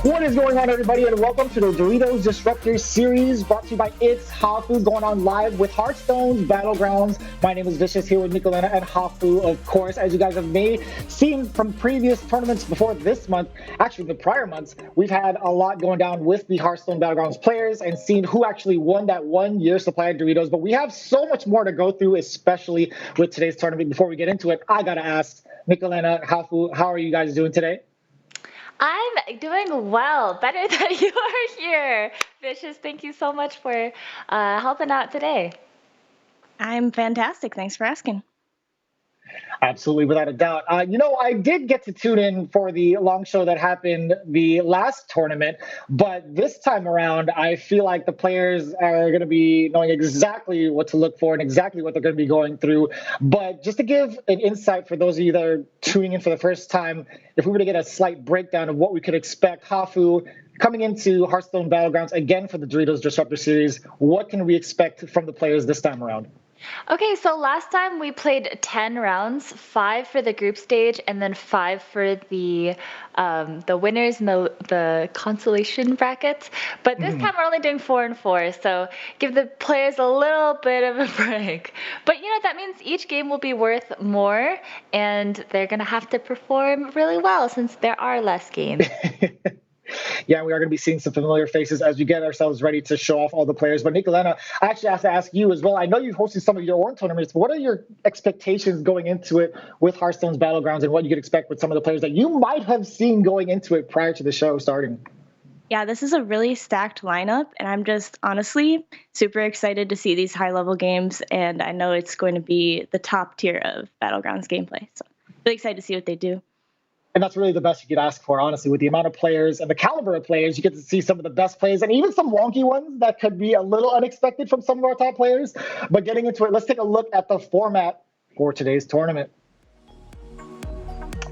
What is going on, everybody, and welcome to the Doritos Disruptor series brought to you by It's Hafu, going on live with Hearthstone's Battlegrounds. My name is Vicious, here with Nicolena and Hafu, of course. As you guys have seen from previous tournaments before this month, actually the prior months, we've had a lot going down with the Hearthstone Battlegrounds players and seen who actually won that 1 year supply of Doritos. But we have so much more to go through, especially with today's tournament. Before we get into it, I gotta ask Nicolena, Hafu, how are you guys doing today? I'm doing well, better that you are here. Vicious, thank you so much for helping out today. I'm fantastic. Thanks for asking. Absolutely, without a doubt. I did get to tune in for the long show that happened the last tournament, but this time around, I feel like the players are going to be knowing exactly what to look for and exactly what they're going to be going through. But just to give an insight for those of you that are tuning in for the first time, if we were to get a slight breakdown of what we could expect, Hafu, coming into Hearthstone Battlegrounds again for the Doritos Disruptor Series, what can we expect from the players this time around? Okay, so last time we played 10 rounds, 5 for the group stage, and then 5 for the winners and the consolation brackets. But this time we're only doing 4 and 4, so give the players a little bit of a break. But that means each game will be worth more, and they're gonna have to perform really well since there are less games. Yeah, we are going to be seeing some familiar faces as we get ourselves ready to show off all the players. But Nicolena, I actually have to ask you as well. I know you've hosted some of your own tournaments. What are your expectations going into it with Hearthstone's Battlegrounds and what you could expect with some of the players that you might have seen going into it prior to the show starting? Yeah, this is a really stacked lineup, and I'm just honestly super excited to see these high-level games, and I know it's going to be the top tier of Battlegrounds gameplay. So really excited to see what they do. And that's really the best you could ask for, honestly. With the amount of players and the caliber of players, you get to see some of the best players and even some wonky ones that could be a little unexpected from some of our top players. But getting into it, let's take a look at the format for today's tournament.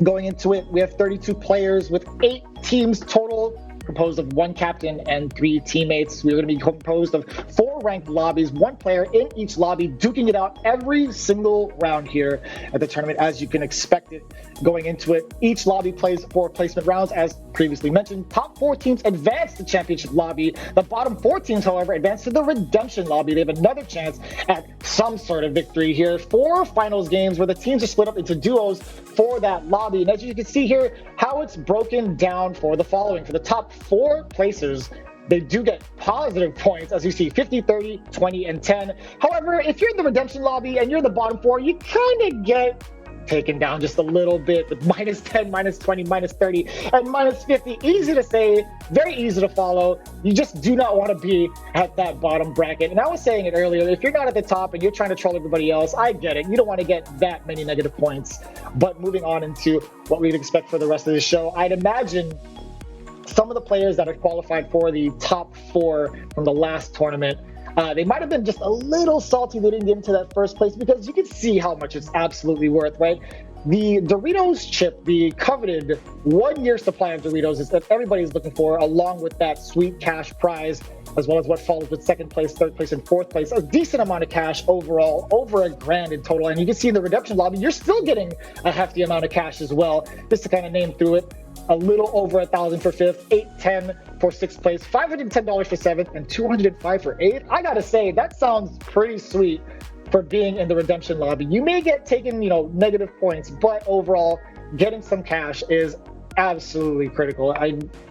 Going into it, we have 32 players with 8 teams total, composed of 1 captain and 3 teammates. We're going to be composed of 4 ranked lobbies, 1 player in each lobby, duking it out every single round here at the tournament, as you can expect it going into it. Each lobby plays 4 placement rounds, as previously mentioned. Top 4 teams advance to championship lobby. The bottom 4 teams, however, advance to the redemption lobby. They have another chance at some sort of victory here. 4 finals games where the teams are split up into duos for that lobby. And as you can see here, how it's broken down for the following. For the top 4 placers, they do get positive points, as you see, 50, 30, 20, and 10. However, if you're in the redemption lobby and you're in the bottom 4, you kind of get taken down just a little bit with minus 10, minus 20, minus 30, and minus 50. Easy to say, very easy to follow. You just do not want to be at that bottom bracket. And I was saying it earlier, if you're not at the top and you're trying to troll everybody else, I get it. You don't want to get that many negative points. But moving on into what we'd expect for the rest of the show, I'd imagine some of the players that are qualified for the top 4 from the last tournament, they might have been just a little salty they didn't get into that first place, because you can see how much it's absolutely worth, right? The Doritos chip, the coveted 1 year supply of Doritos, is that everybody's looking for, along with that sweet cash prize, as well as what follows with 2nd place, 3rd place, and 4th place. A decent amount of cash overall, over $1,000 in total. And you can see in the redemption lobby, you're still getting a hefty amount of cash as well. Just to kind of name through it, a little over $1,000 for 5th, $810 for 6th place, $510 for 7th, and $205 for 8th. I gotta say, that sounds pretty sweet for being in the redemption lobby. You may get taken, negative points, but overall, getting some cash is absolutely critical.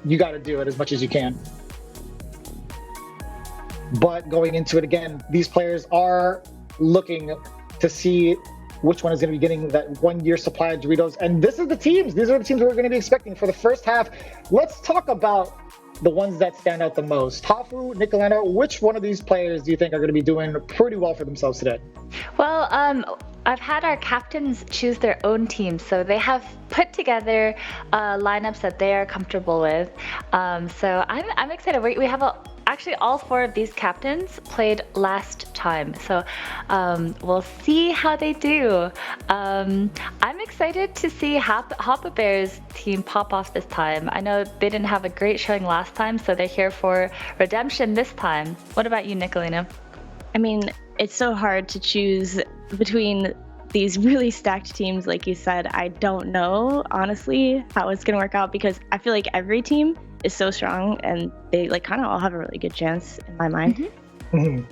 You got to do it as much as you can. But going into it again, these players are looking to see which one is going to be getting that 1 year supply of Doritos. And this is the teams. These are the teams we're going to be expecting for the first half. Let's talk about the ones that stand out the most. Hafu, Nicolena, which one of these players do you think are going to be doing pretty well for themselves today? Well, I've had our captains choose their own teams, so they have put together lineups that they are comfortable with. So I'm excited. We have actually all 4 of these captains played last time, so we'll see how they do. I'm excited to see Hoppa Bear's team pop off this time. I know they didn't have a great showing last time, so they're here for redemption this time. What about you, Nicolena? I mean, it's so hard to choose between these really stacked teams. Like you said, I don't know, honestly, how it's going to work out, because I feel like every team is so strong, and they like kind of all have a really good chance in my mind. Mhm.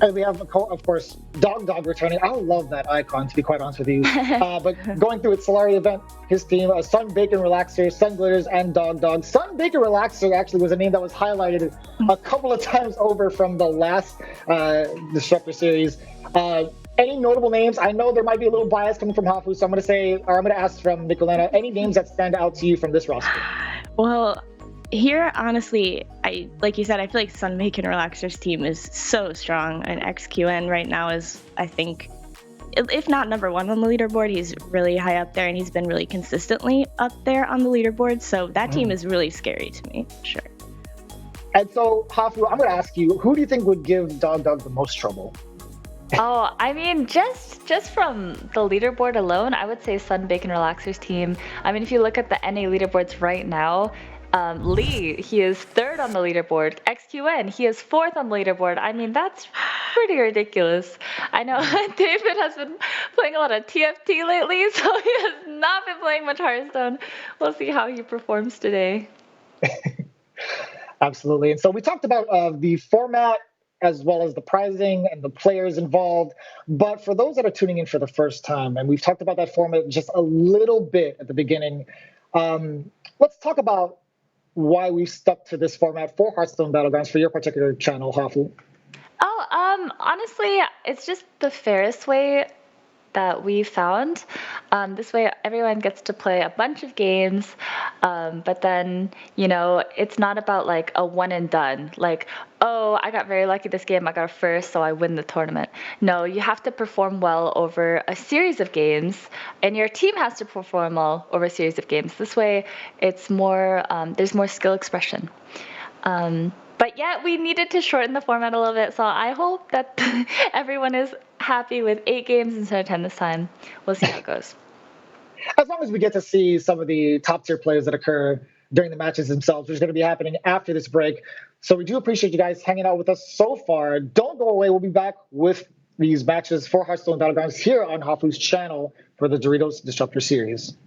And we have, of course, Dog returning. I love that icon, to be quite honest with you. But going through its Solari event, his team, Sun Bacon Relaxer, Sun Glitters, and Dog. Sun Bacon Relaxer actually was a name that was highlighted a couple of times over from the last Disruptor series. Any notable names? I know there might be a little bias coming from Hafu, so I'm going to ask from Nicolena, any names that stand out to you from this roster? Well, here, honestly, like you said, I feel like Sun Bacon Relaxer's team is so strong, and XQN right now is, I think, if not number one on the leaderboard, he's really high up there, and he's been really consistently up there on the leaderboard. So that team is really scary to me, for sure. And so, Hafu, I'm going to ask you, who do you think would give Dog the most trouble? Oh, I mean, just from the leaderboard alone, I would say Sun Bacon Relaxer's team. I mean, if you look at the NA leaderboards right now, Lee, he is 3rd on the leaderboard. XQN, he is 4th on the leaderboard. I mean, that's pretty ridiculous. I know David has been playing a lot of TFT lately, so he has not been playing much Hearthstone. We'll see how he performs today. Absolutely. And so we talked about the format as well as the prizing and the players involved. But for those that are tuning in for the first time, and we've talked about that format just a little bit at the beginning, let's talk about why we've stuck to this format for Hearthstone Battlegrounds for your particular channel, Hafu. Honestly, it's just the fairest way that we found. This way everyone gets to play a bunch of games, but then, it's not about like a one and done. Like, oh, I got very lucky this game, I got a first, so I win the tournament. No, you have to perform well over a series of games, and your team has to perform well over a series of games. This way, it's more, there's more skill expression. But yeah, we needed to shorten the format a little bit, so I hope that everyone is happy with 8 games instead of 10 this time. We'll see how it goes. As long as we get to see some of the top tier plays that occur during the matches themselves, which is going to be happening after this break. So we do appreciate you guys hanging out with us so far. Don't go away. We'll be back with these matches for Hearthstone Battlegrounds here on Hafu's channel for the Doritos Disruptor series.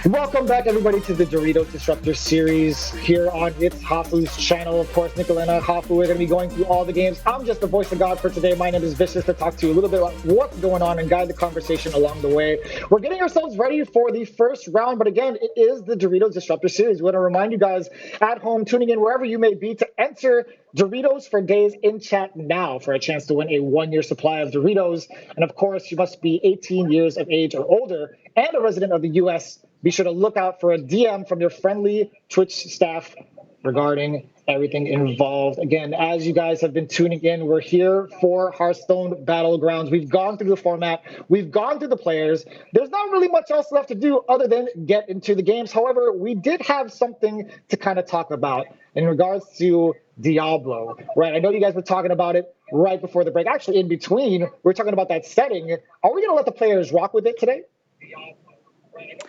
Welcome back, everybody, to the Doritos Disruptor series here on It's Hafu's channel. Of course, Nicolena, Hafu, we're going to be going through all the games. I'm just the voice of God for today. My name is Vicious to talk to you a little bit about what's going on and guide the conversation along the way. We're getting ourselves ready for the first round, but again, it is the Doritos Disruptor series. We want to remind you guys at home, tuning in wherever you may be, to enter Doritos for Days in chat now for a chance to win a 1-year supply of Doritos. And of course, you must be 18 years of age or older and a resident of the U.S. Be sure to look out for a DM from your friendly Twitch staff regarding everything involved. Again, as you guys have been tuning in, we're here for Hearthstone Battlegrounds. We've gone through the format. We've gone through the players. There's not really much else left to do other than get into the games. However, we did have something to kind of talk about in regards to Diablo, right? I know you guys were talking about it right before the break. Actually, in between, we're talking about that setting. Are we going to let the players rock with it today?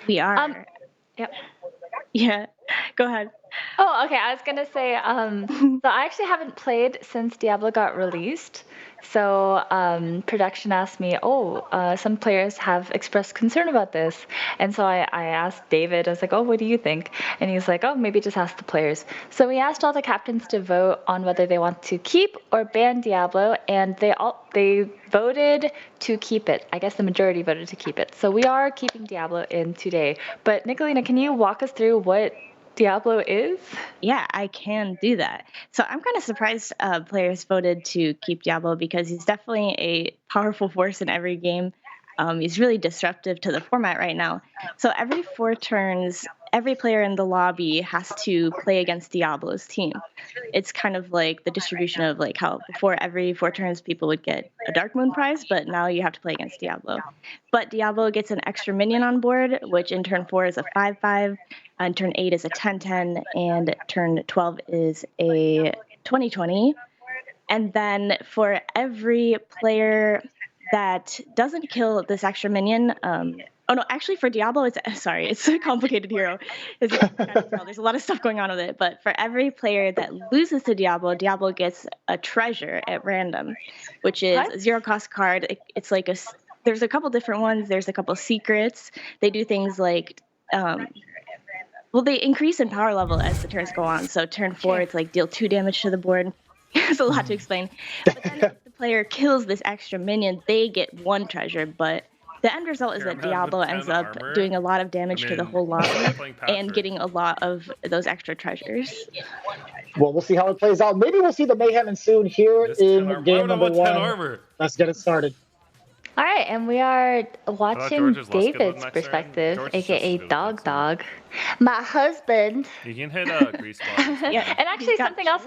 We are. Yep. Yeah. Go ahead. Oh, okay. I was gonna say, so I actually haven't played since Diablo got released. So production asked me, some players have expressed concern about this. And so I asked David, I was like, what do you think? And he's like, maybe just ask the players. So we asked all the captains to vote on whether they want to keep or ban Diablo, and they voted to keep it. I guess the majority voted to keep it. So we are keeping Diablo in today. But Nicolena, can you walk us through what Diablo is? Yeah, I can do that. So I'm kind of surprised players voted to keep Diablo because he's definitely a powerful force in every game. He's really disruptive to the format right now. So every 4 turns, every player in the lobby has to play against Diablo's team. It's kind of like the distribution of like how before every 4 turns people would get a Dark Moon prize, but now you have to play against Diablo. But Diablo gets an extra minion on board, which in turn 4 is a 5/5, and turn 8 is a 10/10, and turn 12 is a 20/20. And then for every player that doesn't kill this extra minion, actually for Diablo, it's a complicated hero. There's a lot of stuff going on with it, but for every player that loses to Diablo, Diablo gets a treasure at random, which is a 0-cost card. It's like there's a couple different ones. There's a couple secrets. They do things like, they increase in power level as the turns go on. So turn 4, it's like deal 2 damage to the board. It's a lot to explain. But then if the player kills this extra minion, they get 1 treasure. But the end result is that Diablo ends up doing a lot of damage to the whole lobby and getting a lot of those extra treasures. Well, we'll see how it plays out. Maybe we'll see the mayhem ensue here in game number 1. Let's get it started. All right, and we are watching David's perspective, aka Dog. My husband. You can hit grease balls. Yeah, and actually something else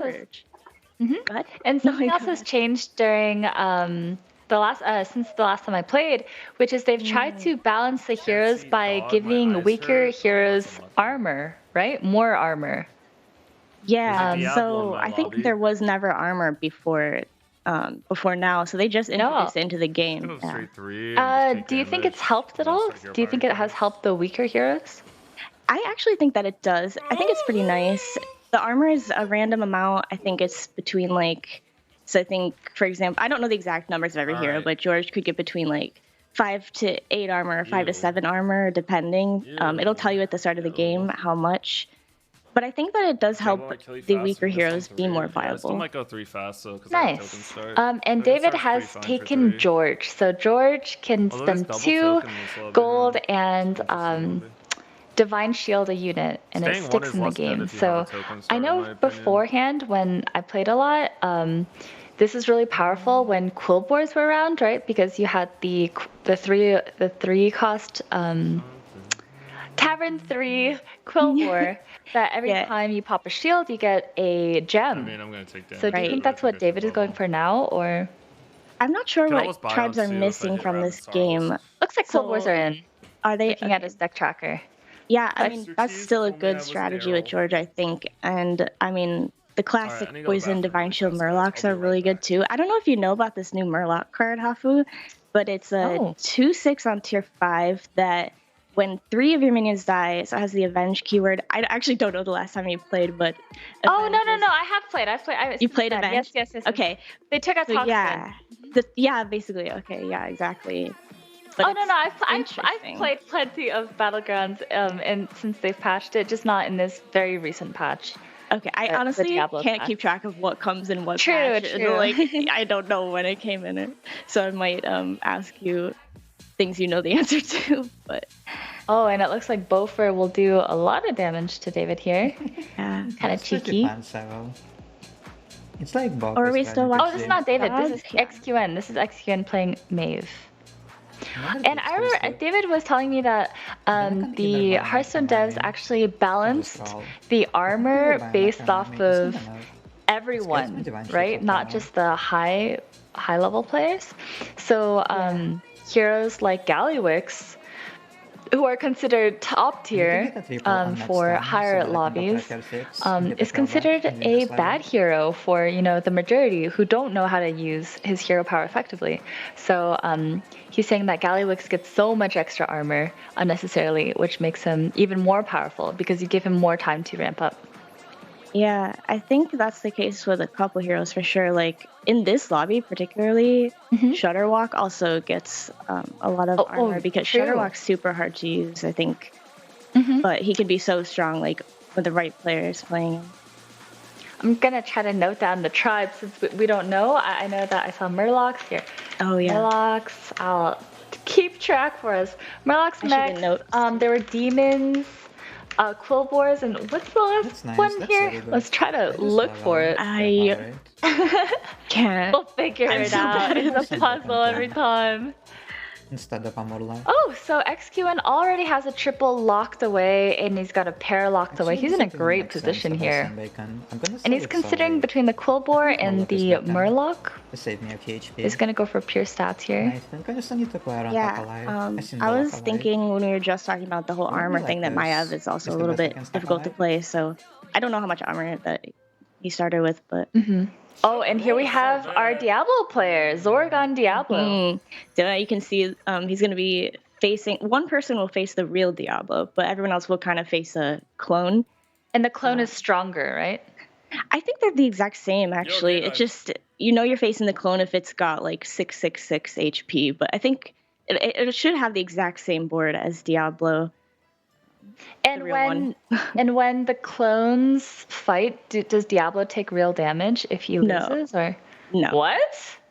has changed during since the last time I played, which is they've tried to balance the heroes by giving weaker heroes armor, right? More armor. Yeah. So I think there was never armor before now, so they just introduced it into the game. Do you think it's helped at all? Do you think it has helped the weaker heroes? I actually think that it does. I think it's pretty nice. The armor is a random amount. I think it's between so I think, for example, I don't know the exact numbers of every hero, but George could get between 5 to 8 armor, 5 to 7 armor, depending. It'll tell you at the start of the game how much. But I think that it does help the weaker heroes be more viable. I still might go 3 fast, though. Nice. And David has taken George. So George can spend 2 gold and Divine Shield a unit, and it sticks in the game. So I know beforehand when I played a lot, this is really powerful when Quill Boars were around, right? Because you had the 3 cost Tavern 3 Quill Boar that every time you pop a shield, you get a gem. I'm gonna take that. So do you think that's what David is going for now, or? I'm not sure what tribes are missing from this game. Looks like Quill Boars are in. Are they? Looking at his deck tracker. Yeah, I mean, that's still a good strategy with George, I think. And, I mean, the classic Poison Divine Shield Murlocs are really good, too. I don't know if you know about this new Murloc card, Hafu, but it's a 2/6 on tier 5 that when 3 of your minions die, so it has the Avenge keyword. I actually don't know the last time you played, but... No, I have played. You played Avenge? Yes. Okay. They took out Toxin. Yeah, basically. Okay, yeah, exactly. But Oh no, it's no, I've interesting. played plenty of Battlegrounds, and since they've patched it, just not in this very recent patch. Okay, I the honestly Diablo can't patch. keep track of what comes in what True, patch. true. Like, I don't know when it came in, so I might ask you things you know the answer to. But Oh, and it looks like Bofer will do a lot of damage to David here. yeah. Kind of It's pretty cheeky. fun, so it's like Bob Or is we still running watch- Oh, this is not David. This is Yeah. XQN. This is XQN playing Maeve. Another And big I remember twist. David was telling me that can the either buy Hearthstone from devs Army actually balanced Brawl. the Either armor buy based from off Army, it's of good enough. everyone, It's good. right? Not It's just the high level players. So heroes like Gallywix, who are considered top tier for higher lobbies, is considered a bad hero for the majority who don't know how to use his hero power effectively. So he's saying that Gallywix gets so much extra armor unnecessarily, which makes him even more powerful because you give him more time to ramp up. Yeah, I think that's the case with a couple heroes for sure. Like in this lobby, particularly, Shutterwalk also gets a lot of armor because true. Shutterwalk's super hard to use, I think. But he can be so strong, like with the right players playing him. I'm gonna try to note down the tribes since we don't know. I know that I saw Murlocs here. Oh yeah. Murlocs, I'll keep track for us. Murlocs I should next. note. There were demons, Quillbores, and what's the last That's nice. one That's here? really good. Let's try to Just look level for it. I can't. We'll figure I'm it so out. bad at It's a puzzle every time. Instead of Amorla. Oh, so XQN already has a triple locked away, and he's got a pair locked away. He's in a great position here. And he's considering between the Quillbore and the Murloc. Save me a few HP. He's gonna go for pure stats here. I think I just need to play around top alive. Yeah, I was thinking when we were just talking about the whole armor thing that Maiev is also a little bit difficult to play, so I don't know how much armor that he started with, but... Oh, and here we have our Diablo player, Zorgon Diablo. So you can see he's going to be facing... One person will face the real Diablo, but everyone else will kind of face a clone. And the clone is stronger, right? I think they're the exact same, actually. It's just, you're facing the clone if it's got like 666 HP, but I think it should have the exact same board as Diablo. And when the clones fight, does Diablo take real damage if he loses? Or no. What?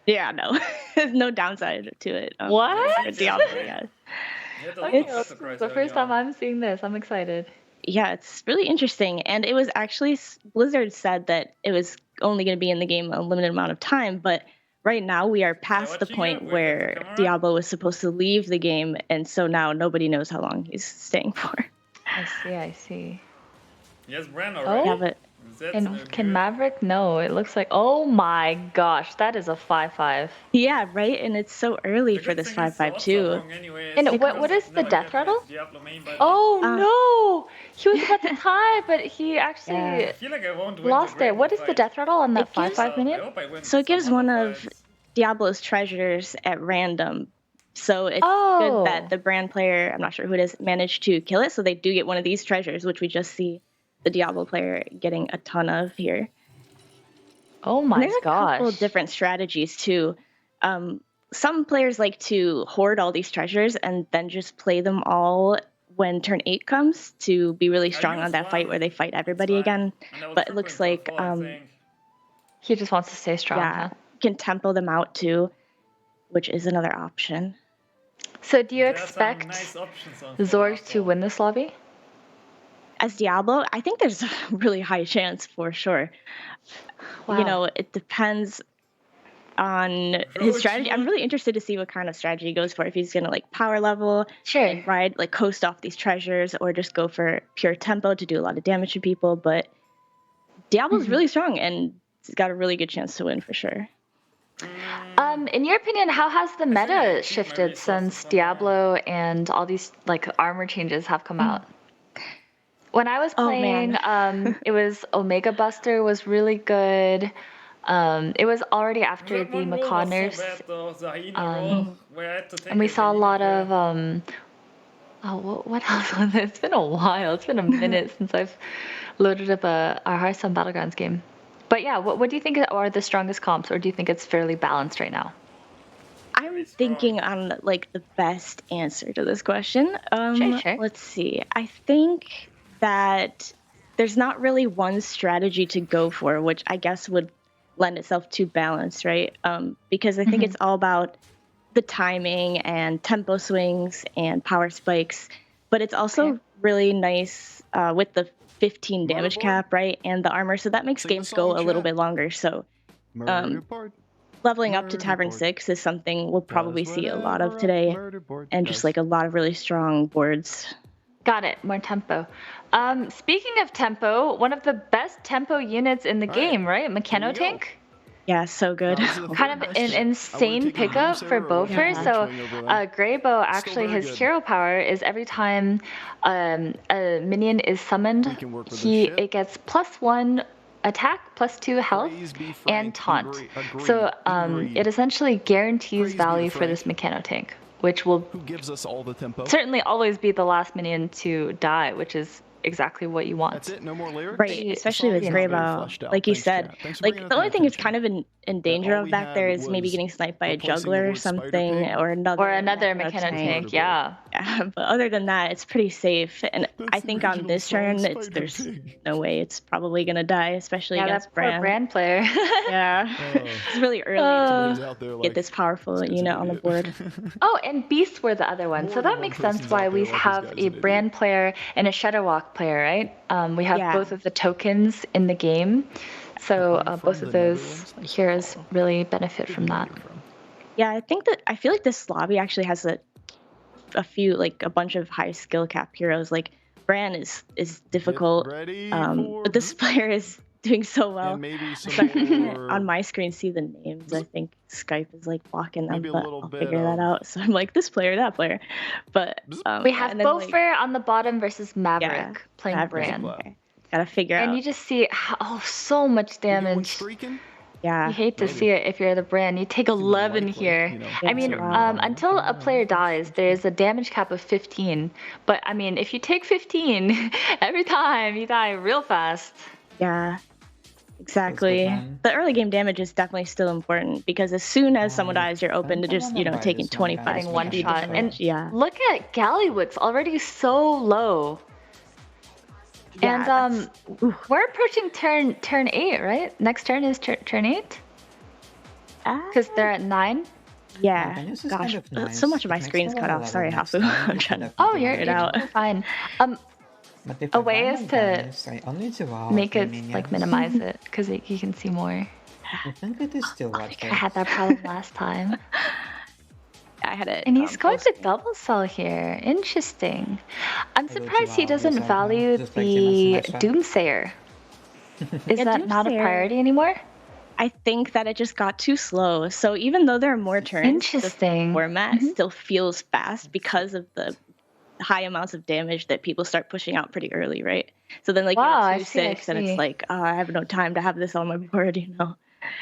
Yeah, no. There's no downside to it. What? For Diablo, yeah. It's the first time I'm seeing this. I'm excited. Yeah, it's really interesting. And it was actually, Blizzard said that it was only going to be in the game a limited amount of time, but right now we are past the point where Diablo was supposed to leave the game, and so now nobody knows how long he's staying for. I see. Yes, Bran Oh, already. and can Maverick? No, it looks like, oh my gosh, that is a 5-5. Yeah, right? And it's so early for this 5-5 too. And what is the death rattle? Oh no! He was about to tie, but he actually lost it. What is the death rattle on that 5-5 minute? So it gives one of Diablo's treasures at random. So it's good that the brand player, I'm not sure who it is, managed to kill it. So they do get one of these treasures, which we just see the Diablo player getting a ton of here. Oh my gosh. There's a couple of different strategies too. Some players like to hoard all these treasures and then just play them all when turn 8 comes to be really strong on that fight where they fight everybody again. But it looks like he just wants to stay strong. Yeah, you can tempo them out too, which is another option. So do you expect Zorg to win this lobby? As Diablo, I think there's a really high chance for sure. Wow. It depends on his strategy. I'm really interested to see what kind of strategy he goes for. If he's gonna power level, and ride, coast off these treasures, or just go for pure tempo to do a lot of damage to people. But Diablo's really strong, and he's got a really good chance to win for sure. In your opinion, how has the meta shifted since Diablo and all these armor changes have come out? When I was playing, it was Omega Buster was really good. It was already after the Macaw nerfs, and we saw a lot of what else was it? It's been a while. It's been a minute since I've loaded up our Hearthstone Battlegrounds game. But yeah, what do you think are the strongest comps, or do you think it's fairly balanced right now? I'm thinking on like the best answer to this question. Sure. Let's see. I think that there's not really one strategy to go for, which I guess would lend itself to balance, right? Because I think it's all about the timing and tempo swings and power spikes, but it's also really nice with the 15 damage cap, right? And the armor, so that makes games go a little bit longer. So leveling up to Tavern 6 is something we'll probably see a lot of today, and just like a lot of really strong boards. Got it. More tempo. Speaking of tempo, one of the best tempo units in the game, right? Mechano Tank? Yeah, so good. Kind of an insane pickup for Boffer. So Greybow, actually, his hero power is every time a minion is summoned, it gets +1 attack, +2 health, and taunt. So it essentially guarantees value for this Mechano Tank, which will certainly always be the last minion to die, which is exactly what you want. That's it, no more lyrics? Right, especially with Greybow. Like you said, like the only thing it's kind of in danger of back there is maybe getting sniped by a juggler or something, or another Mechano Tank, yeah. But other than that, it's pretty safe. And I think on this turn, there's no way it's probably gonna die, especially against that Brand player. Yeah, it's really early to get this powerful unit on the board. Oh, and Beasts were the other one, so that makes sense why we have a Brand player and a Shadowwalk player, right? We have both of the tokens in the game, so both of those heroes really benefit from that. Yeah, I feel like this lobby actually has a bunch of high skill cap heroes. Like Bran is difficult, but this player is doing so well. On my screen, see the names. I think Skype is like blocking them, but I'll figure that out. So I'm like, this player, that player. But we have Boffer on the bottom versus Maverick playing Bran. Gotta figure out. And you just see so much damage. Yeah. You hate to see it if you're the Brand. You take 11 here. I mean, until a player dies, there's a damage cap of 15. But I mean, if you take 15 every time, you die real fast. Yeah. Exactly. The early game damage is definitely still important because as soon as someone dies, you're open to just, taking 25 one shot. And yeah. Look at Gallywix, already so low. Yeah, and we're approaching turn 8, right? Next turn is turn 8? Because they're at 9? Yeah. Gosh, so much of my screen's cut off. Sorry, Hafu. I'm trying to figure it out. You're fine. A way is to make it like minimize it because you can see more. I think it is still I had that problem last time. I had it. And he's going to double sell here. Interesting. I'm surprised he doesn't value the Doomsayer. Is that not a priority anymore? I think that it just got too slow. So even though there are more turns, the format still feels fast because of the high amounts of damage that people start pushing out pretty early, right? So then like 2-6 and it's like, I have no time to have this on my board,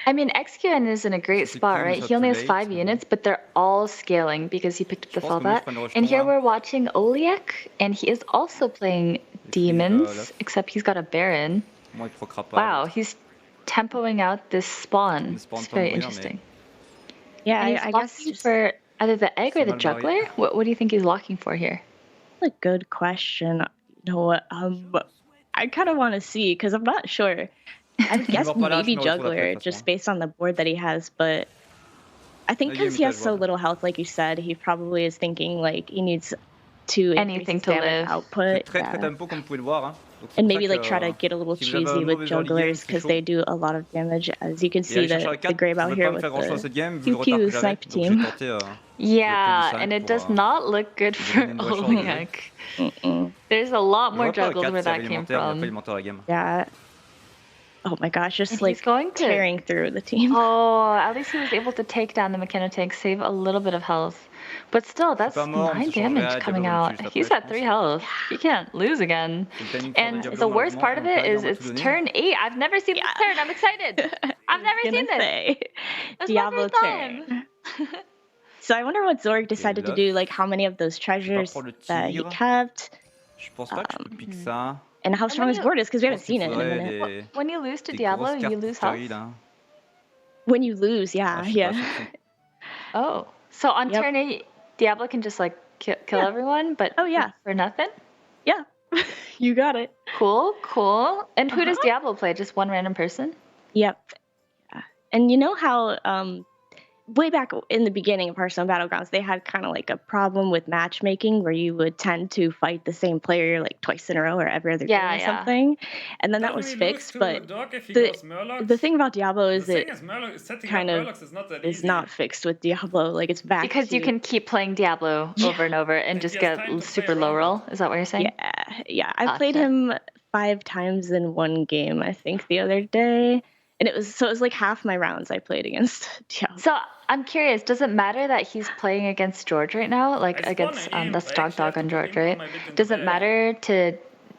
I mean, XQN is in a great spot, right? He only has 5 units, but they're all scaling because he picked up the Fallbat. And here we're watching Oliek, and he is also playing Demons, except he's got a Baron. Wow, he's tempoing out this spawn. It's very interesting. Yeah, I guess he's for either the egg or the juggler. What do you think he's locking for here? That's a good question. I kind of want to see because I'm not sure. I guess maybe juggler just based on the board that he has, but I think because he has so little health, like you said, he probably is thinking like he needs anything to live output. And maybe like try to get a little cheesy with jugglers because they do a lot of damage, as you can see the Greybow here with the pew snipe team. Yeah, and it does not look good for Oliek. There's a lot more juggles where that came from. Yeah. Oh my gosh, just like tearing through the team. Oh, at least he was able to take down the Mechano Tank, save a little bit of health. But still, that's 9 damage coming out. He's at 3 health. He can't lose again. And the worst part of it is it's turn 8. I've never seen this turn. I'm excited. I've never seen this. Diablo turn. So I wonder what Zorg decided to do, like how many of those treasures that he kept. And how strong his board is, because we haven't seen it in a minute. When you lose to Diablo, you lose health? When you lose, yeah. Oh, So on Yep. turn 8, Diablo can just like kill Yeah. everyone, but Oh, yeah. for nothing? Yeah, you got it. Cool. And who does Uh-huh. Diablo play? Just one random person? Yep. Yeah. And you know how way back in the beginning of Hearthstone Battlegrounds, they had kind of like a problem with matchmaking where you would tend to fight the same player like twice in a row or every other game or something. And then that was Doesn't he lose fixed. to But Dog if he the goes Murlocs? the thing about Diablo is The thing it is, setting kind up of Murlocs is not that is easy. not fixed with Diablo. Like it's back Because you to can keep playing Diablo Yeah. over and over and And just he has get time to super play low around roll. Is that what you're saying? yeah. I played Gotcha. him 5 times in one game, I think, the other day. And it was like half my rounds I played against Diablo. So I'm curious, does it matter that he's playing against George right now? Like I spawned against an imp. that's I Dog actually have Dog to on put George, imp on right? my bit in the Does it bag. matter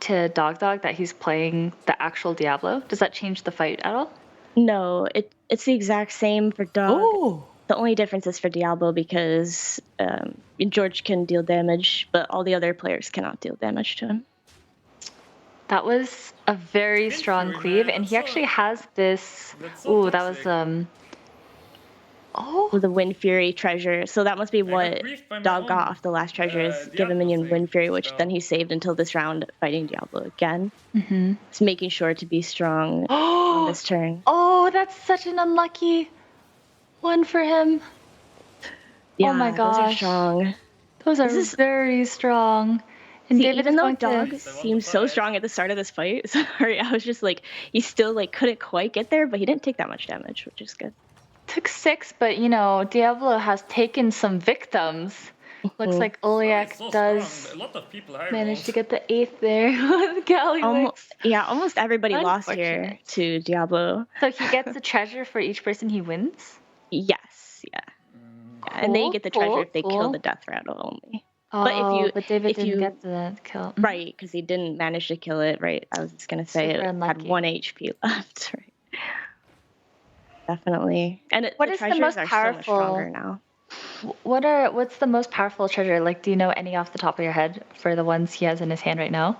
to Dog Dog that he's playing the actual Diablo? Does that change the fight at all? No, it's the exact same for Dog. Oh. The only difference is for Diablo because George can deal damage, but all the other players cannot deal damage to him. That was a very Wind strong Fury, cleave, man, and that's he so- actually has this. that's so Ooh, that was toxic. With the Wind Fury treasure. So that must be got what briefed by my Dog got own, off the last treasure is give a Diablo minion thing Wind Fury, which spell. then he saved until this round fighting Diablo again. Mm-hmm. It's making sure to be strong on this turn. Oh, that's such an unlucky one for him. Yeah, oh my those are gosh. strong. Those are This is- very strong. And See, David even is though going Dog to. seemed so strong at the start of this fight, sorry, I was just like, he still like couldn't quite get there, but he didn't take that much damage, which is good. Took 6, but you know, Diablo has taken some victims. Looks like Oliak So does strong. A lot of people high manage rolled. to get the 8th there with Gallywix. Almost everybody lost here Unfortunate. to Diablo. So he gets a treasure for each person he wins? Yes, yeah. And they get the treasure if they kill cool. the death rattle only. Oh, but David if didn't you- get the kill. Right, because he didn't manage to kill it, right? I was just going to say Super it unlucky. had 1 HP left, right? Definitely. And What the is the treasures most are so much powerful- stronger now. What's the most powerful treasure? Like, do you know any off the top of your head for the ones he has in his hand right now?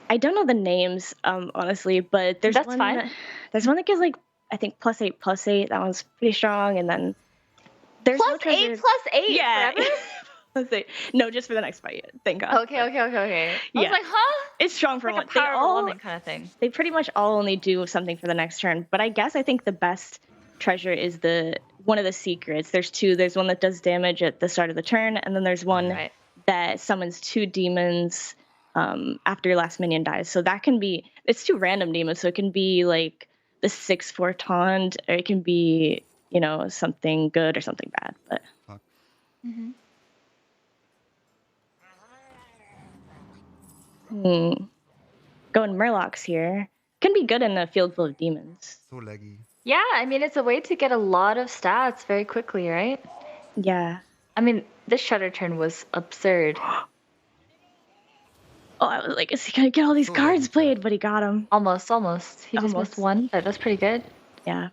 I don't know the names, honestly, but there's That's one. fine. There's one that gives like I think +8/+8. That one's pretty strong, and then there's no treasure. +8 Yeah. forever? +8. No, just for the next fight. Thank God. Okay. I was Yeah. like, huh? It's strong for Like one. a power They of a all woman kind of thing. they pretty much all only do something for the next turn. But I think the best treasure is one of the secrets. There's 2. There's one that does damage at the start of the turn, and then there's one Right. that summons 2 demons after your last minion dies. So that can be it's 2 random demons. So it can be like the 6/4 taunt, or it can be something good or something bad. But going Murlocs here can be good in a field full of demons. So laggy. Yeah, I mean, it's a way to get a lot of stats very quickly, right? Yeah. I mean, this Shudder turn was absurd. Oh, I was like, is he gonna get all these So cards laggy. played? But he got them. Almost. He just Almost. missed one, but that's pretty good. Yeah.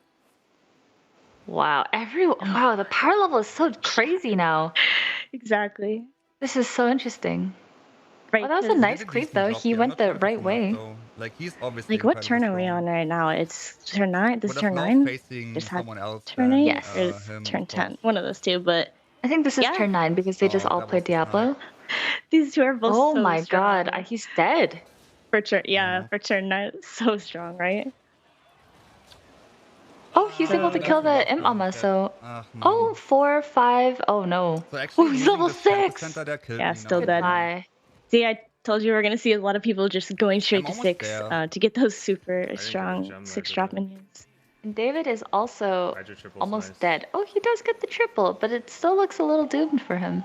Wow, the power level is so crazy now. Exactly. This is so interesting. Right. Oh, that was a 'cause, nice cleave, though. He went the right way. Like he's obviously Like, what turn incredibly are we strong. on right now? It's turn 9. This is Would turn have 9. loved facing Just had someone else turn than, 8. Yes. Or is him, turn of 10. course. One of those 2. But I think this is Yeah. turn 9 because they just Oh, all that played was Diablo. these 2 are both Oh so my strong. god, he's dead. For turn 9. So strong, right? Oh, he's able to kill the Imp Mama, so. Ah, no. Oh, 4, 5. Oh no. So actually Oh, he's losing level this 6. 10% of their kill, Yeah, still dead. Goodbye. See, I told you we were going to see a lot of people just going straight to almost 6 there. to get those super get a strong gem there, 6 did drop I? minions. And David is also Hydra triple's almost nice. dead. Oh, he does get the triple, but it still looks a little doomed for him.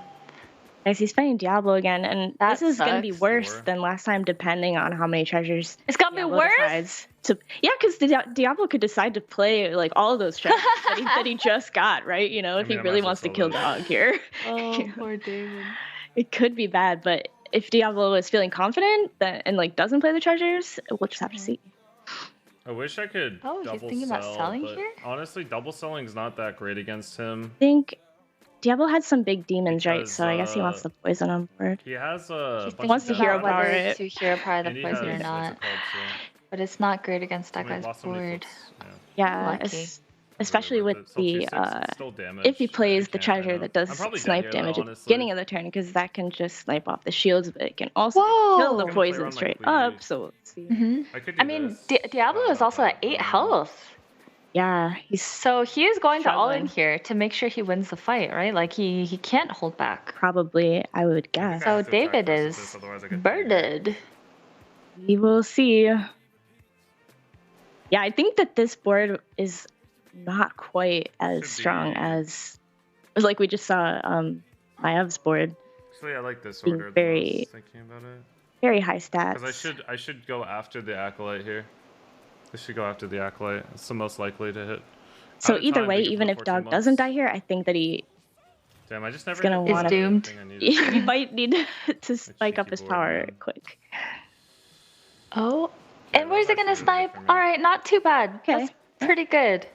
Guys, he's fighting Diablo again, and That this is going to be sucks. worse 4. than last time, depending on how many treasures. It's gonna be Diablo worse? decides to. Yeah, because Diablo could decide to play like all of those treasures that he just got, right? If I mean, he I really might wants as to well kill sell Dog here, Oh, poor David. it could be bad. But if Diablo is feeling confident and like doesn't play the treasures, we'll just have to see. I wish I could Oh, he's double thinking sell, about selling but here? honestly, double selling's not that great against him. I think Diablo had some big demons, right? Because, So I guess he wants the poison on board. He has a He's bunch wants of to hero damage, power whether it. to hero power the and he poison has, or not. what's it called, so- But it's not great against that I mean, guy's lost so many board. flips, yeah. Yeah, Lucky. especially worth with it. Still the 2-6, it's still damage. if he plays the You can't, I treasure know. that does I'm probably dead snipe here, though, damage at the honestly. beginning of the turn, because that can just snipe off the shields, but it can also kill Whoa! the I'm gonna play poison around my straight queen. up. So let's see. I could do I mean, this. Diablo is not also at that, 8 health. Yeah, he's So he is going to all in struggling. here to make sure he wins the fight, right? Like he can't hold back. Probably, I would I think guess. I So have to attack David versus is this, otherwise I get birded. We will see. Yeah, I think that this board is not quite as Should strong be- as like we just saw Maev's board. Actually, I like this being order the very- most, thinking about it. Very high stats. Because I should go after the Acolyte here. I should go after the Acolyte. It's the most likely to hit. So Out of either time, way, thank you for even the if 14 Dog months. doesn't die here, I think that he Damn, I just never gonna hit the wanna- doomed. thing I needed. he might need to spike up cheeky his board, power man. quick. Oh, Yeah, and where's that's it gonna actually really good snipe? for me. All right, not too bad. Okay. That's pretty good.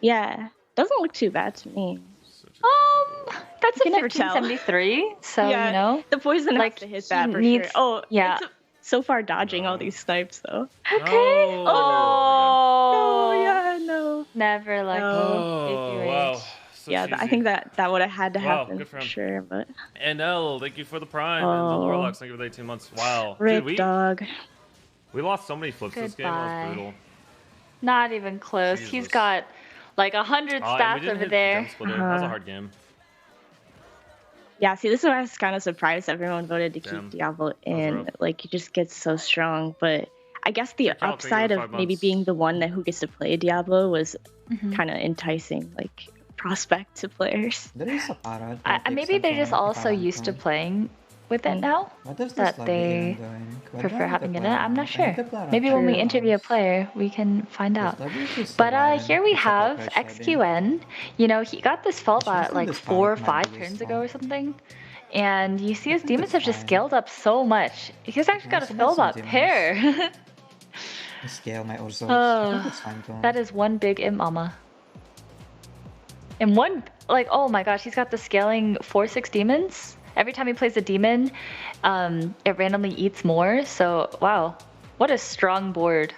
Yeah, doesn't look too bad to me. Such a That's You a can never tell. 1573. So Yeah, you know. the poison like, has to hit he that for needs- sure. Oh, yeah. it's so far dodging all No. these snipes though. Okay. No. Oh. Oh yeah, no. Never like Oh. figure wow. eight. So Yeah, I cheesy. think that would have had to Wow, happen good for for him. sure. But NL, thank you for the prime. And the Oh. Warlocks, thank you for the 18 months. Wow. rip Dude, dog. we lost so many flips this game. That Goodbye. was brutal. Not even close. He's Jesus. got like 100 And we stats didn't over hit there. Gem Splitter. That was a Uh-huh. hard game. Yeah, see, this is why I was kind of surprised everyone voted to Damn. keep Diablo was in. rough. Like, he just gets so strong. But I guess the Check out, thank you upside for of 5 maybe months. being the one that who gets to play Diablo was Mhm. kind of enticing, like prospect to players. There is a parrot. Maybe they're just also used to playing with it now. What does that this lobby they even doing? Prefer having it in. I'm not I need sure. to play Maybe when we True. interview a player, we can find This out. lobby is just so But violent. here we It's a have cockroach lobby. XQN. You know, he got this Felbat Especially like this 4 or fight might 5 be turns ago small. or something. And you see his think demons it's have just fine. scaled up so much. He's actually got a He also has Felbat some demons. pair. The scale might also. I Oh, think it's fine too. that is one big imp mama. And one, like, oh my gosh, he's got the scaling 4/6 demons. Every time he plays a demon, it randomly eats more. So, wow, what a strong board.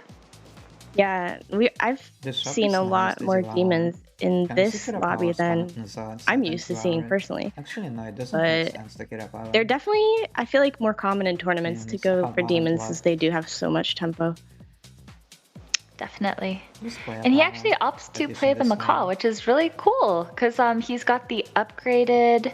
Yeah, I've This shop seen is a nice lot as more well. demons in Can this secure a lobby power than spot in zones I'm that used to can seeing power it. personally. Actually, no, it doesn't make But sense to get a power. they're definitely, I feel like, more common in tournaments to Demons go have for wild demons blood. as they do have so much tempo. Definitely. Just play a And he power. actually opts to Like play the this macaw, now. which is really cool because he's got the upgraded.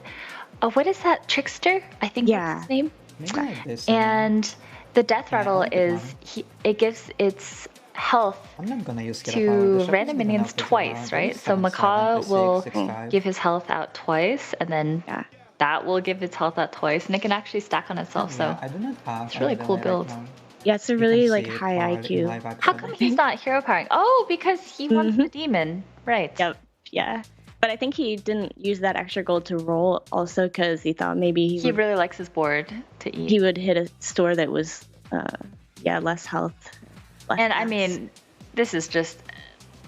What is that? Trickster? I think Yeah. that's his name. Maybe like this. And the death Yeah, I rattle like that is one. it gives its health I'm not gonna use get a to power. The shop random is good minions enough as twice, well. right? Maybe So 7/7, macaw 6/6, will 6/5. give his health out twice, and then Yeah. that will give its health out twice, and it can actually stack on itself. Yeah, So I do not have it's really a cool delay build. Right now. Yeah, it's a You really can like see it high powered in IQ. live how action. come he's not hero powering? Oh, because he wants Mhm. the demon, right? Yep. Yeah. But I think he didn't use that extra gold to roll also because he thought maybe He really likes his board to eat. he would hit a store that was less health. Less And I stats. mean, this is just,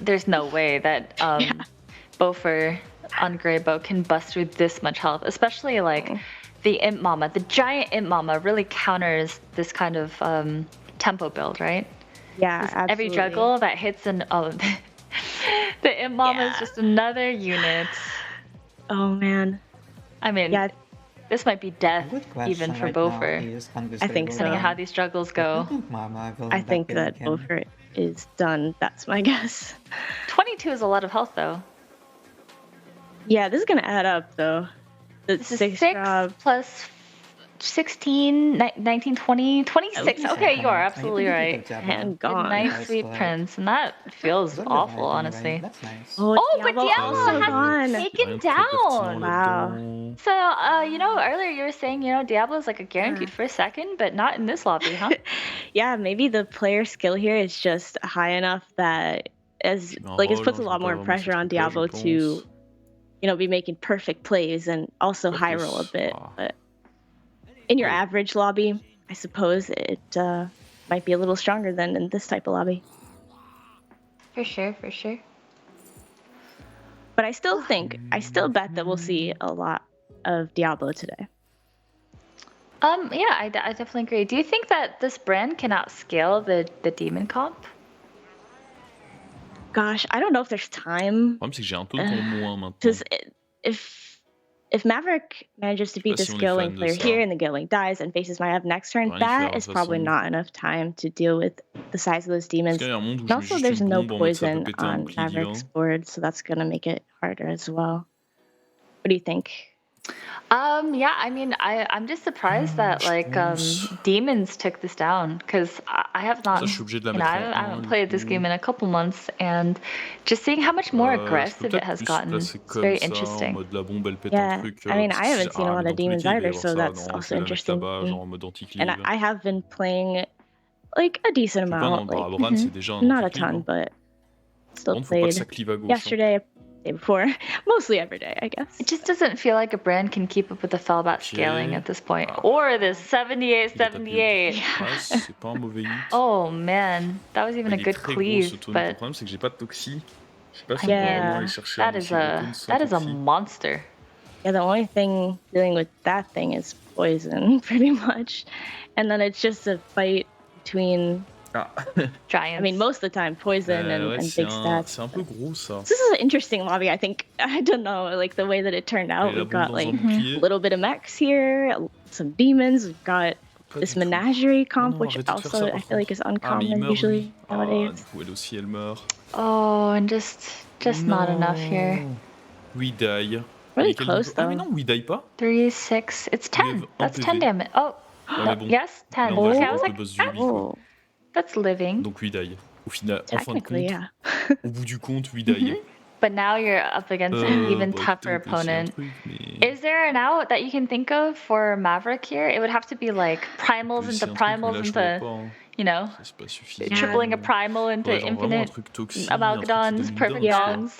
there's no way that Bofer on Greybow can bust through this much health, especially like the Imp Mama. The giant Imp Mama really counters this kind of tempo build, right? yeah, 'Cause absolutely. every juggle that hits an, the Imp Mama is Yeah. just another unit. Oh man. I mean, Yeah, this might be death A good question even for right now Bofer, is I think so. depending on how these juggles go. I think that Beaufort is done. That's my guess. 22 is a lot of health though. Yeah, this is gonna add up though. The This is 6 6 drop. plus 16, 19, 20, 26. Okay, you are absolutely right. And Good gone. night, Nice sweet play. prince. And that feels awful, honestly. That's nice. Oh, but Diablo Diablo also has gone. been taken down. Wow. So, you know, earlier you were saying, you know, Diablo's like a guaranteed first second, but not in this lobby, huh? Yeah, maybe the player skill here is just high enough that it puts a lot more pressure on Diablo to, you know, be making perfect plays and also high roll a bit. But in your average lobby, I suppose it might be a little stronger than in this type of lobby. For sure, for sure. But I still bet that we'll see a lot of Diablo today. Yeah, I definitely agree. Do you think that this brand can outscale the demon comp? Gosh, I don't know if there's time. Le problème, c'est que j'ai un taux de temps moins maintenant. Because if Maverick manages to beat pas this si on est Gilling fan de player ça. here and the Gilling dies and faces Mayav next turn, Rien y that faire, de is toute probably façon. not enough time to deal with the size of those Parce demons. qu'il y a un monde où And je mets also, juste there's une no bombe en mode ça peut poison péter un on bouclier Maverick's divin. board, so that's gonna make it harder as well. What do you think? Yeah, I mean, I'm just surprised that Je like pense. demons took this down because I have not, Ça, je suis obligé de la you know, mettre I en haven't, I 1 haven't du played this coup. game in a couple months, and just seeing how much more Je peux aggressive it peut-être has plus gotten, placer it's comme very ça, en interesting. mode la bombe elle pète un Yeah, truc. I mean, Parce I que si haven't seen a mais lot dans of tous les demons cas, il va y either, avoir so ça. that's Non, je also vais la mettre interesting. là-bas, genre en mode And anti-cleave. I have been playing like a decent Je peux pas, non, amount, like Baraboran, c'est déjà un not a anti-cleave. ton, Hein. but Par still contre, faut pas que played ça clive à gauche. Hein. yesterday, day before, mostly every day, I guess. It just doesn't feel like a brand can keep up with the Fellbat scaling at this point, or the 78-78. Ouais, c'est pas un mauvais hit. Oh man, that was even Il a est good très gros ce cleave, taunt. Le but problème, c'est que j'ai pas de toxi. Je sais pas si I on peut mean, vraiment aller chercher un that is aussi gros a taunt sans that is a toxi. monster. Yeah, the only thing dealing with that thing is poison, pretty much. And then it's just a fight between, Ah. Giants. I mean, most of the time, poison ouais, and c'est big stats. C'est un peu gros ça. This is an interesting lobby, I think. I don't know, like the way that it turned out. Et la We've bombe got dans like un bouclier. a little bit of mechs here, some demons. We've got Pas this du tout. menagerie comp, non, which arrêtez de faire also ça, par I feel like is contre. Ah, mais il uncommon meurt, usually lui. nowadays. Du coup, elle aussi, elle meurt. Oh, and just not enough here. We die. Really Mais quel close, double- Ah, mais though. non, we die pas. 3, 6. It's 10. have un That's 10 PV. damage. Oh, Ouais, mais bon. yes, 10. Là, on va Okay, jouer I was contre like, le boss du 8, quoi. Oh, that's living. Donc we die. Au final, en fin de technically, compte, yeah. au bout du compte, we die. But now you're up against an even Bah, tougher écoutez, on peut essayer un opponent. truc, mais... Is there an out that you can think of for Maverick here? It would have to be like on peut primals essayer into un truc, mais primals là, je vois into, pas, hein. you know, Ça, c'est pas suffisant. tripling a primal into Ouais, genre vraiment un infinite truc toxique, un truc qui donne amalgadons, une perfect danse, quoi. dons.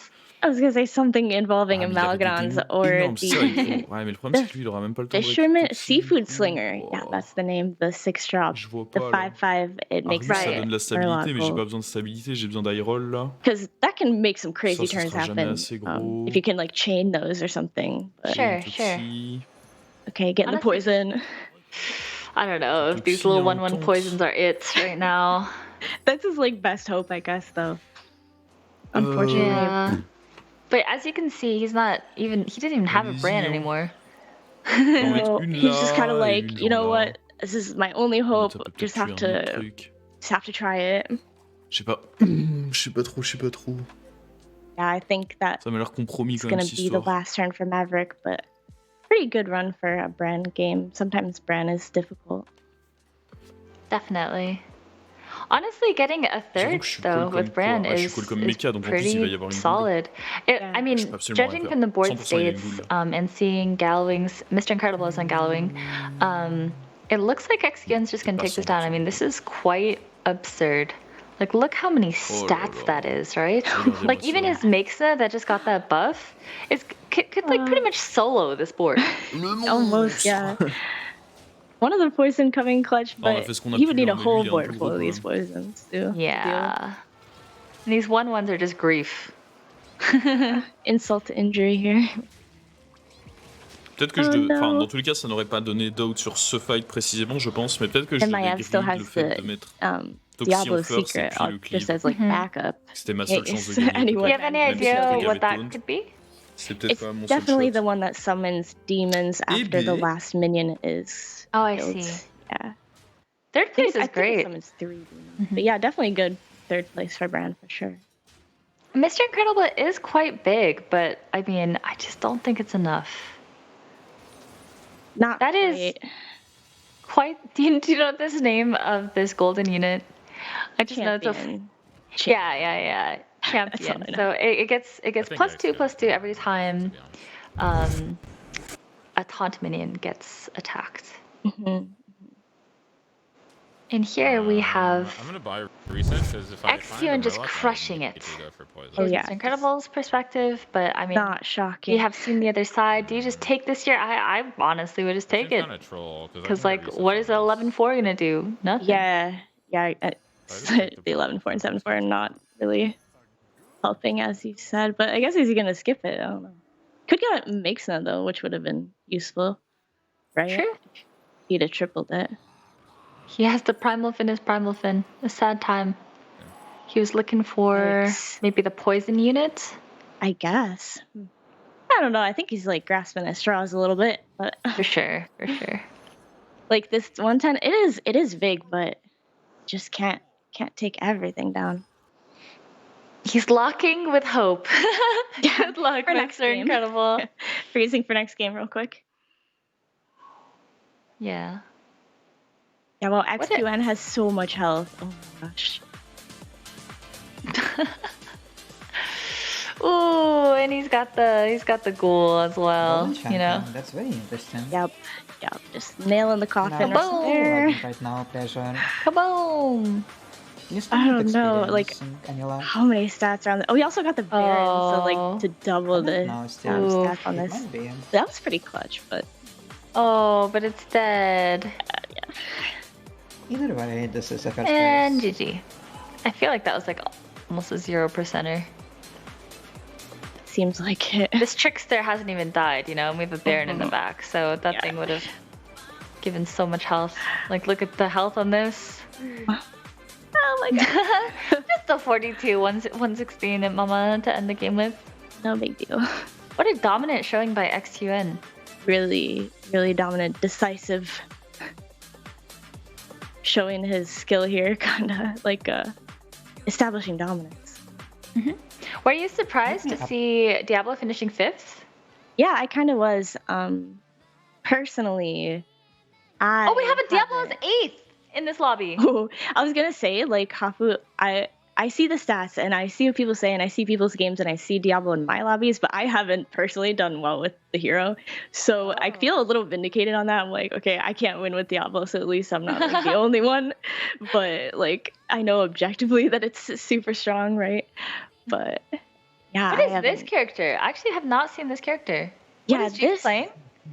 I was gonna say something involving Ah, mais il avait des amalgadons démons or énormes, c'est ça, il the faut- Ouais, mais le problème, c'est que lui, il aura même pas le temps de fisherman récupérer toxique, seafood du coup. slinger. Yeah, Oh. that's the name. The 6-drop, Je vois the pas, là. 5/5. It makes Arius, ça Right. donne la stabilité, mais j'ai pas besoin de stabilité, j'ai besoin d'high-roll, là. because that can make some crazy Ça turns sera jamais happen. assez gros. If you can like chain those or something. But, Sure, Toxi. sure. okay, getting the Honestly- poison. I don't know if these Toxie little en 1/1 taunt. poisons are it right now. That's his like best hope, I guess, though. Unfortunately. Yeah. But as you can see, he didn't even have a brand Allez-y, hein. anymore. On va mettre So une he's just là kind of et like, une you know genre là. what? This is my only Ça hope. peut peut-être Just tuer have un autre to, truc. just have to try it. Je sais pas. Je sais pas trop. Yeah, I think that Ça m'a l'air compromis it's quand même, gonna cette be the histoire. last turn for Maverick, but pretty good run for a brand game. Sometimes brand is difficult. Definitely. Honestly, getting a J'avoue third que je suis though cool comme with brand quoi. Ah, je suis is, cool comme is Mecha, donc en plus, il va y pretty avoir une boule. solid. Yeah. I mean, Je peux absolument judging rien from the faire. board 100% il y a une states boule. and seeing Gallowing's Mr. Incredible is on Gallowing, it looks like XQN's just gonna take this down. I mean, this is quite absurd. Like, look how many Oh là stats là. that is, right? Regardez-moi Like, even ça. his Mexa that just got that buff could like pretty much solo this board. Almost, yeah. One of the poison coming clutch, on a but fait ce qu'on a he pu, would need hein, a mais whole lui, il est un board peu full gros, of these quand même. poisons too. Yeah. And these 1/1s are just grief. Insult to injury here. Peut-être que Oh, Enfin, no. dans tous les cas, ça n'aurait pas donné doubt sur ce fight précisément, je pense, mais peut-être que je And devais Mayav still griller has le fait the de mettre Diablo Toxie en first et secret puis le just cleave. as like backup. C'était ma seule chance de case gagner. anyone- Do you have any Même si idea le truc what avait that taunt. could be? C'est peut-être It's pas mon seul definitely shot. the one that summons demons Eh after the bien. last minion is Oh, I killed. see. Yeah. Third place I is think it great. summons 3 demons. But yeah, definitely good third place for Brand for sure. Mr. Incredible is quite big, but I mean, I just don't think it's enough. Not That is- quite Do you know this name of this golden unit? I just know it's a champion. yeah champion. I know. So it gets think +2/+2 every to time be honest. a taunt minion gets attacked. Mhm. And here we have I'm gonna buy reset because if I XQ find and a just Murloc, crushing I it. immediately go for poison. Oh, yeah. Mr. Incredible's perspective, but I mean, Not shocking. we have seen the other side. Do you just take this here? I honestly would just take it. Kind of troll Because, like, what is the 11-4 gonna do? Nothing. Yeah, just take the the 11-4 and 7-4 are not really helping, as you said. But I guess is he gonna skip it? I don't know. Could get Makesna though, which would have been useful, right? True. He'd have tripled it. He has the primal fin as primal fin. A sad time. He was looking for Yikes. maybe the poison unit. I guess. I don't know. I think he's like grasping at straws a little bit, but For sure. like this 110, it is big, but just can't take everything down. He's locking with hope. Good luck, for next Mr. game. Incredible. Freezing for next game real quick. Yeah. Yeah, well, XQN has so much health. Oh my gosh. Ooh, and he's got the ghoul as well. Golden You know. champion, that's very interesting. Yep. Just nailing the coffin Now, right there. right now, pleasure. Kaboom! You still I have don't know, like, experience in Anila. How many stats are on the... Oh, he also got the Baron, so like to double the No, still. stats on It this. might be. That was pretty clutch, but Oh, but it's dead. Either way, this is a first And place. GG. I feel like that was like almost a 0%er. seems like it. This trickster hasn't even died, you know, and we have a Baron in the back, so that thing would have given so much health. Like, look at the health on this. Oh my god. Just the 42, 116 at Mama to end the game with. No big deal. What a dominant showing by XQN. Really, really dominant, decisive. Showing his skill here, kind of like establishing dominance. Were you surprised to see Diablo finishing 5th? Yeah, I kind of was. Personally, We have a Diablo's haven't- 8th in this lobby. I was gonna say, like, Hafu, I see the stats and I see what people say and I see people's games and I see Diablo in my lobbies, but I haven't personally done well with the hero. So I feel a little vindicated on that. I'm like, okay, I can't win with Diablo, so at least I'm not like, the only one. But like, I know objectively that it's super strong, right? But yeah, What is this character? I actually have not seen this character. What is Jeep playing?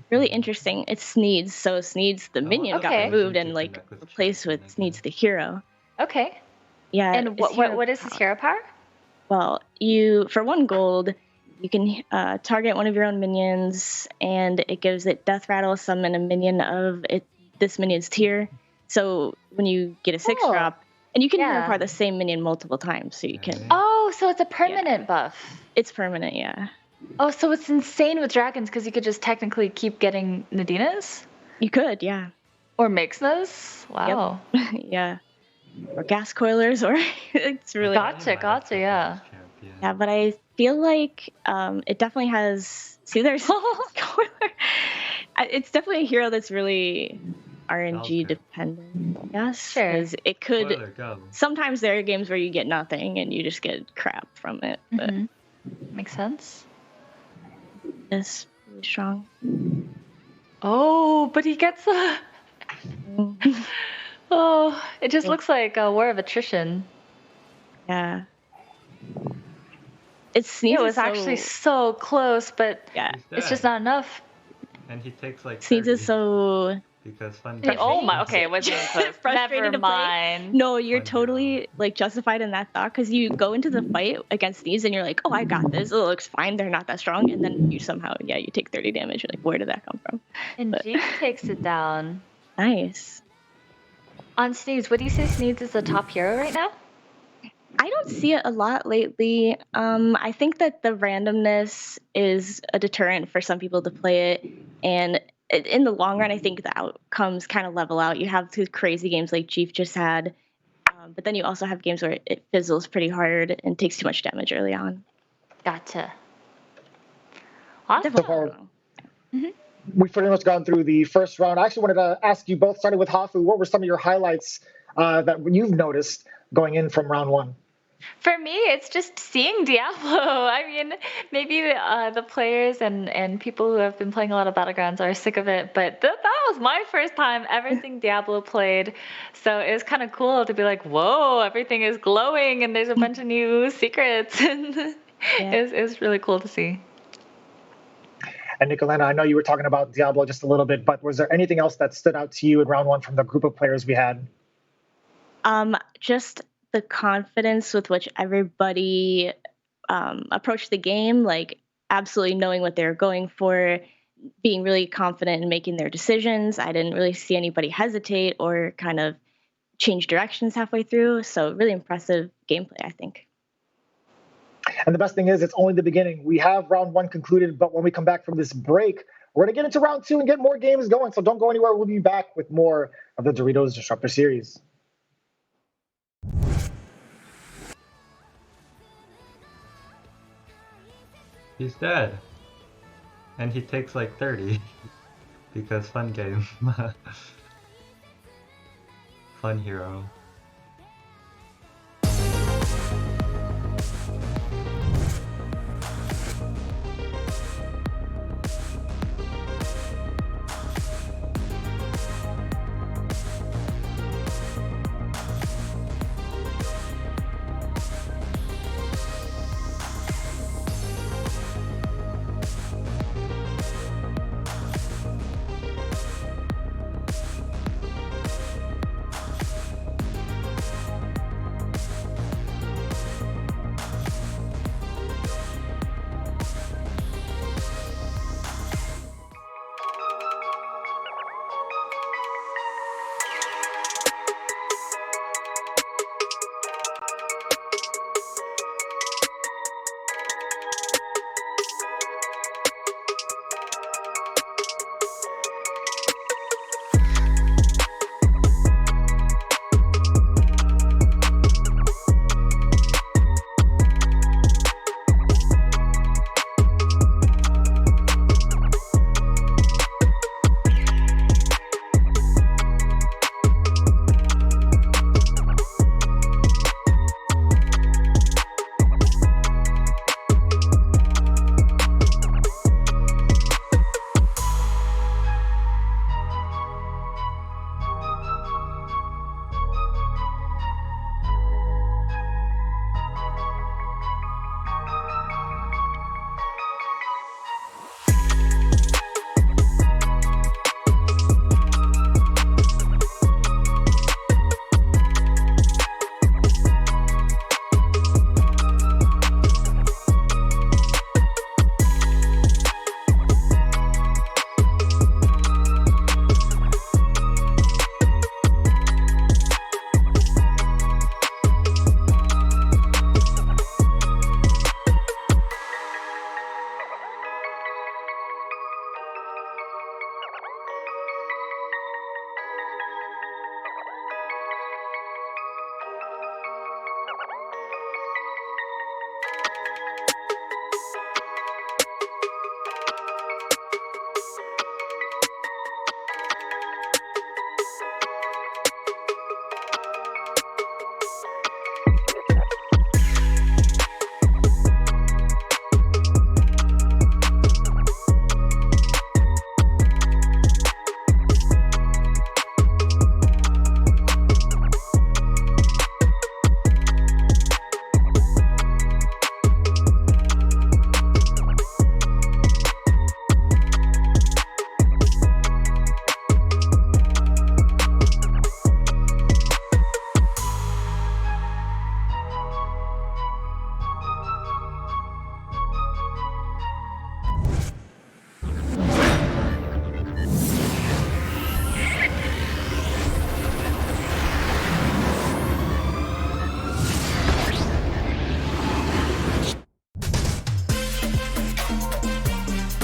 Really interesting. It's Sneeds, so Sneeds the minion got removed and like replaced with Sneeds the hero. Okay. Yeah. And what is his hero power? Well, for 1 gold, you can target one of your own minions, and it gives it Death Rattle, summon a minion of this minion's tier. So when you get a 6 drop, and you can hero power the same minion multiple times, so you can. Oh, so it's a permanent buff. It's permanent, yeah. Oh, so it's insane with dragons because you could just technically keep getting Nadinas? You could, yeah. Or Mixnas? Wow. Yep. Yeah. Or gas coilers, or it's really. Gotcha, yeah. Yeah, but I feel like it definitely has. See, there's coiler. It's definitely a hero that's really RNG dependent, I guess. Sure. 'Cause it could. Sometimes there are games where you get nothing and you just get crap from it. But Makes sense. it's really strong. Oh, but he gets a. Oh, it just looks like a war of attrition. Yeah. It was actually so close, but it's just not enough. And he takes like. Sneeds is so. Because fun. Oh my, okay, it wasn't even close. Frustrating Never to play. mind. No, you're totally like justified in that thought because you go into the fight against these and you're like, oh, I got this. It looks fine. They're not that strong, and then you somehow, you take 30 damage. You're like, where did that come from? And Jeep takes it down. Nice. On Sneeds, would you say Sneeds is the top hero right now? I don't see it a lot lately. I think that the randomness is a deterrent for some people to play it, and in the long run, I think the outcomes kind of level out. You have these crazy games like Chief just had, but then you also have games where it fizzles pretty hard and takes too much damage early on. Gotcha. Awesome. We've pretty much gone through the first round. I actually wanted to ask you both, starting with Hafu, what were some of your highlights that you've noticed going in from round 1? For me, it's just seeing Diablo. I mean, maybe the players and people who have been playing a lot of Battlegrounds are sick of it, but that was my first time ever seeing Diablo played. So it was kind of cool to be like, whoa, everything is glowing and there's a bunch of new secrets. And it was really cool to see. And Nicolena, I know you were talking about Diablo just a little bit, but was there anything else that stood out to you in round 1 from the group of players we had? Just the confidence with which everybody approached the game, like absolutely knowing what they were going for, being really confident in making their decisions. I didn't really see anybody hesitate or kind of change directions halfway through. So really impressive gameplay, I think. And the best thing is, it's only the beginning. We have round 1 concluded, but when we come back from this break, we're going to get into round 2 and get more games going. So don't go anywhere. We'll be back with more of the Doritos Disruptor series. He's dead. And he takes like 30. Because fun game. Fun hero.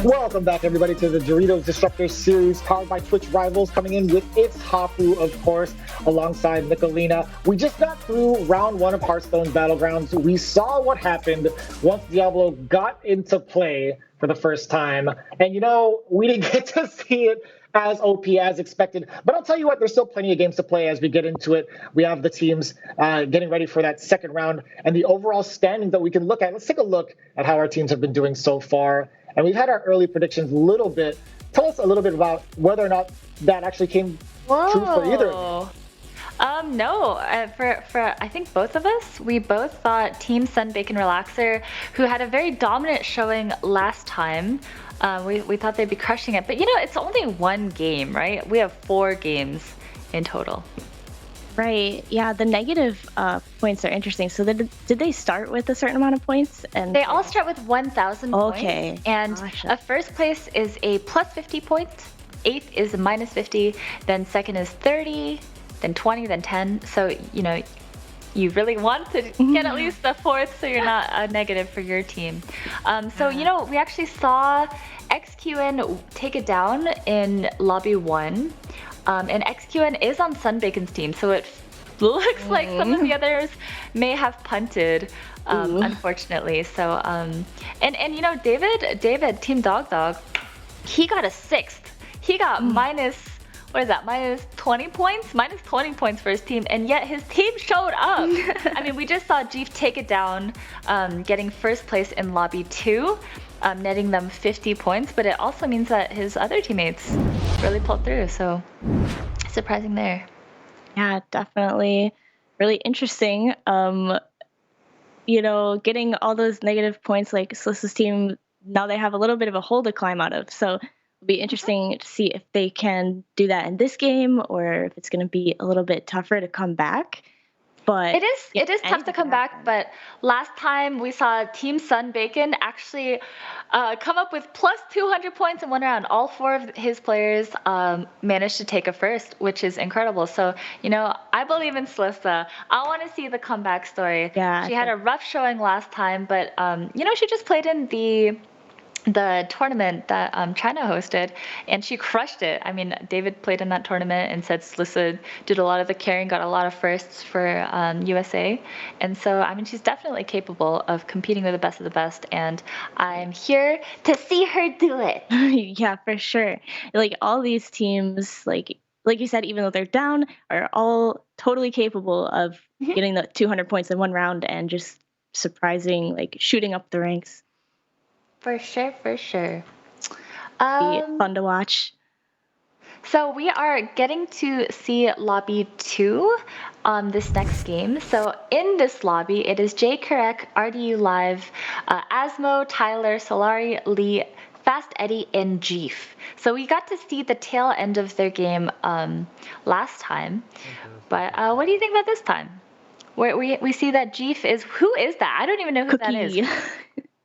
Welcome back, everybody, to the Doritos Disruptor series powered by Twitch Rivals, coming in with its Hafu, of course, alongside Nicolina. We just got through round 1 of Hearthstone Battlegrounds. We saw what happened once Diablo got into play for the first time. And, you know, we didn't get to see it as OP as expected. But I'll tell you what, there's still plenty of games to play as we get into it. We have the teams getting ready for that second round and the overall standings that we can look at. Let's take a look at how our teams have been doing so far. And we've had our early predictions a little bit. Tell us a little bit about whether or not that actually came true for either of you. No, for I think both of us, we both thought Team Sun Bacon Relaxer, who had a very dominant showing last time, we thought they'd be crushing it. But you know, it's only one game, right? We have 4 games in total. Right. Yeah, the negative points are interesting. So did they start with a certain amount of points? And they all start with 1,000 okay. points. And a first place is a plus 50 points. 8th is a minus 50. Then second is 30. then 20, then 10. So, you really want to get at least the 4th so you're not a negative for your team. So, we actually saw XQN take it down in Lobby 1. And XQN is on Sunbacon's team, so it looks like some of the others may have punted, unfortunately. So, David, Team Dog, he got a 6th. He got minus 20 points? Minus 20 points for his team, and yet his team showed up. I mean, we just saw Jeef take it down, getting first place in Lobby 2, netting them 50 points, but it also means that his other teammates really pulled through, so surprising there. Yeah, definitely. Really interesting. Getting all those negative points like Slissa's team, now they have a little bit of a hole to climb out of, so it'll be interesting to see if they can do that in this game or if it's going to be a little bit tougher to come back. But it is tough to come back, but last time we saw Team Sunbacon actually come up with plus 200 points in one round. All 4 of his players managed to take a first, which is incredible. So, I believe in Slissa. I want to see the comeback story. Yeah, she had a rough showing last time, but, she just played in the tournament that China hosted, and she crushed it. I mean, David played in that tournament and said Slissa did a lot of the carrying, got a lot of firsts for USA. And so, I mean, she's definitely capable of competing with the best, and I'm here to see her do it. Yeah, for sure. Like, all these teams, like you said, even though they're down, are all totally capable of getting the 200 points in one round and just surprising, like, shooting up the ranks. For sure. Be fun to watch. So we are getting to see Lobby 2 this next game. So in this lobby, it is Jay Kurek, RDU Live, Asmo, Tyler, Solari, Lee, Fast Eddie, and Jeef. So we got to see the tail end of their game last time. But what do you think about this time? We see that Jeef is... Who is that? I don't even know who Cookie. that is.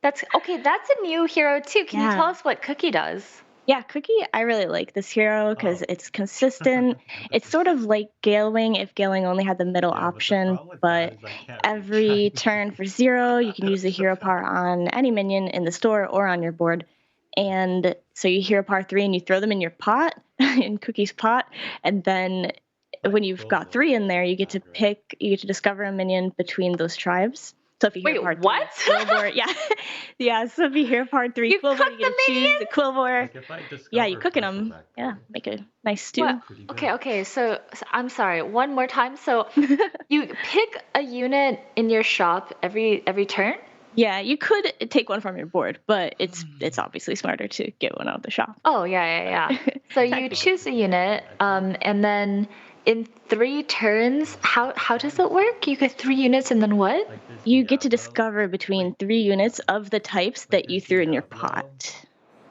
That's a new hero too. Can you tell us what Cookie does? Yeah, Cookie, I really like this hero because it's consistent. It's sort of like Galewing if Galewing only had the middle option, but every turn for 0, you can use the hero power on any minion in the store or on your board. And so you hero power 3 and you throw them in your pot, in Cookie's pot, and then when you've got 3 in there, you get to discover a minion between those tribes. So if you hear part 3, Quillbore, yeah. So if you hear part 3, Quillbore, you get to choose the Quillbore. Yeah, you cooking them. Yeah, make a nice stew. What? Okay. So I'm sorry. One more time. So you pick a unit in your shop every turn. Yeah, you could take one from your board, but it's obviously smarter to get one out of the shop. Oh yeah. So you choose a unit, and then in 3 turns, how does it work? You get 3 units and then what? You get to discover between 3 units of the types that you threw in your pot.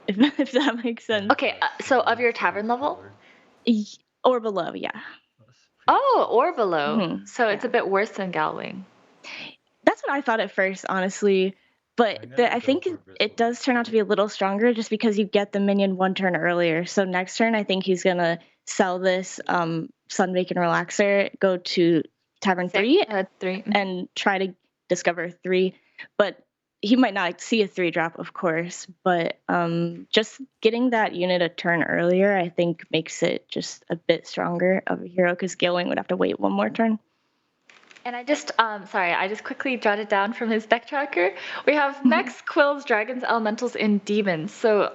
If that makes sense. Okay, so of your tavern level? Or below, yeah. Oh, or below. So it's a bit worse than Galewing. That's what I thought at first, honestly. But I think it does turn out to be a little stronger just because you get the minion 1 turn earlier. So next turn, I think he's going to sell this Sunbacon Relaxer, go to Tavern 3, and try to discover 3. But he might not see a 3-drop, of course. But just getting that unit a turn earlier, I think, makes it just a bit stronger of a hero because Galewing would have to wait 1 more turn. And I just quickly jotted down from his deck tracker. We have Mechs, Quills, Dragons, Elementals, and Demons. So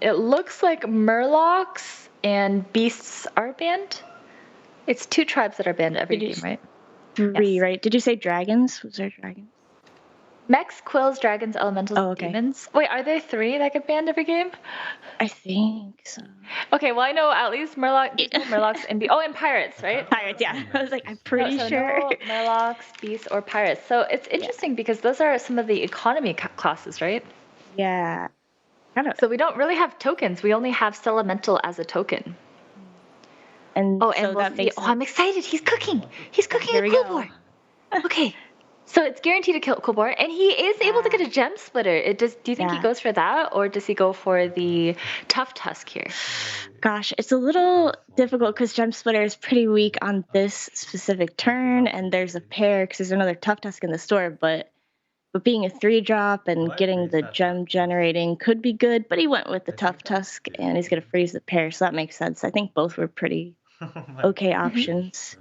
it looks like Murlocs and Beasts are banned. It's 2 tribes that are banned every game, right? 3, yes. Right? Did you say dragons? Was there dragons? Mechs, Quills, Dragons, Elementals, and Demons. Wait, are there 3 that get banned every game? I think so. Okay, well I know at least Murlocs, and and Pirates, right? Pirates, yeah. I was like, I'm pretty sure. No Murlocs, Beasts, or Pirates. So it's interesting because those are some of the economy classes, right? Yeah. So we don't really have tokens. We only have Elemental as a token. And I'm excited. He's cooking. He's cooking a Quillbore. Okay. So it's guaranteed to kill Kobor, and he is able to get a gem splitter. Do you think he Yeah. goes for that, or does he go for the tough tusk here? Gosh, it's a little difficult because Gem Splitter is pretty weak on this specific turn, and there's a pair because there's another Tough Tusk in the store, but being a 3-drop and getting the gem generating could be good, but he went with the Tough Tusk, and he's going to freeze the pair, so that makes sense. I think both were pretty okay options.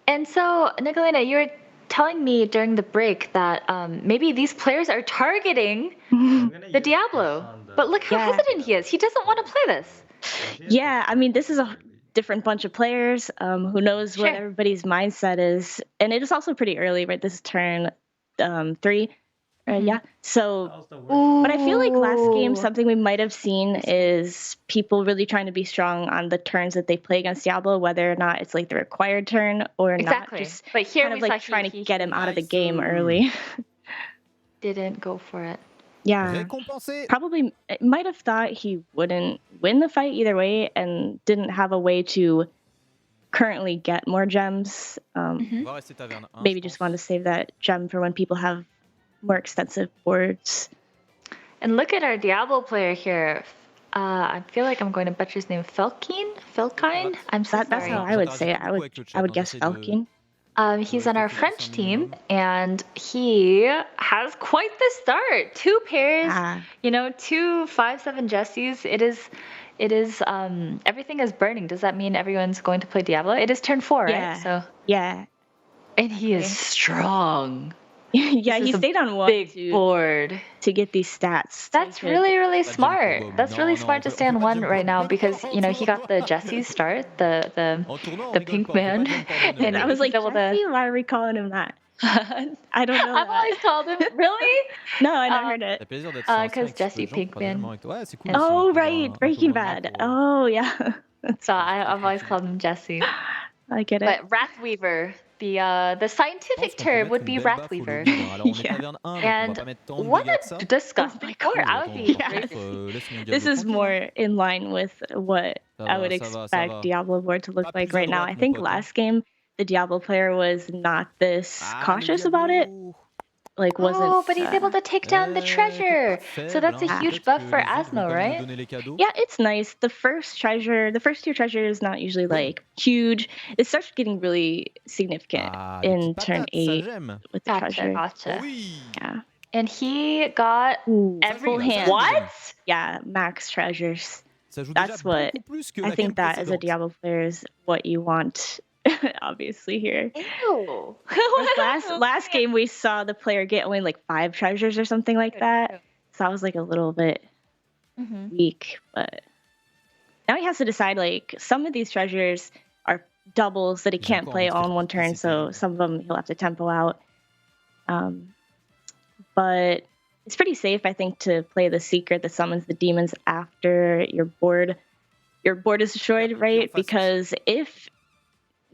And so, Nicolina, you were telling me during the break that maybe these players are targeting the Diablo. But look how hesitant he is. He doesn't want to play this. Yeah, I mean, this is a different bunch of players. Who knows what everybody's mindset is. And it is also pretty early, right? This is turn 3. Yeah. So, but I feel like last game, something we might have seen is people really trying to be strong on the turns that they play against Diablo, whether or not it's like the required turn or not. Just but here kind of like trying to get him out of the game early. Didn't go for it. Yeah. Probably might have thought he wouldn't win the fight either way and didn't have a way to currently get more gems. Maybe just wanted to save that gem for when people have more extensive boards. And look at our Diablo player here. I feel like I'm going to butcher his name. Felkine? I'm so sorry. That's how I would say it. I would guess Felkine. He's on our French team, and he has quite the start. 2 pairs, 2 5/7 Jessies. It is everything is burning. Does that mean everyone's going to play Diablo? It is turn 4, right? So yeah. And he is strong. Yeah, he stayed on 1 big board to get these stats. That's really, really smart. That's really smart to stay on 1 right now because he got the Jesse start, the pink man, and I was like, Jesse, why are we calling him that? I don't know. I've always called him. Really? No, I never heard it. Because Jesse Pinkman. Oh right, Breaking Bad. Oh yeah. So I've always called him Jesse. I get it. But Wrathweaver. The scientific term would be Wrathweaver. Yeah. And what a disgusting board. I would be This is more in line with what I would expect Diablo board to look like right now. I think last game the Diablo player was not this cautious about it. Like wasn't. Oh, but he's able to take down the treasure. So that's a huge buff for Asmo, right? Yeah, it's nice. The first tier treasure is not usually like huge. It starts getting really significant in turn 8 with the treasure. Gotcha. Yeah. And he got full hand. What? Yeah, max treasures. That's what I think that as a Diablo player is what you want. Obviously here. Ew. last game we saw the player get only like 5 treasures or something like that. So I was like a little bit weak, but now he has to decide like some of these treasures are doubles that he can't play all in 1 turn, so some of them he'll have to tempo out. But it's pretty safe, I think, to play the secret that summons the demons after your board is destroyed, right? Because if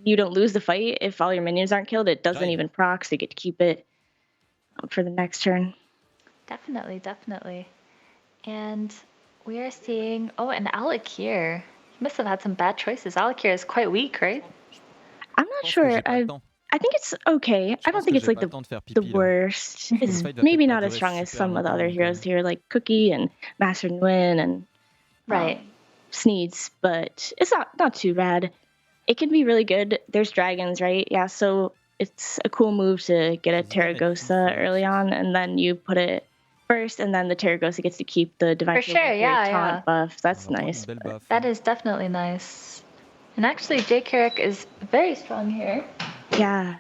you don't lose the fight, if all your minions aren't killed, it doesn't even proc, so you get to keep it for the next turn. Definitely. And we are seeing, and Alec here. He must have had some bad choices. Alec here is quite weak, right? I'm not sure. I think it's okay. I don't think it's like the worst. It's maybe not as strong as some of the other heroes here, like Cookie and Master Nguyen and Sneeds, but it's not too bad. It can be really good. There's dragons, right? Yeah, so it's a cool move to get a Terragosa early on, and then you put it first, and then the Terragosa gets to keep the Divine Taunt buff. That's nice. That is definitely nice. And actually, J. Carrick is very strong here. Yeah,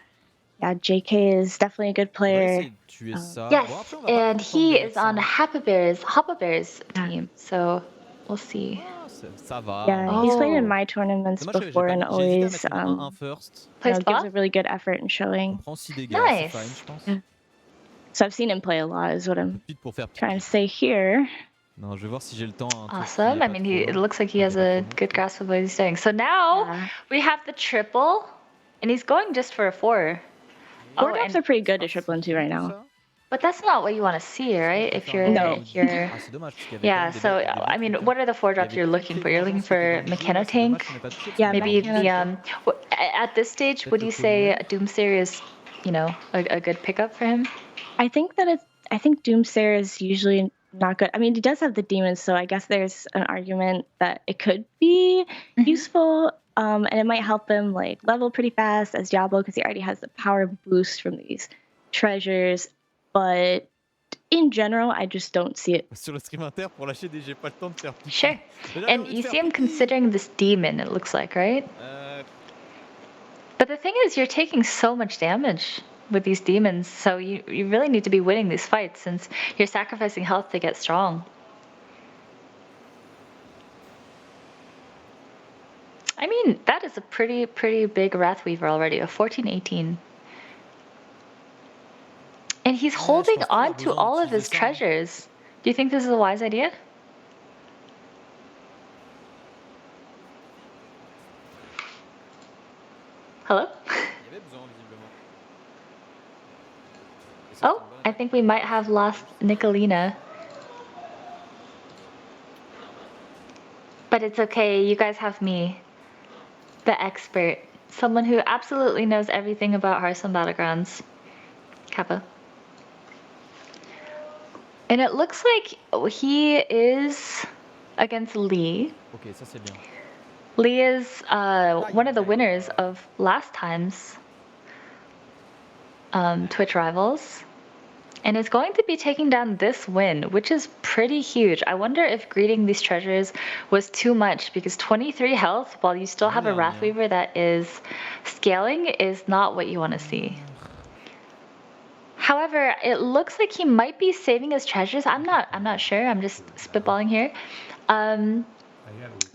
JK is definitely a good player. Yes, and he is on Hoppa Bear's team, so we'll see. Yeah, he's played in my tournaments before and always gives a really good effort in showing. Nice. Yeah. So I've seen him play a lot is what I'm trying to say here. Awesome. I mean, it looks like he has a good grasp of what he's doing. So now we have the triple, and he's going just for a 4. 4 drops are pretty good to triple into right now. But that's not what you want to see, right? If you're yeah. So I mean, what are the 4 drops you're looking for? You're looking for Mechano Tank. Yeah, maybe the at this stage, would you say Doomsayer is a good pickup for him? I think Doomsayer is usually not good. I mean, he does have the demons, so I guess there's an argument that it could be useful, and it might help him like level pretty fast as Diablo because he already has the power boost from these treasures. But in general, I just don't see it. Sur le stream inter pour lâcher des j'ai pas le temps de faire pipi. Sure. J'ai And envie de you faire see him pipi. considering this demon, it looks like, right? But the thing is, you're taking so much damage with these demons, so you really need to be winning these fights since you're sacrificing health to get strong. I mean, that is a pretty big Wrathweaver already, a 14-18. And he's holding on to all of his treasures. Do you think this is a wise idea? Hello? Oh, I think we might have lost Nicolina. But it's okay, you guys have me, the expert. Someone who absolutely knows everything about Hearthstone Battlegrounds. Kappa. And it looks like he is against Lee. Ok, ça c'est bien. Lee is one of the winners of last time's Twitch Rivals. And is going to be taking down this win, which is pretty huge. I wonder if greeting these treasures was too much because 23 health while you still have a Wrathweaver that is scaling is not what you want to see. However, it looks like he might be saving his treasures. I'm not sure. I'm just spitballing here.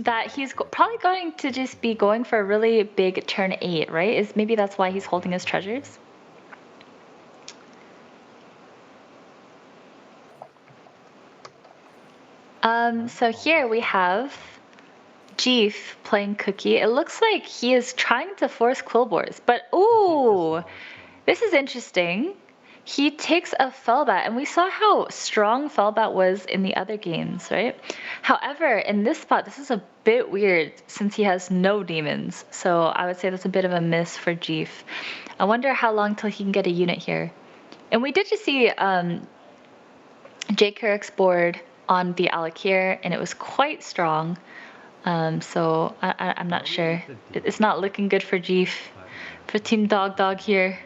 That he's probably going to just be going for a really big turn 8, right? Maybe that's why he's holding his treasures. So here we have Jeef playing Cookie. It looks like he is trying to force Quillboars, but ooh, this is interesting. He takes a Fellbat, and we saw how strong Fellbat was in the other games, right? However, in this spot, this is a bit weird since he has no demons. So I would say that's a bit of a miss for Jeef. I wonder how long till he can get a unit here. And we did just see J. Kurik's board on the Alakir, and it was quite strong. So I'm not sure. It's not looking good for Jeef, for Team Dog here.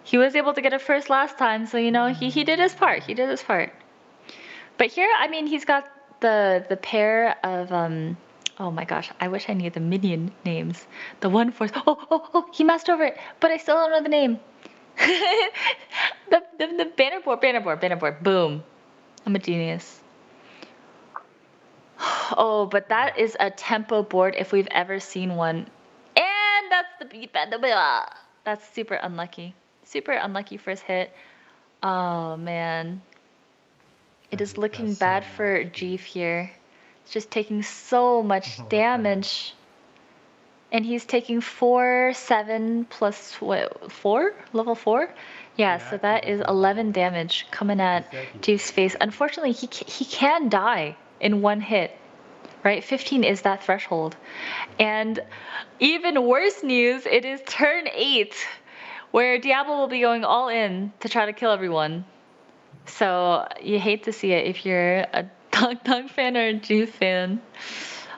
He was able to get it first last time, so he did his part. He did his part. But here, I mean, he's got the pair of oh my gosh, I wish I knew the minion names. The 1/4. Oh, he messed over it, but I still don't know the name. the banner board. Boom. I'm a genius. Oh, but that is a tempo board if we've ever seen one. And that's the beat band. That's super unlucky. Super unlucky first hit. Oh, man. It is looking bad for Jeef here. It's just taking so much damage. And he's taking 4/7 plus what, 4? Level 4? Yeah, so that is 11 damage coming at Jeef's face. Unfortunately, he can die in one hit, right? 15 is that threshold. And even worse news, it is turn 8, where Diablo will be going all in to try to kill everyone. So you hate to see it if you're a Dog fan or a Jeef fan.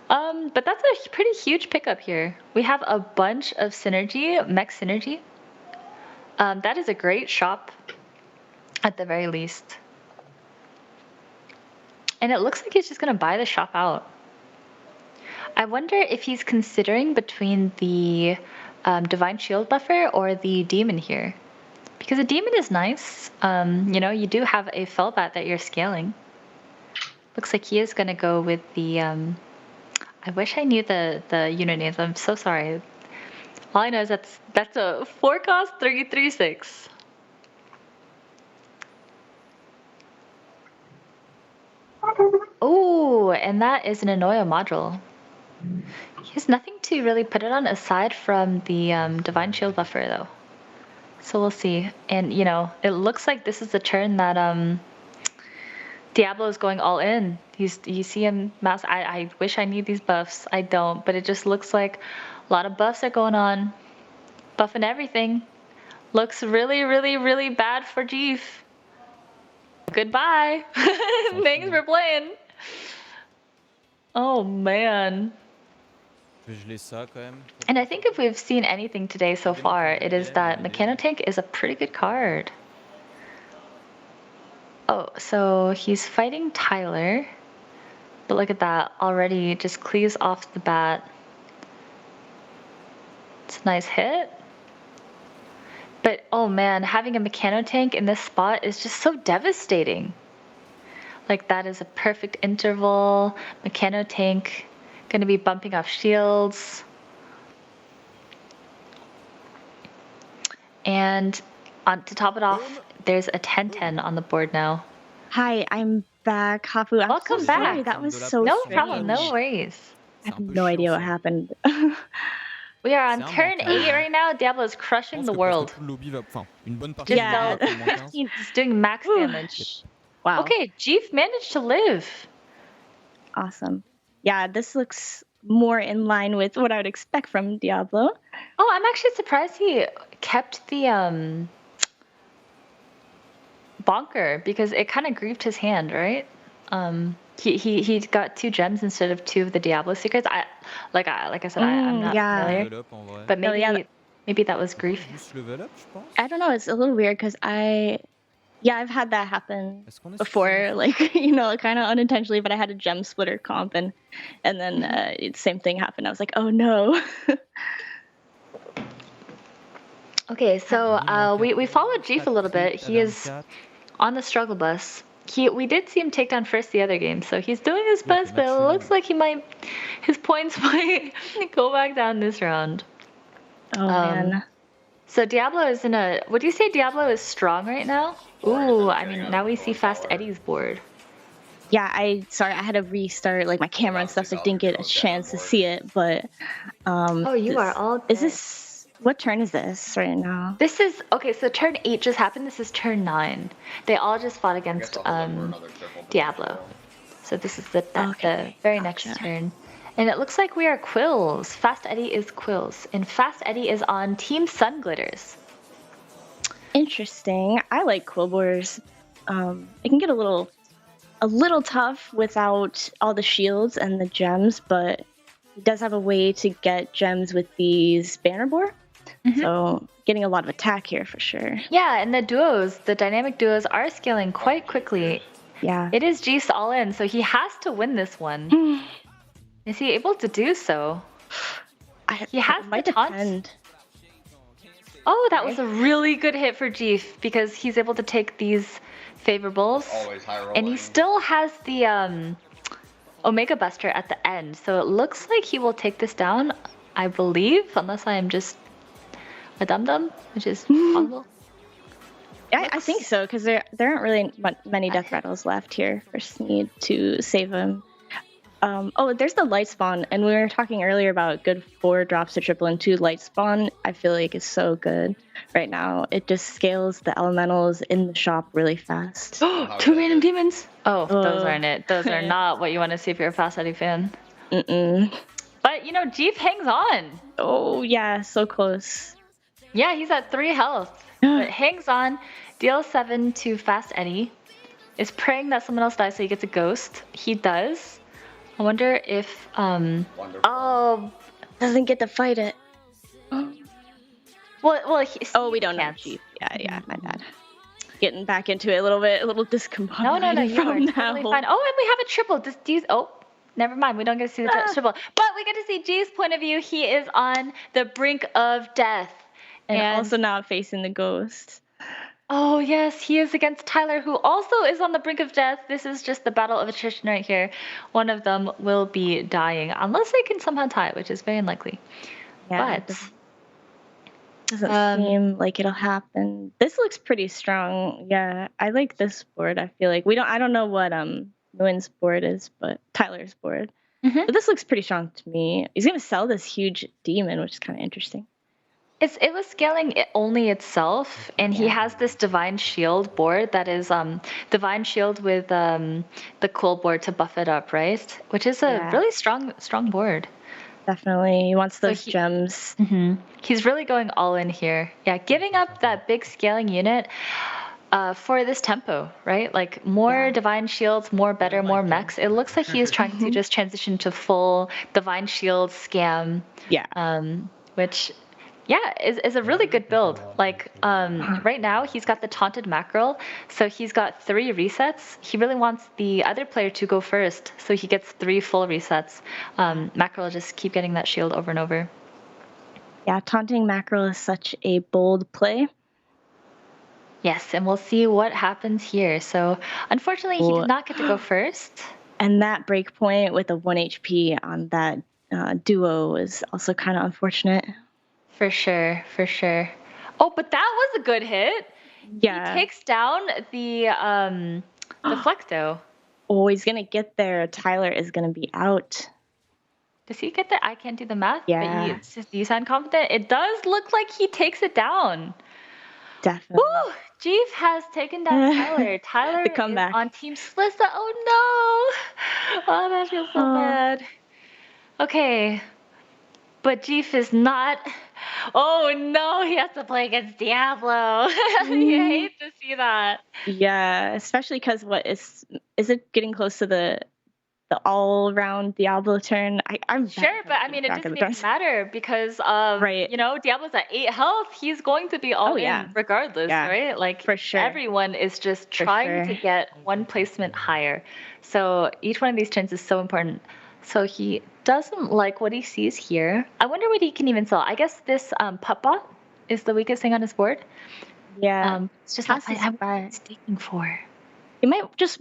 But that's a pretty huge pickup here. We have a bunch of synergy, mech synergy. That is a great shop, at the very least. And it looks like he's just going to buy the shop out. I wonder if he's considering between the Divine Shield buffer or the Demon here. Because a Demon is nice. You do have a Fellbat that you're scaling. Looks like he is going to go with the... I wish I knew the unit names. I'm so sorry. All I know is that's a 4-cost 3/3/6. Oh, and that is an Anoia module. He has nothing to really put it on aside from the Divine Shield buffer, though. So we'll see. And, it looks like this is the turn that Diablo is going all in. You see him mouse. I wish I need these buffs. I don't, but it just looks like a lot of buffs are going on. Buffing everything. Looks really, really, really bad for Jeef. Goodbye. Thanks for playing. Oh man. Je vais geler ça quand même. And I think if we've seen anything today so far, it is that Mechanotank is a pretty good card. Oh, so he's fighting Tyler. But look at that, already just cleaves off the bat. It's a nice hit. But oh man, having a Mechanotank in this spot is just so devastating. Like that is a perfect interval. Mechanotank gonna be bumping off shields. And to top it off, there's a 10-10 on the board now. Hi, I'm back, Hafu. I'm Welcome so back. sorry. That was so No strange. problem, no worries. I have no idea what happened. We are on turn 8 right now. Diablo is crushing the world. Yeah. He's doing max damage. Wow. Okay, Jeef managed to live. Awesome. Yeah, this looks more in line with what I would expect from Diablo. Oh, I'm actually surprised he kept the bonker because it kind of grieved his hand, right? He got 2 gems instead of 2 of the Diablo secrets. Like I said, I'm not familiar, but maybe that was grief. I don't know. It's a little weird because I've had that happen before, like, kind of unintentionally, but I had a gem splitter comp and then the same thing happened. I was like, oh no. Okay, so we followed Jeef a little bit. He is on the struggle bus. We did see him take down First the other game, so he's doing his best, but it looks like his points might go back down this round. Oh man. So Diablo is would you say Diablo is strong right now? Ooh, I mean, now we see Fast Eddie's board. Yeah, I had to restart like my camera and stuff, so I didn't get a chance to see it, but oh, you are all dead. Is this what turn is this right now? This is okay, so turn 8 just happened. This is turn 9. They all just fought against Diablo. So this is the very next turn. And it looks like we are Quills. Fast Eddie is Quills. And Fast Eddie is on Team Sun Glitters. Interesting. I like Quill boards. It can get a little tough without all the shields and the gems, but it does have a way to get gems with these banner board. Mm-hmm. So getting a lot of attack here for sure. Yeah, and the dynamic duos are scaling quite quickly. Yeah. It is Jeef's all in, so he has to win this one. Is he able to do so? He has the taunt. Oh, that was a really good hit for Jeef because he's able to take these favorables. And he still has the Omega Buster at the end. So it looks like he will take this down, I believe, unless I am just a dum-dum, which is possible. Yeah, I think so, because there aren't really many death rattles left here for Sneed to save him. There's the light spawn, and we were talking earlier about good 4 drops to triple and 2 light spawn. I feel like it's so good right now. It just scales the elementals in the shop really fast. 2 random demons. Oh, those aren't it. Those are not what you want to see if you're a Fast Eddie fan. But Jeef hangs on. Oh yeah, so close. Yeah, he's at 3 health, but hangs on. Deals 7 to Fast Eddie. Is praying that someone else dies so he gets a ghost. He does. I wonder if doesn't get to fight it. Well, we don't know. Yeah, my bad. Getting back into it a little discombobulated. No, you are totally fine. Oh, and we have a triple. Never mind. We don't get to see the triple, but we get to see G's point of view. He is on the brink of death, and also not facing the ghost. Oh yes, he is against Tyler, who also is on the brink of death. This is just the battle of attrition right here. One of them will be dying, unless they can somehow tie it, which is very unlikely. Yeah, but doesn't seem like it'll happen. This looks pretty strong. Yeah, I like this board. I feel like I don't know what Nguyen's board is, but Tyler's board. But this looks pretty strong to me. He's gonna sell this huge demon, which is kind of interesting. It was scaling only itself, and he has this Divine Shield board that is Divine Shield with the Cool board to buff it up, right? Which is a really strong board. Definitely. He wants So those gems. He's really going all in here. Yeah, giving up that big scaling unit for this tempo, right? Like more divine shields, more better, more mechs. It looks like he's trying to just transition to full divine shield scam. Yeah. Which is a really good build. Like right now he's got the taunted mackerel, so he's got 3 resets. He really wants the other player to go first, so he gets 3 full resets. Mackerel just keep getting that shield over and over. Yeah, taunting mackerel is such a bold play. Yes, and we'll see what happens here. So unfortunately he did not get to go first. And that break point with a 1 HP on that duo is also kind of unfortunate. For sure. Oh, but that was a good hit. Yeah. He takes down the Flecto. Oh, he's going to get there. Tyler is going to be out. Does he get there? I can't do the math. Yeah. But you sound confident. It does look like he takes it down. Definitely. Woo! Jeef has taken down Tyler. Tyler the comeback. is on Team Slissa. Oh no! Oh, that feels so bad. Okay. But Jeef is not. Oh no, he has to play against Diablo. You hate to see that. Yeah, especially because is it getting close to the all-round Diablo turn? I'm sure, but I mean, it doesn't even matter because Diablo's at 8 health. He's going to be all in regardless, right? Like for sure, everyone is just trying to get one placement higher. So each one of these turns is so important. So he doesn't like what he sees here. I wonder what he can even sell. I guess this Puppa is the weakest thing on his board. Yeah, it's just not what taking for. He might just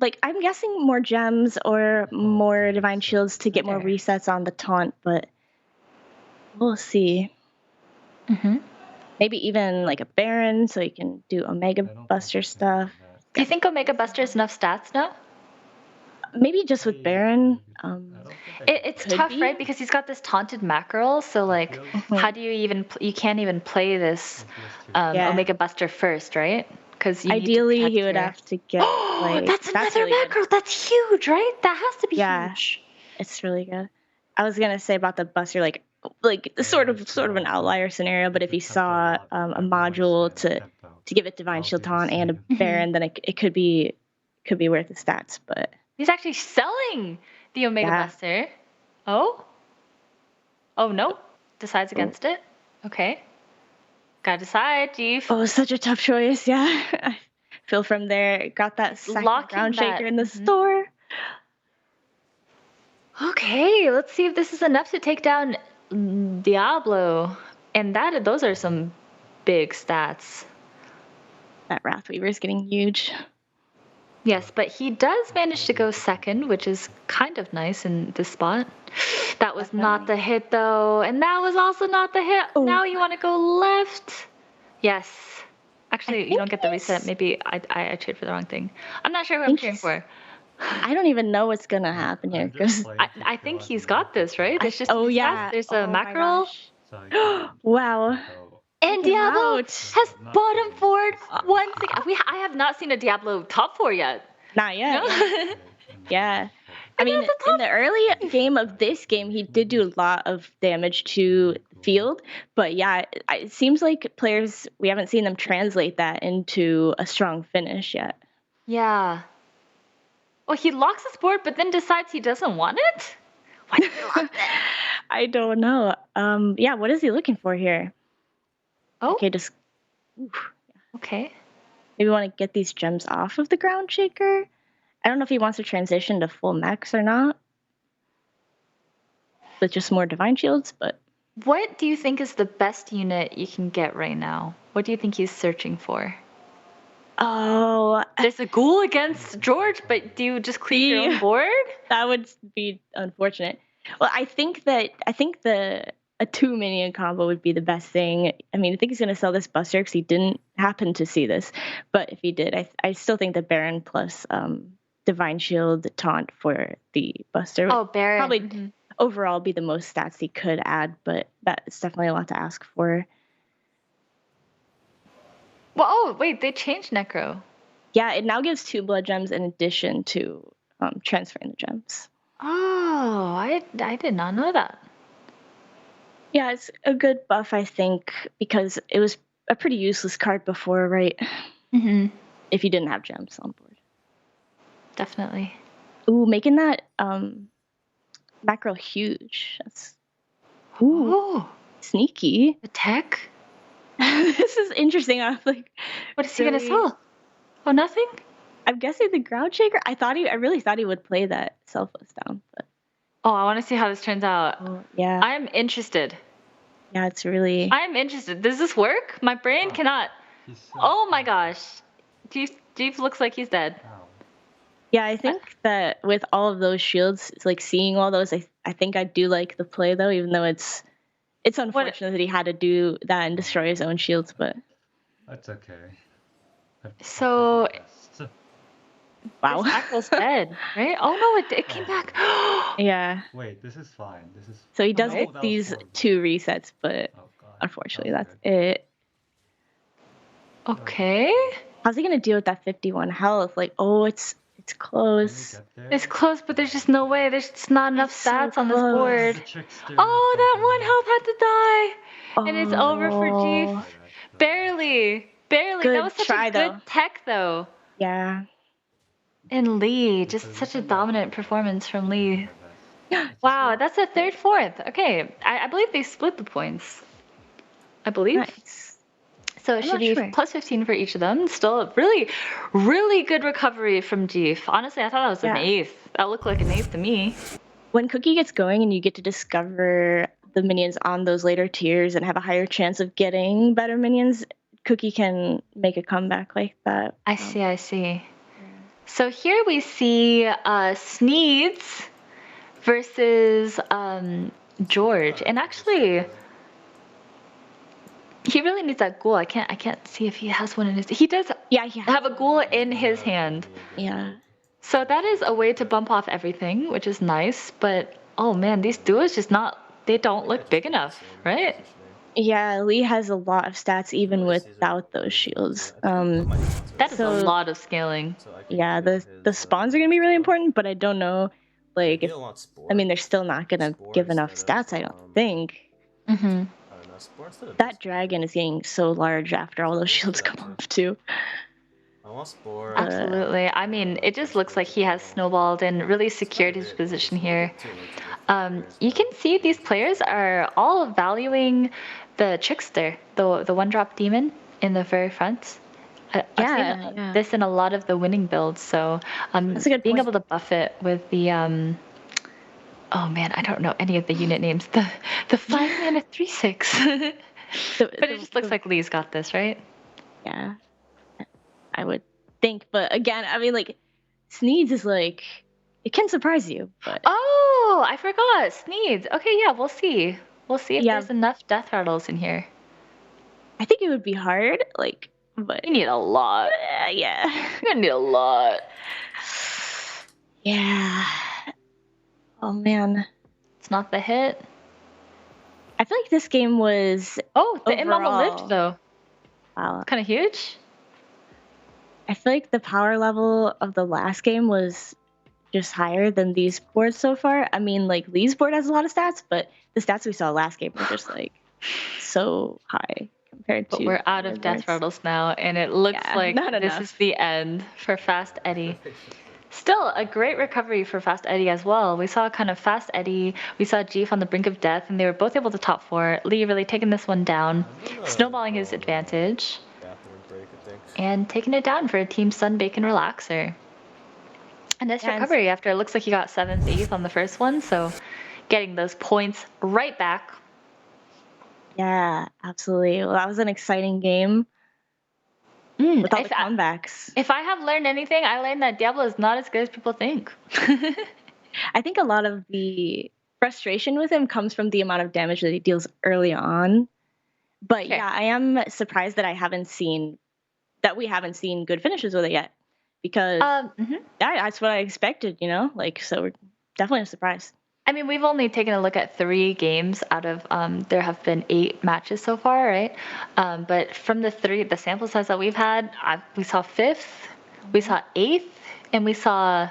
I'm guessing more gems or more divine shields to get more resets on the taunt, but we'll see. Maybe even like a Baron so he can do Omega Buster stuff. Do you think Omega Buster is enough stats now? Maybe just with Baron. It's tough, right? Because he's got this taunted mackerel. So like, how do you can't even play this Omega Buster first, right? Because ideally he would have to get. That's another really mackerel. Good. That's huge, right? That has to be huge. It's really good. I was gonna say about the Buster, like sort of an outlier scenario, but if he saw a module to give it Divine Shield Taunt and a Baron, then it could be worth the stats. But he's actually selling the Omega Buster. Oh no, decides against it. Okay. Gotta decide, Jeef. Oh, such a tough choice, yeah. I feel from there, got that second ground shaker in the store. Okay, let's see if this is enough to take down Diablo. And those are some big stats. That Wrathweaver is getting huge. Yes, but he does manage to go second, which is kind of nice in this spot. That was not the hit, though. And that was also not the hit. Oh. Now you want to go left. Yes. Actually, you don't get the reset. Maybe I cheered for the wrong thing. I'm not sure who I'm cheering for. I don't even know what's going to happen here. I think he's got this, right? There's just there's a mackerel. Wow. And Diablo has bottom forward once again. I have not seen a Diablo top 4 yet. Not yet. No? Yeah. I mean, in the early game of this game, he did do a lot of damage to field. But yeah, it seems like players, we haven't seen them translate that into a strong finish yet. Yeah. Well, he locks his board, but then decides he doesn't want it? Why does he lock it? I don't know. Yeah, what is he looking for here? Oh. Okay, Okay. Maybe we want to get these gems off of the ground shaker. I don't know if he wants to transition to full mechs or not. With just more divine shields, but. What do you think is the best unit you can get right now? What do you think he's searching for? Oh. There's a ghoul against George, but do you just clear your own board? That would be unfortunate. Well, I think a 2-minion combo would be the best thing. I mean, I think he's going to sell this Buster because he didn't happen to see this. But if he did, I still think the Baron plus Divine Shield taunt for the Buster would probably overall be the most stats he could add, but that's definitely a lot to ask for. Well, wait, they changed Necro. Yeah, it now gives 2 blood gems in addition to transferring the gems. Oh, I did not know that. Yeah, it's a good buff, I think, because it was a pretty useless card before, right? Mm-hmm. If you didn't have gems on board. Definitely. Ooh, making that mackerel huge. That's Oh, sneaky. the tech. This is interesting. I'm like, What is he gonna really- sell? Oh, nothing. I'm guessing the ground shaker. I really thought he would play that selfless down, but Oh, I want to see how this turns out. yeah, I'm interested. yeah, it's really. I'm interested. Does this work? My brain cannot. He's so Oh my smart. gosh. Jeep looks like he's dead. Ow. Yeah, I think that with all of those shields, it's like seeing all those, I think I do like the play though, even though it's unfortunate that he had to do that and destroy his own shields, but That's okay. So- So- wow. This mackerel's dead, right? Oh no, it came back. Yeah. Wait, this is fine. This is. So he does Oh, get that was these horrible. 2 resets, but Oh god. unfortunately That was that's good. it. Okay. How's he gonna deal with that 51 health? Like, oh, it's Can we close. get there? It's close, but there's just no way. There's just not enough It's so stats on this close. board. The trickster Oh, that jumping one in. health had to die. And it's over for Oh, Jeef. Barely. Barely. Good That was such try, a good though. tech, though. Yeah. And Lee, just such a dominant performance from Lee. Wow, that's a third, fourth. Okay, I believe they split the points. I believe. Nice. So it I'm should not be sure. plus 15 for each of them. Still a really, really good recovery from Jeef. Honestly, I thought that was an Yeah. eighth. That looked like an eighth to me. When Cookie gets going and you get to discover the minions on those later tiers and have a higher chance of getting better minions, Cookie can make a comeback like that. I see. So here we see Sneeds versus George. And actually, he really needs that ghoul. I can't see if he has one in his. He does Yeah, he have a ghoul in his hand. Yeah. So that is a way to bump off everything, which is nice. But oh man, these duos just not. They don't look big enough, right? Yeah, Lee has a lot of stats even without those shields. That is So- a lot of scaling. Yeah, the spawns are gonna be really important, but I don't know, like, if, I mean, they're still not gonna give enough stats, I don't think. Mm-hmm. That dragon is getting so large after all those shields come off, too. Absolutely. I mean, it just looks like he has snowballed and really secured his position here. You can see these players are all valuing the trickster, the one-drop demon in the very front. I've seen Yeah. this in a lot of the winning builds, so That's a good being point. able to buff it with the oh man, I don't know any of the unit names. The 5-mana 3/6. But it just looks like Lee's got this, right? Yeah, I would think, but again, I mean, like, Sneeds is like, it can surprise you, but Oh, I forgot. Sneeds. Okay, yeah, we'll see. We'll see if Yeah. there's enough death rattles in here. I think it would be hard, like, but You need a lot. yeah. You're gonna need a lot. Yeah. Oh man, It's not the hit. I feel like this game was Oh, the Imama Overall. lived though. wow. Kind of huge. I feel like the power level of the last game was just higher than these boards so far. I mean, like, Lee's board has a lot of stats, but the stats we saw last game were just like so high compared But to. we're out other of death boards. rattles now, and it looks Yeah, like not this enough. is the end for Fast Eddie. Still a great recovery for Fast Eddie as well. We saw kind of Fast Eddie, we saw Jeef on the brink of death, and they were both able to top 4. Lee really taking this one down, snowballing his advantage, and taking it down for a Team Sun Bacon Relaxer. A nice Yeah, and- recovery after it looks like he got 7th, 8th on the first one, so getting those points right back. Yeah, absolutely. Well, that was an exciting game with all the comebacks. If I have learned anything, I learned that Diablo is not as good as people think. I think a lot of the frustration with him comes from the amount of damage that he deals early on. But Okay. yeah, I am surprised that we haven't seen good finishes with it yet. Because Mhm. that's what I expected, you know? Like, so we're definitely surprised. I mean, we've only taken a look at 3 games out of there have been 8 matches so far, right? But from the sample size that we've had, we saw 5th, we saw 8th, and we saw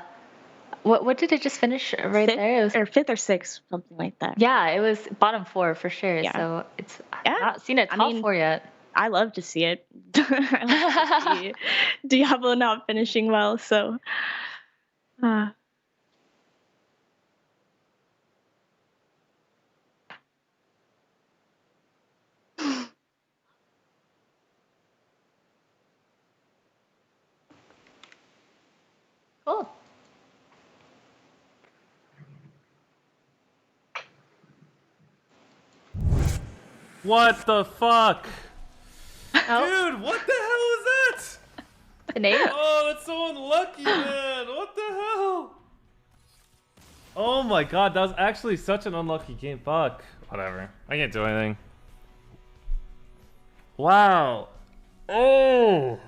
What did it just finish right there? It was, or fifth or sixth, something like that. yeah, it was bottom 4 for sure. Yeah. So it's Yeah, I've not seen a I top mean- 4 yet. I love to see it. I love to see Diablo not finishing well. So, Cool. What the fuck? Oh, Dude, what the hell is that? the name? Oh, that's so unlucky, man. What the hell? Oh my god, that was actually such an unlucky game. Fuck. Whatever. I can't do anything. Wow. Oh.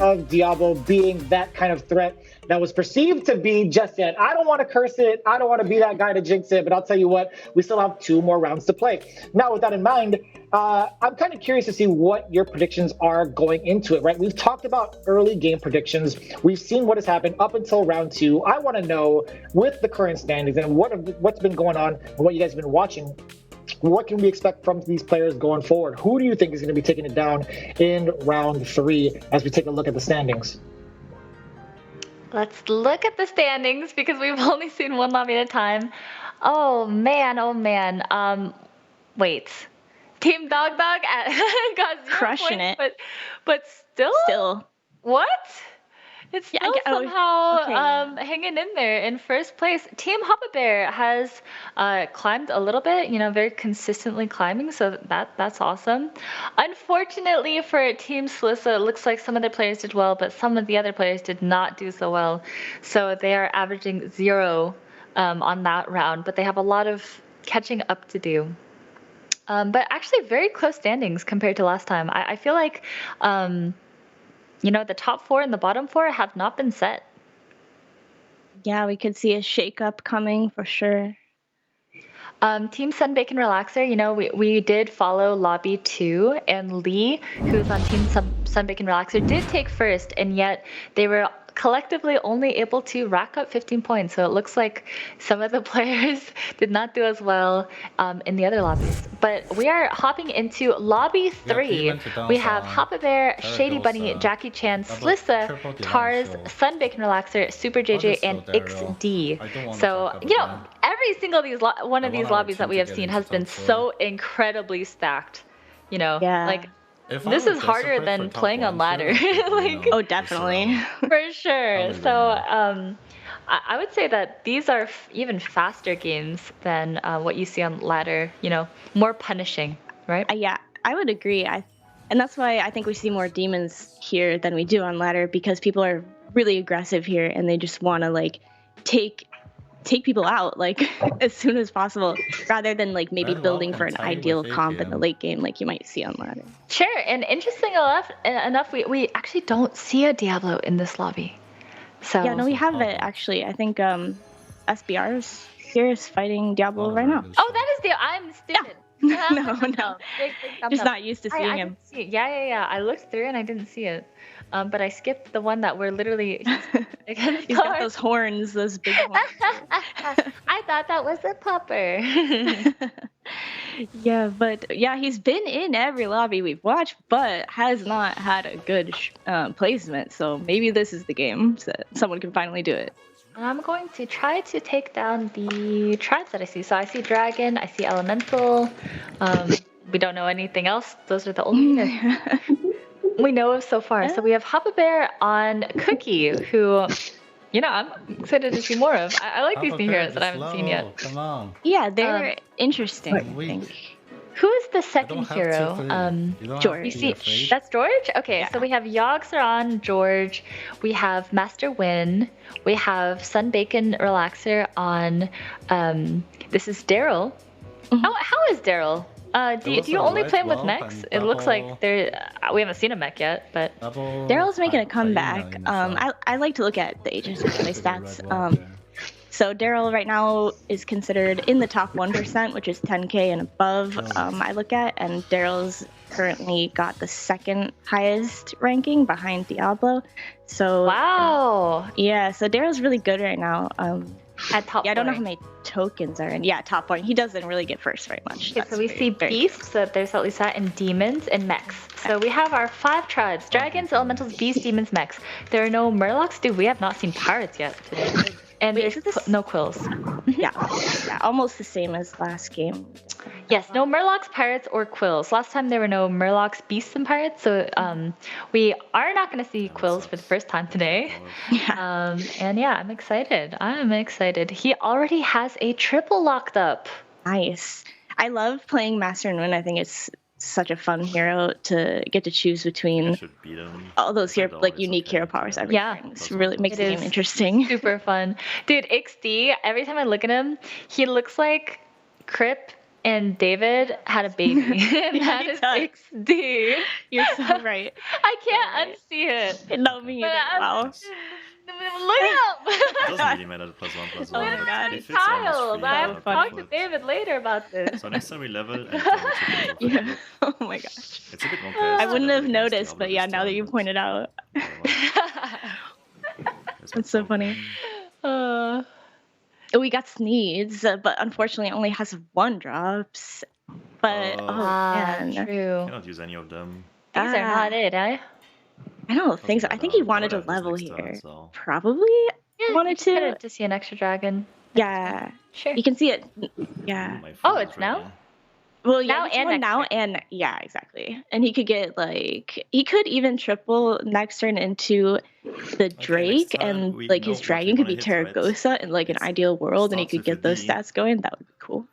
Of Diablo being that kind of threat that was perceived to be just yet. I don't want to curse it. I don't want to be that guy to jinx it, but I'll tell you what, we still have 2 more rounds to play. Now, with that in mind, I'm kind of curious to see what your predictions are going into it, right? We've talked about early game predictions. We've seen what has happened up until round 2. I want to know, with the current standings and what's been going on and what you guys have been watching, what can we expect from these players going forward? Who do you think is going to be taking it down in round 3 as we take a look at the standings? Let's look at the standings because we've only seen one lobby at a time. Oh man, oh man. Wait. Team Dog Dog got 0 Crushing points, it. but Still. what? It's Yeah, still somehow okay, yeah. hanging in there in first place. Team Hoppa Bear has climbed a little bit, very consistently climbing, so that's awesome. Unfortunately for Team Solissa, it looks like some of the players did well, but some of the other players did not do so well. So they are averaging 0 on that round, but they have a lot of catching up to do. But actually very close standings compared to last time. I feel like the top 4 and the bottom 4 have not been set. Yeah, we could see a shake-up coming for sure. Team Sunbake and Relaxer, we did follow Lobby 2, and Lee, who's on Team Sunbake and Relaxer, did take first, and yet they were collectively only able to rack up 15 points. So it looks like some of the players did not do as well in the other lobbies. But we are hopping into Lobby 3. We have Hoppa Bear, Shady Bunny, Jackie Chan, Slissa, Tars, Sunbake and Relaxer, Super JJ, and XD. So, every single one of these lobbies that we have seen has been so incredibly stacked. Yeah. This is harder than playing on ladder. Oh, definitely. For sure. So I would say that these are even faster games than what you see on ladder, more punishing, right? Yeah, I would agree. And that's why I think we see more demons here than we do on ladder, because people are really aggressive here and they just want to take people out as soon as possible, rather than maybe building for an ideal comp in the late game like you might see on ladder. Sure, and interesting enough, we actually don't see a Diablo in this lobby. So yeah, no, we have it actually. I think SBR's here is fighting Diablo right now. Oh, that is I'm stupid. Yeah. No. Just not used to seeing him. Didn't see it. Yeah. I looked through and I didn't see it. But I skipped the one that we're literally. He's got those horns, those big horns. I thought that was a pupper. Yeah, but he's been in every lobby we've watched, but has not had a good placement. So maybe this is the game so someone can finally do it. I'm going to try to take down the tribes that I see. So I see Dragon, I see Elemental. We don't know anything else. Those are the only we know of so far. So we have Hoppa Bear on Cookie, who, I'm excited to see more of. I like these new heroes that I haven't seen yet. Come on. Yeah, they're interesting, I think. Who is the second hero? George. That's George? Okay, yeah. So we have Yoggster on George. We have Master Win. We have Sunbacon Relaxer on, this is Daryl. Mm-hmm. How is Daryl? Do you only play him with mechs? It looks like we haven't seen a mech yet, but Daryl's making a comeback. I like to look at the agents with play stats. So Daryl right now is considered in the top 1%, which is 10k and above. I look at, and Daryl's currently got the second highest ranking behind Diablo. So wow. Yeah, so Daryl's really good right now. At top I don't know how many tokens are in. Yeah, top point. He doesn't really get first very much. Okay, so we see beasts, so there's at least that, and demons and mechs. So we have our 5 tribes: dragons, elementals, beasts, demons, mechs. There are no murlocs. Dude, we have not seen pirates yet today. And there's no quills. Yeah, almost the same as last game. Yes, no murlocs, pirates, or quills. Last time there were no murlocs, beasts, and pirates, so we are not going to see quills for the first time today. Yeah. And yeah, I'm excited. He already has a triple locked up. Nice. I love playing Master and Win. I think it's such a fun hero to get to choose between all those unique hero powers. Yeah, it really makes the game interesting. Super fun, dude. XD. Every time I look at him, he looks like Crip and David had a baby. And that is XD. You're so right. I can't unsee it. No, me either. Wow. Look up! Doesn't really matter the +1/+1. Oh my god, it's child! I have to talk to David later about this. So next time we level and yeah. Oh my gosh. It's a bit more I wouldn't have noticed, but yeah, now that you pointed out. That's so funny. We got Sneeds, but unfortunately only has 1 drops. But man. True. Cannot use any of them. These are not it, eh? I don't think so. I think he wanted to level here. Probably wanted to. To see an extra dragon. Yeah. Sure. You can see it. Yeah. Oh, it's now? Well, yeah, Now it's and one next now turn. and yeah, exactly. And he could get like he could even triple next turn into the Drake, and like his dragon could be Terragosa in like an ideal world, and he could get those stats going. That would be cool.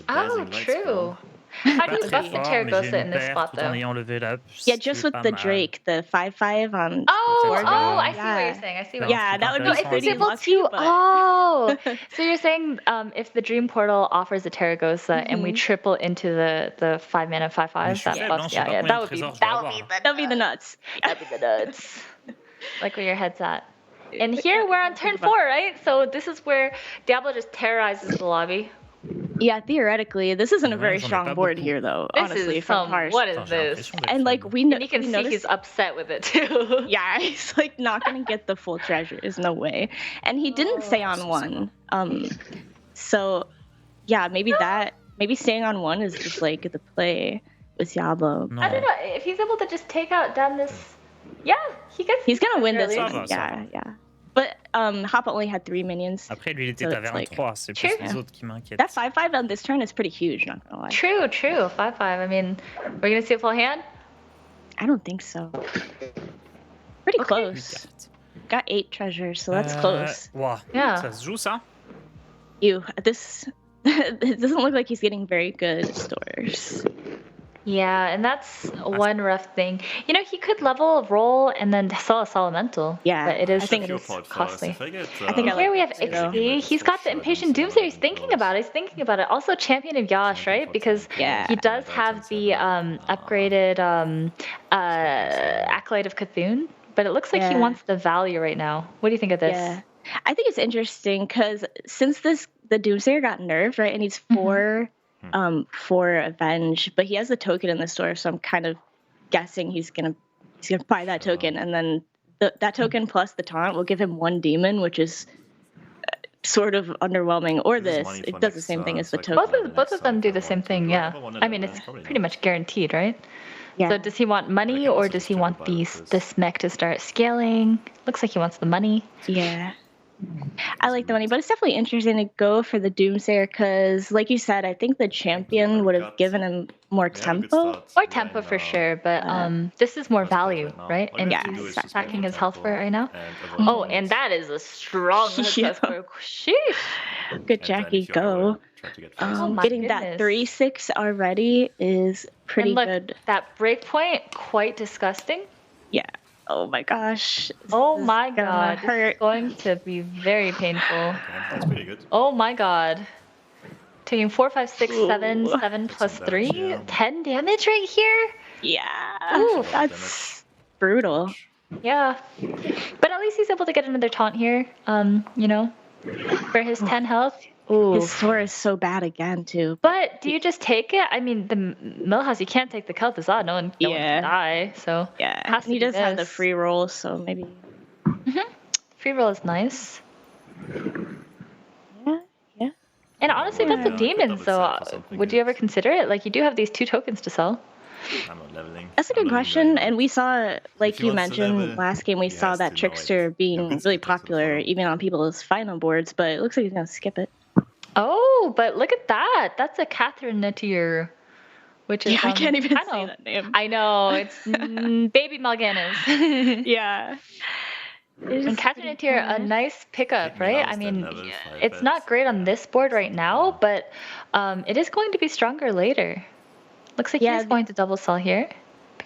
Oh, true. How do you buff the Terragosa in this spot though? Yeah, just with the Drake, the 5/5 on. I see what you're saying. I see what Yeah, that would be if pretty he's able lucky. to. But... Oh, so you're saying if the Dream Portal offers a Terragosa and we triple into the 5-mana 5/5, that buffs. Yeah, that would be the nuts. That'd be the nuts. Like where your head's at. And here we're on turn 4, right? So this is where Diablo just terrorizes the lobby. Yeah, theoretically, this isn't a very strong board here, though. Honestly, from Harsh. What is this? And like we know, and you can see he's upset with it too. Yeah, he's like not gonna get the full treasures, no way. And he didn't stay on 1. So yeah, maybe staying on 1 is just like the play with Diablo. I don't know if he's able to just take out down this. Yeah, he's gonna win this one. Yeah. But Hop only had 3 minions. Après, lui, il était à 23. C'est plus les autres qui m'inquiètent. That 5/5 on this turn is pretty huge, not gonna lie. True. 5/5. I mean, we're gonna see a full hand? I don't think so. Pretty close. Got 8 treasures, so that's close. Wow. Yeah. Ça se joue, ça? This it doesn't look like he's getting very good stores. Yeah, and that's one rough thing. You know, he could level, roll, and then sell a Elemental. Yeah, but it is I think it is costly. I think here we have Ixby. He's got the Impatient Doomsayer. He's thinking about it. Also, Champion of Yash, right? Because he does have the upgraded Acolyte of Cthulhu. But it looks like he wants the value right now. What do you think of this? Yeah, I think it's interesting because since the Doomsayer got nerfed, right, and he's 4 for Avenge, but he has the token in the store, so I'm kind of guessing he's gonna buy that token, and then that token plus the taunt will give him 1 demon, which is sort of underwhelming. Or it does the same thing as the token. Both of them do the same thing. Yeah, I mean it's pretty much guaranteed, right? Yeah. So does he want money or does he want this mech to start scaling? Looks like he wants the money. Yeah. I like the money, but it's definitely interesting to go for the Doomsayer because, like you said, I think the champion would have given him more tempo. More tempo for sure, but this is more value, right? And he's stacking his health for it right now. Oh, and that is a strong Sheesh. Good Jackie, go. Getting that 3/6 already is pretty good. That breakpoint, quite disgusting. Yeah. Oh my gosh. Oh my god. This is going to be very painful. That's pretty good. Oh my god. Taking 4, 5, 6, 7, 7 plus 3, 10 damage right here? Yeah. Ooh, that's brutal. Yeah. But at least he's able to get another taunt here. You know, for his 10 health. Ooh. His score is so bad again, too. But do you just take it? I mean, the Millhouse, you can't take the Kel'Thuzad. No one can die. So yeah, he does have the free roll, so maybe. Free roll is nice. Yeah. And honestly, that's a demon. So would you ever consider it? Like, you do have these 2 tokens to sell. I'm not leveling. That's a good question, and we saw, like you mentioned last game, we saw that Trickster being really popular, even on people's final boards. But it looks like he's gonna skip it. Oh, but look at that. That's a Catherine Natier, which is I can't even say that name. I know, it's Baby Mal'Ganis. Yeah. And Catherine Natier, a nice pickup, right? I mean, it's not great on this board right now, but it is going to be stronger later. Looks like he's going to double sell here.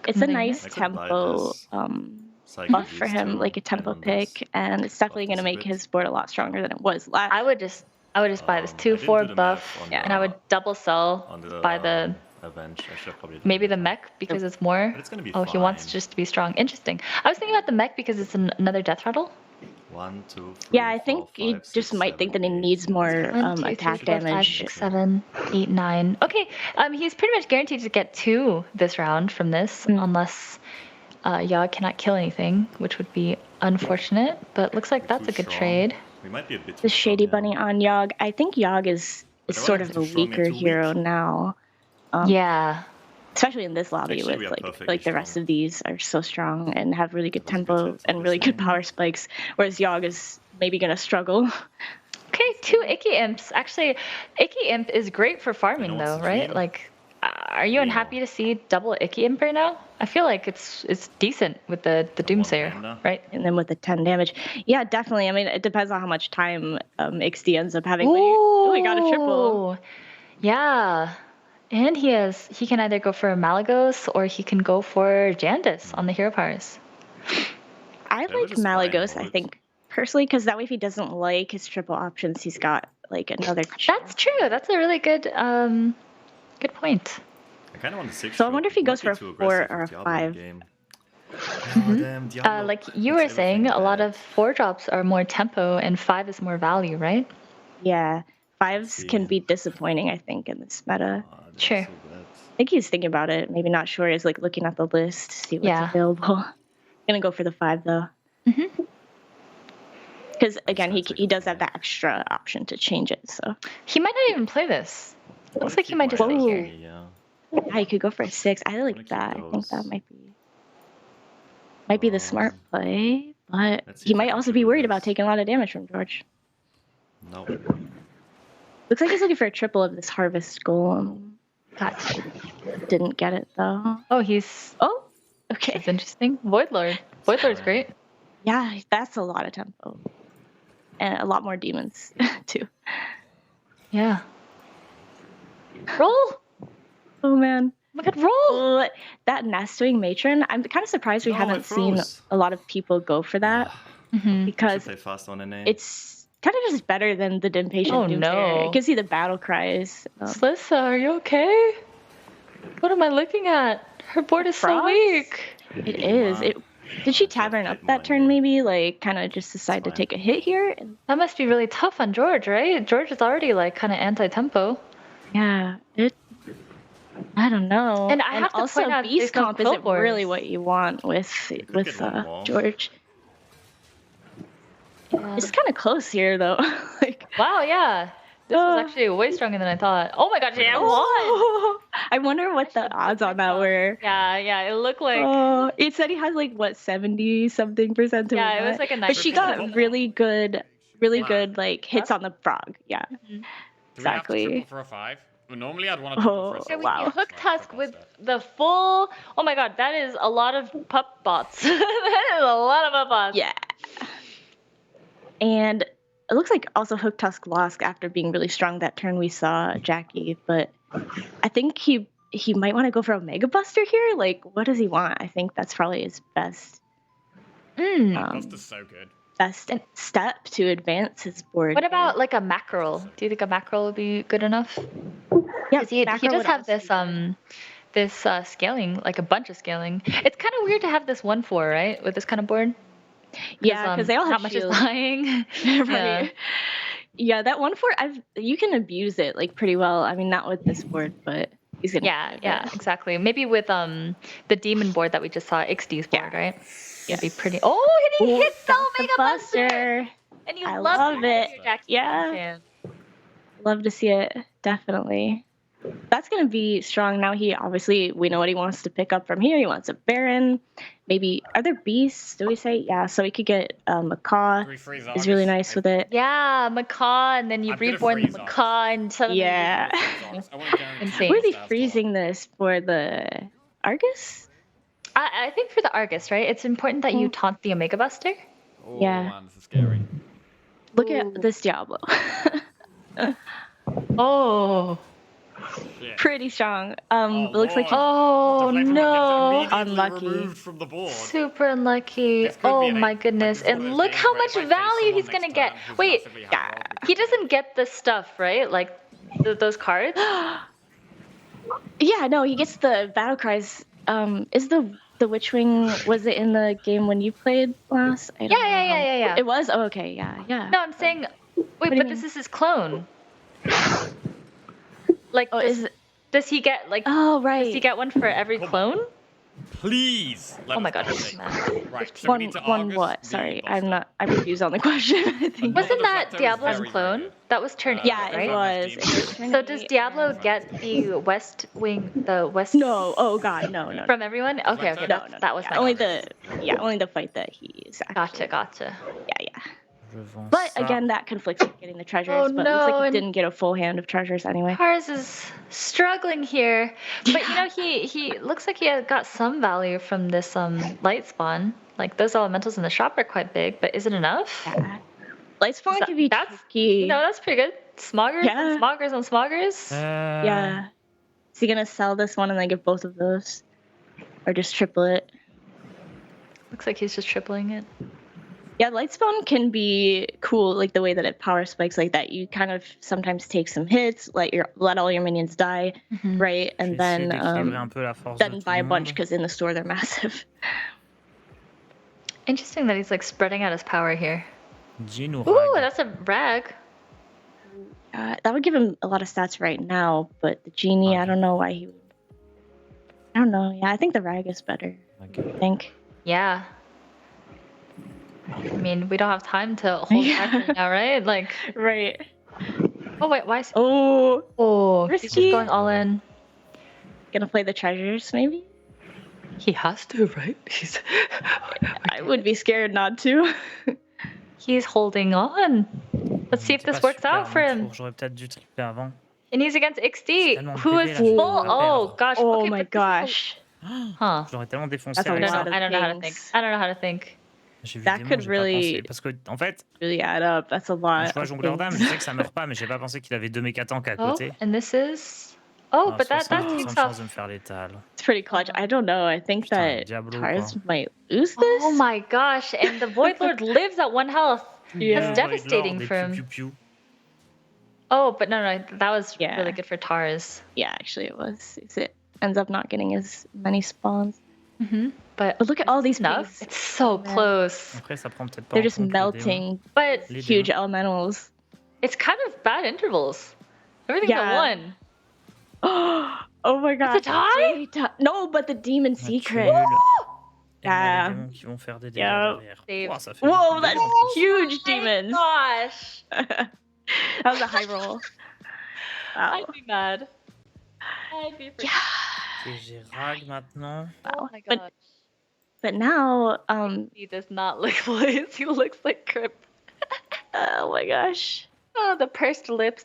It's a nice tempo buff for him, like a tempo pick, and it's definitely going to make his board a lot stronger than it was last. I would just buy this 2/4 buff, and I would double sell by the maybe the mech because it's more. He wants just to be strong. Interesting. I was thinking about the mech because it's another death rattle. 1, 2, 3, yeah, I think he just might think that he needs more attack damage. 5, 6, 7, 8, 9. Okay, he's pretty much guaranteed to get 2 this round from this, unless Yogg cannot kill anything, which would be unfortunate. But looks like that's a good trade. We might be a bit the Shady Bunny on Yogg. I think Yogg is sort of a weaker hero now. Yeah. especially in this lobby Actually, we with are like perfectly the rest strong. of these are so strong and have really good That was a good tempo hit, and really good obviously. power spikes, whereas Yogg is maybe gonna struggle. Okay, 2 Icky Imps. Actually, Icky Imp is great for farming know what's though, the right? dream? Like, are you unhappy to see double Icky Imp right now? I feel like it's decent with the Doomsayer, panda. right? And then with the 10 damage. Yeah, definitely. I mean, it depends on how much time XD ends up having. Ooh, We got a triple. Yeah. And he can either go for Malagos or he can go for Jandis on the hero powers. I There was like a spy Malagos, I mode. think, personally, because that way if he doesn't like his triple options, he's got like another. That's true. That's a really good good point. I kind of want the 6. So I wonder if he Might goes be for a too 4 aggressive or with a Diablo 5. game. Oh, damn, Diablo. Like you It's were saying, everything a lot bad. of 4 drops are more tempo and 5 is more value, right? Yeah, 5s see. can be disappointing, I think, in this meta. Oh, they're Sure. so bad. I think he's thinking about it. Maybe not sure. He's like looking at the list, see what's Yeah. available. Gonna go for the 5 though. Because again, he does have that extra option to change it. So He might not even play this. Looks like he might just my stay eyes here. on yeah, you could go for a 6. I like keep that. I think that those. might be the smart play, but Let's see he if I might can also be triple worried this. about taking a lot of damage from George. No. Looks like he's looking for a triple of this Harvest Golem. Didn't get it though. Oh, he's Okay. that's interesting. Void Lord. Void Lord's great. Yeah, that's a lot of tempo. And a lot more demons too. Yeah. Roll. Oh man. Oh my god, roll! Oh, that Nestwing Matron, I'm kind of surprised we No, haven't it seen froze. a lot of people go for that because Should play fast on NA. it's kind of just better than the Impatient Oh, Doomsayer. no. It gives you the battle cries. Slissa, are you okay? What am I looking at? Her board is so Frogs? weak. It is. Did she tavern up that turn maybe? Like kind of just decide to take a hit here? That must be really tough on George, right? George is already like kind of anti-tempo. Yeah, I don't know. And I have to also point out Beast there's no Comp isn't quilt really boards. what you want with George. Yeah. It's kind of close here though. Like Wow, yeah. This was actually way stronger than I thought. Oh my god, yeah, what? I wonder what the odds on that were. Yeah, it looked like Oh, it said he has like what 70-something percent to Yeah, win it was that. like a But she 90% got win. really good like hits on the frog. Yeah, Do we have to exactly. triple for a 5? Well, normally I'd want to triple for a 6. So we hook tusk with the full. Oh my god, that is a lot of pup bots. That is a lot of pup bots. Yeah. And it looks like also Hook Tusk lost after being really strong that turn we saw Jackie, but I think he might want to go for a Mega Buster here. Like, what does he want? I think that's probably his best Buster's so good. best step to advance his board. What about like a mackerel? Do you think a mackerel would be good enough? Yeah, Because he mackerel does would have also this scaling, like a bunch of scaling. It's kind of weird to have this 1/4, right, with this kind of board. Yeah, because they all have not much is shields. dying. Right. Yeah, that 1/4, you can abuse it like pretty well. I mean, not with this board, but he's gonna. Yeah, exactly. Maybe with the demon board that we just saw, XD's board, right? It'd be pretty. Oh, and he hits the Mega Buster, and you I love it. You're a Jackie Yeah. fan. Love to see it, definitely. That's gonna be strong. Now we know what he wants to pick up from here. He wants a Baron, maybe are there beasts? Do we say? Yeah, so we could get Macaw. Is really nice with it. Yeah, Macaw, and then you reborn the Macaw, and suddenly Yeah. insane. Where are they freezing this for the Argus? I think for the Argus, right? It's important that you taunt the Omega Buster. Oh, Yeah. man, this is scary. Look at this Diablo. Oh. Pretty strong. It looks like Oh no. unlucky. From the board. Super unlucky. This could be Oh an my eight. goodness. Like, this is one And of those look games how where much if I face value someone he's next gonna turn get. who's Wait, massively high roll, he doesn't get the stuff, right? Like those cards? Yeah, no, he gets the battle cries. Is the Witchwing, was it in the game when you played last? I don't know. Yeah. It was? Oh, okay, yeah. No, I'm saying, wait, do you but this is his clone. Like, Oh, is it? does he get like? Oh, right. Does he get one for every clone? Please. Oh my god, he's mad. Right. So we need to One Argus what? the Sorry, Buster. I'm confused on the question. I think. Wasn't that Deflector is Diablo's very, very clone? good. That was turn 8, Yeah, right? it was. It was turn So does 8, Diablo and- get the west wing, the west No. Oh god, no. from everyone? Okay, okay, No, that was Yeah, my only the fight that he's actually. Gotcha. Yeah. Je vends But ça. again, that conflicts with getting the treasures. Oh, but it looks like no, he and- didn't get a full hand of treasures anyway. Tars is struggling here, but you know he looks like he had got some value from this light spawn. Like those elementals in the shop are quite big, but is it enough? Yeah. Light spawn So can be that's- tricky. You know, that's pretty good. Smoggers Yeah. and smoggers and smoggers. Yeah. Is he gonna sell this one and then get both of those, or just triple it? Looks like he's just tripling it. Yeah, light spawn can be cool, like the way that it power spikes like that. You kind of sometimes take some hits, let all your minions die, right, and then buy a bunch because in the store they're massive. Interesting that he's like spreading out his power here. Jin ou Ooh, Rag? that's a rag. That would give him a lot of stats right now, but the genie, I don't know why he would. I don't know. Yeah, I think the rag is better. Okay. I think. Yeah. I mean, we don't have time to hold back right now, right? Like, Right. oh wait, why is Oh, he's just risky. going all in. Gonna play the treasures, maybe? He has to, right? He's I would be scared not to. he's holding on. Let's see if C'est this pas works out super, for mon him. tour. J'aurais peut-être dû tripler avant. And he's against XD, tellement who pété, is là, je full. peux pas Oh perdre. gosh. Oh okay, my but this is a- gosh. Huh. J'aurais tellement défoncé That's a avec I don't ça. know. I don't know how to think. things. I don't know how to think. J'ai vu That des could mots, j'ai pas really- pensé. Parce que, en fait, Really add up. That's a lot. je vois of jongleur things. d'âme, je sais que ça meurt pas, mais j'ai pas pensé qu'il avait 2 méca tanks à Oh, côté. and this is. Oh, Ah, but that 60% takes de chance off. de me faire létal. It's pretty clutch. I don't know. I think Putain, that Diablo, Tars quoi. might lose this. Oh my gosh! And the Void Lord lives at 1 health. Yeah. That's devastating for him. Piu, piu, piu. Oh, but no, that was Yeah. really good for Tars. Yeah, actually it was. It ends up not getting as many spawns. But But look at all these enough. things. It's so close. Après, ça prend peut-être pas They're en just compte le démon. melting But Les huge démons. elementals. it's kind of bad intervals. Everything's Yeah. at 1. Oh my god. It's a tie? No, but the demon Ah, tu es secret. nul. Et on a Yeah. les démons qui vont faire des dégâts Yeah. derrière. Save. Ouah, ça fait beaucoup Whoa, de that's dégâts, en plus. huge demons. Gosh, That was a high roll. Wow. I'd be mad. I'd be freaking Et j'ai Rag maintenant. Oh my But- god. But now, He does not look pleased. He looks like Crip. oh my gosh. Oh, the pursed lips.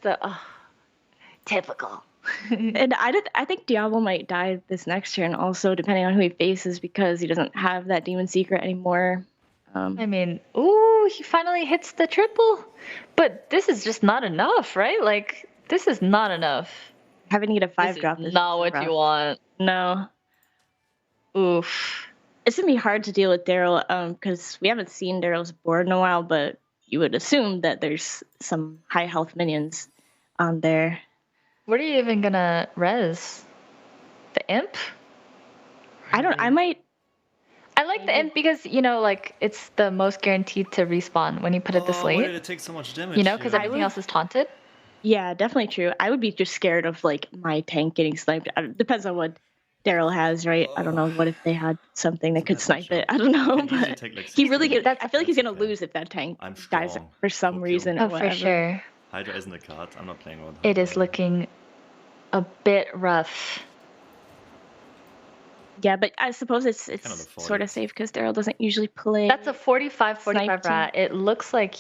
Typical. And I think Diablo might die this next turn also, depending on who he faces, because he doesn't have that demon secret anymore. I mean, ooh, he finally hits the triple. But this is just not enough, right? Like, this is not enough. Having to get a 5 This drop is is not what rough. you want. No. Oof. It's gonna be hard to deal with Daryl, because we haven't seen Daryl's board in a while, but you would assume that there's some high health minions on there. What are you even gonna res? The imp? I might. I like the imp because, you know, like, it's the most guaranteed to respawn when you put it this Why did late. it take so much damage? You know, because here? everything else is taunted. Yeah, definitely true. I would be just scared of like my tank getting sniped. Depends on what Daryl has, right? I don't know. What if they had something that could snipe it? I don't know. Can easily But take, like, he really 60. I feel like he's gonna Okay. lose if that tank I'm dies strong. for some Fuck you. reason. Or Oh, for whatever. sure. Hydra isn't a card. I'm not playing with It is Hydra. looking a bit rough. Yeah, but I suppose it's Kind of the 40. sort of safe because Daryl doesn't usually play. That's a 45-45 Snipe team. rat. It looks like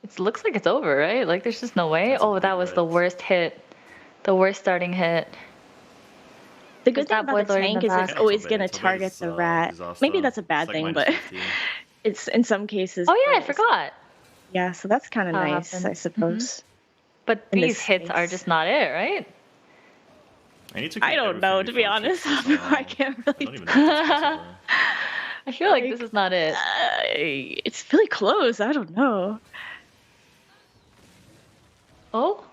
it's over, right? Like, there's just no way. That's a Oh, that big was the rat. worst hit. The worst starting hit. The good There's thing that about the boy lord in tank the is back. it's always Top gonna eight. Top eight target is, the rat. disaster. Maybe that's a bad It's like thing, minus but 15. it's in some cases. Oh, yeah, I it's- forgot. Yeah, so that's kind of How it nice, I happens. suppose. But In these this hits are space. just not it, right? I need to I keep don't know, to everything be honest. before it kicks I off. can't I really. don't even know if that's possible. I feel like this is not it. It's really close. I don't know. Oh?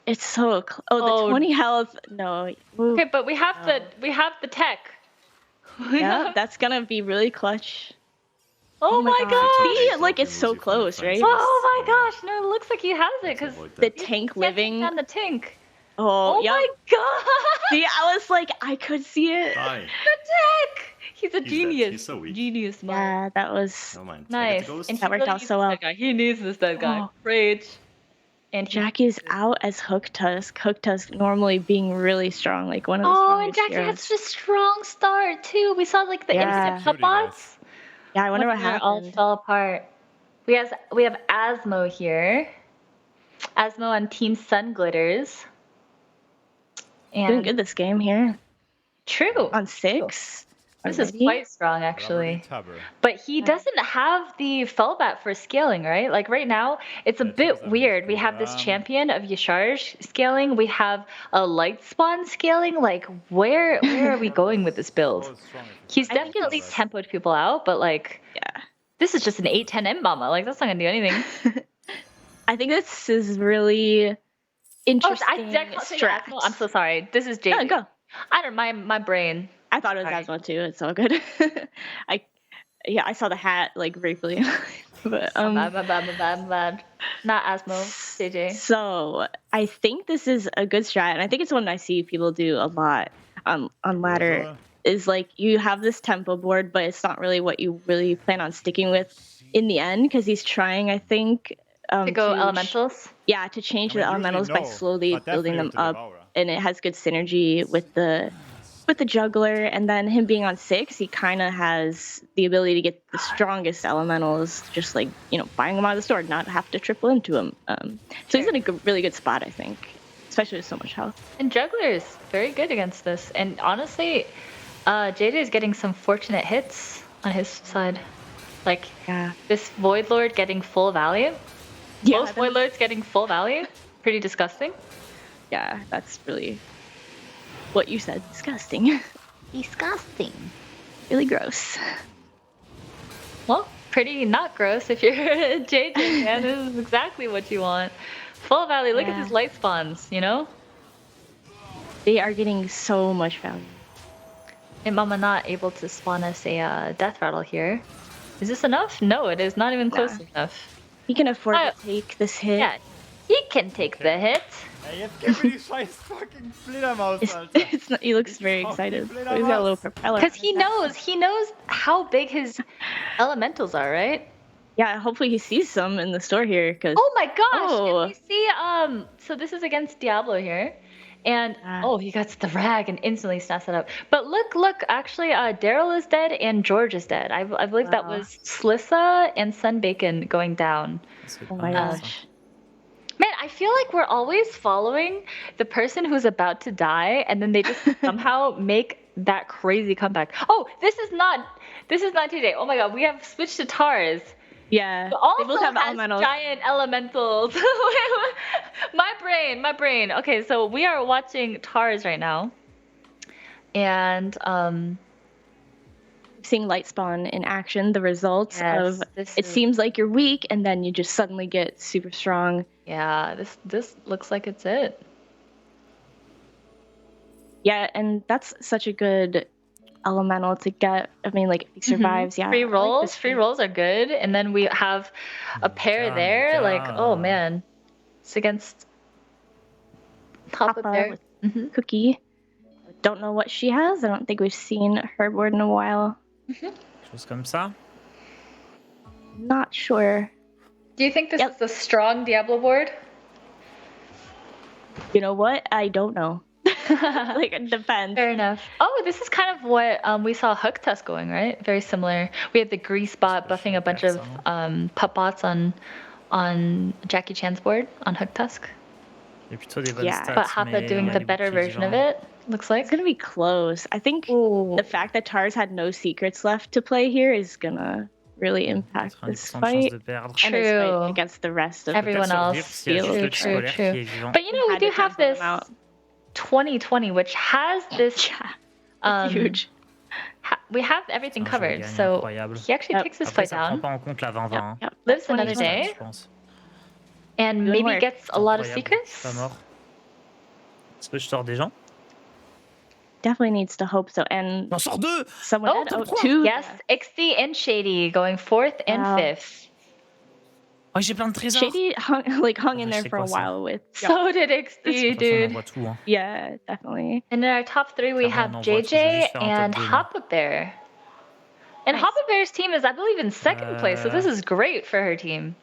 It's so. The Oh. 20 health. No. Ooh. Okay, but we have the tech. Yeah, that's gonna be really clutch. Oh my god! See, like it's so close, right? Oh my gosh! No, it looks like he has it because Avoid The that. tank living living. on the tank. Oh yep. my god! See, I was like, I could see it. Bye. The tech! He's a He's dead. genius. He's so weak. Genius, man. Yeah, that was Never mind. I Nice. get the ghost. And he That worked really out uses so well. that guy. He needs this dead guy. Oh. Rage. And he Jackie is out as Hook Tusk. Hook Tusk normally being really strong, like one of the Oh, and strongest Jackie heroes. had such a strong start too. We saw like the Yeah. instant pop bots. Yeah, I wonder what Wonder all happened. fell apart. We have Asmo here. Asmo on Team Sun Glitters. Doing And good this game here. true. On 6. This is quite strong actually. But he doesn't have the fellbat for scaling, right? Like right now, it's a bit weird. We have this champion of Yasharj scaling. We have a light spawn scaling. Like where are we going with this build? He's definitely tempoed people out, but like this is just an 8-10 M mama. Like that's not gonna do anything. I think this is really interesting. Asmo. I'm so sorry. This is JJ. Yeah, go. I don't my brain. I thought it was Asmo too. It's all good. I saw the hat like briefly, but My bad. Not Asmo. JJ. So I think this is a good strat, and I think it's one I see people do a lot on ladder. Is like you have this tempo board, but it's not really what you really plan on sticking with in the end, because he's trying, I think, to go elementals. To change the elementals by slowly building them up, and it has good synergy with the juggler, and then him being on 6, he kind of has the ability to get the strongest elementals, just like buying them out of the store, not have to triple into them. So he's in a really good spot, I think, especially with so much health. And juggler is very good against this, and honestly, JJ is getting some fortunate hits on his side. Like this Void Lord getting full value. Most Void Lords getting full value. Pretty disgusting. Yeah, that's really what you said. Disgusting. Disgusting. Really gross. Well, pretty not gross if you're a JJ fan. This is exactly what you want. Full value. Look at his light spawns, They are getting so much value. And Mama not able to spawn us a death rattle here. Is this enough? No, it is not even close enough. He can afford to take this hit. Yeah, he can take the hit. Ey, jetzt gib mir die scheiß fucking Fledermaus, Alter. He looks very excited. So he's got a little propeller. Because he knows how big his elementals are, right? Yeah, hopefully he sees some in the store here. Cause oh my gosh! And we see so this is against Diablo here. And he gets the rag and instantly snaps it up. But look, actually, Daryl is dead and George is dead. I believe that was Slissa and Sunbacon going down. Oh my gosh. Man, I feel like we're always following the person who's about to die, and then they just somehow make that crazy comeback. Oh, this is not TJ. Oh my god, we have switched to Tars. Yeah, also they both have has elementals. Giant elementals. My brain. Okay, so we are watching Tars right now, and seeing light spawn in action. The results of it seems like you're weak, and then you just suddenly get super strong. Yeah, this looks like it's it. Yeah, and that's such a good elemental to get. I mean, like if he survives, free rolls. Free rolls are good, and then we have a pair there. Like, oh man, it's against Papa there. With Cookie. Don't know what she has. I don't think we've seen her board in a while. Chose comme ça. Not sure. Do you think this is the strong Diablo board? You know what? I don't know. Like it depends. Fair enough. Oh, this is kind of what we saw Hook Tusk going, right? Very similar. We had the Grease bot buffing a bunch of pup bots on Jackie Chan's board on Hook Tusk. Stats, but Hafu doing the better version of it. Looks like it's gonna be close. I think the fact that Tars had no secrets left to play here is gonna really impact this fight. And this fight against the rest of everyone else. True. But we do have this 2020, which has this huge. We have everything covered, so he actually takes this fight down. Lives another day. And maybe gets a lot of secrets. Switch sort des gens. Definitely needs to hope so. And someone two. Yes, Ixty and Shady going 4th and 5th. Oh, j'ai plein de trésors. Shady hung in there c'est for a quoi ça? while with. So did De toute XD, façon, on dude. envoie tout, hein. Yeah, definitely. And in our top 3, we Clairement, have on envoie tout. Je vais juste JJ faire un and top 2, là. Hoppa Bear. And Nice. Hoppa Bear's team is, I believe, in second place, so this is great for her team.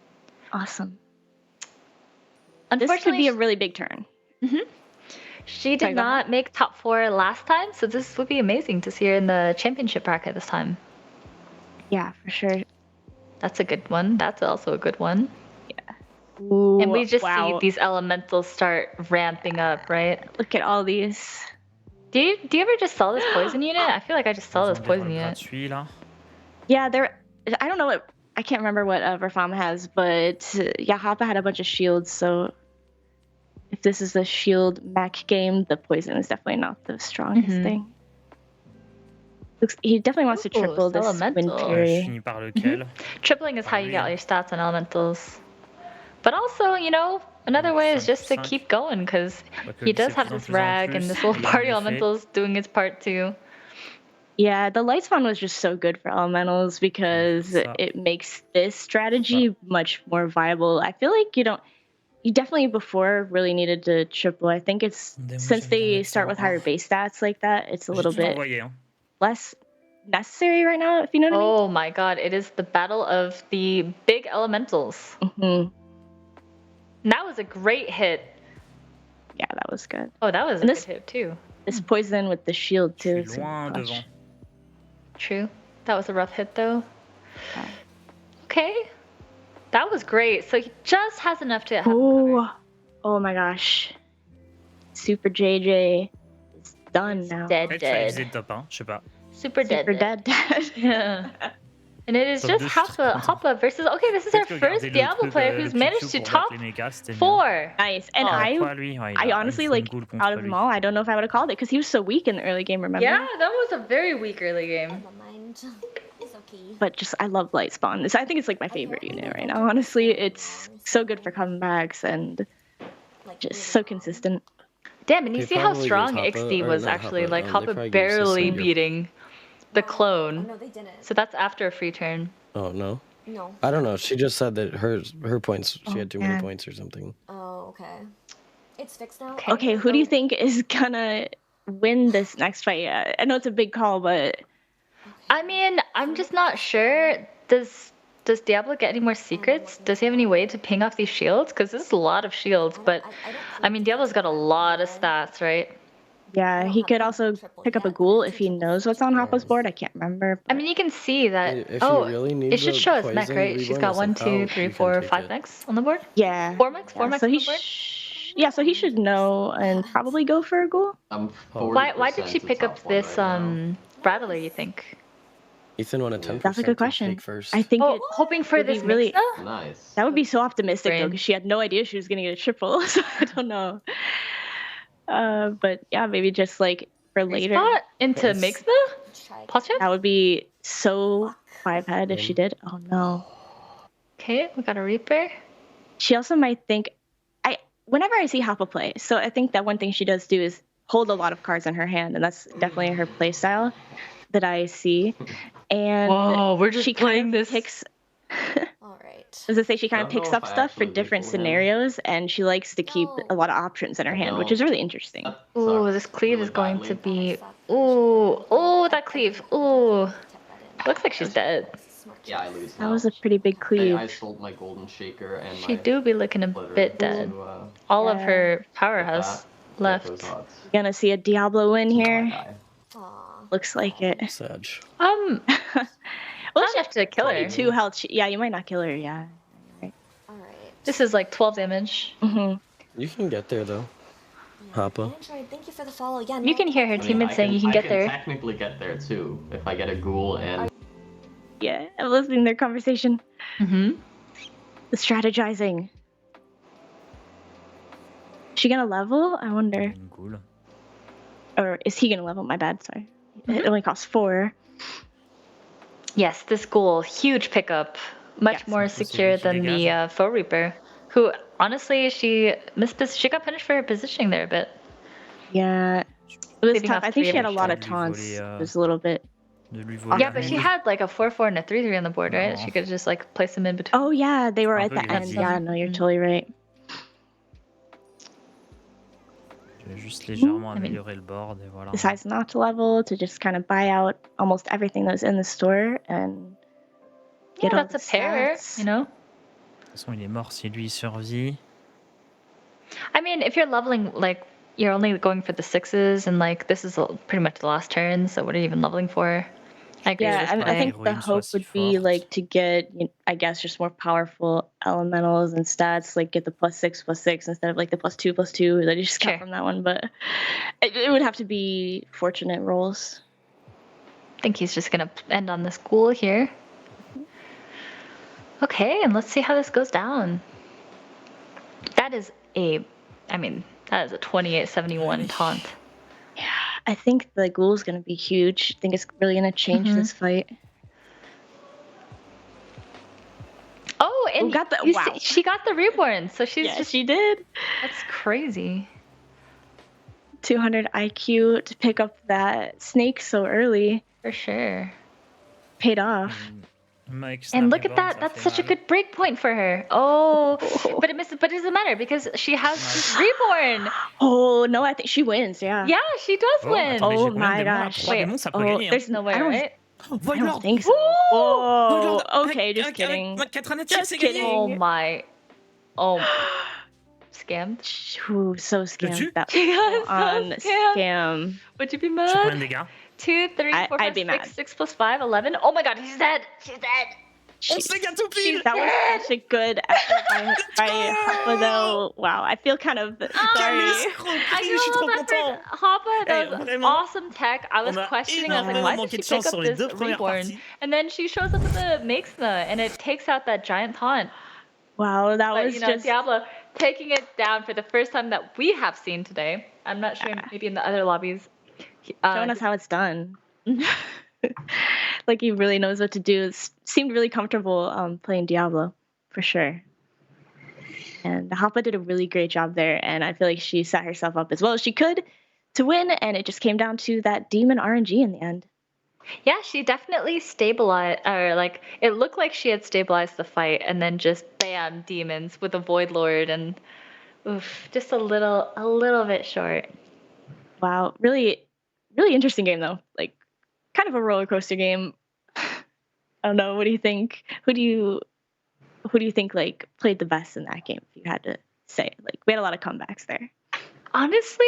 Awesome. This could Unfortunately, be a really big turn. she Sorry, did go not make top 4 last time, so this would be amazing to see her in the championship bracket this time. Yeah, for sure. That's a good one. That's also a good one. Ooh, And we just wow. see these elementals start ramping up, right? Look at all these. Do you ever just sell this poison unit? I feel like I just sell Ils this ont des poison vols unit. gratuits, là. Yeah, I don't know what. I can't remember what Verfama has, but yeah, Hoppa had a bunch of shields, so if this is a shield mech game, the poison is definitely not the strongest thing. He definitely wants to triple this win elemental. Je fury. finis par lequel? Tripling is how you get all your stats on elementals. But also, you know, another way is just to keep going, because he does have this rag and this little party elemental's doing its part too. Yeah, the light spawn was just so good for elementals because it makes this strategy much more viable. I feel like you definitely before really needed to triple. I think it's since they start with higher base stats like that, it's a little bit less necessary right now, if you know what I mean. Oh my god, it is the battle of the big elementals. Mm-hmm. That was a great hit. Yeah, that was good. Oh, that was a good hit too. This poison with the shield too. Loin devant. True. That was a rough hit though. Okay. That was great. So he just has enough to have Oh my gosh. Super JJ is done now. Dead. Top, hein? Je sais pas. Super dead. Yeah. And it is just Hoppa versus. Okay, this is our first Diablo player who's managed to top 4. Nice. And I honestly, like, out of them all, I don't know if I would have called it because he was so weak in the early game, remember? Yeah, that was a very weak early game. Never mind. It's okay. But just, I love Light Spawn. I think it's like my favorite unit right now. Honestly, it's so good for comebacks and just so consistent. Damn, and you see how strong XD was actually. Like, Hoppa barely beating the clone. Oh, no, they didn't. So that's after a free turn. Oh, no? No. I don't know. She just said that her points, she had too many points or something. Oh, okay. It's fixed now? Okay, who do you think is gonna win this next fight? Yeah, I know it's a big call, but... I mean, I'm just not sure. Does Diablo get any more secrets? Does he have any way to ping off these shields? Because this is a lot of shields, but... I mean, Diablo's got a lot of stats, right? Yeah, he could also pick up a ghoul if he knows what's on Hoppa's board. I can't remember. I mean, you can see that. If you really need it should the show us mech, poison, right? She's got 1, 2, 3, 4, 5 mechs on the board. Yeah. 4 mechs. 4 mechs so on he the board. yeah, so he should know and probably go for a ghoul. Why did she pick up this Rattler? You think? Ethan wanted 10%. That's a good question. First. I think hoping for this really mix, Nice. that would be so optimistic though, because she had no idea she was gonna get a triple. So I don't know. But yeah, maybe just like for later. Spot into Mixna? That would be so 5-head if she did. Oh no. Okay, we got a Reaper. She also might think, whenever I see Hoppa play, so I think that one thing she does do is hold a lot of cards in her hand, and that's definitely her play style that I see. And we're just playing this. All right. As I say, she kind of picks up stuff for different scenarios, and she likes to keep a lot of options in her hand, which is really interesting. Ooh, this cleave is going to be. Ooh, that cleave. Ooh. Looks like she's dead. Yeah, I lose. That was a pretty big cleave. I sold my golden shaker and she do be looking a bit dead. All of her powerhouse left. Gonna see a Diablo win here. Looks like it. Sedge. Well, she have to kill her. 22 health. Yeah, you might not kill her. Yeah. Right. All right. This is like 12 damage. You can get there though. Hoppa. Thank you for the follow. Yeah. You can hear her teammates saying you can get there. Technically get there too if I get a ghoul and. Yeah, I'm listening to their conversation. The strategizing. Is she gonna level? I wonder. Or is he gonna level? My bad, sorry. It only costs 4. Yes, this ghoul, huge pickup. Much more secure than the Foe Reaper. Who, honestly, she got punished for her positioning there a bit. Yeah. It was tough. I think she had a lot of taunts. It was a little bit de lui voler. Yeah, but she had like a 4-4 and a 3-3 on the board, right? No. She could just like place them in between. Oh yeah, they were Un at peu the end. greedy. Yeah, no, you're totally right. Je vais juste légèrement I mean, améliorer le board et voilà. Decides not to level, to just kind of buy out almost everything that's in the store and Yeah, get all that's the a pair, stats. you know? De toute façon, il est mort si lui il survit. I mean, if you're leveling, like, you're only going for the 6s, and like, this is pretty much the last turn, so what are you even leveling for? I agree Yeah, with this I play. think the Heroine hope soit would si be forte. like to get, I guess, just more powerful elementals and stats, like get the +6/+6 instead of like the +2/+2 that you just got Sure. from that one. But it would have to be fortunate rolls. I think he's just gonna end on this ghoul here. Okay, and let's see how this goes down. That is a 28-71 taunt. Yeah, I think the ghoul is going to be huge. I think it's really going to change this fight. Oh, and got the- you wow. see, she got the reborn, so she's Yeah, just, she did. that's crazy. 200 IQ to pick up that snake so early. For sure. Paid off. And look at that, that's such a good break point for her. Oh, but it doesn't matter because she has this reborn. Oh, no, I think she wins, yeah. Yeah, she does win. Oh my gosh. Wait, there's no way, right? I don't think so. Oh, okay, just kidding. Just kidding. Oh my. Oh. Scammed? Ooh, so scammed. That She got was on so scammed. scam. Would you be Je prends un mad? dégât. 2, 3, 4, I'd 5, be 6, mad. 6 plus 5, 11. Oh my god, she's dead. She's dead. That was such a good effort by Hafu, though. Wow, I feel kind of sorry. I feel a little bit for Hoppa. That was awesome tech. I was questioning. I was like, why did she pick up this reborn? And then she shows up with the Makesna, and it takes out that giant taunt. Wow, that But, was you know, just... Diablo taking it down for the first time that we have seen today. I'm not sure, maybe in the other lobbies. Showing us how it's done. Like he really knows what to do. Seemed really comfortable playing Diablo, for sure. And Hoppa did a really great job there, and I feel like she set herself up as well as she could to win, and it just came down to that demon RNG in the end. Yeah, she definitely stabilized, or like, it looked like she had stabilized the fight, and then just bam, demons with a Void Lord, and oof, just a little bit short. Wow, really, really interesting game though. Like, kind of a roller coaster game. I don't know. What do you think? Who do you think like played the best in that game? If you had to say, like, we had a lot of comebacks there. Honestly,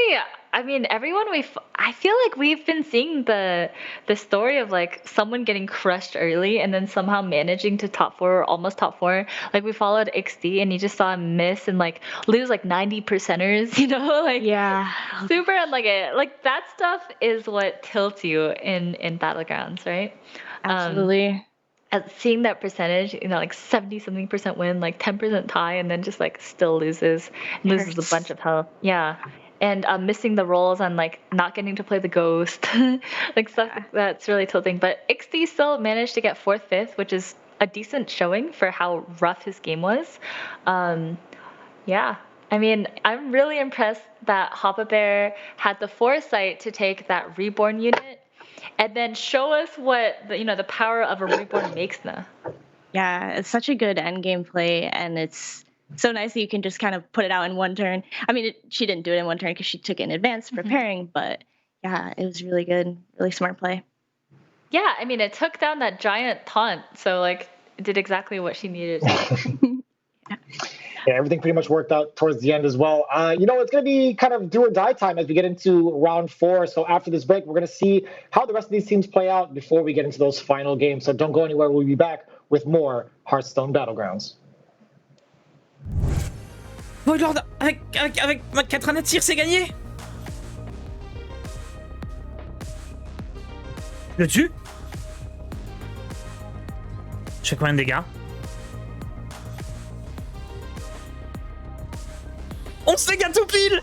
I mean, I feel like we've been seeing the story of like someone getting crushed early and then somehow managing to top 4 or almost top 4. Like we followed XD and you just saw him miss and like lose like 90%ers, you know, like yeah, super unlucky. Like that stuff is what tilts you in Battlegrounds, right? Absolutely. Seeing that percentage, you know, like 70-something% win, like 10% tie, and then just like still loses a bunch of health. Yeah. And missing the rolls and like not getting to play the ghost, like stuff like that's really tilting. But XD still managed to get 4th, 5th, which is a decent showing for how rough his game was. Yeah. I mean, I'm really impressed that Hoppa Bear had the foresight to take that reborn unit and then show us what the power of a reborn makes now. Yeah, it's such a good end game play, and it's so nice that you can just kind of put it out in one turn. I mean, she didn't do it in one turn because she took it in advance preparing, but yeah, it was really good, really smart play. Yeah, I mean, it took down that giant taunt, so like it did exactly what she needed. Yeah, everything pretty much worked out towards the end as well. It's going to be kind of do or die time as we get into round 4. So after this break, we're going to see how the rest of these teams play out before we get into those final games. So don't go anywhere. We'll be back with more Hearthstone Battlegrounds. Voidlord avec 4 années de tir, c'est gagné. Je le tue. Je fais combien de dégâts? 11 dégâts tout pile.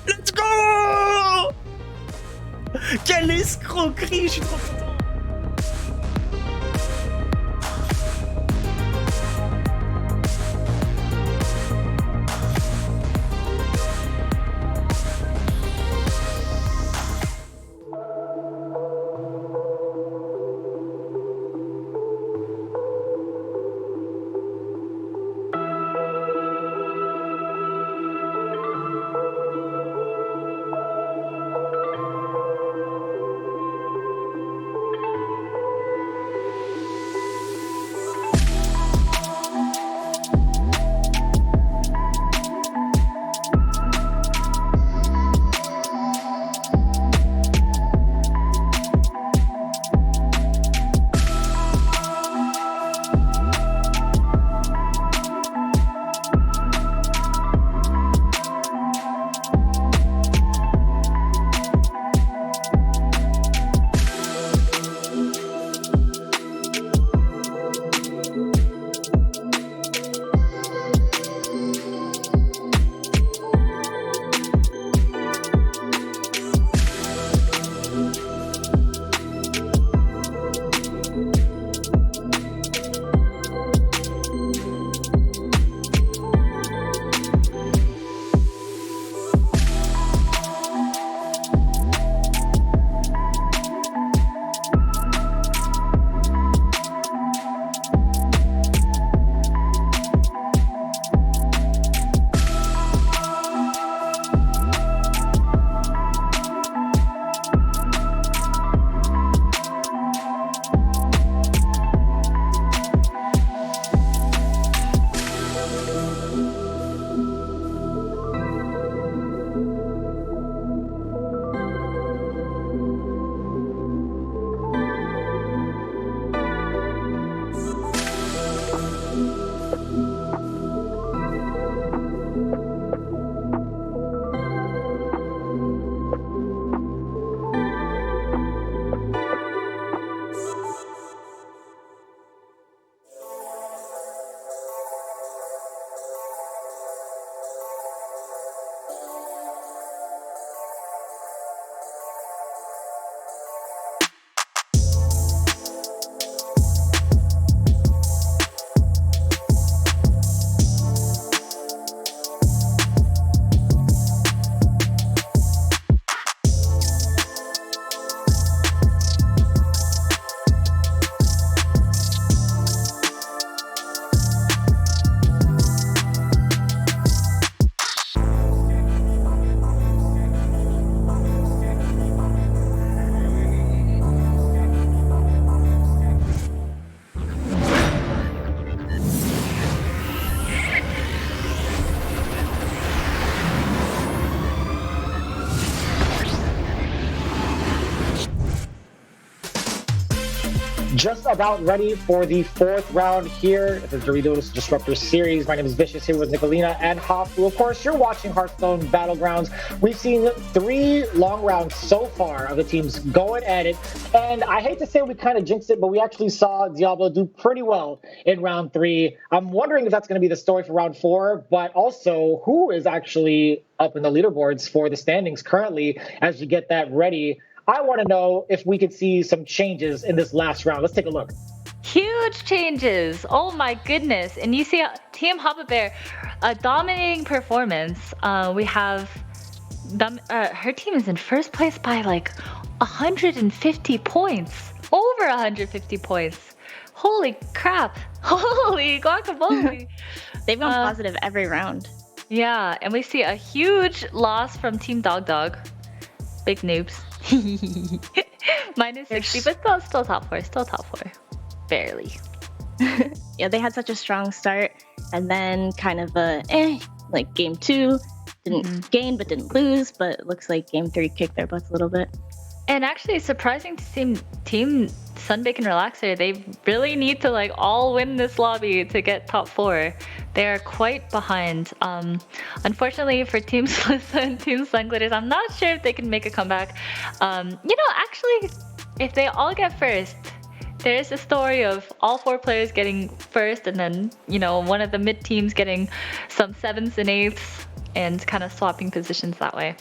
Let's go. Quelle escroquerie, je suis trop content. Just about ready for the fourth round here at the Doritos Disruptor Series. My name is Vicious here with Nicolina and Hafu. Of course, you're watching Hearthstone Battlegrounds. We've seen 3 long rounds so far of the teams going at it. And I hate to say we kind of jinxed it, but we actually saw Diablo do pretty well in round 3. I'm wondering if that's going to be the story for round 4, but also who is actually up in the leaderboards for the standings currently as you get that ready. I want to know if we could see some changes in this last round. Let's take a look. Huge changes. Oh my goodness. And you see Team Hoppa Bear, a dominating performance. We have them, her team is in first place by like 150 points. Over 150 points. Holy crap. Holy guacamole. They've gone positive every round. Yeah, and we see a huge loss from Team Dog Dog. Big noobs. Minus 60, but still top 4. Still top 4. Barely. Yeah, they had such a strong start, and then kind of like game 2 didn't gain but didn't lose, but it looks like game 3 kicked their butts a little bit. And actually, surprising to see Team Sunbake and Relaxer, they really need to like all win this lobby to get top 4. They are quite behind. Unfortunately for Team Slissa and Team Sunglitters, I'm not sure if they can make a comeback. Actually, if they all get first, there is a story of all 4 players getting first, and then one of the mid teams getting some 7s and 8s, and kind of swapping positions that way.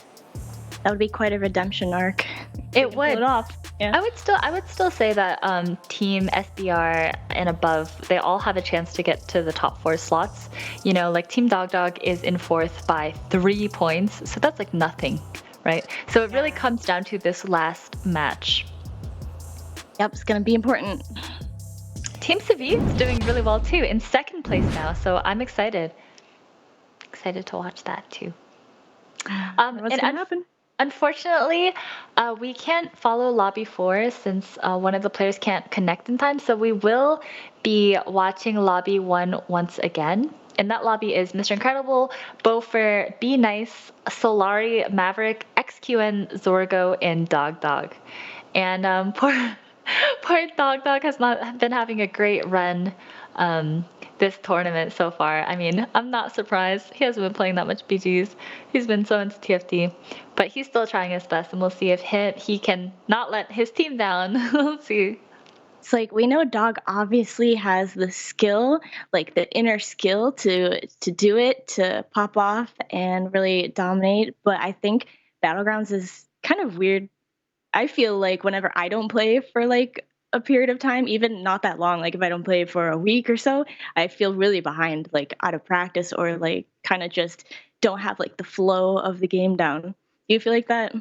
That would be quite a redemption arc. It would. Pull it off. Yeah. I would still say that Team SBR and above, they all have a chance to get to the top 4 slots. Like Team Dog Dog is in 4th by 3 points, so that's like nothing, right? So it really comes down to this last match. Yep, it's gonna be important. Team Savi is doing really well too, in 2nd place now, so I'm excited. Excited to watch that too. What's gonna happen? Unfortunately, we can't follow Lobby 4 since one of the players can't connect in time, so we will be watching Lobby 1 once again. And that lobby is Mr. Incredible, Bofer, Be Nice, Solari, Maverick, XQN, Zorgo, and Dog Dog. And poor Dog Dog has not been having a great run this tournament so far. I mean, I'm not surprised. He hasn't been playing that much BGs. He's been so into TFT, but he's still trying his best, and we'll see if he can not let his team down. We'll see. It's like we know Dog obviously has the skill, like the inner skill to do it, to pop off and really dominate. But I think Battlegrounds is kind of weird. I feel like whenever I don't play for like a period of time, even not that long, like if I don't play for a week or so, I feel really behind, like out of practice, or like kind of just don't have like the flow of the game down. Do you feel like that?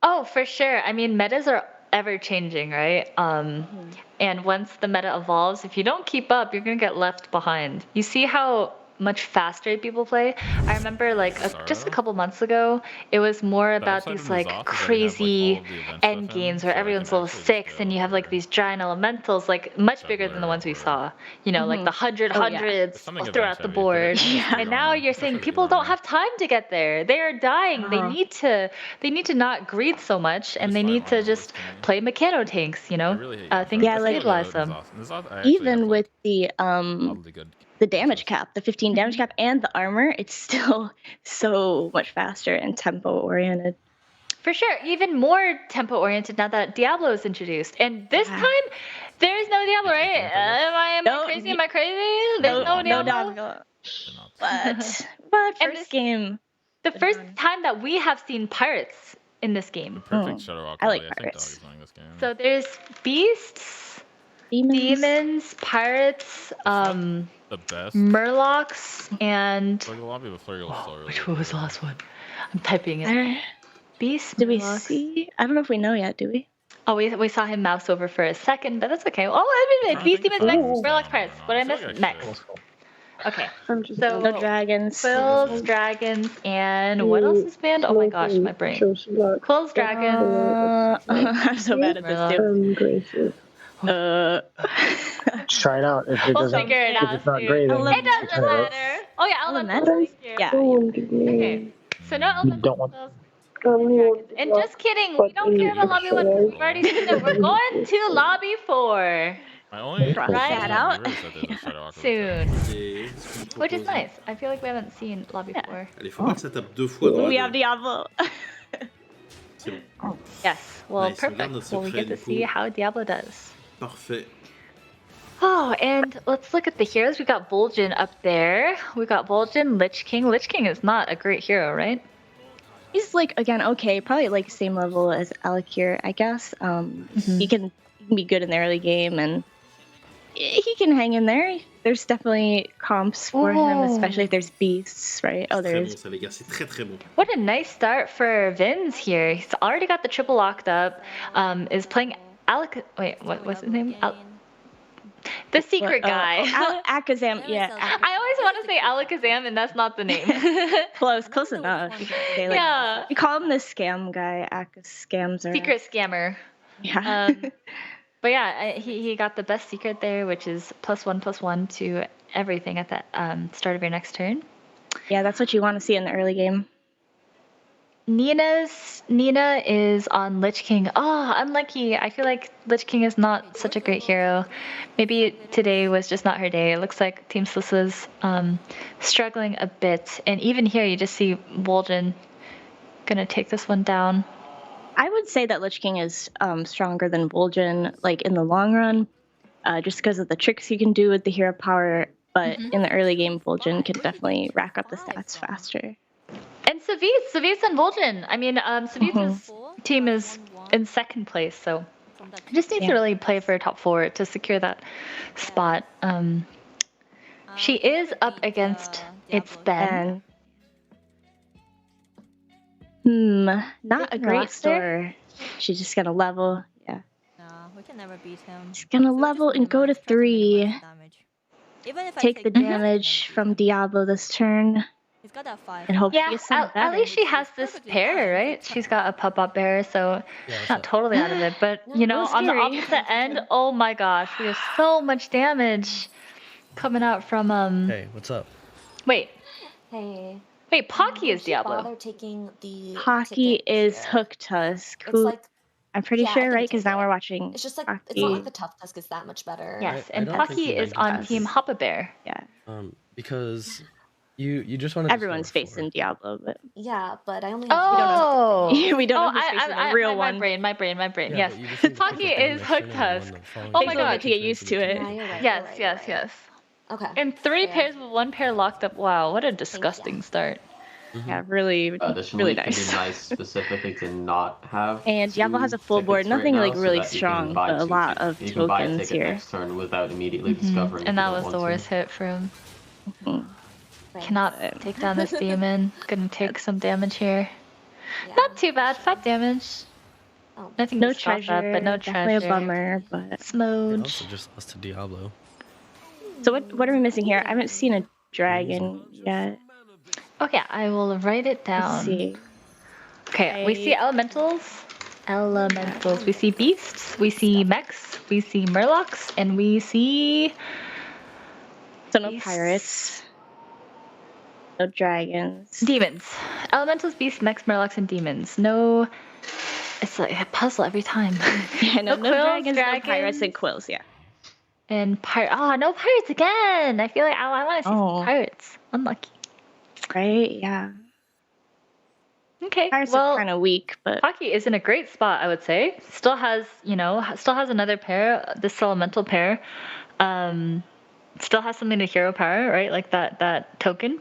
Oh, for sure. I mean, metas are ever changing, right? And once the meta evolves, if you don't keep up, you're gonna get left behind. You see how much faster people play. I remember like just a couple months ago, it was more about these like crazy end games where everyone's level 6 and you have like these giant elementals, like much bigger than the ones we saw, like the hundreds throughout the board. And now you're saying people don't have time to get there. They are dying. They need to not greed so much, and they need to just play mechano tanks, things to stabilize them. Even with the damage cap, the 15 damage cap, and the armor, it's still so much faster and tempo oriented. For sure, even more tempo oriented now that Diablo is introduced. And this time, there's no Diablo, right? Am I crazy? Am I crazy? There's no Diablo. But first game, the first time that we have seen pirates in this game. Perfect Shadow Rock. I like I think Dog pirates. is winning this game. So there's beasts, demons, pirates, The best. Murlocs, and Like the lobby with Flurry was so which one was the last one? I'm typing it. Beast. Did we Murlocs. see? I don't know if we know yet. Do we? Oh, we saw him mouse over for a second, but that's okay. Oh, I mean, Beast Demons, Mech, Murloc, Pirates. What did I miss? Mechs. Okay. So No dragons. Quills, dragons, and what else is banned? Oh my gosh, my brain. Quills, dragons. I'm so bad at this too. Just try it out. If it We'll doesn't, figure it if out. it's not soon. great, then It doesn't turn it off. matter. Oh yeah, elementals. Thank you. Yeah. Okay. So no You don't want. elementals. And just kidding, we don't care about lobby 1 because we've already seen it. We're going to lobby 4. I only Drop that out. Soon. Et ce qu'on Which is propose- nice. I feel like we haven't seen Lobby 4. Allez, faut pas que ça tape 2 fois dans la We deux. have Diablo. C'est bon. Yes. Well, Nice, on garde perfect. notre Well, we secret, get to du see coup. how Diablo does. Parfait. Oh, and let's look at the heroes. We got Vol'jin up there. We got Vol'jin, Lich King. Lich King is not a great hero, right? He's like, again, okay, probably like same level as Alakir, I guess. He can be good in the early game, and he can hang in there. There's definitely comps for him, especially if there's beasts, right? Oh, Très there's bon ça les gars, c'est très très bon. What a nice start for Vince here. He's already got the triple locked up. Is playing Wait, what's his name? The secret guy. Akazam, yeah. I always want to say Alakazam, and that's not the name. Close enough. You could say, like, Yeah. we call him the scam guy. Scams are Secret scammer. Yeah. But yeah, he got the best secret there, which is +1/+1 to everything at the start of your next turn. Yeah, that's what you want to see in the early game. Nina is on Lich King. Oh, unlucky. I feel like Lich King is not such a great hero. Maybe today was just not her day. It looks like Team Slissa's struggling a bit. And even here, you just see Vol'jin gonna take this one down. I would say that Lich King is stronger than Vol'jin, like in the long run, just because of the tricks you can do with the hero power. But in the early game, Vol'jin can definitely rack up the stats faster. And Savit's and Vol'jin. I mean, Savit's team is in second place, so just needs to really play for a top 4 to secure that spot. She is up against it's Ben. Not a great store. She's just gonna level. Yeah. We can never beat him. She's gonna level and go to 3. Take the damage from Diablo this turn. He's got that 5. And hope Yeah, she gets some at least she has this pair, right? She's got a pop-up bear, so not totally out of it. But, you know, on the opposite end, oh my gosh, we have so much damage coming out from... Hey, what's up? Wait. Hey. Wait, Pocky is Diablo. Bother taking the Pocky is Hook Tusk, It's who like, I'm pretty yeah, I sure, think right? it's Because now okay. we're watching It's just like Pocky. it's not like the tough tusk is that much better. Yes, I and don't think Pocky you is like on this. Team Hoppa Bear. Yeah. Because you just want to. Everyone's facing Diablo, but Yeah, but I only have Oh! we don't know Oh, who's facing the real one. My brain. Yeah, Yes. but you just need to Pocky focus on is the Hook turn and Tusk. the following Oh Takes my a little god. bit to get used to it. Yeah, you're right, Yes, you're yes, right. yes. Okay. And 3 Yeah. pairs with 1 pair locked up. Wow, what a disgusting start. Yeah, really, Additionally, really it can nice. be nice specifically to not have. And Diablo has a full tickets board, right nothing now, like so really that you can strong, buy but a two lot tickets. of You can buy a tokens ticket here. next turn without immediately discovering. And if you that don't was want the to. worst hit for him. Cannot take down this demon. Gonna take some damage here. Not too bad. 5 damage. Nothing No to stop treasure, that, but no definitely treasure. a bummer, but I Smooge. also just lost to Diablo. So what are we missing here? I haven't seen a dragon yet. Okay, I will write it down. Let's see. Okay, we see elementals. We see beasts. We see mechs. We see murlocs, and we see. So no pirates. No dragons. Demons. Elementals, beasts, mechs, murlocs, and demons. No. It's like a puzzle every time. Yeah, no quills, dragons, no pirates, and quills, yeah. And no pirates again. I feel like I want to see some pirates. Unlucky. Right? Yeah. Okay. Pirates well, are kind of weak, but Pocky is in a great spot, I would say. Still has another pair, this elemental pair. Still has something to hero power, right? Like that token.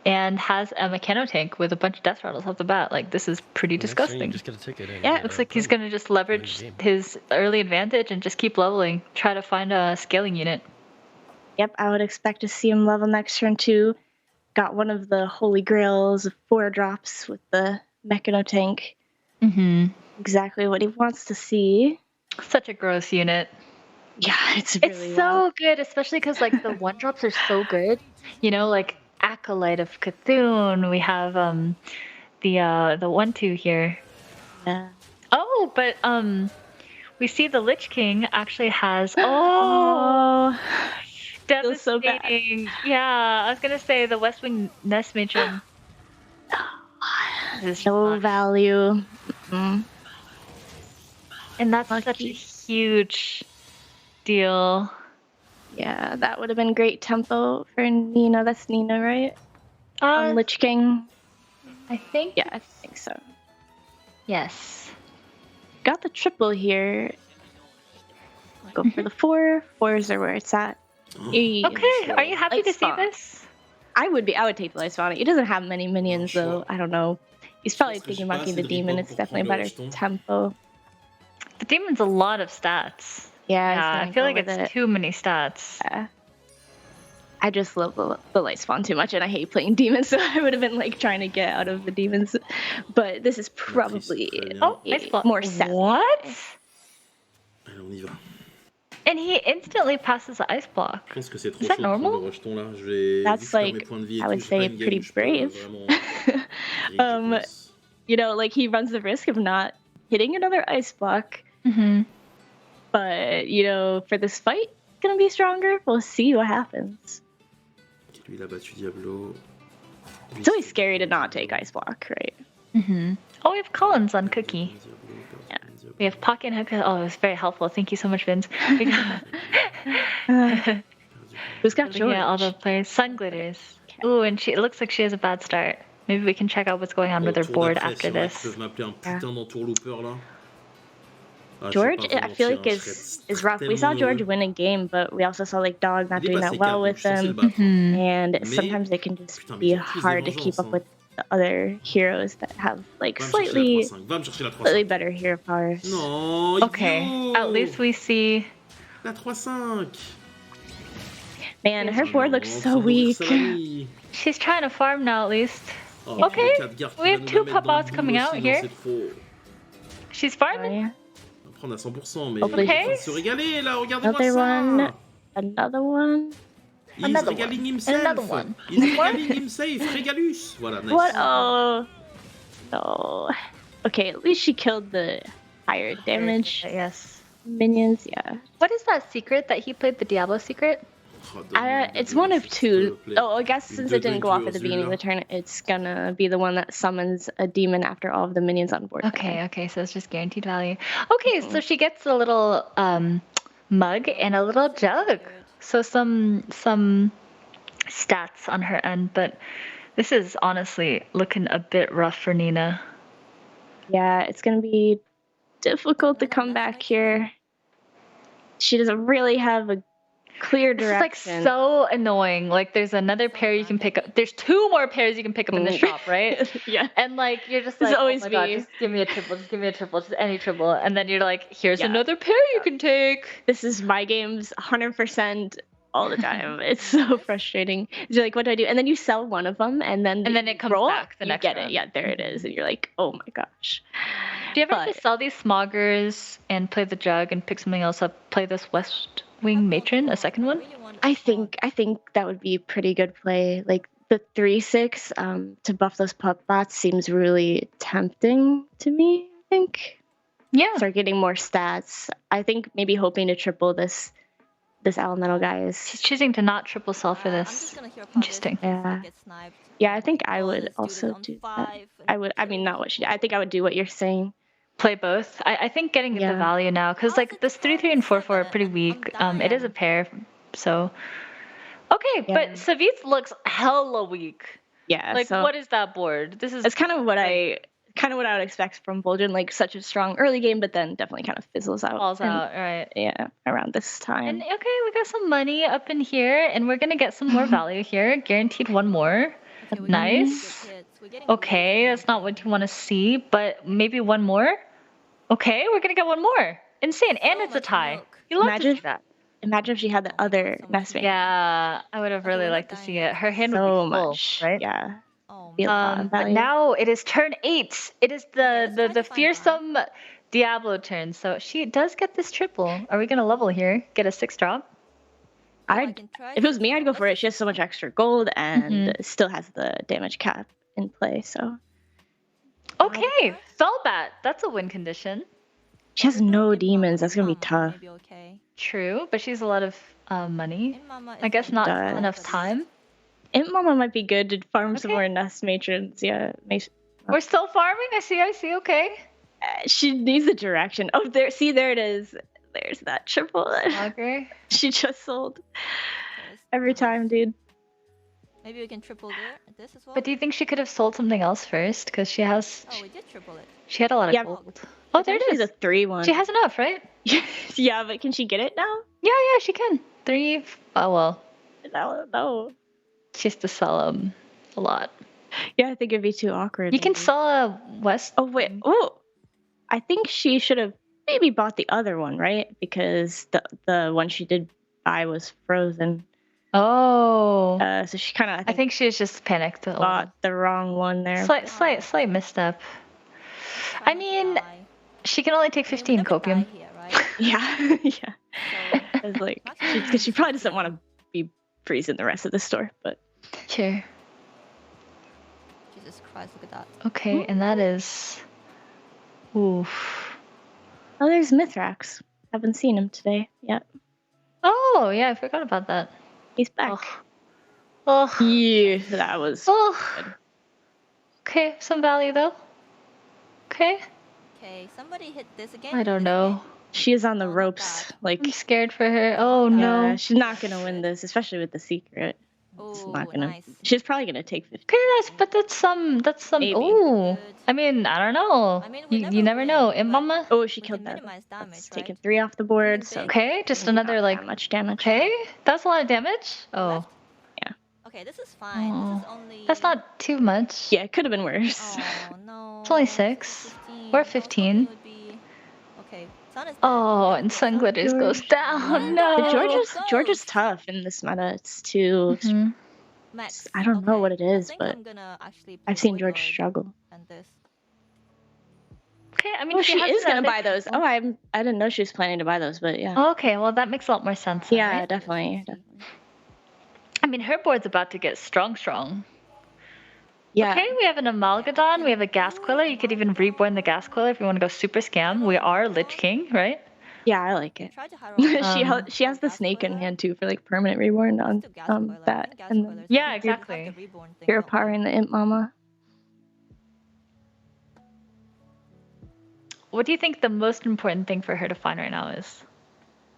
And has a mechano tank with a bunch of death rattles off the bat. Like, this is pretty disgusting. Just get a ticket in. Yeah, it looks like he's gonna just leverage his early advantage and just keep leveling. Try to find a scaling unit. yep, I would expect to see him level next turn too. Got one of the holy grails of 4 drops with the mechano tank. Mm-hmm. Exactly what he wants to see. Such a gross unit. Yeah, it's really It's so good, especially because like the 1-drops are so good. You know, like Acolyte of Cthulhu. We have the 1/2 here. Yeah. Oh, but we see the Lich King actually has feels so bad. devastating. Yeah, I was gonna say the West Wing Nest Matron. No value. And that's such a huge Deal. Yeah, that would have been great tempo for Nina. That's Nina, right? On Lich King. I think. Yeah, I think so. Yes. Got the triple here. Go for the 4. 4s are where it's at. Okay, are you happy to see this? I would take the Light Spawn. He doesn't have many minions though. I don't know. He's probably thinking about getting the demon. It's definitely a better tempo. The demon's a lot of stats. Yeah, I feel like it's too many stats. Yeah. I just love the Light Spawn too much, and I hate playing demons, so I would have been like trying to get out of the demons. But this is probably more set. What? Allez, on y va. And he instantly passes the ice block. Je pense que c'est trop Is that chaud de prendre normal? le rejeton là. Je vais That's vu que je perds mes like, points de vie et I tout, would j'ai pas say une game pretty où je peux brave. vraiment You know, like he runs the risk of not hitting another ice block. But, you know, for this fight, it's gonna be stronger. We'll see what happens. Lui, il a battu Diablo. It's always scary to not take ice block, right? Oh, we have Collins on Cookie. Yeah. We have Pocket and Hook. Oh, it was very helpful. Thank you so much, Vince. We got Who's got George? Yeah, all the players. Sun Glitters. Ooh, and it looks like she has a bad start. Maybe we can check out what's going on with her board after this. Ils peuvent m'appeler un putain d'entourloupeur là. George, I feel like is rough. We saw George win a game, but we also saw like Dog not doing that well with them, and sometimes they can just be hard to keep up with the other heroes that have like slightly better hero powers. Okay, at least we see. La 3-5. Man, her board looks so weak. She's trying to farm now, at least. Okay, we have 2 pop-outs coming out here. She's farming. Prendre à 100%, mais Okay. il est en train de se régaler là, regardez-moi Another ça. Another one. He's regaling himself. Another one. He's regaling himself. Regalus. Voilà, nice. What? Oh, no. Okay, at least she killed the higher damage. Yes. Minions, yeah. What is that secret that he played? The Diablo secret? It's one of 2. Oh, I guess since it didn't go off at the beginning of the turn, it's gonna be the one that summons a demon after all of the minions on board. Okay, so it's just guaranteed value. Okay, so she gets a little mug and a little jug. So some stats on her end, but this is honestly looking a bit rough for Nina. Yeah, it's gonna be difficult to come back here. She doesn't really have a clear direction. It's like so annoying. Like there's another pair you can pick up. There's 2 more pairs you can pick up in the shop, right? Yeah. And like you're just like, always oh my god, me. just give me a triple, just give me a triple, just any triple. And then you're like, here's another pair you can take. This is my games 100% all the time. It's so frustrating. You're like, what do I do? And then you sell one of them, and then it comes back the next get round. it. Yeah, there it is. And you're like, oh my gosh. Do you ever just sell these smoggers and play the jug and pick something else up? Play this West Wing Matron, a second one? I think that would be pretty good play. Like the 3/6 to buff those pup bots seems really tempting to me. I think. Yeah. Start getting more stats. I think maybe hoping to triple this elemental guy is. She's choosing to not triple sell for this. Interesting. Yeah. Yeah, I think I would also do that. I mean, not what she did. I think I would do what you're saying. Play both. I think getting the value now, because like this 3/3 and 4/4 are pretty weak. It is a pair, so. Okay, but Savitz looks hella weak. Yeah. Like, so what is that board? It's kind of what I would expect from Vol'jin, like such a strong early game, but then definitely kind of fizzles out. Falls out, right? Yeah, around this time. And okay, we got some money up in here, and we're gonna get some more value here. Guaranteed one more. Nice. Okay, that's not what you want to see, but maybe one more. Okay, we're gonna get one more. Insane, and it's a tie. You love to see that. Imagine if she had the other nestmate. Yeah, I would have really liked to see it. Her hand so would be full, much, right? Yeah. But now it is turn 8. It is the fearsome Diablo turn. So she does get this triple. Are we gonna level here? Get a 6 drop? If it was me, I'd go for it. She has so much extra gold and still has the damage cap in play. So. Okay, Fellbat. That's a win condition. She has no demons. That's gonna be tough. True, but she has a lot of money. I guess not enough time. Imp Mama might be good to farm some more nest matrons. Yeah, we're still farming. I see. Okay. She needs a direction. Oh, there. See, there it is. There's that triple. Logger. She just sold. Every time, dude. Maybe we can triple this as well. But do you think she could have sold something else first? Because she has. Oh, we did triple it. She had a lot of gold. Oh, there it is. a 3-1. She has enough, right? Yeah, but can she get it now? Yeah, she can. 3. Oh well. I don't know. She has to sell a lot. Yeah, I think it'd be too awkward. You can sell a West. Oh wait. Oh, I think she should have maybe bought the other one, right? Because the one she did buy was frozen. Oh. So she kind of. I think she was just panicked. Bought the wrong one there. Slight misstep. I mean, she can only take 15 copium. Here, right? Yeah, yeah. It's like because she probably doesn't want to be freezing the rest of the store, but. Sure. Jesus Christ! Look at that. Okay, and that is. Oof. Oh, there's Mithrax. Haven't seen him today yet. Oh yeah, I forgot about that. He's back. Oh. Yeah, that was. Good. Okay, some value though. Okay. Okay, somebody hit this again. I don't know. She is on the ropes. Like I'm scared for her. Oh no. Yeah, she's not gonna win this, especially with the secret. It's not gonna. Nice. She's probably gonna take 50. Okay, but that's some. Maybe. Ooh. I mean, I don't know. I mean, you never know. And Mama. Oh, she killed that. That's taken 3 off the board. So okay, just another not like. that much damage. Okay, that's a lot of damage. Oh. Yeah. Okay, this is fine. Oh. This is only. That's not too much. Yeah, it could have been worse. Oh no. It's only 6. We're 15. Okay. Sun is Oh, and Sun Glitters goes down. No. But Georgia's tough in this meta. It's too. Max. I don't know what it is, I think but I'm gonna actually I've seen Void George Lord struggle. And this. Okay, I mean, She is gonna another- buy those. Oh, I didn't know she was planning to buy those, but yeah. Okay, well that makes a lot more sense. Then, Yeah, right? definitely. I mean, her board's about to get strong. Yeah. Okay, we have an Amalgadon, we have a Gas Quiller. You could even reborn the Gas Quiller if you want to go super scam. We are Lich King, right? Yeah, I like it. She has the snake in hand too for like permanent reborn on that, and then Yeah, exactly. Hero powering the Imp Mama. What do you think the most important thing for her to find right now is?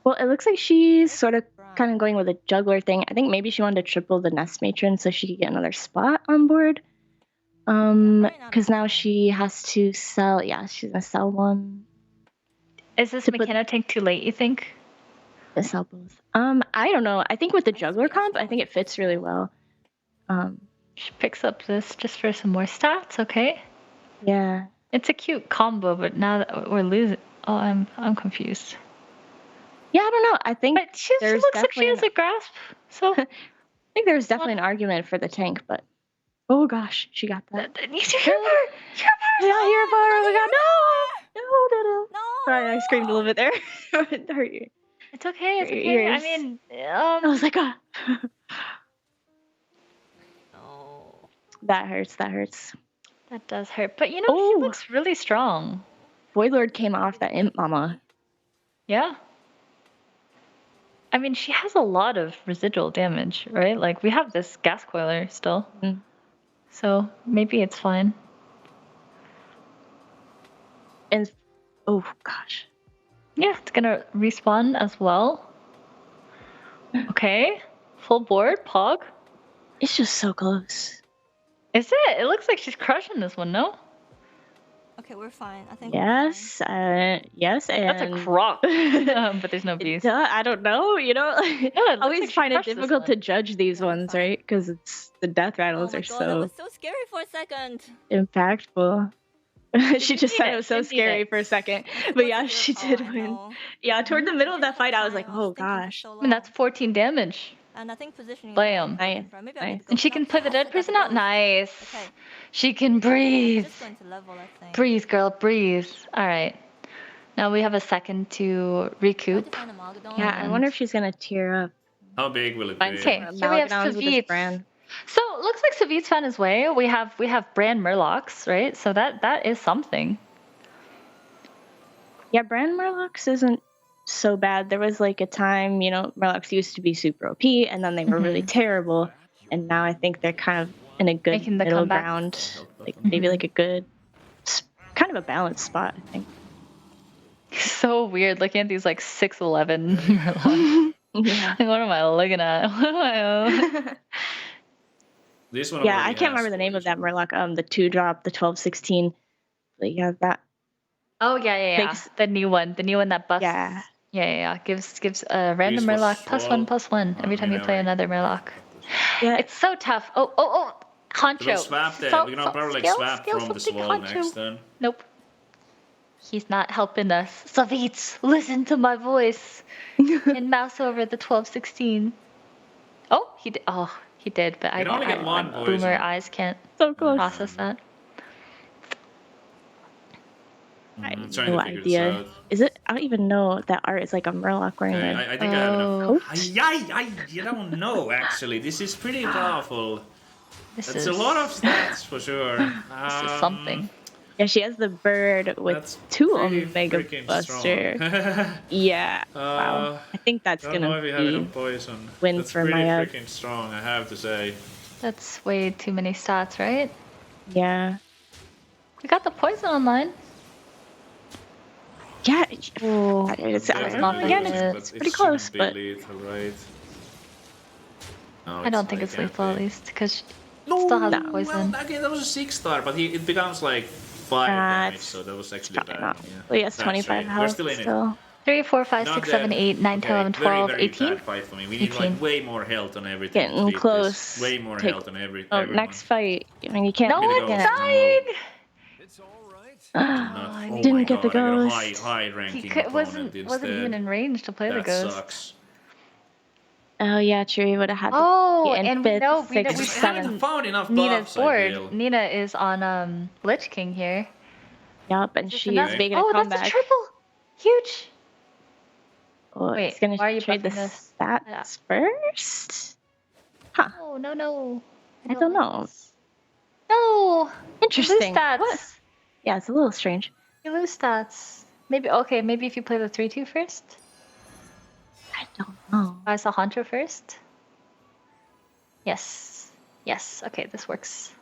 Well, it looks like she's sort of kind of going with a juggler thing. I think maybe she wanted to triple the Nest Matron so she could get another spot on board. Because now she has to sell. Yeah, she's gonna sell one. Is this Mechano tank too late, you think? Sell both. I don't know. I think with the juggler comp, I think it fits really well. She picks up this just for some more stats, okay? Yeah. It's a cute combo, but now that we're losing, oh, I'm confused. Yeah, I don't know. I think but she looks like she has a grasp. So I think there's definitely an argument for the tank, but oh gosh, she got that. Hero bar! Yeah, hero bar! Oh my god, no! Sorry, I screamed a little bit there. It hurt you. It's okay. It's Your okay. ears. I mean, I was like, ah. That hurts. That does hurt. But you know, she looks really strong. Void Lord came off that Imp Mama. Yeah. I mean, she has a lot of residual damage, right? Like, we have this Gas Coiler still. So, maybe it's fine. And, oh, gosh. Yeah, it's gonna respawn as well. Okay. Full board, Pog. It's just so close. Is it? It looks like she's crushing this one, no? Okay, we're fine. I think. Yes, yes, and that's a croc. But there's no bees. I don't know. You know, I always like she find it crushed this difficult one. to judge these ones, right? Because it's the death rattles Oh my are God, that so was so scary for a second. impactful. She just said it was so Didn't see scary it. for a second, but yeah, she did win. Yeah, toward the middle of that fight, I was like, oh gosh. I mean, that's 14 damage. And I think positioning. Bam. Nice. Maybe I need to go And she can back. put the dead person out. Nice. Okay. She can breathe. Just going to level, I think. Breathe, girl, breathe. All right. Now we have a second to recoup. Yeah, I wonder if she's gonna tear up. How big will it be? Okay, here we have Malgadons with his Savitz. brand. So it looks like Savitz found his way. We have brand Murlocs, right? So that is something. Yeah, brand Murlocs isn't so bad. There was like a time, you know, Murlocs used to be super OP, and then they were really terrible, and now I think they're kind of in a good Making the middle comeback. ground, like maybe like a good, kind of a balanced spot, I think. So weird looking at these like 6'11 Murlocs. Yeah. Like, what am I looking at? What am I? This one Yeah, already I can't has remember the name of that 4. Murloc. The 2-drop, the 1216. But yeah, that. Oh yeah. Makes- The new one that buffs. Yeah. Yeah. Gives a random Use for Murloc swall. +1/+1 every time you play another Murloc. Yeah. It's so tough. Oh, Honcho. We'll swap that. So- We're gonna so- probably like scale- swap scale from the something, swall Honcho. next then. Nope. He's not helping us. Savitz, listen to my voice. And mouse over the 1216. Oh, he did. Oh, he did. But You can only get one my boomer poison. eyes can't So close. process that. I I'm have trying no to figure idea. this out. Is it? I don't even know if that art is like a Murloc wearing Okay, a I think I have enough. coat. You don't know actually. This is pretty powerful. This That's is a lot of stats for sure. This is something. Yeah, she has the bird with That's 2 pretty Omega freaking Buster. strong. Yeah. Wow. I think that's Don't know gonna if we have be enough poison. win That's for pretty my freaking strong, I have to say. That's way too many stats, right? Yeah. We got the poison online. Yeah. Ooh, It's, that's not again, good. it's pretty close, but Lethal, right? No, I don't think it's can't lethal at be. least because still has Well, poison. okay, that was a 6-star, but it becomes like 5 damage, so that was actually bad. not. Yeah. Well, he has That's 25 right. We're health still in it. still. 3, 4, 5, Not 6, 7, dead. 8, 9, 10, 11, 12, very 18. bad fight for me. We need 18. like way more health on everything. to Getting beat close. This. Way more Take- health on everything. Oh, next fight. I mean, you can't. No Gonna one's go. dying! I Oh didn't my get the God, I got a ghost. high ranking He opponent wasn't instead. even in range to play the That ghost. sucks. Oh yeah, true. He would have had. Oh, the and we fifth, know we sixth, we just haven't seventh. found enough Nina's buffs, I board. feel. Nina is on Lich King here. Yup, and Is this she's enough? making a Oh, comeback. that's a triple! Huge! Oh, Wait, it's gonna why are you trade the buffing this? stats first. Huh? Oh, no. I don't know. No! Interesting. You lose stats. What? Yeah, it's a little strange. You lose stats. Maybe if you play the 3-2 first? I don't know. I saw Honcho first? Yes. Okay, this works.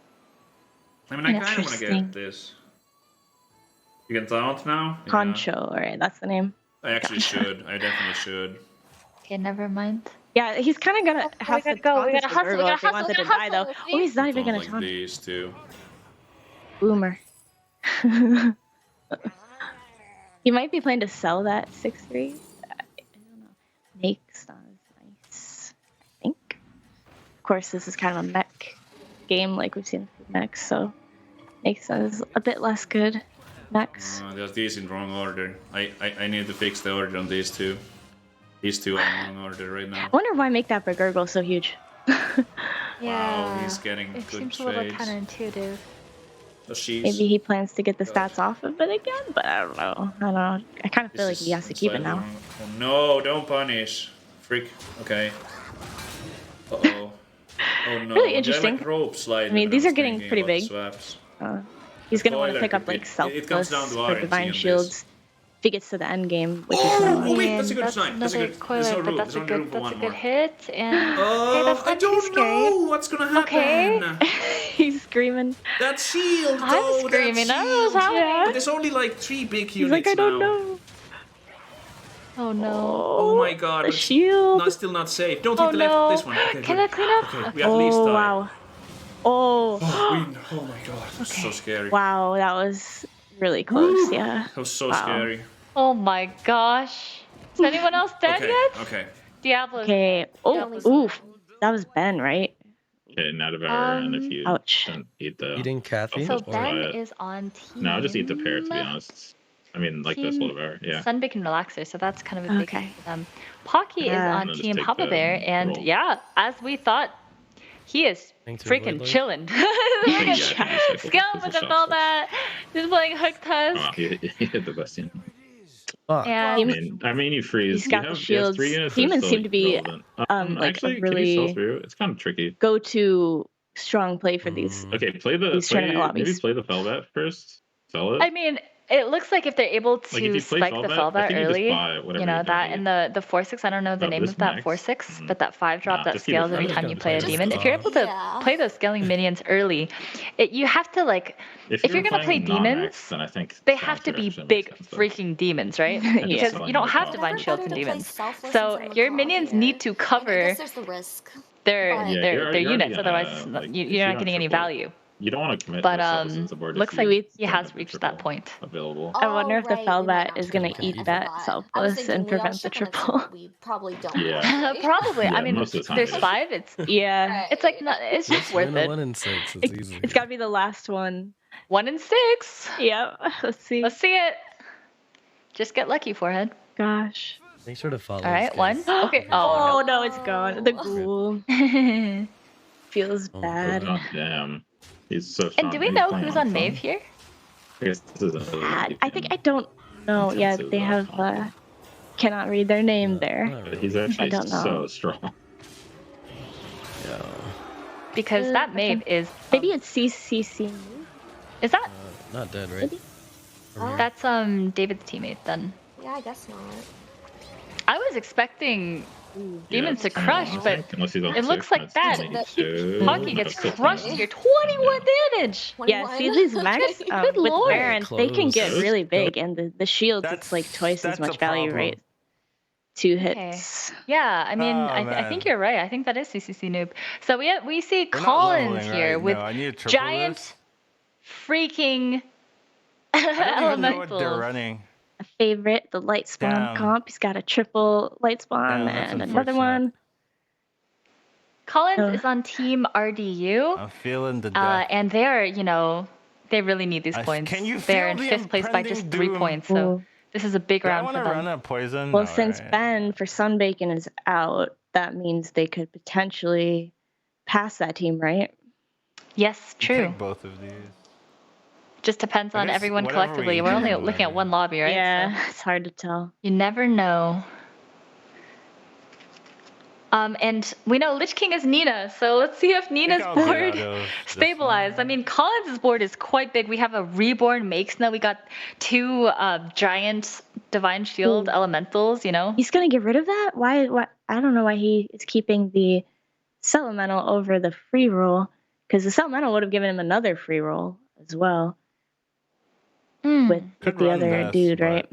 I mean, I kind of want to Interesting. get this. You can taunt now? Yeah. Honcho, alright, that's the name. I actually should. I definitely should. Okay, never mind. Yeah, he's kind of gonna have to go. We taunt gotta this hustle. We Virgo gotta if he hustle. wants We it to gotta die, though. hustle. Oh, he's not even Taunt gonna like taunt. these two. Boomer. He might be playing to sell that 6-3. I don't know. Makes nice, I think. Of course, this is kind of a mech game, like we've seen with mechs, so makes sense. A bit less good mechs. There's these in wrong order. I need to fix the order on these two. These two are in wrong order right now. I wonder why make that Bergurgle so huge. Wow, he's getting It good seems a little trades. counterintuitive. So she's Maybe he plans to get the stats off of it again, but I don't know. I kind of feel like he has to keep it now. Oh no, don't punish. Freak. Okay. Uh-oh. Oh no. Really interesting. Like rope slide. I mean, these I are was getting thinking pretty about big. Swaps. He's gonna want to Spoiler pick up could be- like Selfless it comes down to or RNG Divine on this. Shields if he gets to the end game, which is Oh wait, that's a good That's sign. That's a another good. coiler, There's no but room. that's There's a only room good for one more. hit. And okay, that's I not too don't scary. know what's gonna happen. Okay. He's screaming. That shield, I'm though, screaming. that I don't know what's shield. happening. But there's only like 3 big He's units like, I don't now. know. Oh no. Oh my god. The but it's shield. Not, still not safe. Don't Oh hit the left. no. This one. Okay, Can good. I clean up? Okay, we at least Oh die. wow. Oh. Oh my god. That's so scary. Wow, that was really close. Yeah. That was so Wow. scary. Oh my gosh. Is anyone else dead Okay, yet? okay. Diablo's Okay. Oh, oof. That was Ben, right? Okay, not devour, and if you Ouch. don't eat the Eating Kathy? So I'll Ben try it. is on team. No, I'll just eat the pear, to be honest. I mean, like this Team little devour, yeah. Sunbake and Relaxer, so that's kind of a big Okay. thing for them. Pocky is Yeah. on I'll just Team take Papa the Bear, and roll. yeah, as we thought, he is Thanks, freaking Woodley. chilling. Yeah, Skill with the Velvet, just playing Hook Tusk. Oh, he hit the best unit. Fuck. And I mean, you freeze. He's got you the have, shields. 3 units Demons are seem still to be, relevant. like, actually, a can you sell really through? It's kind of tricky. go-to strong play for these. Okay, play the These tournament lobbies. maybe play the Velvet first. Sell it. I mean, It looks like if they're able to Like, if you play spike the Fallback, I Fallback think you just early, buy whatever you know, you're that gonna and the 4/6, I don't know the No, name this of that max? 4/6, but that 5-drop Nah, that just keep it scales every fresh. time you play a Just demon. If you're able to play those scaling minions early, you have to like If if you're you're gonna play playing non-max, demons, then I think they have to be big freaking demons, right? Because selling you don't more have costs. divine Never shields better and to play demons. selfless So and your Macaw minions here. need to I cover guess there's the risk. their But- their, you're their already units, gonna, otherwise like, if you're you not don't getting any triple it, value. You don't want to commit But to self as a board looks if like you he don't has have the reached that triple point. available. I wonder if the right, we might Fellbat not is have going to to do eat that. that I was selfless thinking and we all prevent the should, but it's triple. we probably don't. Yeah. Right? Probably. Yeah, I mean, most of the time there's it is. 5. It's Yeah. it's like not, it's just Just worth win a it. 1 in 6. It's easy. It's got to be the last one. 1 in 6. Yep. Let's see. Let's see it. Just get lucky, forehead. Gosh. Make sure to follow. All right, 1. Okay. Oh, Oh no, it's gone. The ghoul no. feels bad. God damn. He's so strong. And do we He's know playing who's on phone. Maeve here? I guess this is another lucky I think game. I don't know. Yeah, Intensive they have cannot read their name there. But he's actually don't know. so strong. Yeah. Because that Maeve is Maybe it's CCC. is that Not dead, right? that's David's teammate then. Yeah, I guess not. I was expecting demons to crush, but Unless he's on it looks six, like that's that. 22. Hockey gets That's still crushed 20. here. 21 damage. Yeah, see these max Good with lord. Baron, they can get Close. really big, and the shields it's like twice as that's much a value, problem. right? 2 hits. Yeah, I mean, Oh, I think man. you're right. I think that is CCC noob. So we see We're not Collins leveling here right with now. I need to triple giant this. freaking I don't even know what they're elementals. running. A favorite, the light spawn Damn. comp. He's got a triple light spawn Damn, that's and another unfortunate. one. Collins is on team RDU, I'm feeling the death. and they are, you know, they really need these points. Can you They're in feel the 5th place by just 3 impending points, doom? so this is a big Do I round want for to them. run a poison? Well, No, since right? Ben for Sunbacon is out, that means they could potentially pass that team, right? Yes, true. Take both of these. Just depends I on guess everyone whatever collectively. we We're only do, looking at one lobby, right? Yeah, So it's hard to tell. you never know. And we know Lich King is Nina, so let's see if Nina's I'll get board out of this stabilized. I mean, Collins' board is quite big. We have a reborn Makes now. We got 2 giant Divine Shield elementals, you know? He's gonna get rid of that? Why? I don't know why he is keeping the Elemental over the free roll, because the Elemental would have given him another free roll as well with Could the run other this, dude, but right?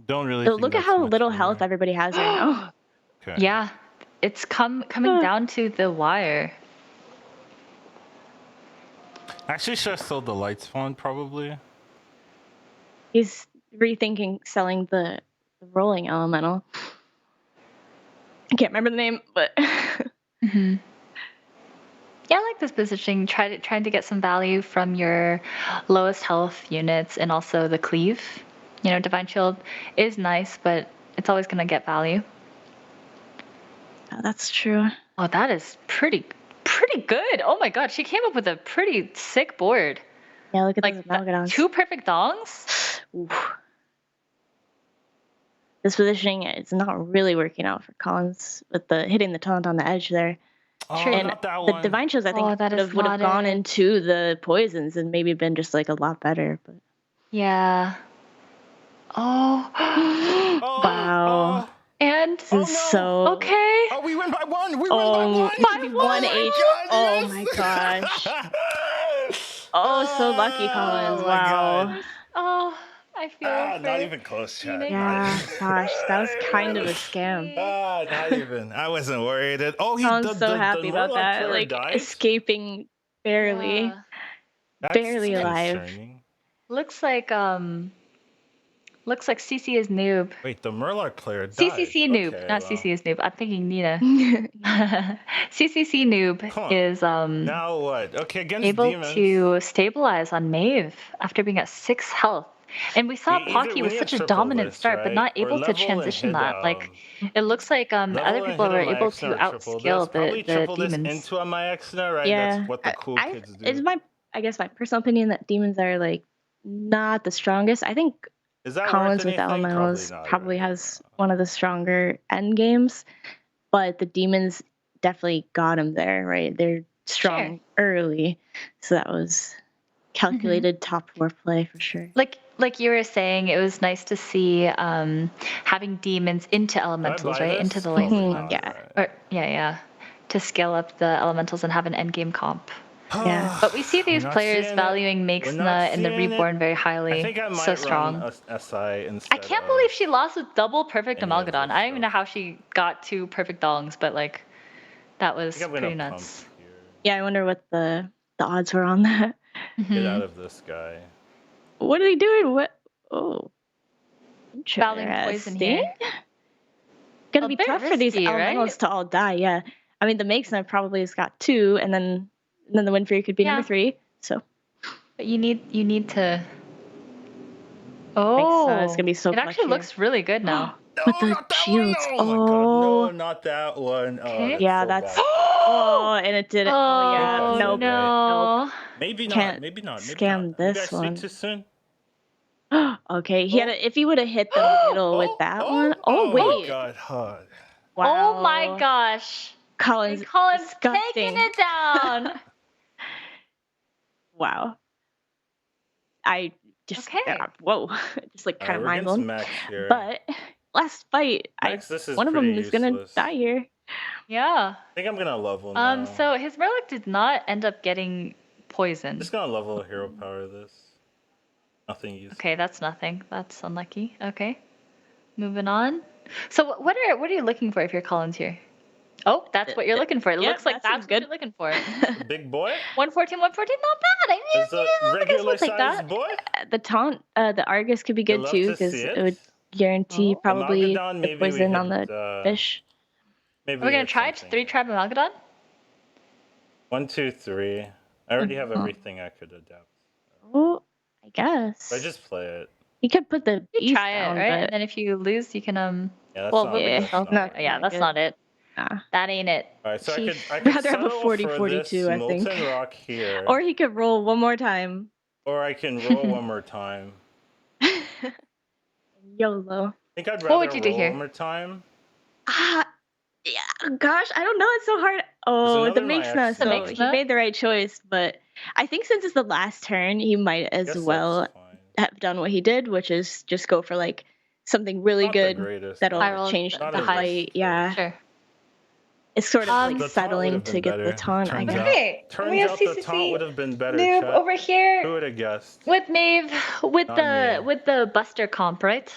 Don't really. So think look at that's how much little better. health everybody has right now. Okay. Yeah, it's coming down to the wire. Actually, should have sold the light spawn probably. He's rethinking selling the rolling elemental. I can't remember the name, but Yeah, I like this positioning. Trying to get some value from your lowest health units and also the cleave. You know, Divine Shield is nice, but it's always gonna get value. oh, that's true. Oh, that is pretty good. Oh my god, she came up with a pretty sick board. Yeah, look at Like those Amalgadons. 2 perfect dongs. Oof. This positioning is not really working out for Collins with the hitting the taunt on the edge there. Oh, And not that the one. Divine Shields, I think, Oh, that would is have not gone it. into the poisons and maybe been just like a lot better. But Yeah. Oh. wow, And this is so okay. Oh, we win by 1. We win Oh, by 1. 1 H. God, Oh yes! my gosh. Oh, so lucky, Collins. Oh my Wow. God. Oh, I feel for Not even close, chat. Phoenix. Yeah, gosh, that was kind of a scam. Not even. I wasn't worried. I'm so happy about Murloc that. player Like died? escaping barely, Yeah. That's barely alive. concerning. Looks like CC is noob. Wait, the Murloc player died. CCC noob, Okay, not well. CC is noob. I'm thinking Nina. CCC noob Huh. is Now what? Okay, against able demons. to stabilize on Maeve after being at 6 health. And we saw We Pocky need with to such a triple dominant this, start, but right? not Or able to level and transition hit, that. Like, it looks like other level and people hit are on my able Exner, to triple this. outskill Probably the triple this demons. into a my Exner, right? Yeah, That's what the cool kids do. It's I guess my personal opinion that demons are like not the strongest. I think Is that Collins worth with anything? elementals Probably not, probably right? has one of the stronger end games, but the demons definitely got him there, right? They're strong early, so that was calculated top 4 play for sure. Like, like you were saying, it was nice to see having demons into elementals, right? Into the like, yeah, to scale up the elementals and have an endgame comp. Yeah. But we see these We're not players seeing it. valuing We're not Makesna and the seeing it. Reborn very highly. I think I might So strong. run a SI instead. I can't believe she lost with double perfect any of Amalgadon. I don't even know how she got 2 perfect dongs, but like that was I'm pretty gonna nuts. Yeah, I wonder what the odds were on that. Get out of this guy. What are they doing? What? Oh. Battling poison here. Gonna A be bit tough for these risky, elementals right? to all die, yeah. I mean, the Makesna probably has got 2, and then the Windfury could be number 3, so. But you need to... Makesna is gonna be so it clutch actually here. looks really good now. With the shields. Oh my god, no, not that one. Oh, Okay. that's Yeah, so that's... bad. Oh, and it did it. Oh, yeah. that's Nope. it, right? No. Maybe not. Can't Maybe not. Maybe scam not. Maybe I this speak one. too soon. Okay, he had if he would have hit the middle with that one. Oh, wait. Oh my god, hard. Wow. Oh my gosh. Colin's taking disgusting. it down. Wow. I just Okay. whoa, just like kind of We're mind getting some blown. Max here. But last fight, Max, this is one of them pretty is gonna useless. die here. Yeah. I think I'm gonna level now. So his Murloc did not end up getting poisoned. Just gonna level a hero power this. Nothing useful. Okay, that's nothing. That's unlucky. Okay. Moving on. So what are you looking for if you're Collins here? Oh, that's what you're looking for. It Yeah, looks like that that's seems what good. you're looking for. Big boy? 114, not bad. I mean, Is a yeah, regular like sized that. boy? The taunt, the Argus could be good love too to because see it it. would guarantee probably Amalgadon, the maybe poison we on the could, fish. Maybe We're gonna hit try something. 3 tribe Amalgadon. 1, 2, 3. I already have everything I could adapt. Oh, I guess. I just play it. You could put the You beast try it, down, right? but And then if you lose, you can Yeah, that's well, not, remove that's yourself. not Yeah, that's not it. Nah. That ain't it. Alright, so I She'd could rather have a settle 40-42, for this I think. molten rock here, Or he could roll one more time. or I can roll one more time. YOLO. I think I'd What rather would you do roll here? one more time. Yeah, gosh, I don't know. It's so hard. Oh, the another Makesna. So Makesna? he made the right choice, but I think since it's the last turn, he might as Guess well that's fine. have done what he did, which is just go for like something really Not the good greatest, that'll High roll, change Not the as fight. Yeah, Sure. it's sort of The like taunt settling would've to been get the better. taunt, I Turns guess. out- Okay. Turns we have out the CCC taunt would have been better. noob Chat. over Who here would have guessed? with Maeve with Not the me. with the Buster comp, right?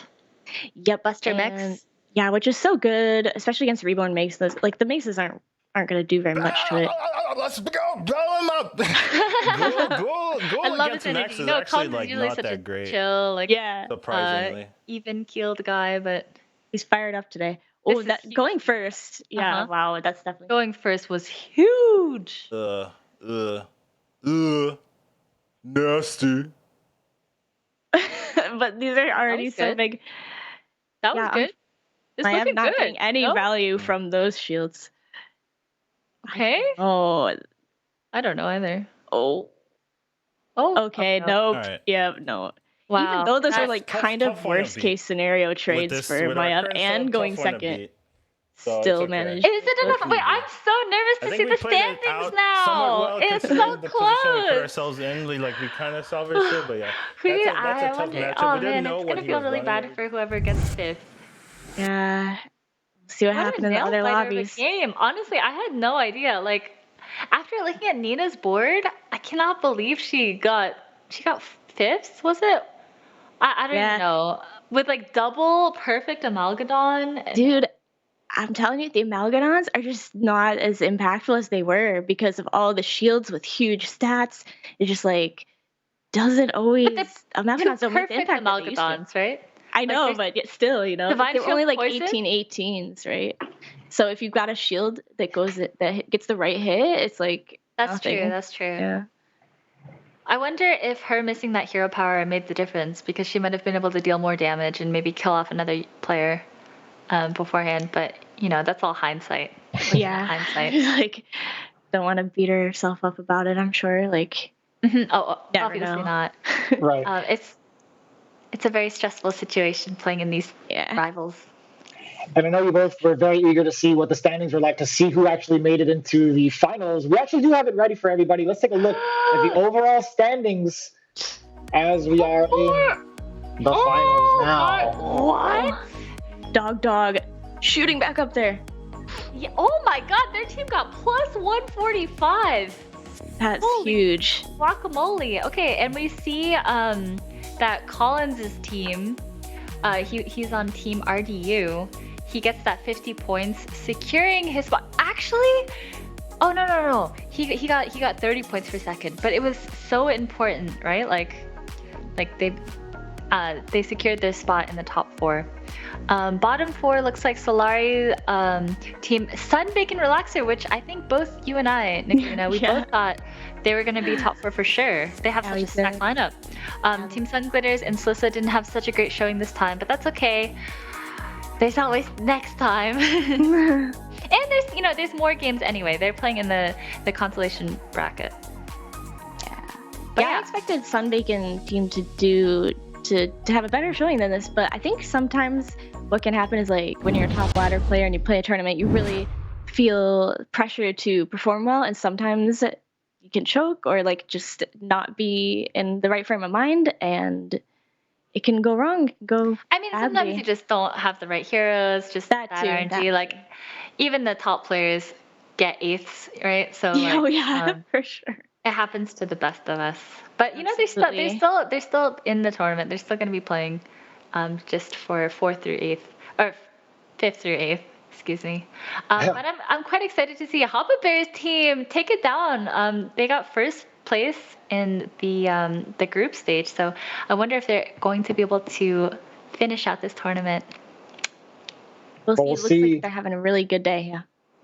Yep, Buster and- mix. Yeah, which is so good, especially against Reborn Makesnas. Like the Maces aren't gonna do very much to it. Let's go, blow him up. Go I love against his Max energy. is You know, actually Collins is like usually not such a that great. chill, like Yeah, Surprisingly. even keeled guy, but he's fired up today. Oh, is that huge. going first. Yeah, Uh-huh. wow, that's definitely. going first was huge. Nasty. But these are already was so good. big. That was Yeah, good. It's I am looking not good. getting any No? value from those shields. Okay. Oh, I don't know either. oh. Oh. Okay, no. nope. Alright. Yeah, no. Wow. Even though those are That's like tough- kind tough of one to worst beat. case scenario With trades this, for with our Maya current and setup, going tough one to second, beat. So it's still okay. managed. Is it enough? Looking Wait, good. I'm so nervous I to think see we the played it standings out now. somewhat well, It's considering so the position we put close. ourselves in. Like we kind of salvaged it, but yeah, Who that's a I tough wonder. matchup. Oh We didn't man, know it's what gonna he feel was really running. bad for whoever gets fifth. Yeah. See what happened in the other nail-biter of a lobbies. game. Honestly, I had no idea. Like, after looking at Nina's board, I cannot believe she got fifth. Was it? I don't even know. With like double perfect Amalgadon. Dude, I'm telling you, the Amalgadons are just not as impactful as they were because of all the shields with huge stats. It just like doesn't always. Amalgadons don't make the perfect impact that they used to. Amalgadons, right? I know, there's but yet still, you know, Divine they're only Shield like poison? 18/18s, right? So if you've got a shield that gets the right hit, it's like That's nothing. true. That's true. Yeah. I wonder if her missing that hero power made the difference because she might have been able to deal more damage and maybe kill off another player beforehand. But you know, that's all hindsight. Yeah. Hindsight. Like, don't want to beat herself up about it. I'm sure. Like, Oh, never obviously know. not. Right. It's a very stressful situation playing in these rivals. And I know you both were very eager to see what the standings were like, to see who actually made it into the finals. We actually do have it ready for everybody. Let's take a look at the overall standings as we are in The finals now. What? Dog, shooting back up there. Yeah, oh my god, their team got plus 145. That's Holy huge. Guacamole. Okay, and we see that Collins' team, he's on team RDU. He gets that 50 points, securing his spot. Actually, oh no. He got 30 points per second, but it was so important, right? Like they secured their spot in the top 4. Bottom 4 looks like Solari, team Sun Bacon Relaxer, which I think both you and I, Nikita, we both thought they were going to be top 4 for sure. They have such a stacked lineup. Team Sun Glitters and Slissa didn't have such a great showing this time, but that's okay. There's always next time. And there's more games anyway. They're playing in the consolation bracket. But I expected Sunbacon team to have a better showing than this, but I think sometimes what can happen is like when you're a top ladder player and you play a tournament, you really feel pressure to perform well, and sometimes you can choke or like just not be in the right frame of mind, and it can go wrong. I mean, badly. sometimes you just don't have the right heroes, just That bad too, RNG. that Like even the top players get 8ths, right? So for sure. It happens to the best of us. But they're still in the tournament. They're still going to be playing, just for 4th through 8th or 5th through 8th. Excuse me. But I'm quite excited to see Hoppa Bear's team take it down. They got first place in the group stage, so I wonder if they're going to be able to finish out this tournament. We'll see. It looks like they're having a really good day.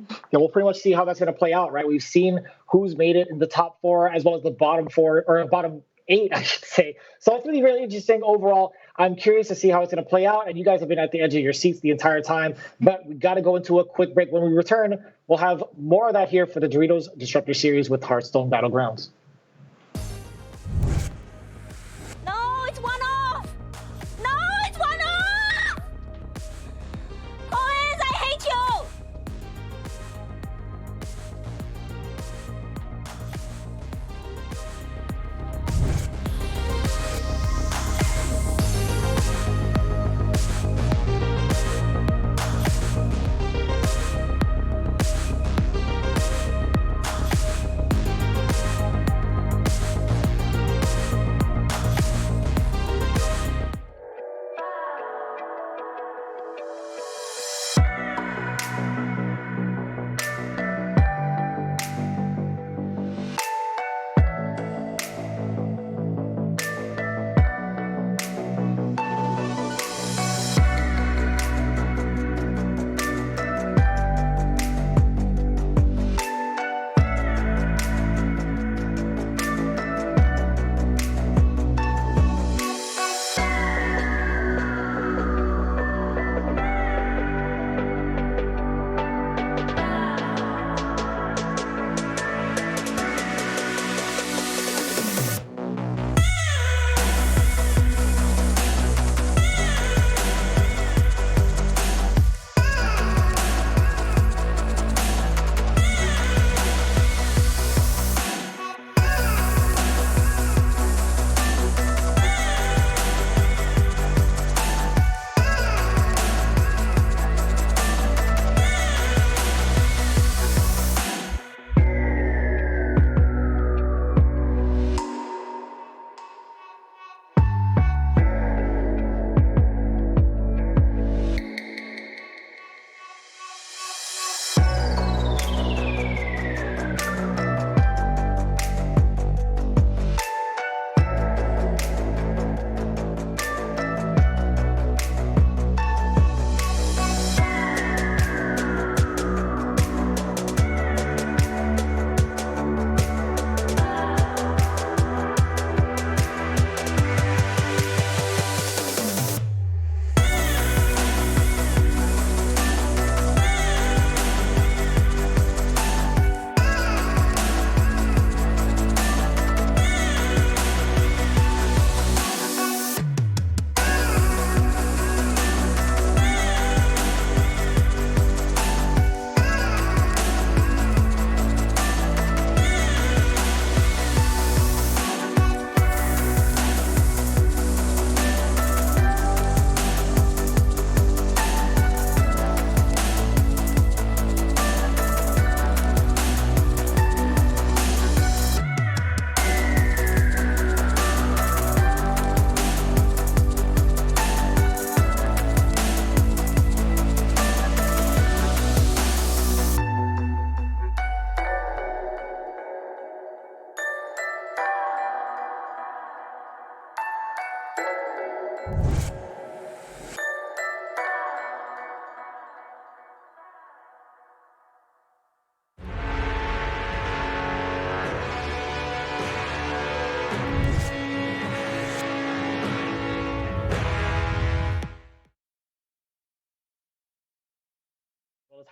Yeah, we'll pretty much see how that's going to play out, right? We've seen who's made it in the top 4 as well as the bottom 4 or bottom 8, I should say. So it's really, really interesting overall. I'm curious to see how it's going to play out, and you guys have been at the edge of your seats the entire time. But we got to go into a quick break. When we return, we'll have more of that here for the Doritos Disruptor Series with Hearthstone Battlegrounds. No, it's 1-0! No, it's 1-0! Collins, I hate you!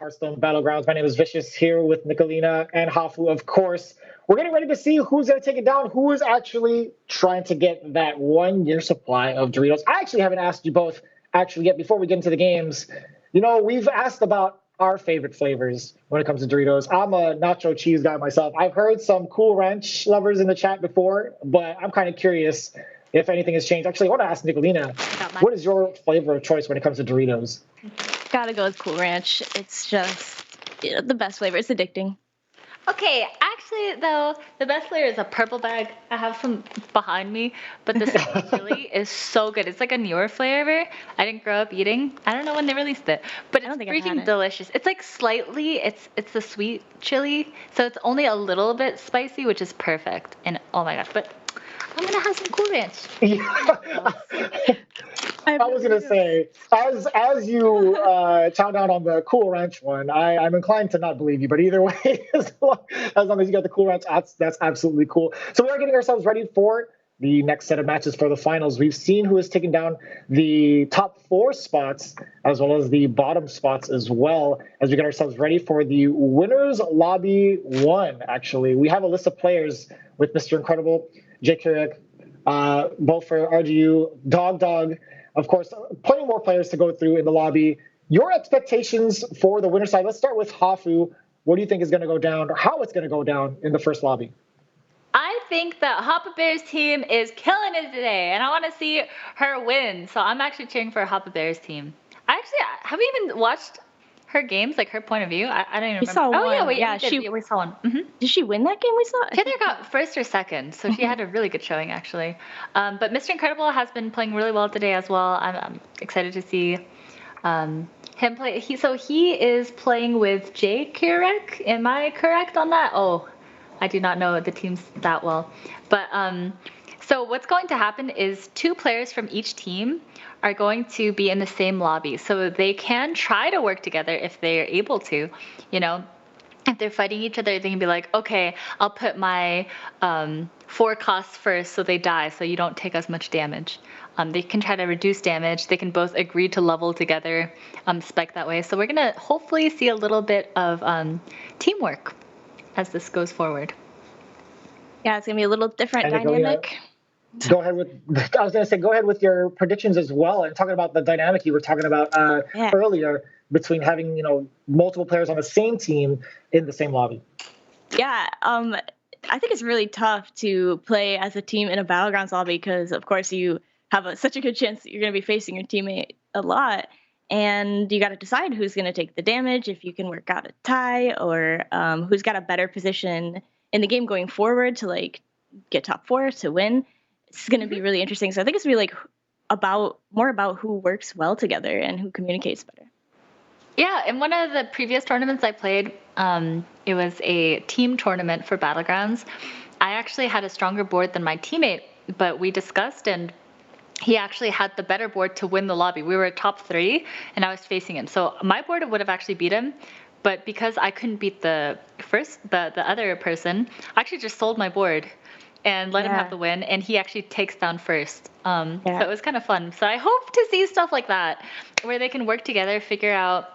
Hearthstone Battlegrounds. My name is Vicious here with Nicolina and Hafu, of course. We're getting ready to see who's going to take it down, who is actually trying to get that 1 year supply of Doritos. I actually haven't asked you both yet before we get into the games. You know, we've asked about our favorite flavors when it comes to Doritos. I'm a nacho cheese guy myself. I've heard some Cool Ranch lovers in the chat before, but I'm kind of curious if anything has changed. Actually, I want to ask Nicolina, what is your flavor of choice when it comes to Doritos? Gotta go with Cool Ranch. It's just the best flavor. It's addicting. Okay, actually, though, the best flavor is a purple bag. I have some behind me, but the sweet chili is so good. It's like a newer flavor. I didn't grow up eating. I don't know when they released it, but it's freaking delicious. It's like slightly, it's the sweet chili, so it's only a little bit spicy, which is perfect. And oh my gosh, but I'm gonna have some Cool Ranch. I was gonna say, as you chow down on the Cool Ranch one, I'm inclined to not believe you. But either way, as long as you got the Cool Ranch, that's absolutely cool. So we are getting ourselves ready for the next set of matches for the finals. We've seen who has taken down the top 4 spots as well as the bottom spots as well, as we get ourselves ready for the winners lobby 1. Actually, we have a list of players with Mr. Incredible, Jake Kurek, both for RGU, Dog. Of course, plenty more players to go through in the lobby. Your expectations for the winner side. Let's start with Hafu. What do you think is going to go down, or how it's going to go down in the first lobby? I think that Hoppa Bear's team is killing it today, and I want to see her win. So I'm actually cheering for Hoppa Bear's team. Have we even watched her games, like her point of view? I don't even remember. Saw one. Yeah, we saw one. Did she win that game we saw? Taylor got first or second, so she had a really good showing, actually. But Mr. Incredible has been playing really well today as well. I'm excited to see him play. He is playing with Jay Kurek. Am I correct on that? Oh, I do not know the teams that well. But so what's going to happen is 2 players from each team are going to be in the same lobby. So they can try to work together if they're able to, you know. If they're fighting each other, they can be like, okay, I'll put my 4 costs first so they die, so you don't take as much damage. They can try to reduce damage. They can both agree to level together, spec that way. So we're going to hopefully see a little bit of teamwork as this goes forward. Yeah, it's going to be a little different dynamic. Go ahead with your predictions as well, and talking about the dynamic you were talking about earlier between having, you know, multiple players on the same team in the same lobby. Yeah, I think it's really tough to play as a team in a Battlegrounds lobby because, of course, you have such a good chance that you're going to be facing your teammate a lot, and you got to decide who's going to take the damage, if you can work out a tie, or who's got a better position in the game going forward to like get top 4 to win. It's going to be really interesting. So I think it's really like more about who works well together and who communicates better. Yeah, in one of the previous tournaments I played, it was a team tournament for Battlegrounds. I actually had a stronger board than my teammate, but we discussed, and he actually had the better board to win the lobby. We were top 3, and I was facing him. So my board would have actually beat him, but because I couldn't beat the other person, I actually just sold my board and let him have the win, and he actually takes down first. So it was kind of fun. So I hope to see stuff like that, where they can work together, figure out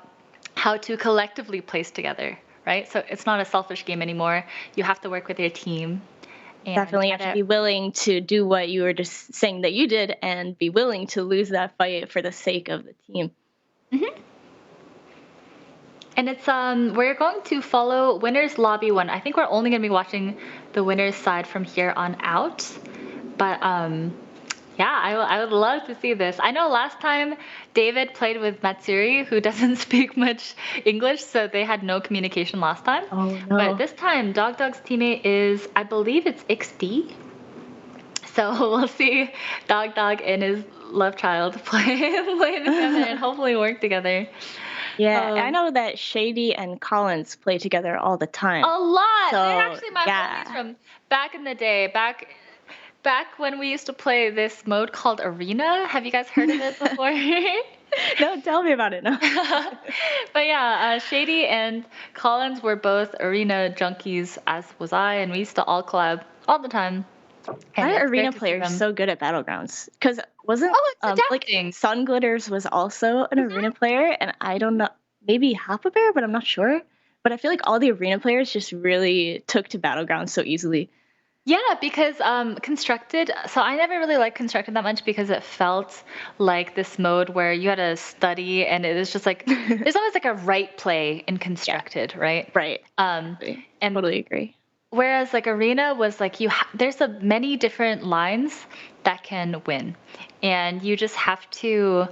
how to collectively place together, right? So it's not a selfish game anymore. You have to work with your team. And definitely have to be willing to do what you were just saying that you did, and be willing to lose that fight for the sake of the team. Mm-hmm. And it's we're going to follow winners lobby 1. I think we're only going to be watching the winners side from here on out. But yeah, I would love to see this. I know last time David played with Matsuri, who doesn't speak much English, so they had no communication last time. Oh no. But this time, Dog's teammate is, I believe it's XD. So we'll see Dog and his love child play together and hopefully work together. Yeah, I know that Shady and Collins play together all the time. A lot. So, they're actually my homies from back in the day. Back when we used to play this mode called Arena. Have you guys heard of it before? No, tell me about it now. But yeah, Shady and Collins were both Arena junkies, as was I, and we used to all collab all the time. Why are Arena players so good at Battlegrounds? Because wasn't like Sun Glitters was also an Arena player, and I don't know maybe Hafu Bear, but I'm not sure. But I feel like all the arena players just really took to Battlegrounds so easily. Yeah, because constructed. So I never really liked constructed that much because it felt like this mode where you had to study, and it was just like there's always like a right play in constructed, right? Right. And totally agree. Whereas like arena was like there's many different lines that can win, and you just have to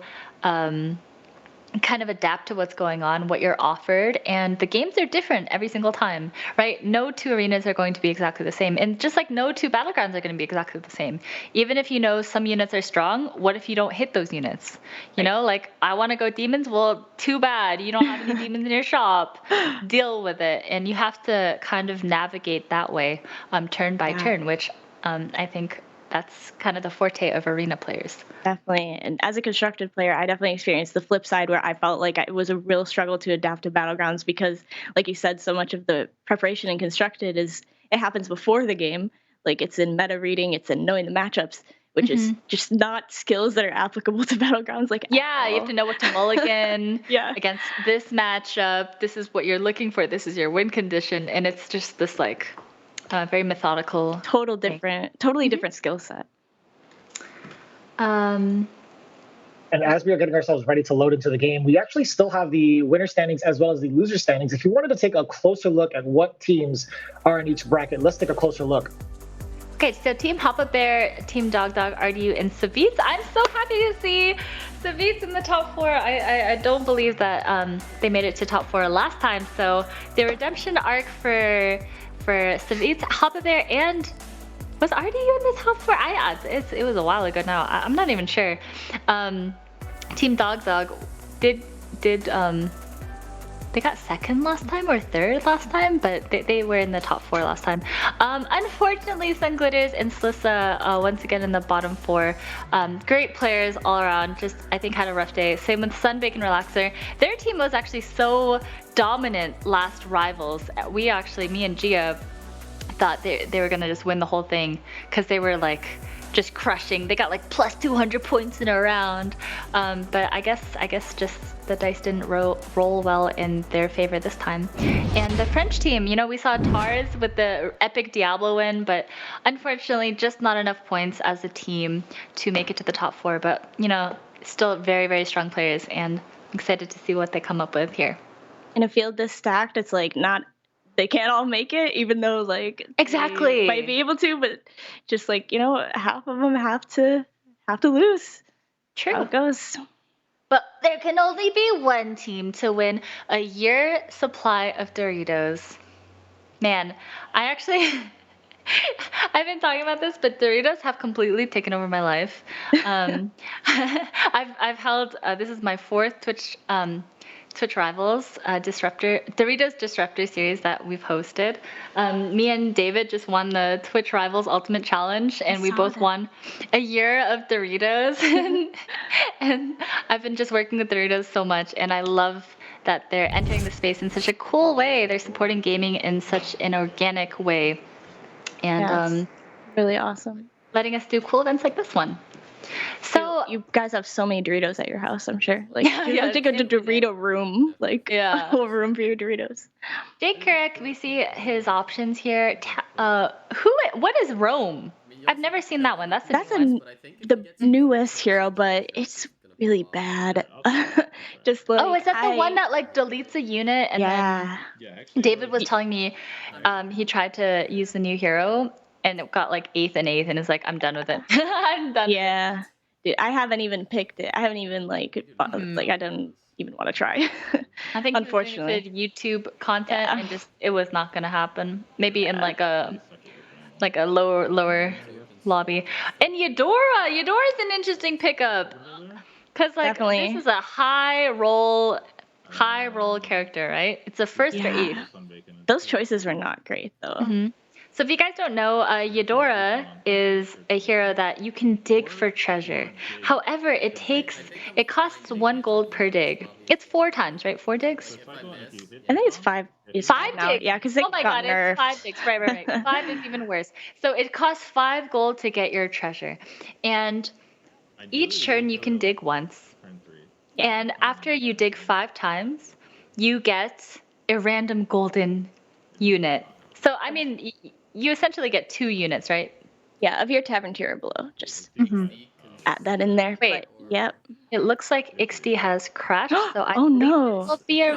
kind of adapt to what's going on, what you're offered, and the games are different every single time, right? No two arenas are going to be exactly the same, and just like no two battlegrounds are going to be exactly the same. Even if you know some units are strong, what if you don't hit those units? You know, like I want to go demons, well, too bad, you don't have any demons in your shop. Deal with it, and you have to kind of navigate that way, turn by turn, which I think that's kind of the forte of arena players. Definitely. And as a constructed player, I definitely experienced the flip side where I felt like it was a real struggle to adapt to Battlegrounds because, like you said, so much of the preparation in constructed it happens before the game. Like it's in meta reading, it's in knowing the matchups, which is just not skills that are applicable to Battlegrounds. Like you have to know what to mulligan against this matchup. This is what you're looking for. This is your win condition. And it's just this like very methodical. Totally different skill set. And as we are getting ourselves ready to load into the game, we actually still have the winner standings as well as the loser standings. If you wanted to take a closer look at what teams are in each bracket, let's take a closer look. Okay, so Team Hafu Bear, Team Dog, RDU, and Savitz. I'm so happy to see Savitz in the top 4. I don't believe that they made it to top 4 last time. So the redemption arc for Savitz, Hafu Bear, and was RDU in the top 4? It was a while ago now. I'm not even sure. Team Dog did they got second last time or third last time, but they were in the top 4 last time. Unfortunately, Sun Glitters and Slissa once again in the bottom 4. Great players all around. Just I think had a rough day. Same with Sun Bacon Relaxer. Their team was actually so dominant last Rivals. Me and Gia thought they were gonna just win the whole thing because they were like just crushing. They got like plus 200 points in a round, but I guess just the dice didn't roll well in their favor this time. And the French team, we saw Tars with the epic Diablo win, but unfortunately just not enough points as a team to make it to the top 4. But still very, very strong players, and excited to see what they come up with here. In a field this stacked, it's like they can't all make it, even though like exactly they might be able to, but just like half of them have to lose. True. How it goes. But there can only be one team to win a year supply of Doritos. Man, I've been talking about this, but Doritos have completely taken over my life. I've held this is my 4th Twitch Rivals Doritos Disruptor series that we've hosted. Me and David just won the Twitch Rivals Ultimate Challenge, and we both won a year of Doritos. and I've been just working with Doritos so much, and I love that they're entering the space in such a cool way. They're supporting gaming in such an organic way, and really awesome. Letting us do cool events like this one. So you guys have so many Doritos at your house, I'm sure. Like you have to go to Dorito room, like a whole room for your Doritos. Jake Carrick, we see his options here. What is Rome? I've never seen that one. That's the newest hero, but it's really bad. Just like is that the one that like deletes a unit? And then David was telling me he tried to use the new hero. And it got like 8th and 8th, and it's like, I'm done with it. I'm done. Yeah. Dude, I haven't even picked it. I haven't even I don't even want to try. I think unfortunately YouTube content and it was not gonna happen. Maybe in like a lower lobby. And Eudora is an interesting pickup. Cause like this is a high roll character, right? It's a 1st or 8th. Those choices were not great though. Mm-hmm. So if you guys don't know, Eudora is a hero that you can dig for treasure. However, it costs 1 gold per dig. It's 4 times, right? 4 digs? I think it's 5. It's 5 digs? Yeah, because it got nerfed. It's 5 digs. Right. 5 is even worse. So it costs 5 gold to get your treasure. And each turn you can dig once. And after you dig 5 times, you get a random golden unit. So, I mean, you essentially get 2 units, right? Yeah, of your tavern tier or below. Just add that in there. Wait. But, yep. It looks like XD has crashed, so I Oh, believe no. it will be a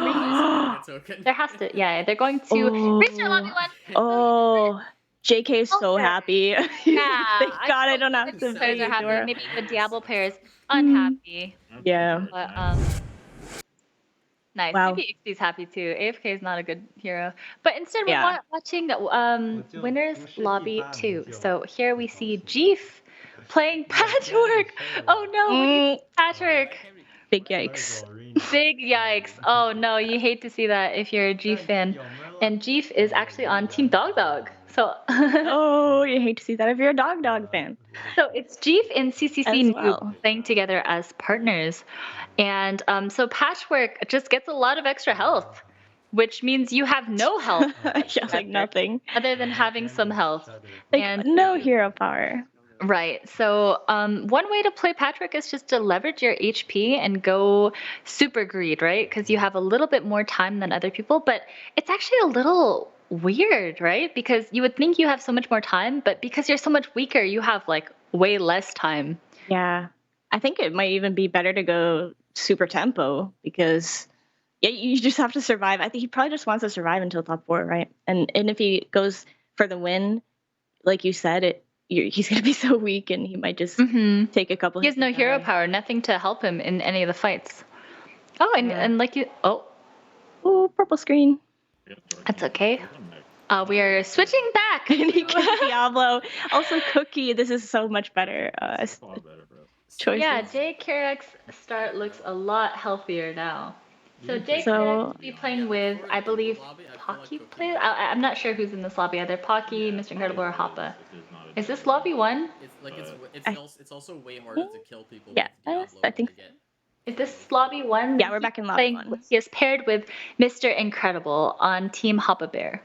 There has to, yeah, they're going to restart lobby 1. Oh, JK is so happy. Yeah, Thank God I don't have to the players pay are happy. Dora. Maybe the Diablo players unhappy. Yeah. But nice. Wow. Maybe XD's happy too. AFK is not a good hero. But instead we're Yeah. watching Winners Lobby 2. So here we see Jeef playing Patchwork. Oh no, what do you think, Patchwork? Big yikes. Big yikes. Oh no, you hate to see that if you're a Jeef fan. And Jeef is actually on Team Dog Dog. So Oh, you hate to see that if you're a Dog fan. So it's Jeef and CCC As well. playing together as partners. And so Patchwork just gets a lot of extra health, which means you have no health. Yeah, like nothing. Other than having some health. Like And no hero power. right. So one way to play Patchwork is just to leverage your HP and go super greed, right? Because you have a little bit more time than other people, but it's actually a little weird, right? Because you would think you have so much more time, but because you're so much weaker, you have like way less time. Yeah. I think it might even be better to go super tempo because you just have to survive. I think he probably just wants to survive until top 4, right? And if he goes for the win, like you said, he's going to be so weak and he might just take a couple He has hits no and hero die. power, nothing to help him in any of the fights. Oh, and like you, Oh, purple screen. that's okay. We are switching back. And he gets Diablo. Also, Cookie. This is so much better. Choices. Yeah, Jay Carrick's start looks a lot healthier now. So Jay Carrick will be playing with, I believe, Pocky plays. I'm not sure who's in this lobby, either Pocky, Mr. Incredible, or Hoppa. Is this lobby 1? It's also way harder to kill people. Yeah, with Diablo I think. Is this lobby 1? Yeah, we're back in lobby 1. He is paired with Mr. Incredible on Team Hoppa Bear.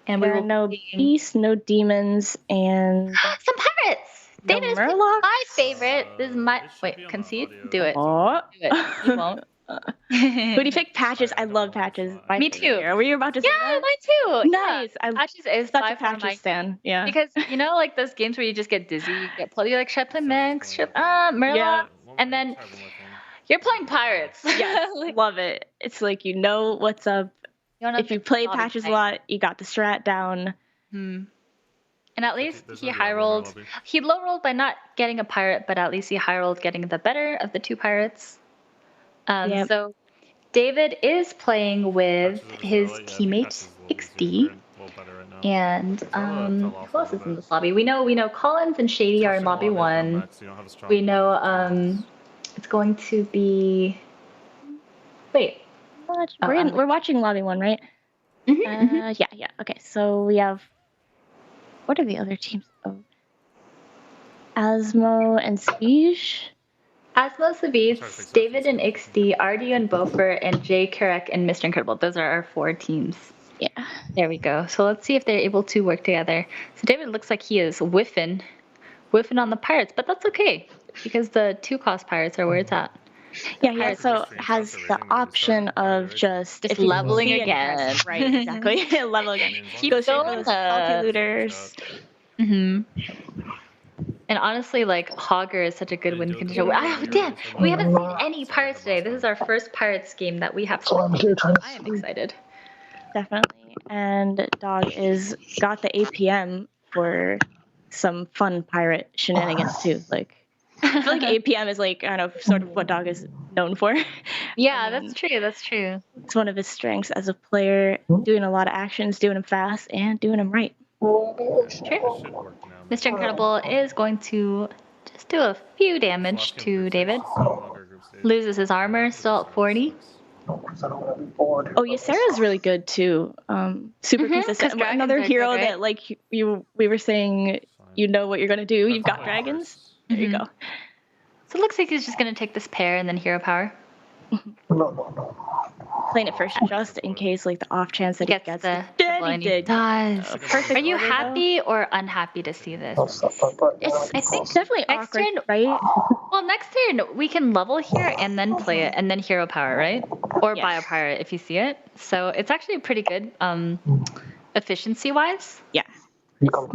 And There are no beasts, no demons, and some pirates. no David is Murlocs. my favorite. This is my concede. Do it. Oh. Do it. You won't. Who do you pick? Patches. I love Patches. My Me favorite too. hero. Were you about to say Yeah, that? mine too. Nice. Yeah. Patches is such by a far Patches my stan. Yeah. because you know like those games where you just get dizzy, you get you're like, should I play Max? Murloc? Yeah. And then you're playing pirates. Yes, love it. It's like you know what's up. If you play Patches a lot, you got the strat down. And at least he high rolled. He low rolled by not getting a pirate, but at least he high rolled getting the better of the 2 pirates. Yep. So David is playing with his teammate XD. And who else is in this lobby? We know Collins and Shady are in lobby 1. We know it's going to be. Wait. We're watching lobby 1, right? Yeah. Okay, so we have. What are the other teams? Oh, Asmo and Siege. Asmo, Saviz, David and XD, RD and Bofer, and Jay Karek and Mr. Incredible. Those are our 4 teams. Yeah. There we go. So let's see if they're able to work together. So David looks like he is whiffing on the pirates, but that's okay because the 2-cost pirates are where it's at. Yeah, he also has the option of just if leveling you see again. interest, right, exactly. Level again. Keep Goes for going those salty looters. And honestly, like Hogger is such a good win condition. Oh damn, we haven't seen any pirates today. This is our first pirates game that we have. I am excited. Definitely. And Dog is got the APM for some fun pirate shenanigans too. Like I feel like APM is like I don't know, sort of what Dog is known for. Yeah, that's true. That's true. It's one of his strengths as a player, doing a lot of actions, doing them fast, and doing them right. True. Mr. Incredible is going to just do a few damage to David. Loses his armor, still at 40. Oh, yeah, Sarah's really good too. Super consistent. Another hero that like we were saying, you know what you're gonna do. You've got dragons. There you go. So it looks like he's just gonna take this pair and then hero power. Playing it first just in case, like the off chance that he gets the it. triple, and he did. does. Perfect Are you order, though. happy or unhappy to see this? It's I think definitely next awkward, turn, right? well, next turn we can level here and then play it, and then hero power, right? Or bio pirate if you see it. So it's actually pretty good, efficiency-wise. Yeah.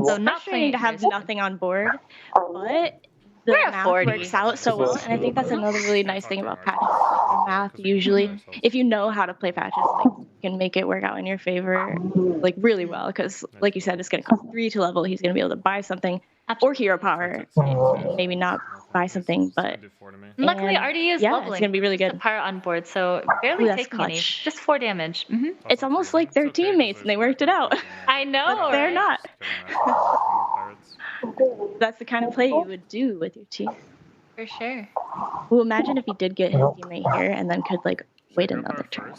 So not Frustrating to have nothing on board, but the We're at math 40. works out so well, and I think that's another really nice thing about patches. The math usually, if you know how to play patches, like you can make it work out in your favor, like really well. Because, like you said, it's going to cost 3 to level. He's going to be able to buy something or hero power, and maybe not buy something, but Luckily, already is leveling. It's going to be really good. The pirate on board, so barely that's taking any. clutch. Just 4 damage. It's almost like they're teammates and they worked it out. I know, But they're right? not. That's the kind of play you would do with your team. For sure. Well, imagine if he did get his teammate here and then could like wait another turn.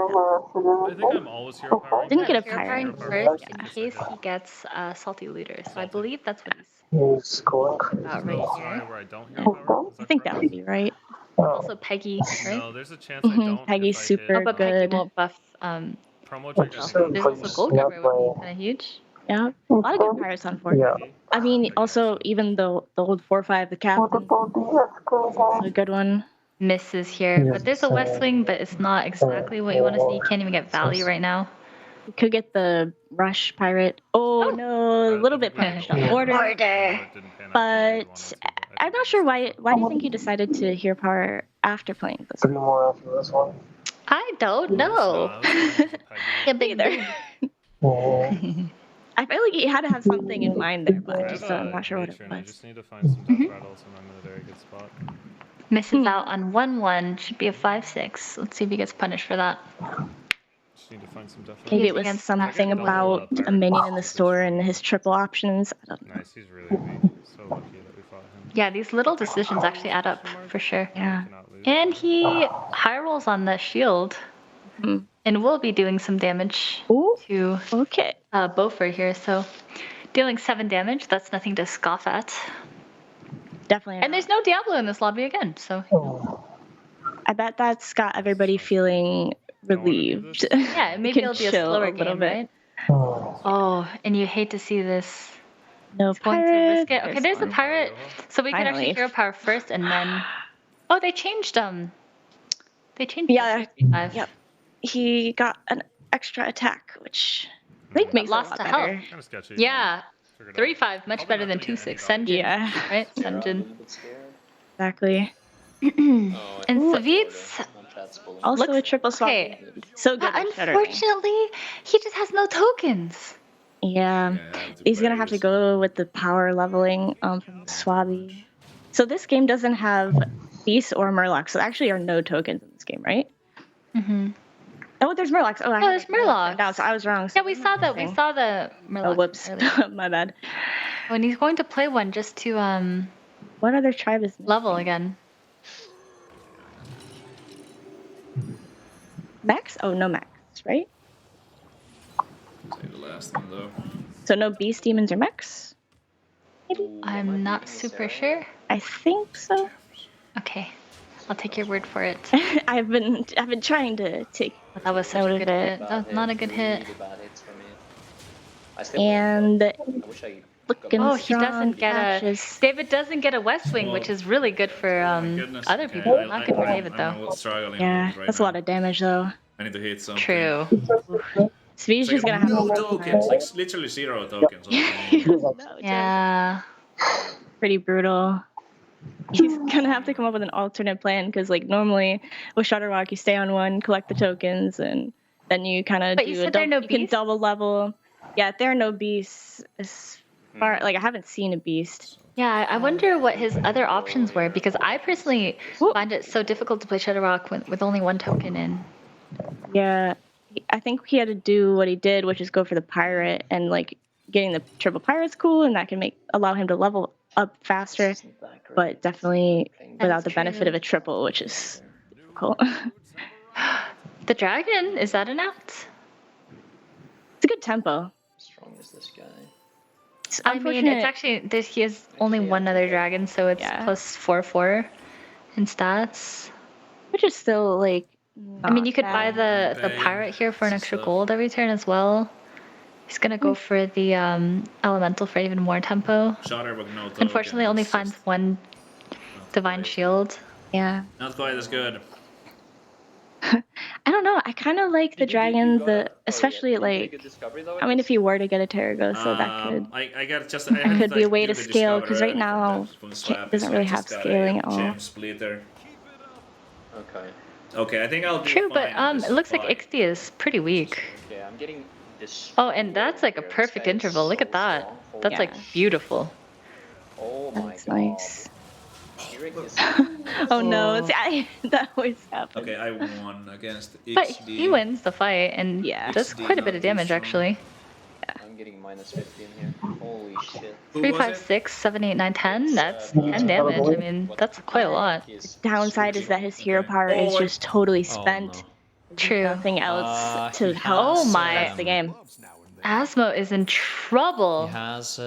I think I'm always hero powering. Didn't get a Hero pirate. powering first in case he gets salty looter. So I believe that's what he's about right here. Where I don't hero power? I think that would be right. Also Peggy, right? No, there's a chance I don't. Peggy's if I super hit, But Peggy good. won't buff promo trigger. There's also gold cover, which is kind of huge. Yeah, a lot of good pirates on board. I mean, also even the old 4/5, the captain, is a good one. Misses here, but there's a West Wing, but it's not exactly what you want to see. You can't even get value right now. You could get the rush pirate. Oh no, a little bit punished on order. But I'm not sure why. Why do you think you decided to hero power after playing this? 3 more after this one. I don't know. Yeah, big Either. I feel like he had to have something in mind there, but I'm not sure what it I was. just need to find some death rattles, and I'm in a very good spot. Misses out on 1/1. Should be a 5/6. Let's see if he gets punished for that. Just need to find some death Maybe it rattles. was something about a minion in the store and his triple options. I don't know. Nice, he's really weak. So lucky that we fought him. Yeah, these little decisions actually add up for sure. Yeah. And he high rolls on the shield. And will be doing some damage to Beaufort here. So dealing 7 damage, that's nothing to scoff at. Definitely. And there's no Diablo in this lobby again, so. I bet that's got everybody feeling relieved. Yeah, maybe it'll be a chill slower a little game, bit. right? Oh, and you hate to see this. No He's going to pirate. risk it. Okay, there's the pirate. So we could actually Finally. hero power first and then. Oh, they changed Yeah. 65. Yep. He got an extra attack, which I think makes Lost it a lot to better. health. Kind of sketchy. Yeah. 3/5, much better than 2/6. Senjin. Yeah. Right? Senjin. Exactly. And Savitz. Also Looks- a triple swap. Okay. So good. But with Shudder. unfortunately, he just has no tokens. Yeah. He's gonna have to go with the power leveling from the Swabby. So this game doesn't have Beast or Murloc, so there actually are no tokens in this game, right? Mm-hmm. Oh, there's Murlocs. Oh, there's Murlocs. No, so I was wrong. Yeah, we saw that. We saw the Murloc. Oh, whoops. earlier. My bad. When he's going to play one just to What other tribe is level again. Max? Oh, no Max, right? Say the last one though. So no Beast Demons or Max? I'm not super sure. I think so. Okay, I'll take your word for it. I've been trying to take. But that was such a good hit. That was not a good hit. And looking Oh, he strong doesn't get patches. David doesn't get a West Wing, which is really good for Goodness. other Okay, people. Not good for David I'm though. struggling Yeah, right that's a lot of damage though. I need to hit something. True. Svee's just gonna have no to tokens, like literally 0 tokens. Yeah. Pretty brutal. He's gonna have to come up with an alternate plan because, like, normally with Shutterwalk, you stay on one, collect the tokens, and then you kind of But do you a said there are no you can beasts? double level. Yeah, if there are no beasts. As far like I haven't seen a beast. Yeah, I wonder what his other options were because I personally find it so difficult to play Shadowrock with only one token in. Yeah, I think he had to do what he did, which is go for the pirate, and like getting the triple pirate's cool, and that can allow him to level up faster, but definitely without the benefit of a triple, which is cool. The dragon, is that an out? It's a good tempo. Strong as this guy. I mean, it's actually he has only one other dragon, so it's plus 4/4 in stats. which is still like. I mean, you could buy bad. the pirate here for an extra gold every turn as well. He's gonna go for the elemental for even more tempo. Unfortunately, only finds one divine shield. Yeah. Not quite as good. I don't know. I kind of like the dragon, especially like. I mean, if you were to get a Terrago, so that could. I got just. That could be a way to scale because right now it doesn't really have scaling at all. Splitter. Okay. Okay, I think I'll do True, fine but in this it looks like fight. Ixty is pretty weak. Okay, I'm getting this. Oh, and that's like a perfect interval. Look at that. That's like beautiful. Oh my That's nice. Hearing this. Oh no, see, that always happens. Okay, I won against XD. But he wins the fight and does quite a bit of damage actually. I'm getting minus 50 in here. Holy shit. 3, 5, 6, 7, 8, 9, 10. That's 10 damage. I mean, that's quite a lot. Downside is that his hero power is just totally spent. True. Nothing else to help. Oh my. That's the game. Asmo is in trouble. He has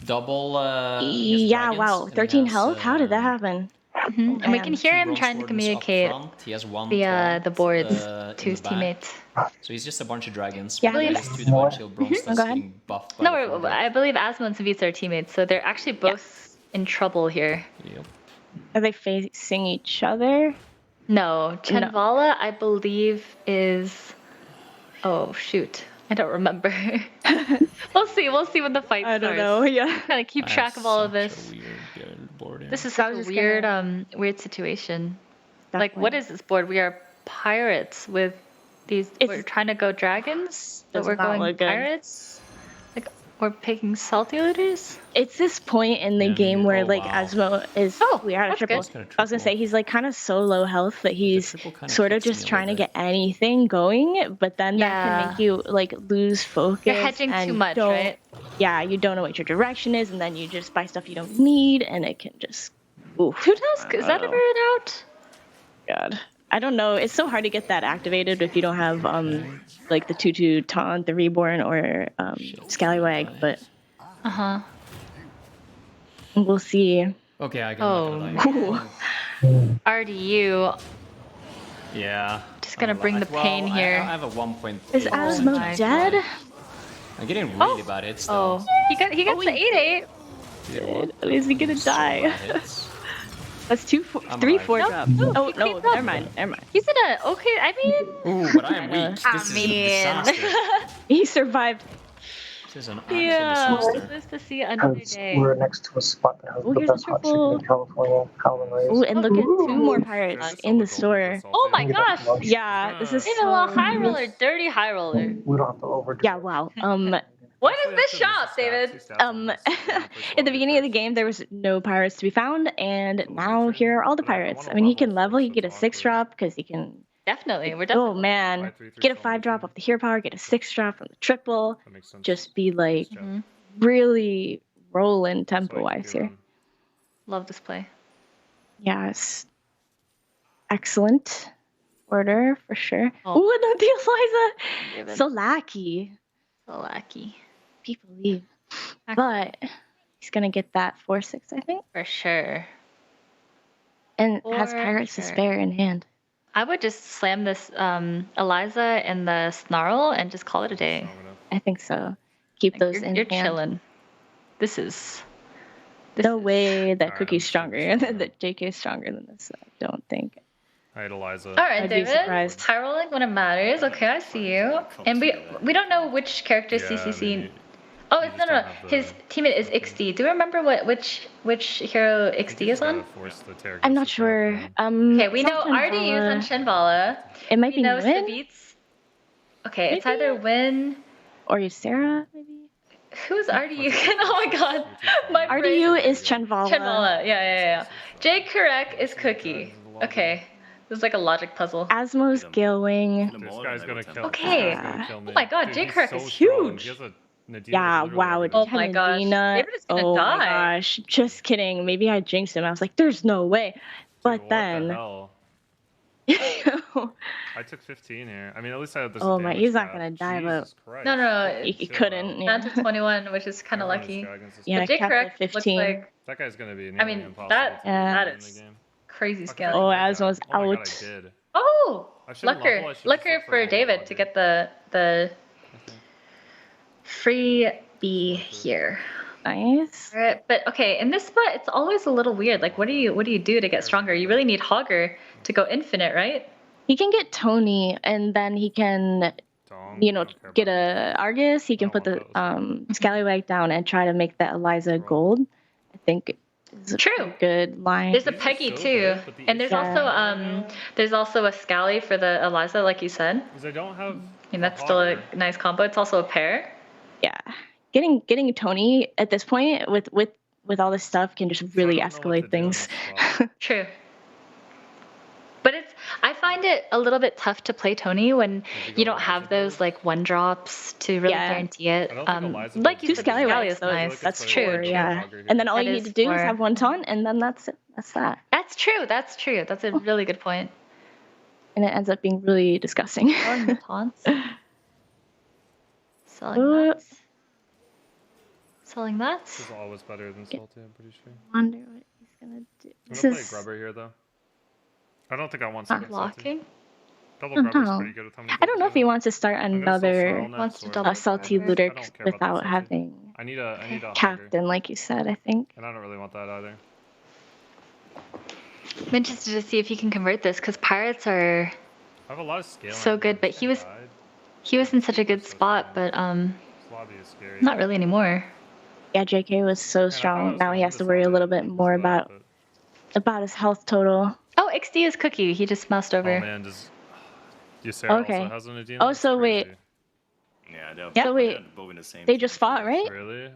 double. Yeah, wow. 13 health? How did that happen? And we can hear him trying to communicate He has one the boards to his teammates. So he's just a bunch of dragons. Yeah, But I there's two divine shield bronze that's getting buffed by the No, I believe Asmo and Savitz are teammates, so they're actually both in trouble here. Yep. Are they facing each other? No, Chenvala, I believe, is. Oh shoot, I don't remember. We'll see when the fight starts. I don't know. Yeah. Kind of keep track of all of this. This is such a weird, weird situation. Like, what is this board? We are pirates with these. We're trying to go dragons, but we're going pirates. Like, we're picking salty looters. It's this point in the game where like Asmo is. Oh, we are at triple. I was gonna say he's like kind of so low health that he's sort of just trying to get anything going, but then that can make you like lose focus. You're hedging and too much, don't- right? Yeah, you don't know what your direction is, and then you just buy stuff you don't need, and it can just. Oof. Who does? Is that ever out? God. I don't know. It's so hard to get that activated if you don't have like the 2/2 taunt, the reborn, or scallywag. But we'll see. Okay, I can RDU. Yeah. Just gonna bring the pain here. I have a 1.8. Is Asmo dead? I'm getting really bad hits though. Oh, he got the 8/8. Is he gonna die? That's 3 4 drop. Oh no, never mind. He's in a okay. I mean. Ooh, but I am weak. This is a disaster. He survived. This is an Yeah, absolute it's nice to see another day. We're next to a spot that has the best hot chicken in California, Howlin' Rays. Ooh, and look at 2 more pirates in the store. Oh my gosh! Yeah, this is Even a little high roller, dirty high roller. We don't have to overdo. Yeah, wow. What is this shop, David? At the beginning of the game, there was no pirates to be found, and now here are all the pirates. I mean, he can level, he can get a 6 drop because he can. Definitely, we're definitely. Oh man, get a 5 drop off the hero power, get a 6 drop from the triple. Just be like really rolling tempo wise here. Love this play. Yes. Excellent order for sure. Oh. Ooh, not the Eliza. So lackey. So lucky. People leave. But he's gonna get that 4/6, I think. For sure. And has pirates to spare in hand. I would just slam this Eliza and the Snarl and just call it a day. I think so. Keep those in You're hand. chilling. This is. No way that Cookie's stronger, that JK is stronger than this. I don't think. Alright, Eliza. All right, I'd be David. surprised. High rolling when it matters. Okay, I see you. And we don't know which character CCC. Oh, no. His teammate is XD. Do you remember which hero XD is on? I'm not sure. Okay, we know RDU's on Shenvala. It might we be know Win? Savitz. Okay, it's either Win or Ysera, maybe. Who's RDU? Oh my god. My RDU is Chenvala. Chenvala. Yeah. Jay Kurek is Cookie. Okay. This is like a logic puzzle. Asmo's Gilwing. This guy's gonna kill. Okay. This guy's gonna kill me. Oh my god, Jay Dude, Kurek he's is so strong. huge. He has a Nadine Yeah, literally wow. every Oh my gosh. Nadina. David is gonna Oh die. my gosh. Just kidding. Maybe I jinxed him. I was like, there's no way. But What then. the hell? I took 15 here. I mean, at least I had this. Oh my, damage he's not stat. gonna die, but. Jesus Christ. No. He couldn't. Down to 21, which is kind of lucky. Yeah, But Jay capped Kurek at looks 15. like. That guy's gonna be. I mean, impossible that to win that in the is game. Crazy scaling. Oh, Asmo's Oh my god, I out. did. Oh, I shouldn't level, I should just Lucker look for for gold David lobby. to get the free B here. Nice. All right, but okay, in this spot, it's always a little weird. Like, what do you do to get stronger? You really need Hogger to go infinite, right? He can get Tony, and then he can, get a Argus. He can put the Scallywag down and try to make that Eliza gold. I think is a pretty good line. There's a Peggy too, and there's also a Scally for the Eliza, like you said. Because I don't have. And that's still a nice combo. It's also a pair. Yeah, getting Tony at this point with all this stuff can just really escalate things. True. But I find it a little bit tough to play Tony when you don't have those like 1-drops to really guarantee it. Like you said, Scally is nice. That's true. Yeah. And then all you need to do is have one taunt, and then that's it. That's that. That's true. That's a really good point. And it ends up being really disgusting. Selling the taunts. Selling that. This is always better than Salty, I'm pretty sure. Wonder what he's gonna do. I'm gonna play Grubber here though. I don't think I want to blocking. Double Grubber's pretty good with how many I don't know if he wants to start another salty looter without having I need a captain, like you said, I think. And I don't really want that either. I'm interested to see if he can convert this, because pirates are I have a lot of scaling. so good, but he was in such a good spot, but not really anymore. Yeah, JK was so strong. Now he has to worry a little bit more about his health total. Oh, XD is Cookie. He just moused over. Oh man, does Sarah also has an Adina? Oh, so wait. Yeah, So wait, both in the same they just fought, right? Really?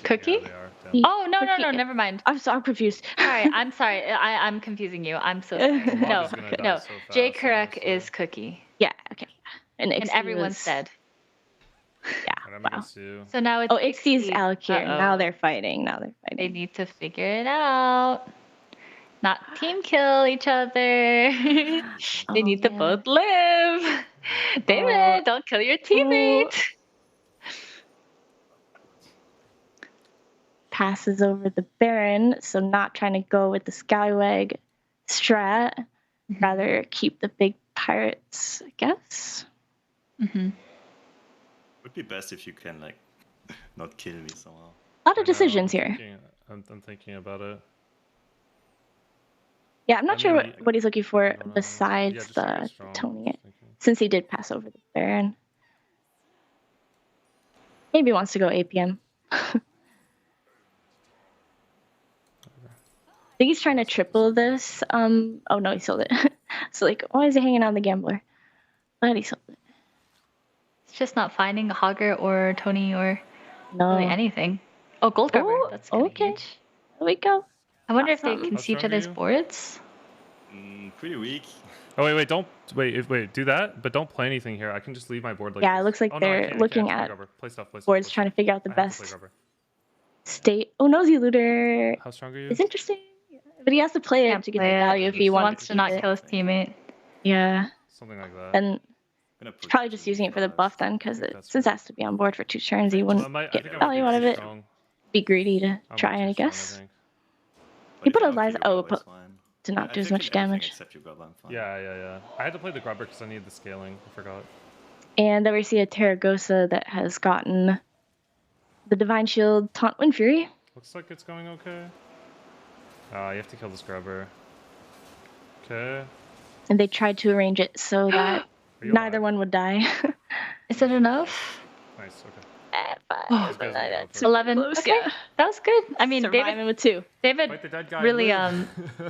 Cookie? Yeah, Oh no, never mind. I'm so confused. Sorry, I'm sorry. I'm confusing you. I'm so sorry. No. Jay Kurek is Cookie. Yeah, okay. And everyone's dead. Yeah. Wow. So now it's XD is Alakir. Now they're fighting. They need to figure it out. Not team kill each other. They need to both live. David, don't kill your teammate. Passes over the Baron, so not trying to go with the Scallywag strat. Rather keep the big pirates, I guess. Would be best if you can like not kill me somehow. A lot of decisions here. I'm thinking about it. Yeah, I'm not sure what he's looking for besides the Tony, since he did pass over the Baron. Maybe he wants to go APM. I think he's trying to triple this. Oh no, he sold it. So like, why is he hanging on the gambler? But he sold it. It's just not finding a Hogger or Tony or really anything. Oh, gold cover. That's okay. Huge. There we go. I wonder if they can see each other's boards. Pretty weak. Oh wait, do that, but don't play anything here. I can just leave my board like yeah, this. It looks like they're looking at play stuff, boards, trying to figure out the best state. Oh, Nosy Looter. How strong are you? It's interesting, but he has to play it to get the value if he wants to not kill his teammate. Yeah. Something like that. And he's probably just using it for the buff then, because since it has to be on board for 2 turns, he wouldn't get value out of it. Be greedy to try, I guess. He put Eliza. Did not do as much damage. Yeah. I had to play the Grubber because I needed the scaling. I forgot. And then we see a Terragosa that has gotten the Divine Shield Taunt Wind Fury. Looks like it's going okay. You have to kill this Grubber. Okay. And they tried to arrange it so that neither one would die. Is it enough? Nice, okay. 11. Okay, yeah. That was good. I mean, David with 2. David really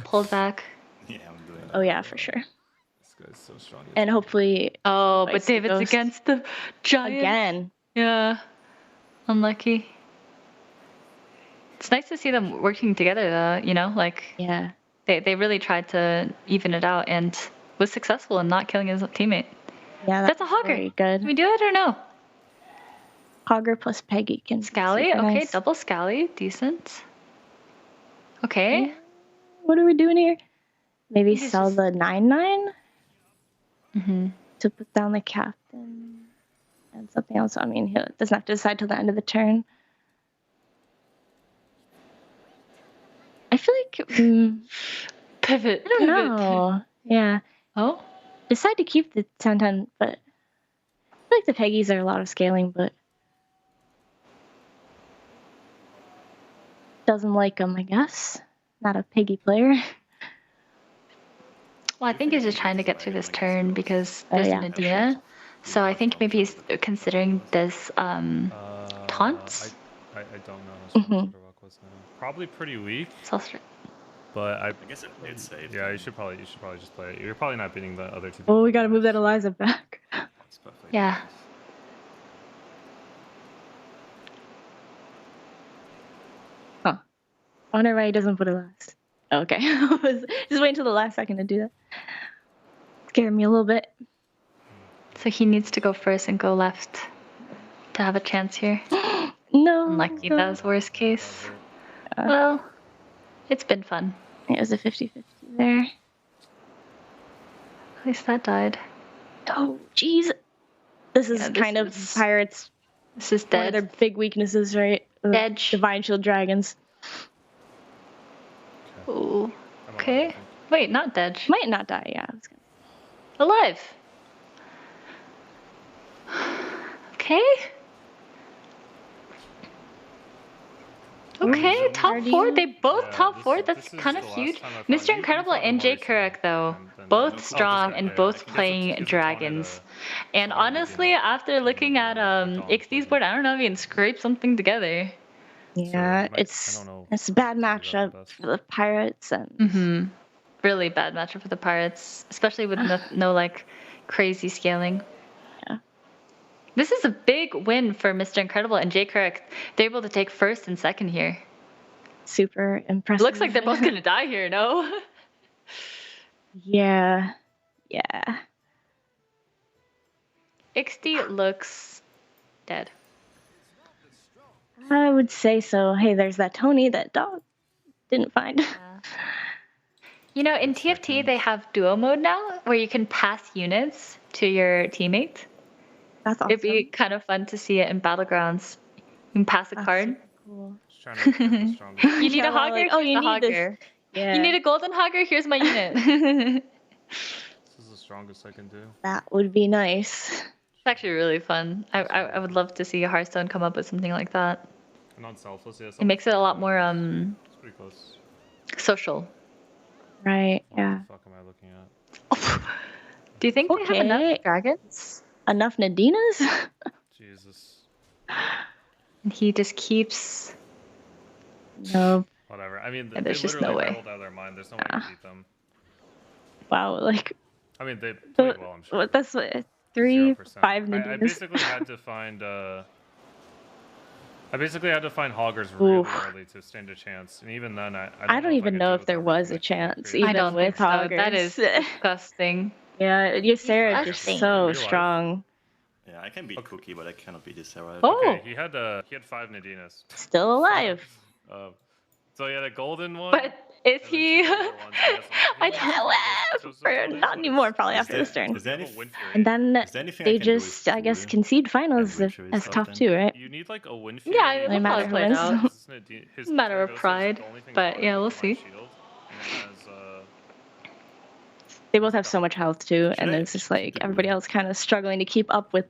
pulled back. Yeah, I'm doing that. Oh yeah, for sure. This guy's so strong. And hopefully. Oh, but David's against the giant. Again. Yeah. Unlucky. It's nice to see them working together, though. You know, like. Yeah. They really tried to even it out and was successful in not killing his teammate. Yeah, that's a Hogger. Very good. Can we do it or no? Hogger plus Peggy can. Scally, okay, nice. Double Scally, decent. Okay. What are we doing here? Maybe sell the 9/9. To put down the captain and something else. I mean, he doesn't have to decide till the end of the turn. I feel like Pivot. I don't know. Yeah. Oh? Decide to keep the 10-10, but I feel like the Peggies are a lot of scaling, but doesn't like them, I guess. Not a Peggy player. Well, I think he's just trying to get through this turn because there's yeah. Nadina. So I think maybe he's considering this taunts. I don't know how strong Superbuck was now. Probably pretty weak. But I guess it's safe. Yeah, you should probably just play it. You're probably not beating the other two. Oh, we gotta move that Eliza back. Yeah. Huh. I wonder why he doesn't put it last. Okay. I was just waiting until the last second to do that. Scared me a little bit. So he needs to go first and go left to have a chance here. No. Unlucky, that was worst case. Well, it's been fun. It was a 50-50 there. At least that died. Oh, jeez. This is kind of Pirates. This is dead. One of their big weaknesses, right? Dead. Divine Shield Dragons. Ooh. Okay. Wait, not dead. Might not die, yeah. Alive. Okay. Okay, top 4. They both top 4. That's kind of huge. Mr. Incredible and Jay Kurek, though, both strong and both playing dragons. And honestly, after looking at XD's board, I don't know if he can scrape something together. Yeah, it's a bad matchup for the Pirates. And really bad matchup for the Pirates, especially with no like crazy scaling. Yeah. This is a big win for Mr. Incredible and Jay Kurek. They're able to take first and second here. Super impressive. Looks like they're both gonna die here, no? Yeah. XD looks dead. I would say so. Hey, there's that Tony that dog didn't find. Yeah. You know, in TFT, they have duo mode now where you can pass units to your teammate. That's awesome. It'd be kind of fun to see it in Battlegrounds. You can pass a card. Cool. You need a hogger? Like, oh, you need hogger. this. Yeah. You need a golden hogger? Here's my unit. This is the strongest I can do. That would be nice. It's actually really fun. I would love to see Hearthstone come up with something like that. And on selfless, yeah. It makes it a lot more It's pretty close. social. Right, yeah. What the fuck am I looking at? Do you think they have enough dragons? Enough Nadinas? Jesus. And he just keeps... No. Whatever. I mean, Yeah, they there's just literally no way. rattled out of their mind. There's no way to beat them. Wow, like... I mean, they played well, I'm sure. That's what, 3, 5 Nadinas. I basically had to find hoggers really early to stand a chance, and even then, I don't even know if there was a chance, even I don't with think so. hoggers. That is disgusting. Yeah, Sarah is just so strong. Yeah, I can beat Cookie, but I cannot beat this Sarah. Oh. Okay, he had 5 Nadinas. Still alive. So yeah, the golden one. But is he? Not anymore, probably after this turn. Is there any, And then anything they just, I guess, concede finals as top 2, right? You need like a win. Yeah, No we'll matter probably who play it wins. out. It's a matter of pride, but yeah, we'll see. They both have so much health too, and it's just like everybody else kind of struggling to keep up with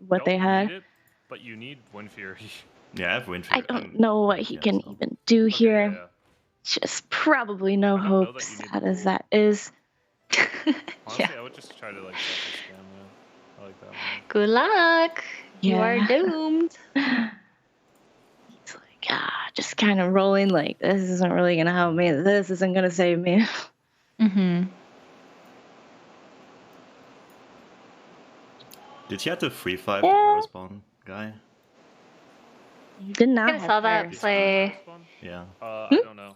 what they had. But you need Wind Fury. Yeah, I have Wind Fury. I don't know what he can even do here. Just probably no hope, sad as that is. Honestly, I would just try to like scam them. I like that one. Good luck. You are doomed. He's like, just kind of rolling like, this isn't really going to help me. This isn't going to save me. Did he have the 3-5 power spawn guy? You did not I saw that play. Yeah. I don't know.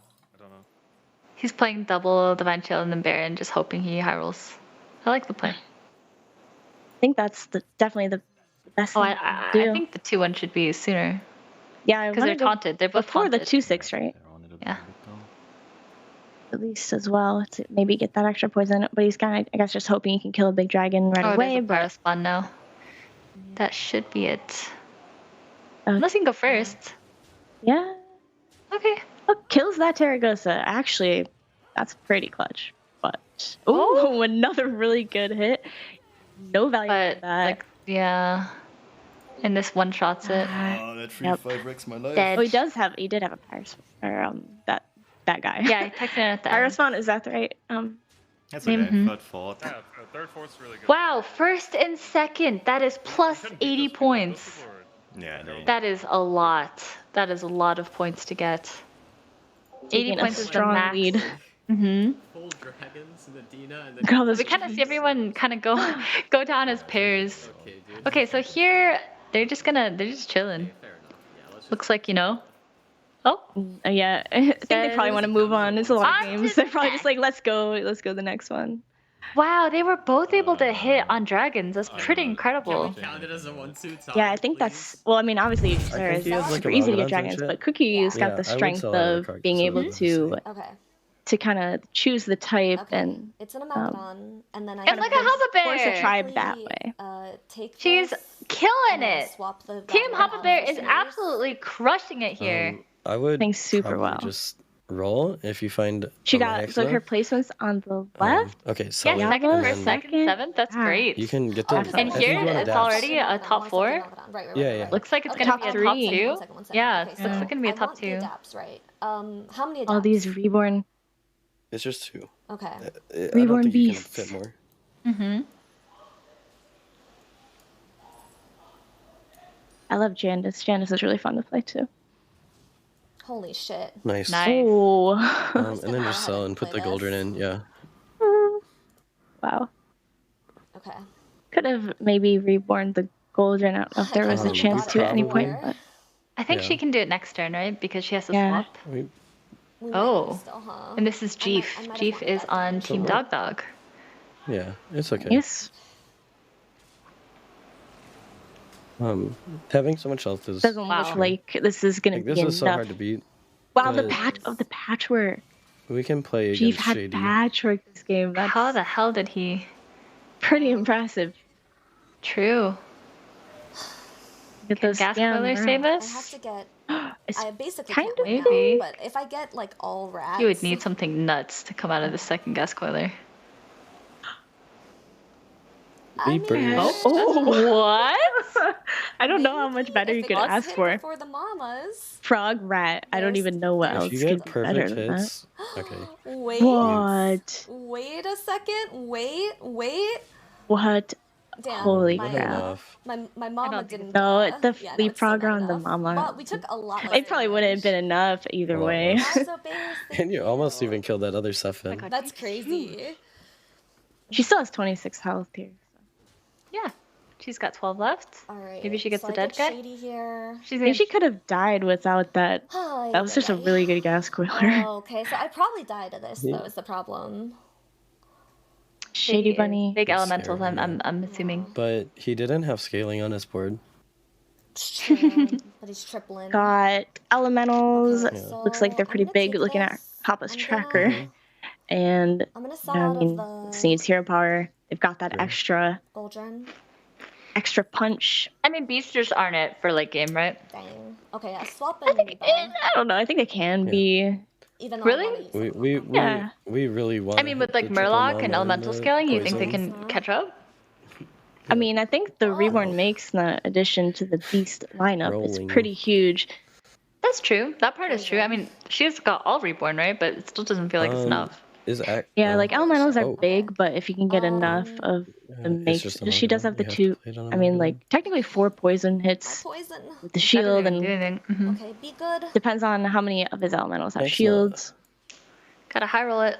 He's playing double Divine Shield and then Baron, just hoping he high rolls. I like the play. I think that's definitely the best thing I to do. think the 2-1 should be sooner. Yeah, because they're taunted. They're both before taunted. the 2-6, right? Yeah. At least as well to maybe get that extra poison. But he's kind of, I guess, just hoping he can kill a big dragon right away. There's a Pyro spawn now. That should be it. Unless he can go first. Yeah. Okay. Oh, kills that Terragosa. Actually, That's pretty clutch. But oh, another really good hit. No value for that. Like, yeah. And this one shots it. Oh, that 3-5 wrecks my life. Dead. Oh, he did have a Pyrus, or that guy. Yeah, he texted it at the Pyrus Font, is that the right? That's okay. Third, fourth. Yeah, third, fourth's really good. Wow, first and second. That is plus 80 points. Yeah, That is a lot. That is a lot of points to get. 80 points is the strong max. lead. Mm-hmm. Full dragons and Adina and then... We kind of see everyone kind of go down as pairs. Okay, so here they're just chilling. Looks like, you know. Oh. Yeah, I think they probably want to move on. It's a lot of games. They're probably just like, let's go to the next one. Wow, they were both able to hit on dragons. That's pretty incredible. Count it as a 1-2 Yeah, I think that's, well, I mean, obviously it's super easy to get dragons, but Cookie's got the strength of being able to kind of choose the type and It's an Amalgadon, and then I and look at Hoppa Bear. force a tribe that way. She's killing it. Swap the Team Hoppa Bear is absolutely crushing it here. I would Playing super probably well. just roll if you find. She got her placements on the left. Okay, Yeah, solid. second, And first, then second, seventh. That's great. You can get the. And here it's already a top 4. Yeah. Looks like it's gonna be a top 2. Yeah, Okay, looks like it's gonna be a top 2. Adapts, right? How many adapts? All these reborn. It's just 2. Okay. I don't Reborn think you can beasts. fit more. Mm-hmm. I love Jandis. Jandis is really fun to play too. Holy shit. Nice. Oh. And then just sell and put the Goldren in. Yeah. Wow. Okay. Could have maybe reborn the Goldren. I don't know if there was a chance to at any point. But I think she can do it next turn, right? Because she has to Yeah. swap. We Oh. still, huh? And this is Jeef. Jeef is on Team Dog Dog. Yeah, it's okay. yes. Having so much health is. Doesn't look like this is gonna Like, be this is so enough. hard to beat. Wow, the but patchwork. We can play Jeef against had Shady. patchwork this game. That's How the hell did he? pretty impressive. True. Get Can those Gas scams Boiler around. save I us? have to get. It's I basically kind can't of win maybe. now, but if I get like all rats, You would need something nuts to come out of the second Gas Coiler. I mean, What? I don't know how much better you if it could gets ask hit for. before the mamas. Frog rat. I don't even know what If else you could get be better perfect than hits, okay. Wait. What? Wait a second. Wait. What? Damn. Holy my, crap. My mama didn't. No, the yeah, leapfrogger on the mama. Well, we took a lot. It probably wouldn't have been enough either way. And you almost even killed that other Sephin. That's crazy. She still has 26 health here. Yeah. She's got 12 left. All right. Maybe she gets so the I dead get guy. Shady here. Maybe she could have died without that. That was just a really good gas coiler. Oh, okay, so I probably died to this though. Is the problem? Shady bunny. Big elementals. I'm assuming. But he didn't have scaling on his board. It's true, but he's tripling. Got elementals. Okay, so Looks like they're pretty big looking at Hoppa's tracker. And I'm gonna sell I out mean, of this needs hero power. They've got that extra Goldren. punch. I mean, beasts just aren't it for late game, right? Dang. Okay, I swap I think I don't know. I think they can be. Even though Really? We really want. I mean, with like Murloc and elemental scaling, you think they can catch up? I mean, I think the reborn makes the addition to the beast lineup. Rolling. It's pretty huge. That's true. That part is true. I mean, she's got all reborn, right? But it still doesn't feel like it's enough. Yeah, like elementals are big, but if you can get enough of the makes, just she does have the two. I mean, like technically 4 poison hits poison. with the shield, and Okay, be good. depends on how many of his elementals have shields. Gotta high roll it.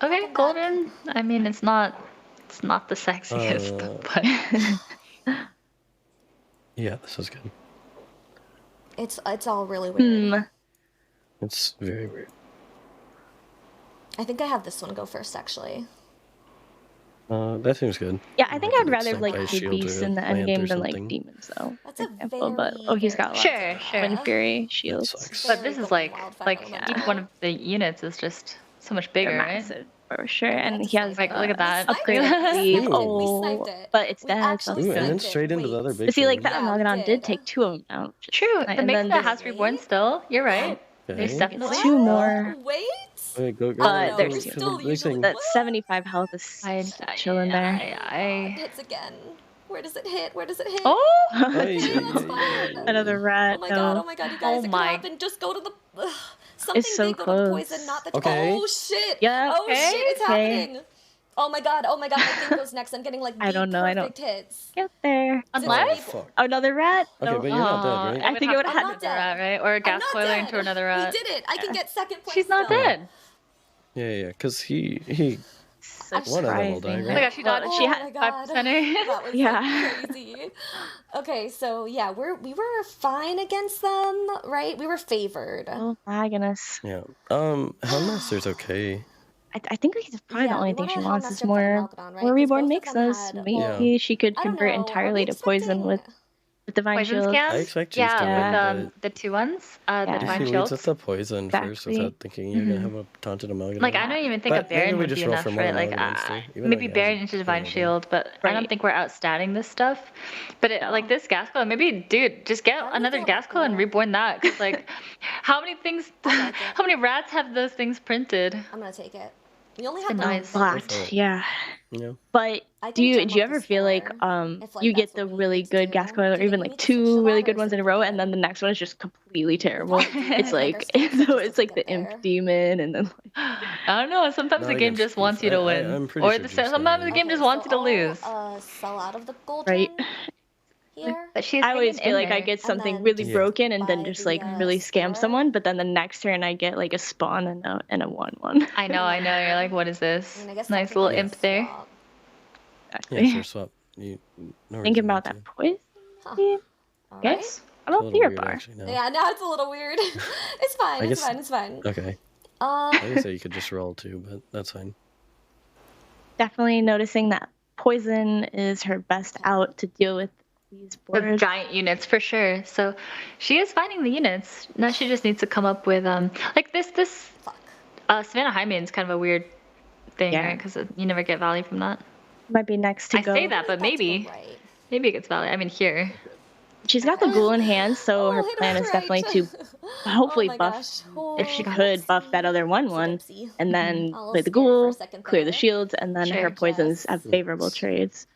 Okay, golden. I mean, it's not the sexiest, but Yeah, this is good. It's all really weird. It's very weird. I think I have this one go first, actually. That seems good. Yeah, I think I'd rather Like like by do shield beasts or in the plant end game or than like something. demons, though. That's a example, but he's got lots Sure. of Wind Fury shields. But this is like each one of the units is just so much bigger, They're right? massive, for sure. And he has Like, look at that. upgraded sleeve. We Oh, sniped it. but it's dead. So actually Ooh, and then good. straight into the other big. But see, like one. that Amalgadon did take 2 of them out. True. And The mix then that this- has reborn still. You're right. Okay. There's definitely 2 more. Wait. Wait, go, But there's still usually that 75 health is still chilling there. hits again. Where does it hit? Where does it hit? Oh! Another rat. Oh my god, you guys, it could happen. Just go to the something It's so big, go to the close. poison, not the Okay. Oh shit! Yeah, Oh shit, it's okay. happening! Oh my god, my thing goes next. I'm getting like I don't know, I don't perfect hits. get there. Unless? Fuck. Another rat? Okay, No. but you're not dead, right? I think it would have I'm had not to. dead. Right? Or a gas not boiler dead. into another rat. We did it! I can get second place. She's not still. dead. Yeah, because he one of them will die, Oh my right? gosh, she died. Oh She my had god. 5%. That was Yeah. crazy. Okay, so yeah, we were fine against them, right? We were favored. Oh my goodness. Yeah. Hellmaster's okay. I think it's probably the Yeah, only we thing she wanna wants is Hellmaster more Meltdown, right? 'Cause Reborn both of makes them us. had- Maybe she could I don't convert know, are entirely we to poison with Divine Poison Shield. scans? I expect Jeeves to Yeah, win, with the 2 ones, the but if Divine he leads Shields. with the poison first Exactly. without thinking you're gonna have a taunted amalgam. Like, I don't even think a But maybe Baron we would just be roll enough, for more right? Like, amalgams, too, even though maybe he has Baron a into Divine Baron. Shield, but I don't think we're outstanding this stuff. But like this gas coil, maybe, dude, just get another gas coil and reborn that. Cause like, how many things, how many rats have those things printed? I'm gonna take it. We only It's have been the nice. Lot, yeah. Yeah. But I do can you ever feel like you get the really good gas coil or even like 2 really good ones in a row and then the next one is just completely terrible? It's like it's like the imp demon and then like I don't know. Sometimes Not the game against just wants you to win, I'm pretty or sure the Jeeves sometimes can the game just wants you to lose. Sell out of the gold right. here. But she's I always hanging feel in like I there. get something then really Yeah. broken and then buy just the, like really scam score. someone, but then the next turn I get like a spawn and a 1/1. I know. You're like, what is this? I mean, I guess Nice little technically imp it's there. swap. Yeah, sure, swap. No Thinking reason about not that to. poison. All Okay. right. How It's a about little Fear weird, Bar? actually, now. Yeah, now it's a little weird. It's fine. I It's guess- fine. It's fine. Okay. I guess that you could just roll too, but that's fine. Definitely noticing that poison is her best out to deal with these The boards. giant units for sure. So she is finding the units. Now she just needs to come up with like this Savannah Hyman is kind of a weird thing, Yeah. right? Because you never get value from that. Might be next to I go. say that, but maybe it gets value. I mean here. She's got the ghoul in hand, so her plan is definitely to hopefully Oh my buff, gosh. if she could, buff that other 1/1, and then A little play the scary for a ghoul, second clear the there. shields, and then her Sure. poisons have favorable trades.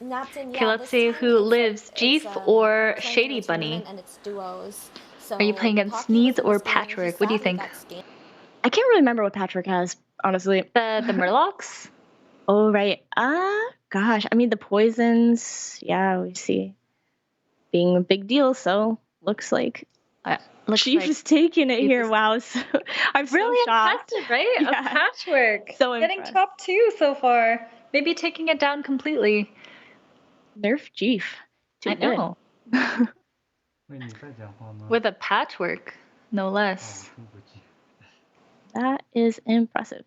Napton, Okay, yeah, let's this see time who it's lives, like- Jeef it's, or playing in a Shady Bunny. tournament And it's duos. So Are you playing against Poppy was Sneeds in or this game, and Patchwork? he What do you sadly think? got scammed. I can't really remember what Patrick has, honestly. The Murlocs? Oh, right. Gosh. I mean, the poisons, yeah, we see being a big deal, so looks like Chief is taking it here. Wow. So, I'm Really so shocked. impressive, right? Yeah. A Patchwork. So Getting impressed. top 2 so far. Maybe taking it down completely. Nerf Chief. Too I good. know. 喂，你在讲话吗？ With a Patchwork, no less. 听不见。 That is impressive.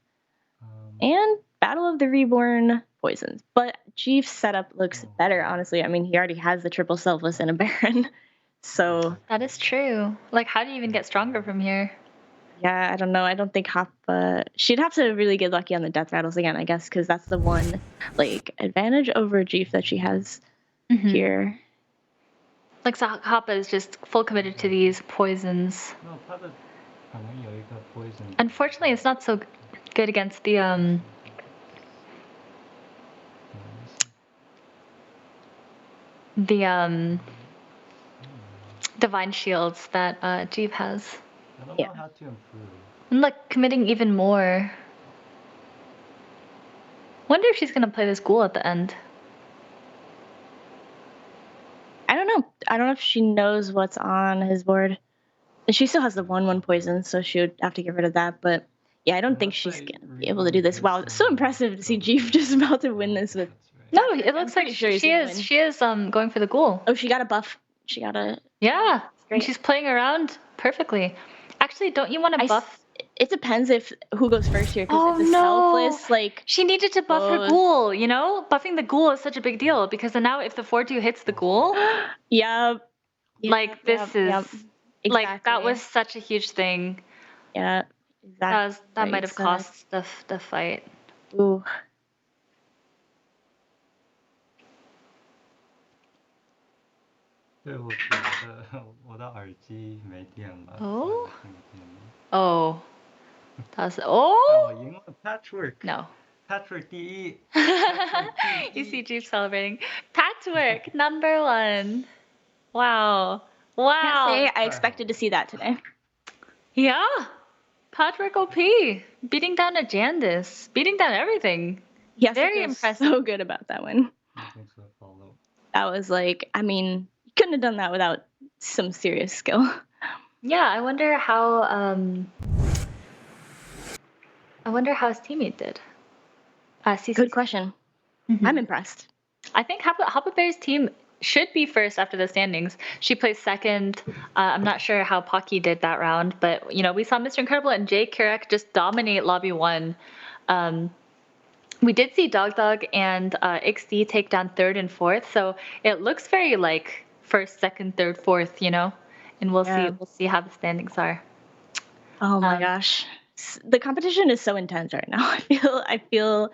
And Battle of the Reborn poisons. But Chief's setup looks better, honestly. I mean, he already has the triple selfless and a Baron. So, That is true. Like, how do you even get stronger from here? yeah, I don't know. I don't think she'd have to really get lucky on the death rattles again, I guess, because that's the one, like, advantage over Chief that she has here. Like, so Hoppa is just full committed to these poisons. 那他的可能有一个 poison。 Unfortunately, it's not so good against the divine shields that Jeev has. I don't know how to improve. And like committing even more. Wonder if she's gonna play this ghoul at the end. I don't know. I don't know if she knows what's on his board. She still has the 1/1 poison, so she would have to get rid of that. But yeah, I don't think she's gonna be able to do this. Wow, it's so impressive to see Jeef just about to win this with. No, it looks like sure he's she gonna is. win. She is going for the ghoul. Oh, she got a buff. She got a. Yeah, and she's playing around perfectly. Actually, don't you want to buff? It depends if who goes first here. Because Oh if the no! selfless, like She needed to buff her goes- ghoul. You know, buffing the ghoul is such a big deal because then now if the 4/2 hits the ghoul, Yep. like this is like that Exactly. was such a huge thing. Yeah. That Right, might have so- cost the fight. Ooh. 对，我的耳机没电了。哦所以听不见了 Oh, That was Oh, you know the patchwork. No. Patchwork DE. You see Jeep celebrating. Patchwork number 1. Wow. Wow. Can't say I expected to see that today. Yeah. Patchwork OP. Beating down a Jandis. Beating down everything. Yes, Very I feel impressive. so good about that one. That was like, I mean, you couldn't have done that without some serious skill. Yeah, I wonder how his teammate did. Good question. I'm impressed. I think Hapu Bear's team should be first after the standings. She placed second. I'm not sure how Pocky did that round, but you know, we saw Mr. Incredible and Jay Kirek just dominate lobby 1. We did see Dog and XD take down 3rd and 4th, so it looks very like 1st, 2nd, 3rd, 4th, you know, and we'll see how the standings are. Oh my gosh, the competition is so intense right now. I feel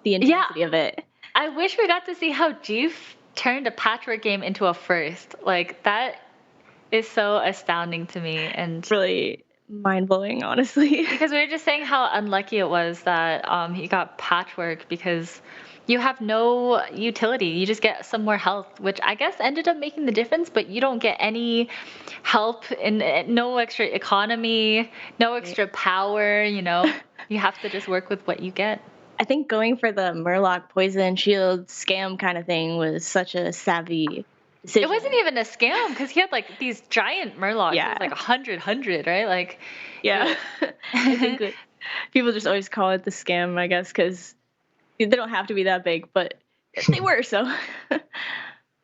the intensity of it. I wish we got to see how Jeef turned a patchwork game into a first. Like, that is so astounding to me and really mind-blowing, honestly. Because we were just saying how unlucky it was that he got patchwork because you have no utility. You just get some more health, which I guess ended up making the difference, but you don't get any help and no extra economy, no extra power, you know. You have to just work with what you get. I think going for the Murloc poison shield scam kind of thing was such a savvy decision. It wasn't even a scam because he had like these giant Murlocs. Yeah. It was like 100, right? Like, yeah. I think that people just always call it the scam, I guess, because they don't have to be that big, but they were, so.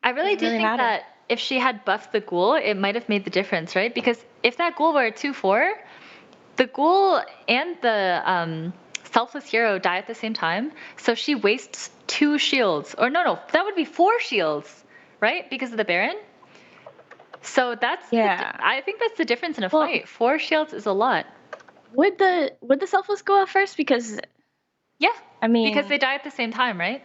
I really do think that if she had buffed the ghoul, it might have made the difference, right? Because if that ghoul were a 2-4, the ghoul and the selfless hero die at the same time, so she wastes 2 shields. Or no, that would be 4 shields, right? Because of the Baron. So that's I think that's the difference in a fight. 4 shields is a lot. Would the selfless go out first? Because I mean, because they die at the same time, right?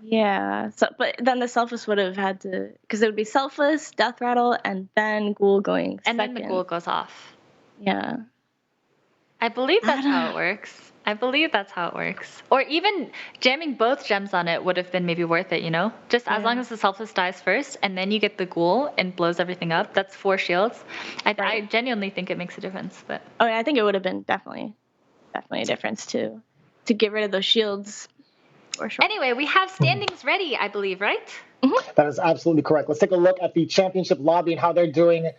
Yeah. So, but then the selfless would have had to, because it would be selfless, death rattle, and then ghoul going second. And then the ghoul goes off. Yeah. I believe that's how it works. Or even jamming both gems on it would have been maybe worth it, you know? Just as long as the selfless dies first, and then you get the ghoul and blows everything up. That's 4 shields. I genuinely think it makes a difference. But oh yeah, I think it would have been definitely a difference to get rid of those shields. For sure. Anyway, we have standings ready, I believe, right? That is absolutely correct. Let's take a look at the championship lobby and how they're doing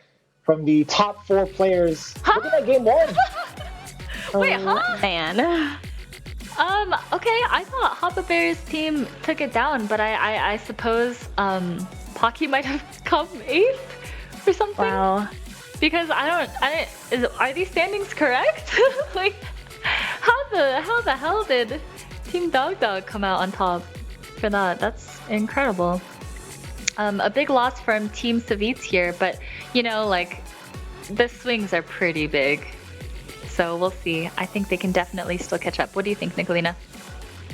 from the top 4 players. Look at that game 1. Wait, huh? Man. Okay, I thought Hafu Bear's team took it down, but I suppose Pocky might have come 8th or something. Wow. Because are these standings correct? Like, how the hell did Team Dog come out on top for that? That's incredible. A big loss from Team Savitz here, but you know, like, the swings are pretty big. So we'll see. I think they can definitely still catch up. What do you think, Nicolina?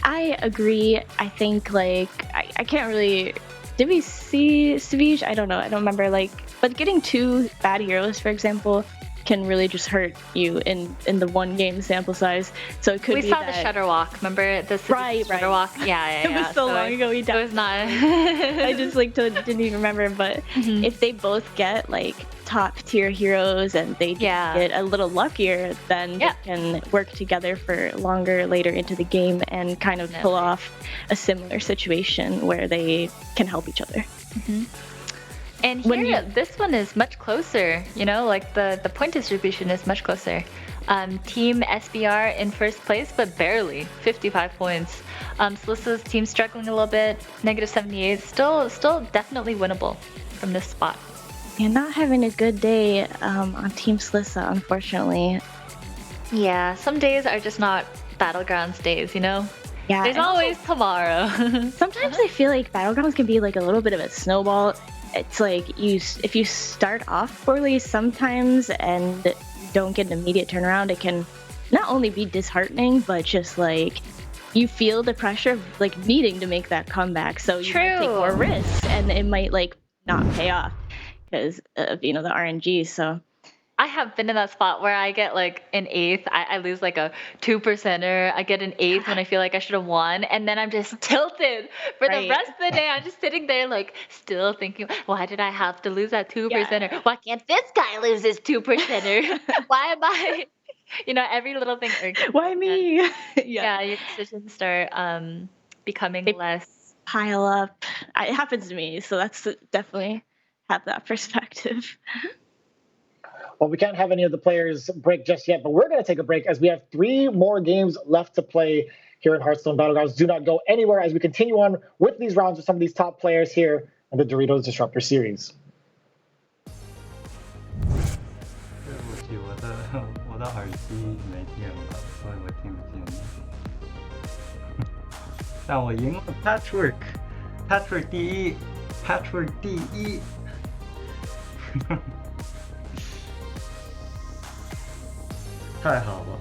I agree. I think, like, I can't really... Did we see Savitz? I don't know. I don't remember. Like, but getting 2 bad heroes, for example, can really just hurt you in the 1 game sample size. So it could be we saw the Shutter Walk. Remember the Shutter Walk? Yeah. It was so long ago. It was not. I just didn't even remember. But if they both get like top tier heroes and they get a little luckier, then they can work together for longer later into the game and kind of pull off a similar situation where they can help each other. And here, this one is much closer, you know, like the point distribution is much closer. Team SBR in first place, but barely, 55 points. Slissa's team struggling a little bit, -78, still definitely winnable from this spot. You're not having a good day on Team Slissa, unfortunately. Yeah, some days are just not Battlegrounds days, you know? Yeah. There's always tomorrow. Sometimes I feel like Battlegrounds can be like a little bit of a snowball. It's like if you start off poorly sometimes and don't get an immediate turnaround, it can not only be disheartening, but just like you feel the pressure of like needing to make that comeback. So you might take more risks and it might like not pay off because of, you know, the RNG. So I have been in that spot where I get like an 8th. I lose like a 2%er. I get an 8th when I feel like I should have won. And then I'm just tilted for the rest of the day. I'm just sitting there like still thinking, why did I have to lose that 2%er? Why can't this guy lose his 2%er? Why am I? Every little thing irks me. Why me? Yeah, your decisions start becoming less. Pile up. It happens to me, so that's definitely have that perspective. Well, we can't have any of the players break just yet, but we're going to take a break as we have 3 more games left to play here in Hearthstone Battlegrounds. Do not go anywhere as we continue on with these rounds with some of these top players here in the Doritos Disruptor Series. 对不起，我的耳机没电了，所以我听不见你。但我赢了 Patchwork 第一 ，Patchwork 第一。太好了。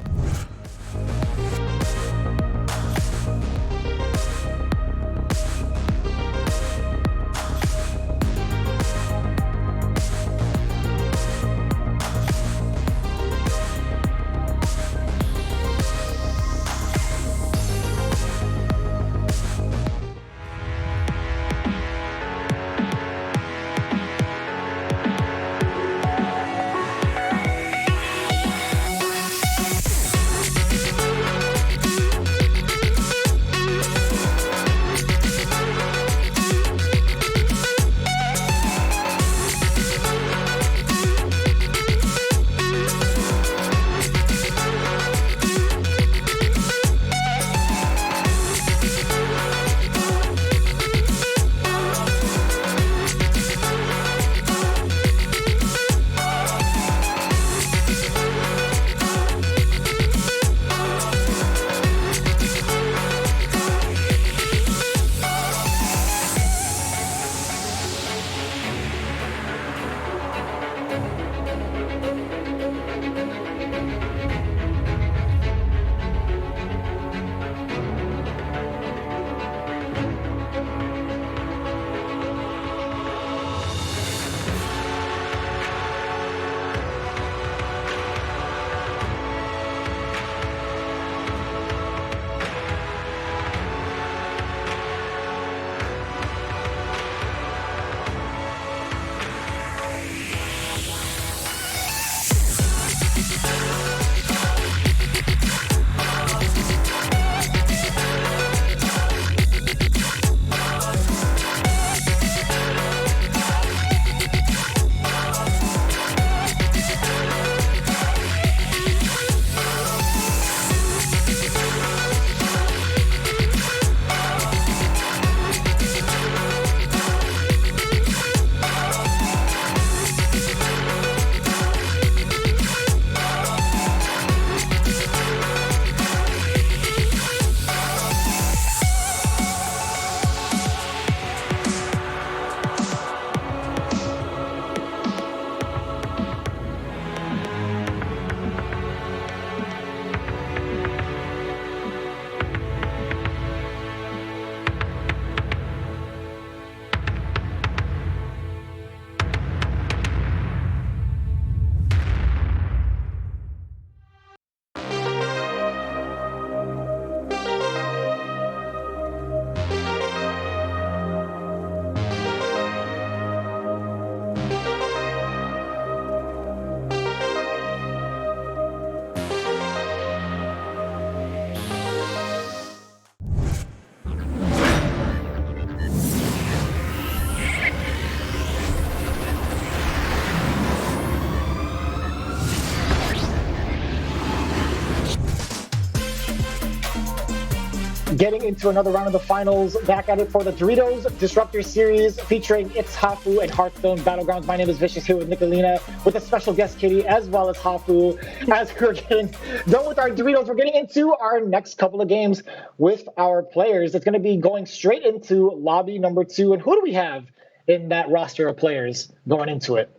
Getting into another round of the finals, back at it for the Doritos Disruptor Series featuring It's Hafu and Hearthstone Battlegrounds. My name is Vicious here with Nicolina, with a special guest Kitty, as well as Hafu. As we're getting done with our Doritos, we're getting into our next couple of games with our players. It's going to be going straight into lobby number 2. And who do we have in that roster of players going into it?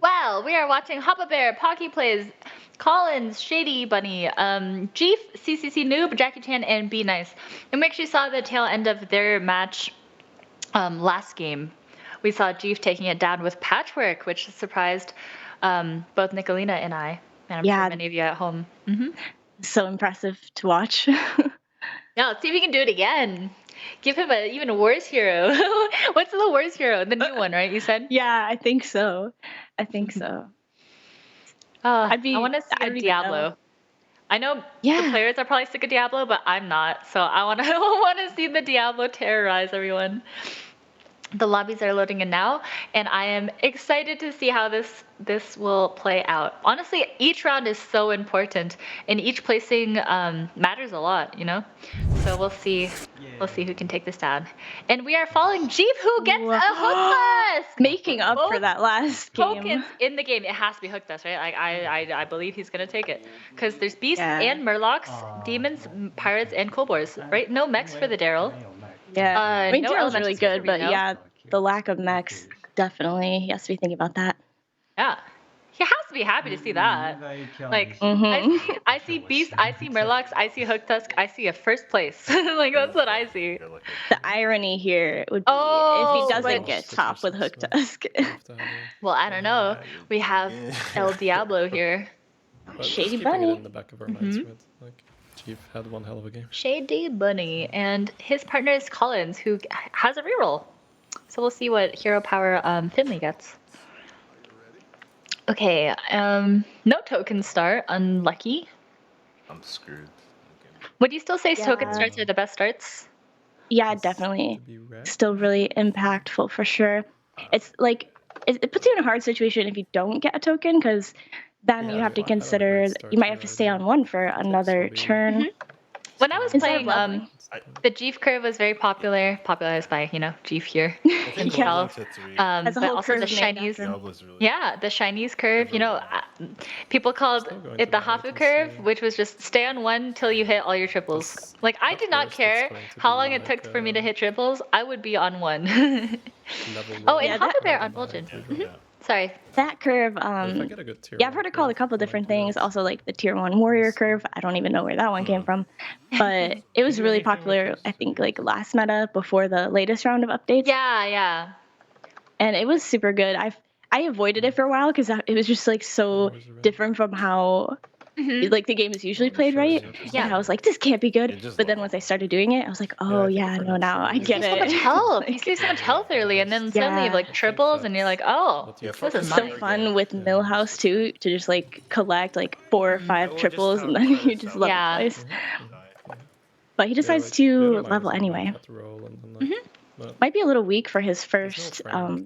Well, we are watching Hoppa Bear, Pocky Plays, Collins, Shady Bunny, Jeef, CCC Noob, Jackie Chan, and Be Nice. And we actually saw the tail end of their match last game. We saw Jeef taking it down with Patchwork, which surprised both Nicolina and I, and I'm Yeah. sure many of you at home. So impressive to watch. Now let's see if we can do it again. Give him an even worse hero. What's the worst hero? The new one, right? You said. Yeah, I think so. I think so. I want to see I a don't even know. Diablo. I know the players are probably sick of Diablo, but I'm not. So I want to see the Diablo terrorize everyone. The lobbies are loading in now, and I am excited to see how this will play out. Honestly, each round is so important, and each placing matters a lot, you know. So we'll see. We'll see who can take this down. And we are following Jeep, who gets a hook tusk, making up for that last game. Tokens in the game. It has to be hook dust, right? Like I believe he's gonna take it because there's beasts and murlocs, demons, pirates, and kobolds, right? No mechs for the Daryl. Yeah, I mean, no Daryl's really elementals for good, but Reno. yeah, the lack of mechs, definitely, he has to be thinking about that. Yeah. He has to be happy to see that. Like, Mhm. I see beasts, I see murlocs, I see hook tusk, I see a first place. Like, that's what I see. The irony here would be if he doesn't get top with hook tusk. Well, I don't know. We have El Diablo here. But Shady just keeping Bunny. it in the back of our minds, right? Like, Chief had one hell of a game. Shady Bunny, and his partner is Collins, who has a reroll. So we'll see what hero power Finley gets. Okay, no token start, unlucky. I'm screwed. Would you still say token Yeah. starts are the best starts? Yeah, definitely. Still really impactful for sure. It's like it puts you in a hard situation if you don't get a token, because then you have to consider you might have to stay on one for another turn. When I was Instead of playing, leveling. the Jeef curve was very popularized by, you know, Jeef here himself. Has a But whole also the curve named Chinese, after him. yeah, the Chinese curve, you know, people called it the Hafu curve, which was just stay on one till you hit all your triples. Like, I did not care how long it took for me to hit triples, I would be on one. Oh, and Yeah, Hafu Bear on Bulgin. Sorry. That curve, get a good tier yeah, I've heard it called a couple different things. Also, like the tier 1 warrior curve. I don't even know where that one came from, but it was really popular. I think like last meta before the latest round of updates. Yeah, yeah. And it was super good. I avoided it for a while because it was just like so different from how like the game is usually played, right? Yeah. And I was like, this can't be good. But then once I started doing it, I was like, oh yeah, no, now I get So it. much health. You see so much health early, and then suddenly you have like triples, and you're like, oh, this is It's so nice. fun with Millhouse too, to just like collect like 4 or 5 triples and then you just level twice. But he decides to level anyway. Might be a little weak for his first Diablo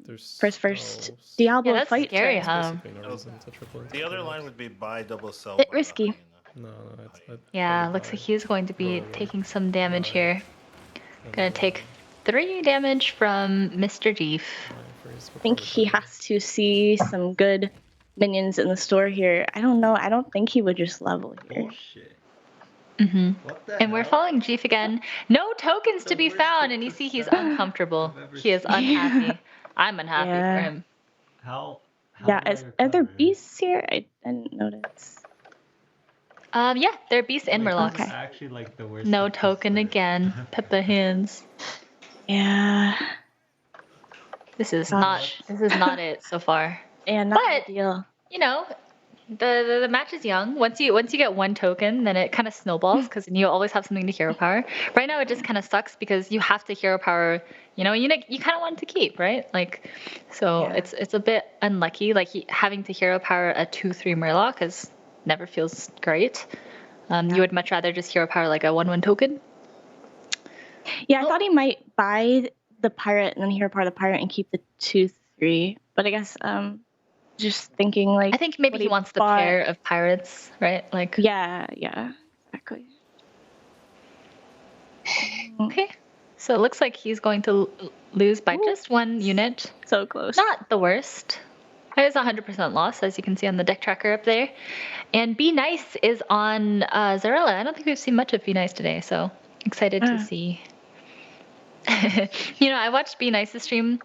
Yeah, that's fight. scary, turn. huh? The other line would be buy double sell. Bit risky. Yeah, looks like he's going to be taking some damage here. Gonna take 3 damage from Mr. Jeef. I think he has to see some good minions in the store here. I don't know. I don't think he would just level here. And we're following Jeef again. No tokens to be found, and you see he's uncomfortable. He is unhappy. I'm unhappy for him. Yeah, are there beasts here? I didn't notice. Yeah, they're beasts and murlocs. Okay. Actually, like the worst. No token again. Peppa hands. Yeah. This is not it so far. Yeah, not But ideal. you know, the match is young. Once you get one token, then it kind of snowballs because you always have something to hero power. Right now, it just kind of sucks because you have to hero power. You know, you kind of want to keep, right? Like, so it's a bit unlucky. Like having to hero power a 2/3 Murloc never feels great. You would much rather just hero power like a 1/1 token. Yeah, I thought he might buy the pirate and then hero power the pirate and keep the 2/3. But I guess just thinking like I think maybe what he wants the pair of pirates, right? Like yeah, exactly. Okay. So it looks like he's going to lose by just 1 unit. So close. Not the worst. It is 100% loss, as you can see on the deck tracker up there. And Be Nice is on Zarella. I don't think we've seen much of Be Nice today, so excited to see. You know, I watched Be Nice's stream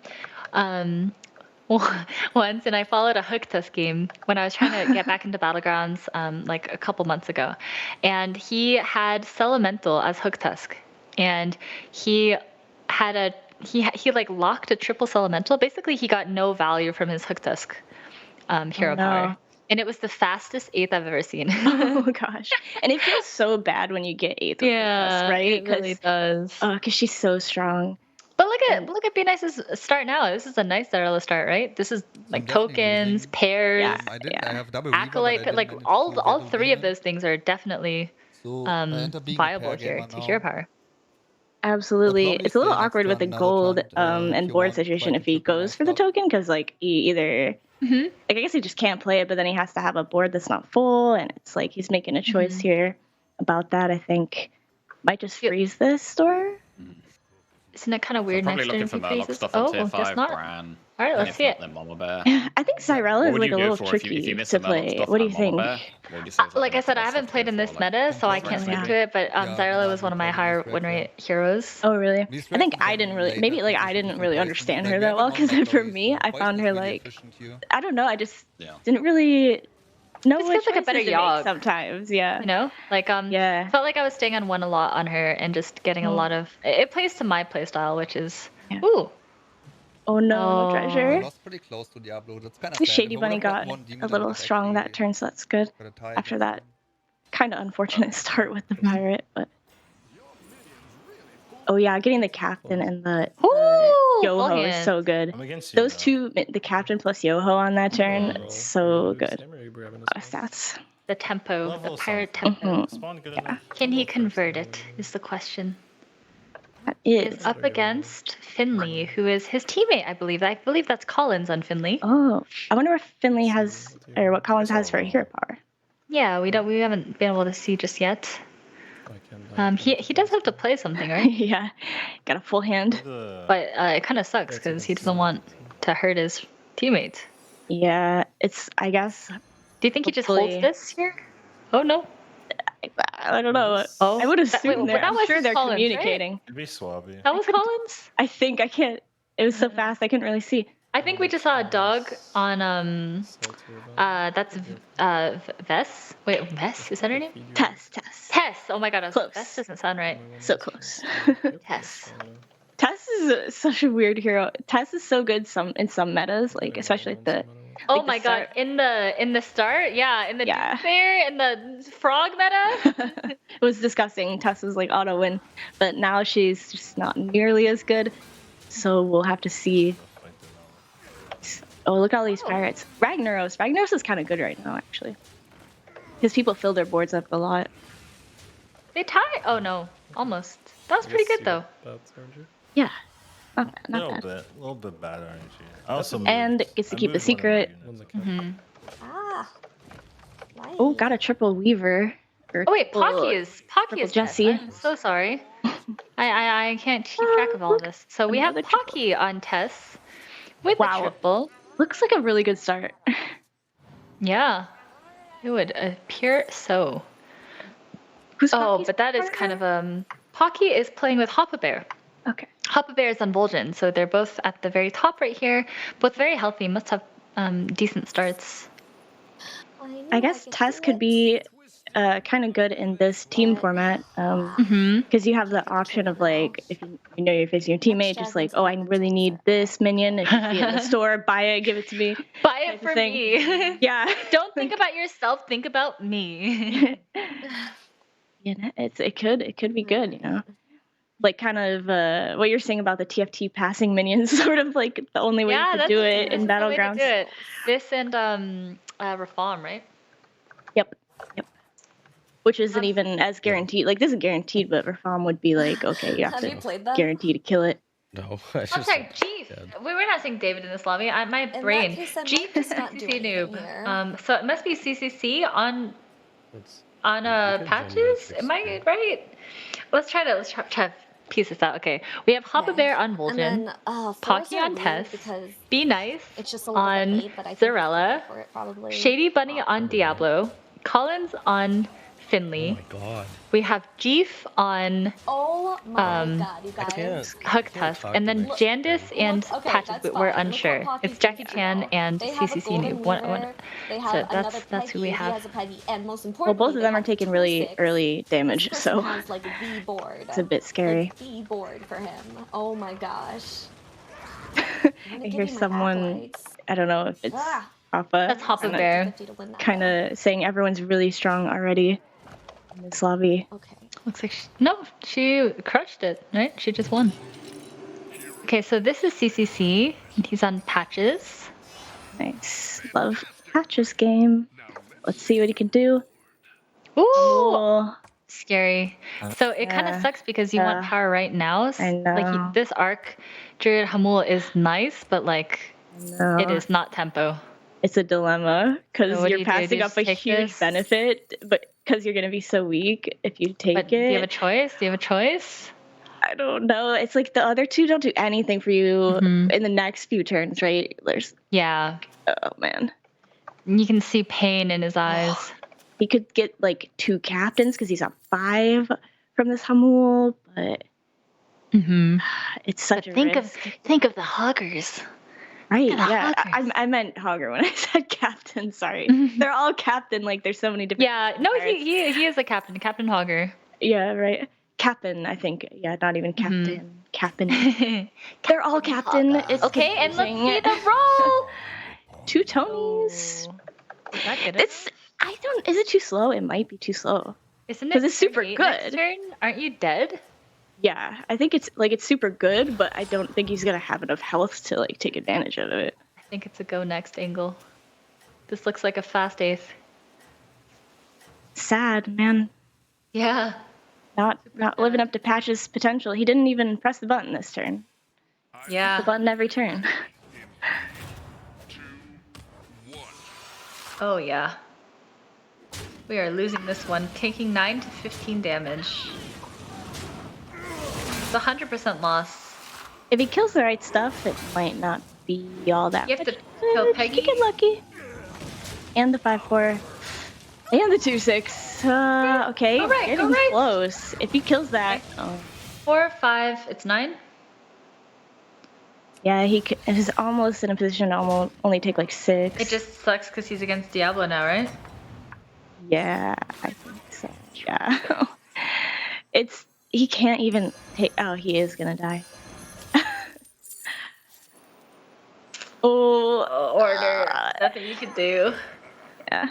once, and I followed a hook tusk game when I was trying to get back into Battlegrounds like a couple months ago. And he had Celemental as hook tusk. And he like locked a triple Celemental. Basically, he got no value from his hook tusk. hero power. And it was the fastest 8th I've ever seen. Oh gosh. And it feels so bad when you get 8th with us, right? It really does. Because she's so strong. But look at Be Nice's start now. This is a nice Zarella start, right? This is like tokens, pairs, I have double Weaver, acolyte, but I like didn't manage all to get 3 of Obedient. those things are definitely So I end up being a viable pair here gamer to now. hero power. Absolutely. Probably It's a little stay next awkward with the turn another gold turn, if and you board want, situation try if to he triple goes max for the up. token, because like he either like I guess he just can't play it, but then he has to have a board that's not full, and it's like he's making a choice here about that. I think might just freeze this store. Isn't it kind of weird Probably next looking turn for if he Murloc freezes? stuff on tier Oh, guess 5, not. Bran. All right, let's If see not, it. then Mama Bear. I think Zyrella What is would like you a go little for if you tricky miss to the Murloc play. stuff What do you and Mama think? Bear? What would you say? Like I said, I haven't played in this meta, so I can't speak to it. But Zyrella was one of my higher win rate heroes. Oh really? I think I didn't really I didn't really understand her that well, because for me I found her like I don't know, I just didn't really know This what feels like a better choices to make Yogg. sometimes. Yeah. You know, like felt like I was staying on one a lot on her and just getting a lot of. It plays to my playstyle, which is ooh. Oh no, no I treasure. lost pretty close to Diablo. That's kind of The sad. Shady If I Bunny would've got won Demon, a I little would've strong that actually turn, so that's good. got a tie After against that kind of unfortunate start with the pirate, but oh yeah, getting the captain and the Yoho full is hand. so good. I'm against you Those two, the captain plus Yoho on that turn, so good. Stats. The tempo, the Level pirate some. tempo. Spawn good enough. Can he convert it? Is the question. That Is up against Finley, who is his teammate, I believe. I believe that's Collins on Finley. Oh, I wonder if Finley has, or what Collins has for hero power. Yeah, we haven't been able to see just yet. He does have to play something, right? Yeah, got a full hand. But it kind of sucks because he doesn't want to hurt his teammates. Yeah, it's, I guess. Do you think he just holds this here? Oh no. I don't know. Oh, I would assume that I'm was sure they're Collins, right? communicating. It'd be swabby. That was Collins? I think I can't. It was so fast I couldn't really see. I think we just saw a dog on that's Vess. Wait, Vess? Is that her name? Tess. Tess. Oh my god, Close. Vess doesn't sound right. So close. Tess. Tess is such a weird hero. Tess is so good in some metas, like especially the. Oh like my the god, in the start, in the Doomsayer, in the frog meta. It was disgusting. Tess was like auto win, but now she's just not nearly as good. So we'll have to see. Oh, look at all these pirates. Ragnaros is kind of good right now, actually. Because people fill their boards up a lot. They tie. Oh no, almost. That was pretty good though. Yeah. Oh, Not bad. A little bit bad RNG. I also And gets to keep the secret. Oh, got a triple weaver. Oh wait, Pocky is Jesse. I'm so sorry. I can't keep track of all of this. So we have Pocky on Tess with the triple. Looks like a really good start. Yeah, it would appear so. But that is kind of Pocky is playing with Hoppa Bear. Okay. Hoppa Bear is on Vol'jin, so they're both at the very top right here. Both very healthy, must have decent starts. I guess Tess could be kind of good in this team format because you have the option of like, if you know you're facing your teammate, just like, oh, I really need this minion. If you see it in the store, buy it, give it to me. Buy it for me. Yeah. Don't think about yourself, think about me. Yeah, it could be good, you know. Like kind of what you're saying about the TFT passing minions, sort of like the only way you could do it in Battlegrounds. Do it. This and Reform, right? Yep. Which isn't even as guaranteed. Like this is guaranteed, but Reform would be like, okay, you have to guarantee to kill it. No. I'm sorry, Jeef. We're not saying David in this lobby. My brain. Jeef is CCC noob. So it must be CCC on patches. Am I right? Let's try to piece this out. Okay, we have Hoppa Bear on Vol'jin, Pocky on Tess, Be Nice on Zarella, Shady Bunny on Diablo, Collins on Finley. Oh my god. We have Jeef on God, you guys. Hook Tusk, and then Jandis and Patches were unsure. It's Jackie Chan and CCC Noob. So that's who we have. Well, both of them are taking really early damage, so it's a bit scary. B board for him. Oh my gosh. I hear someone, I don't know if it's Hafa. That's Hafu Bear. Kind of saying everyone's really strong already in this lobby. Okay. Looks like she crushed it, right? She just won. Okay, so this is CCC. He's on patches. Nice. Love patches game. Let's see what he can do. Ooh! Scary. So it kind of sucks because you want power right now. I know. Like this arc, Druid Hamul is nice, but like it is not tempo. It's a dilemma because you're passing up a huge this? benefit, but because you're going to be so weak if you take it. Do you have a choice? Do you have a choice? I don't know. It's like the other two don't do anything for you in the next few turns, right? Yeah. Oh, man. You can see pain in his eyes. He could get like 2 captains because he's on 5 from this Hamul, but it's such a risk. Think of the hoggers. Right, yeah. I meant Hogger when I said captain, sorry. They're all captain, like there's so many different... Yeah, no, he is a captain, Captain Hogger. Yeah, right. Captain, I think. Yeah, not even captain. Captain. They're all captain. It's okay, and let's see the roll! 2 Tonys. Is it too slow? It might be too slow. Isn't it? Because it's super good. Next turn? Aren't you dead? Yeah, I think it's super good, but I don't think he's gonna have enough health to like take advantage of it. I think it's a go next angle. This looks like a fast 8th. Sad, man. Yeah. Not living up to Patch's potential. He didn't even press the button this turn. Yeah. Press the button every turn. Oh yeah. We are losing this one, taking 9 to 15 damage. It's 100% loss. If he kills the right stuff, it might not be all that You have much. to kill Peggy. You get lucky. And the 5-4. And the 2-6. Okay, getting close. If he kills that... Okay. 4, 5, it's 9? Yeah, he is almost in a position to only take like 6. It just sucks because he's against Diablo now, right? Yeah, I think so. Yeah. He can't even take... Oh, he is gonna die. Order. Nothing you can do. Yeah.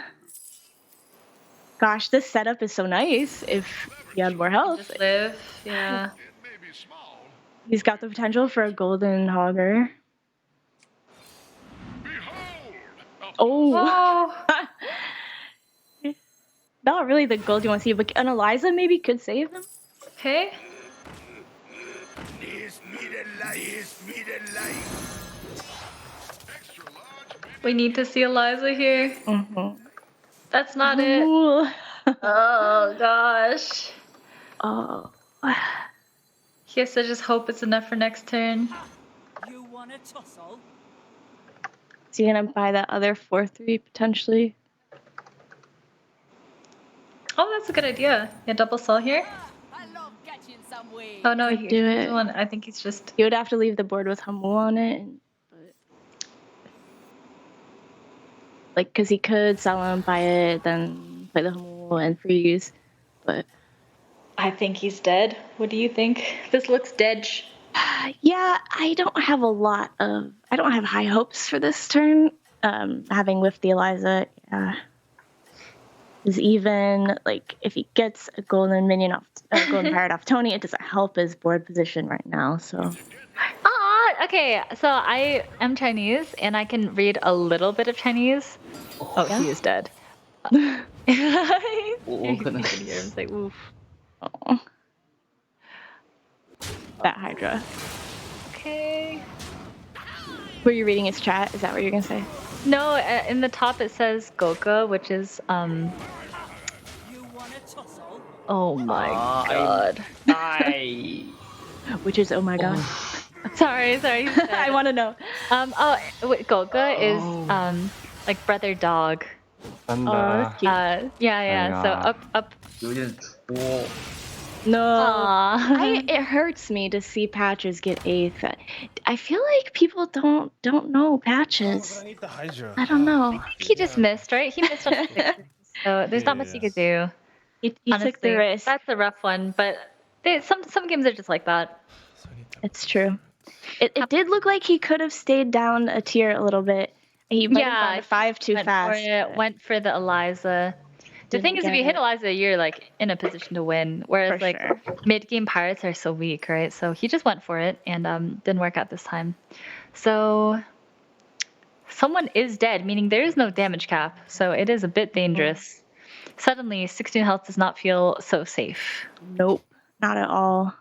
Gosh, this setup is so nice if he had more health. Just live, yeah. He's got the potential for a golden hogger. Oh! Not really the gold you want to see, but an Eliza maybe could save him. Okay. We need to see Eliza here. That's not it. Oh gosh. Oh. He has to just hope it's enough for next turn. You want a tussle? Is he gonna buy that other 4-3 potentially? Oh, that's a good idea. Yeah, double sell here. Oh no, he do it. I think he's just... He would have to leave the board with Hamul on it. Like, because he could sell him, buy it, then play the Hamul and freeze. But I think he's dead. What do you think? This looks dead. Yeah, I don't have high hopes for this turn. Having whiffed the Eliza, is even like if he gets a golden minion off, golden parrot off Tony, it doesn't help his board position right now. So. Okay, so I am Chinese and I can read a little bit of Chinese. Oh, yeah? He is dead. He's like, oof. Oh. That Hydra. Okay. Were you reading his chat? Is that what you're gonna say? No, in the top it says Goka, which is Oh my god. Which is oh my god. Sorry. I want to know. Goka is like brother dog. Oh, cute. Yeah. So up. No, it hurts me to see Patches get 8th. I feel like people don't know Patches. I don't know. I think he just missed, right? He missed on the 6th, so there's not much he could do. He took the risk. That's a rough one, but some games are just like that. It's true. It did look like he could have stayed down a tier a little bit He might have gone to 5 too went fast. For it, went for the Eliza. The thing is, if you hit Eliza, you're like in a position to win. Whereas like mid-game Pirates are so weak, right? So he just went for it and didn't work out this time. So someone is dead, meaning there is no damage cap. So it is a bit dangerous. Suddenly, 16 health does not feel so safe. Nope, not at all.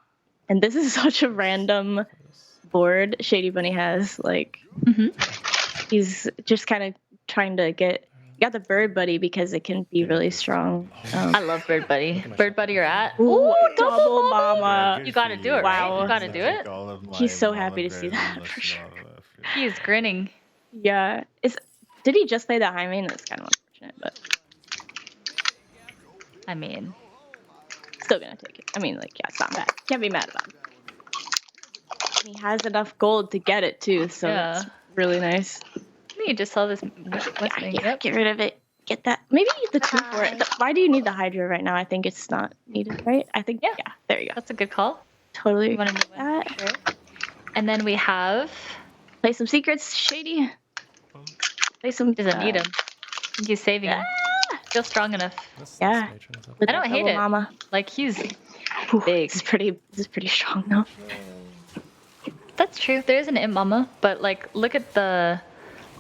And this is such a random board Shady Bunny has. Like, he's just kind of trying to got the Bird Buddy because it can be really strong. I love Bird Buddy. Bird Buddy, you're at. Ooh, double mama. You gotta do it, wow. right? You gotta do it. He's so happy to see that for sure. He's grinning. Yeah. Did he just play that high main? That's kind of unfortunate, but I mean, still gonna take it. I mean, like, yeah, it's not bad. Can't be mad about it. He has enough gold to get it too, so it's really nice. You just saw this. Get rid of it. Get that. Maybe the 2 for it. Why do you need the Hydra right now? I think it's not needed, right? I think, yeah, there you go. That's a good call. Totally. You want to do that? Sure. And then we have. Play some secrets, Shady. Play some. Doesn't need him. I think he's saving him. Feels strong enough. Yeah. I don't hate it. Mama. Like he's big. This is pretty strong though. That's true. There is an imp mama, but like look at the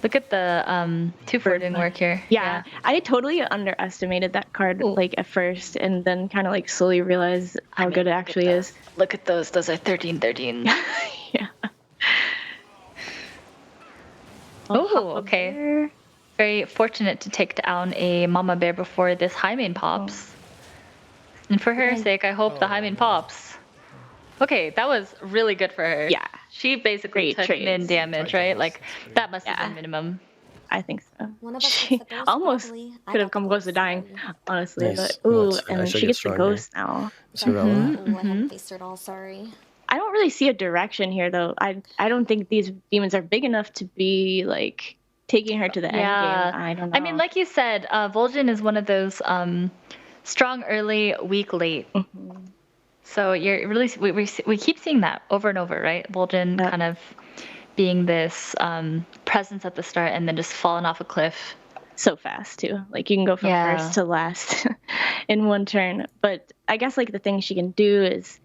2-4 didn't work here. Yeah, I totally underestimated that card like at first, and then kind of like slowly realized how good it actually is. Look at those. Those are 13-13. Yeah. Oh, okay. Very fortunate to take down a mama bear before this high main pops. And for her sake, I hope the high main pops. Okay, that was really good for her. Yeah. She basically took min damage, right? Like, that must have been minimum. I think so. She almost could have come close to dying, honestly. But and then she gets the ghost now. I haven't faced her at all, sorry. I don't really see a direction here, though. I don't think these demons are big enough to be, like, taking her to the end game. I don't know. I mean, like you said, Vol'jin is one of those strong early, weak late. So you're really we keep seeing that over and over, right? Vol'jin kind of being this presence at the start and then just falling off a cliff so fast too. Like you can go from first to last in one turn. But I guess like the thing she can do is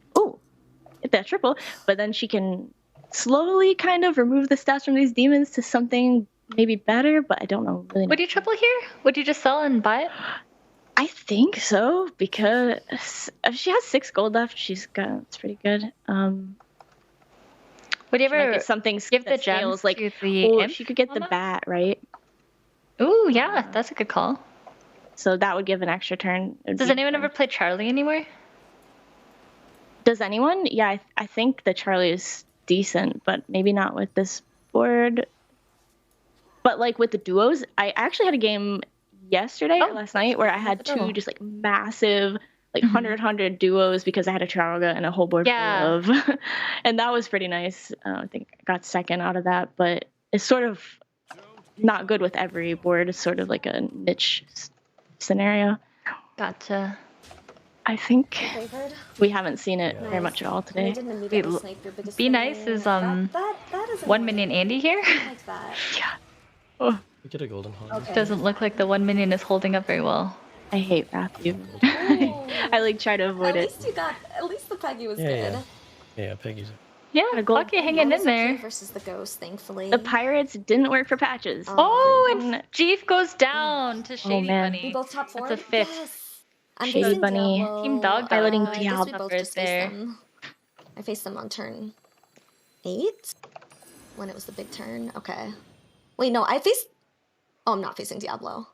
get that triple, but then she can slowly kind of remove the stats from these demons to something maybe better. But I don't know really. Would you triple here? Would you just sell and buy it? I think so, because if she has 6 gold left, it's pretty good. Would you ever get something give the gems like to the imp? She could get the bat, right? Ooh, yeah, that's a good call. So that would give an extra turn. Does anyone ever play Charlie anymore? Does anyone? Yeah, I think the Charlie is decent, but maybe not with this board. But like with the duos, I actually had a game yesterday or last night where I had 2 just like massive like 100 duos because I had a Charoga and a whole board full of and that was pretty nice. I think I got second out of that, but it's sort of not good with every board. It's sort of like a niche scenario. Gotcha. I think we haven't seen it very much at all today. Be Nice is 1 minion Andy here. Yeah. Oh. We get a golden horn. Doesn't look like the 1 minion is holding up very well. I hate Matthew. I like try to avoid it. At least the Peggy was good. good. Yeah, Peggy's. Yeah, okay, hanging in there. Versus the ghost, thankfully. The pirates didn't work for patches. And Jeef goes down to Shady Bunny. We both top 4. That's a 5th. Yes. I'm Shady facing Bunny. Diablo. Team Dog piloting I guess we Diablo both just faced them. I faced them on turn 8 when it was the big turn. Okay. Wait, no, I faced. Oh, I'm not facing Diablo.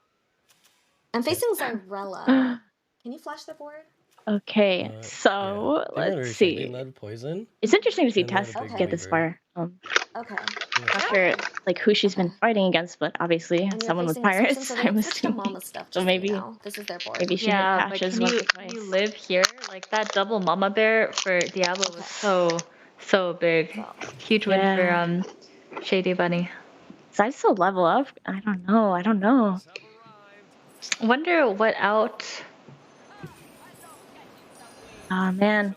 I'm facing Zyrella. Can you flash the board? Okay, so let's see. They led poison. It's interesting to see Tess get this far. Okay. Not sure like who she's been fighting against, but obviously someone with pirates. I'm assuming. So maybe this is their board. Maybe she hit patches but once or twice. you live here, like that double mama bear for Diablo was so big. Huge win for Shady Bunny. So I still level up? I don't know. Wonder what out. Oh man.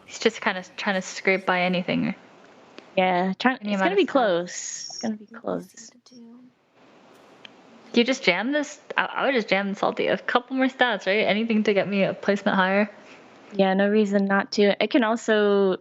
He's just kind of trying to scrape by anything. Yeah, it's gonna be close. It's gonna be close. Do you just jam this? I would just jam Salty. A couple more stats, right? Anything to get me a placement higher. Yeah, no reason not to. It can also,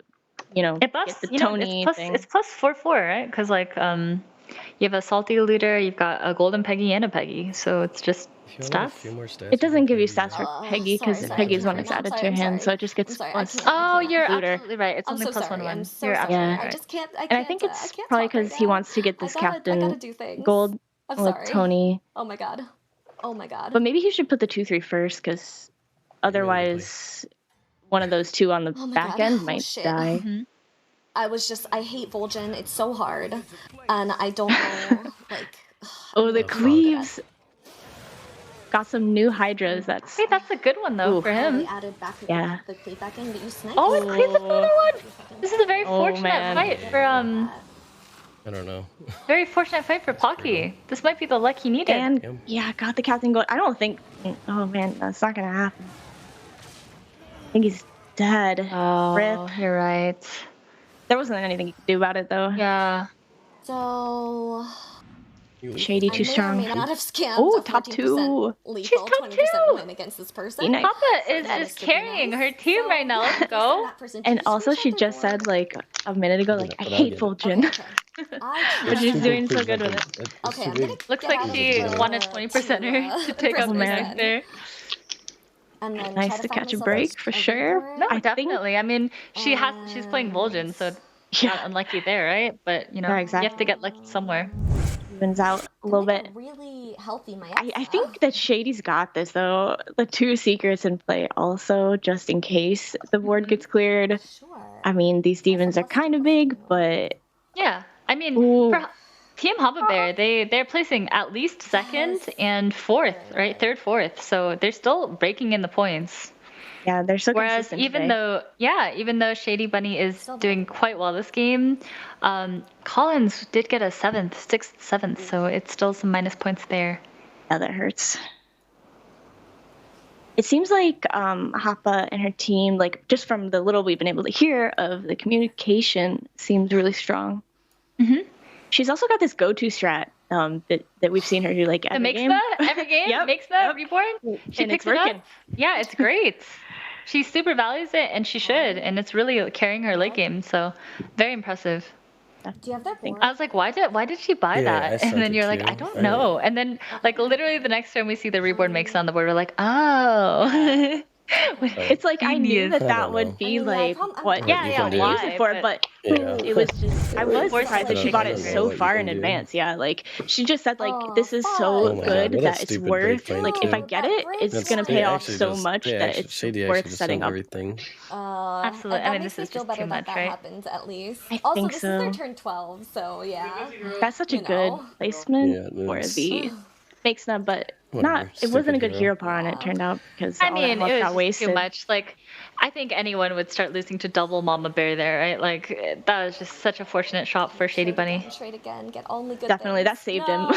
It buffs, get the Tony thing. It's plus 4/4, right? Because you have a Salty looter, you've got a golden Peggy and a Peggy, so it's just stats. It doesn't give you stats for Peggy because Peggy is when it's added to your hand, so it just gets plus. Oh, you're looter. absolutely right. It's I'm only so plus sorry. 1/1. I'm so You're sorry. absolutely Yeah. right. I just can't. And I think it's probably because he wants to get this I captain gotta do things. gold I'm with sorry. Tony. Oh my god. Oh my god. But maybe he should put the 2/3 first, because otherwise, one of those two on the Oh my back God. end Oh, might shit. die. I hate Vol'jin. It's so hard, and I don't know Oh, the cleaves. Got some new hydras. That's that's a good one though for him. They added back Yeah. the cleave back in, but you sniped. Oh, and Cleve's another one. This is a very fortunate man. fight for I don't know. Very fortunate fight for Pocky. This might be the luck he needed. And yeah, got the captain gold. I don't think. Oh man, that's not gonna happen. I think he's dead. Oh, Rip. You're right. There wasn't anything you could do about it though. Yeah. So Shady too strong. I may not have scammed. Oh, a top 14% two. Lethal, She's top 20% two. win against this person. Nice. Papa is just carrying her team right now. Let's go. And also, she just said like a minute ago, like I hate Vol'jin. But she's doing so good with it. Okay, I'm gonna Looks like she wanted 20%er to take out the next there. And then Nice to catch a break for sure. No, definitely. I mean, she's playing Vol'jin, so not unlucky there, right? But you have to get lucky somewhere. Evens out a little bit. Really healthy my I think that Shady's got this though. The 2 secrets in play also, just in case the board gets cleared. I mean, these demons are kind of big, but yeah. I mean, for Team Haba Bear, they're placing at least 2nd and 4th, right? 3rd, 4th. So they're still breaking in the points. Yeah, they're so Whereas consistent even though Shady Bunny is doing quite well this game, Collins did get a 7th, 6th, 7th, so it's still some minus points there. Yeah, that hurts. It seems like Hapa and her team, like just from the little we've been able to hear of the communication, seems really strong. Mm-hmm. She's also got this go-to strat that we've seen her do like every game. Every game, makes the Reborn. She And picks it's it working. up. Yeah, it's great. She super values it, and she should, and it's really carrying her late game. So, very impressive. Do you have that board? I was like, why did she buy that? And then you're like, I don't know. And then like literally the next time we see the Reborn makes it on the board, we're like, oh. It's like I knew that would be like what yeah, they use it for, but it was just I was surprised that she bought it so far in advance. Yeah, like she just said like this is so good that it's worth like if I get it, it's gonna pay off so much that it's worth setting up. Absolutely. I mean, this is just too much, right? Happens at least. I Also, think this so. is their turn 12, so yeah. That's such a good placement for the fake snub, but it wasn't a good hero pawn, it turned out, because I mean, all that it got was wasted. too much. Like, I think anyone would start losing to double Mama Bear there, right? Like, that was just such a fortunate shot for Shady Bunny. Trade again, get only good Definitely, things. that saved him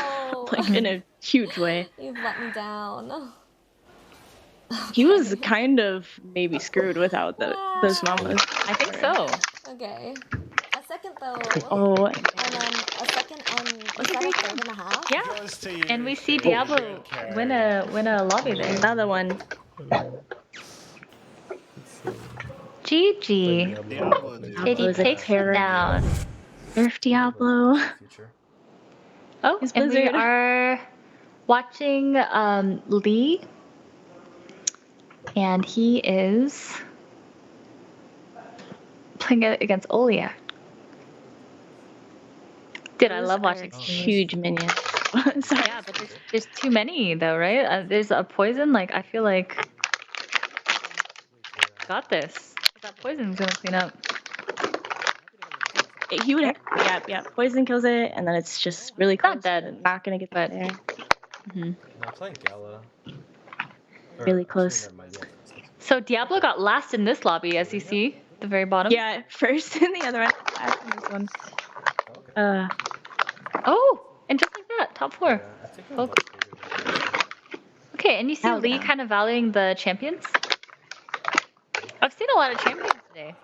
like in a huge way. You've let me down. He was kind of maybe screwed without those mamas. I think so. Okay. A second though. Oh. And then a second on is that a 3.5? Yeah. And we see Diablo win a lobby there. Another one. GG. Shady takes it down. Nerf Diablo. Oh, He's and we Blizzard. are watching Lee. And he is playing against Olia. Dude, I love watching huge minions. Yeah, but there's too many though, right? There's a poison. Like I feel like got this. That poison's gonna clean up. He would, yeah. Poison kills it, and then it's just really close. Not dead. Not gonna get that there. Mm-hmm. I'm playing Gala. Really close. So Diablo got last in this lobby, as you see, the very bottom. Yeah, first in the other one, last in this one. Oh, and just like that, top 4. Okay, and you see Lee kind of valuing the champions. I've seen a lot of champions today.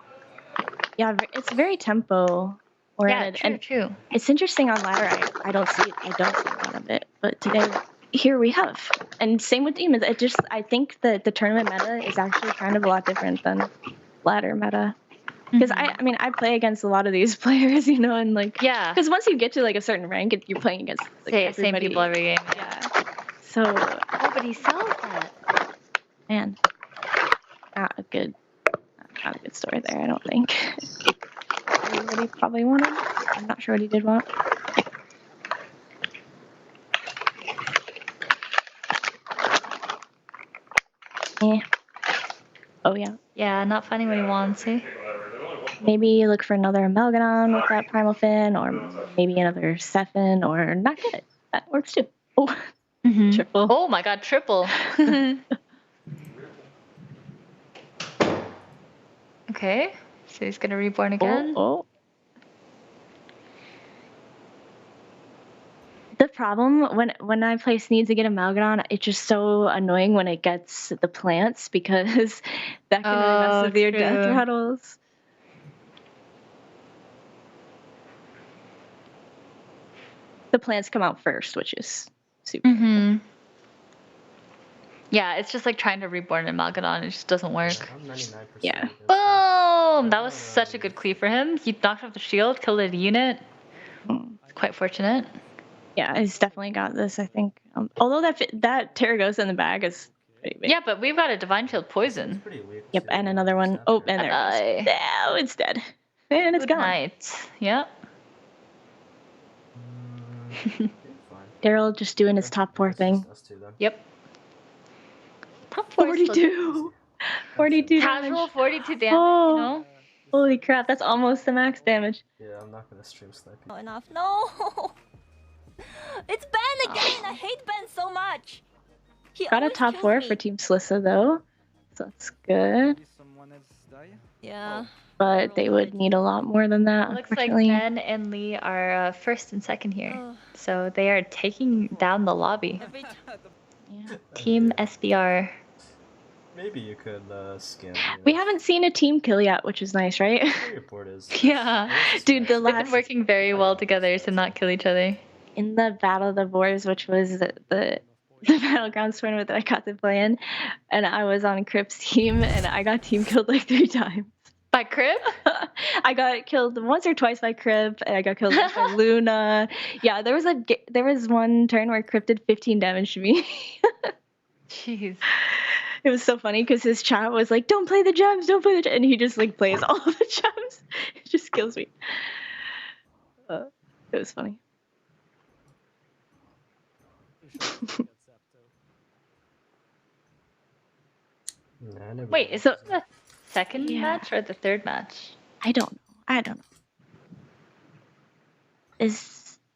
Yeah, it's very tempo oriented. Yeah, true. It's interesting on ladder. I don't see a lot of it, but today here we have. And same with demons. I think that the tournament meta is actually kind of a lot different than ladder meta. Because I play against a lot of these players, and because once you get to a certain rank, you're playing against Same everybody. people every game. Yeah. So. Oh, but he sells that. Man, not a good story there. I don't think. What he probably wanted. I'm not sure what he did want. Yeah. Oh yeah. Yeah, not finding what he wants. Eh? Maybe look for another Amalgadon with that Primal Fin, or maybe another Sephin, or not get it. That works too. Oh, triple. Oh my god, triple. Okay, so he's gonna reborn again. Oh. The problem when I play Sneeds to get Amalgadon, it's just so annoying when it gets the plants because that can really mess with your death rattles. The plants come out first, which is super cool. Yeah, it's just like trying to reborn Amalgadon. It just doesn't work. Yeah. Boom! That was such a good cleave for him. He knocked off the shield, killed a unit. Quite fortunate. Yeah, he's definitely got this, I think. Although that Terragosa in the bag is pretty big. Yeah, but we've got a Divine Shield poison. Yep, and another one. Oh, and there it goes. Now it's dead. And it's gone. Night. Yep. Daryl just doing his top 4 thing. Yep. Top 4 42. 42 Casual damage. 42 damage, Oh, holy crap, that's almost the max damage. Yeah, I'm not gonna stream snipe. Not enough. No! It's Ben again! I hate Ben so much! Got a top 4 for Team Slissa though, so that's good. Yeah. But they would need a lot more than that, Looks like unfortunately. Ben and Lee are first and second here. So they are taking down the lobby. Team SBR. Maybe you could scan. We haven't seen a team kill yet, which is nice, right? Your board is. Yeah. Dude, the They've last been working very well together to not kill each other. in the Battle of the Boars, which was the Battlegrounds tournament that I got to play in, and I was on Crip's team, and I got team killed like 3 times. By Crip? I got killed once or twice by Crip, and I got killed once by Luna. Yeah, there was one turn where Crip did 15 damage to me. Jeez. It was so funny because his chat was like, "Don't play the gems, don't play the gems," and he just like plays all the gems. It just kills me. It was funny. Wait, is it the second match or the third match? I don't know.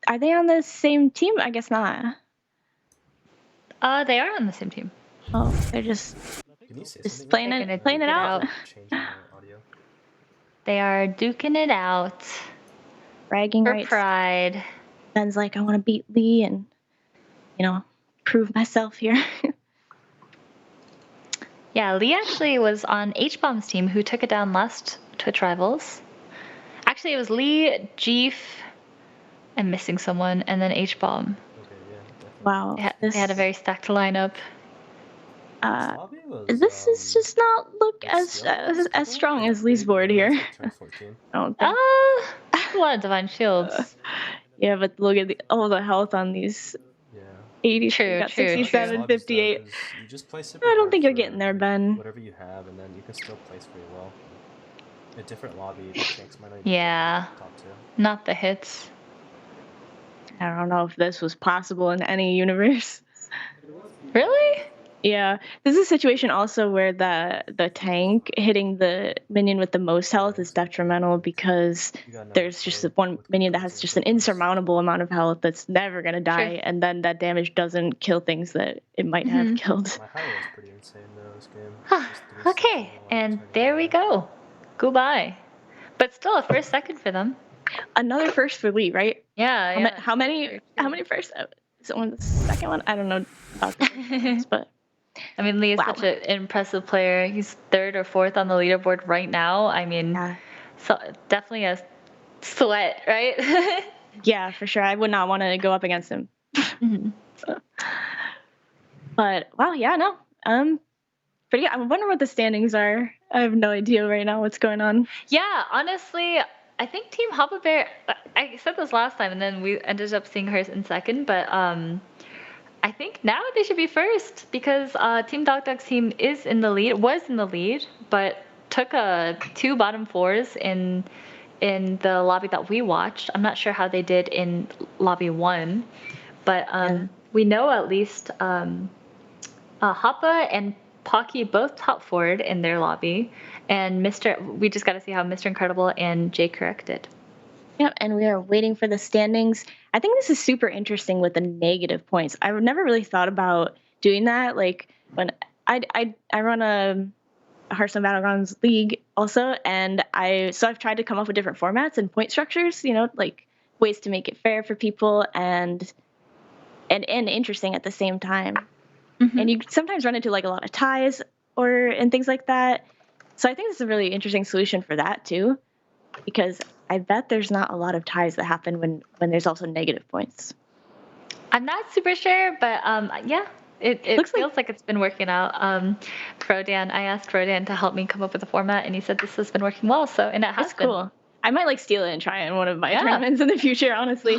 Are they on the same team? I guess not. They are on the same team. Oh, they're just playing it out. They are duking it out. Bragging for rights. pride. Ben's like, I want to beat Lee and, prove myself here. Yeah, Lee actually was on H-Bomb's team, who took it down last Twitch Rivals. Actually, it was Lee, Jeef, and missing someone, and then H-Bomb. Wow. They had a very stacked lineup. This is just not look as strong as Lee's board here. A lot of Divine Shields. Yeah, but look at the health on these. 80, True, got true, 67, true. 58. You just play I don't think you're getting there, Ben. whatever you have, and then you can still place pretty well. A different lobby, the tanks might not even Yeah. top 2. Not the hits. I don't know if this was possible in any universe. Really? Yeah. This is a situation also where the tank hitting the minion with the most health is detrimental because there's just one minion that has just an insurmountable amount of health that's never going to die, and then that damage doesn't kill things that it might have killed. My highway is pretty insane though, this game. Okay, and there we go. Goodbye. But still a first second for them. Another first for Lee, right? Yeah. How many first? Is it one the second one? I don't know about this, but I mean, Lee is such an impressive player. He's 3rd or 4th on the leaderboard right now. I mean, so definitely a sweat, right? Yeah, for sure. I would not want to go up against him. But wow, yeah, no, pretty good. I wonder what the standings are. I have no idea right now what's going on. Yeah, honestly, I think Team Hoppa Bear. I said this last time, and then we ended up seeing hers in second. But I think now they should be first because Team Dog Dog's team was in the lead, but took 2 bottom 4s in the lobby that we watched. I'm not sure how they did in lobby 1, but we know at least Hoppa and Pocky both top 4'd in their lobby, and we just got to see how Mr. Incredible and Jay corrected. Yep, and we are waiting for the standings. I think this is super interesting with the negative points. I've never really thought about doing that. Like when I run a Hearthstone Battlegrounds league also, and I've tried to come up with different formats and point structures. Like ways to make it fair for people and interesting at the same time. Mm-hmm. And you sometimes run into like a lot of ties and things like that. So I think this is a really interesting solution for that too, because I bet there's not a lot of ties that happen when there's also negative points. I'm not super sure, but yeah, it feels like it's been working out. Frodan, I asked Frodan to help me come up with a format, and he said this has been working well. So, and it has been. Cool. I might steal it and try it in one of my tournaments in the future, honestly.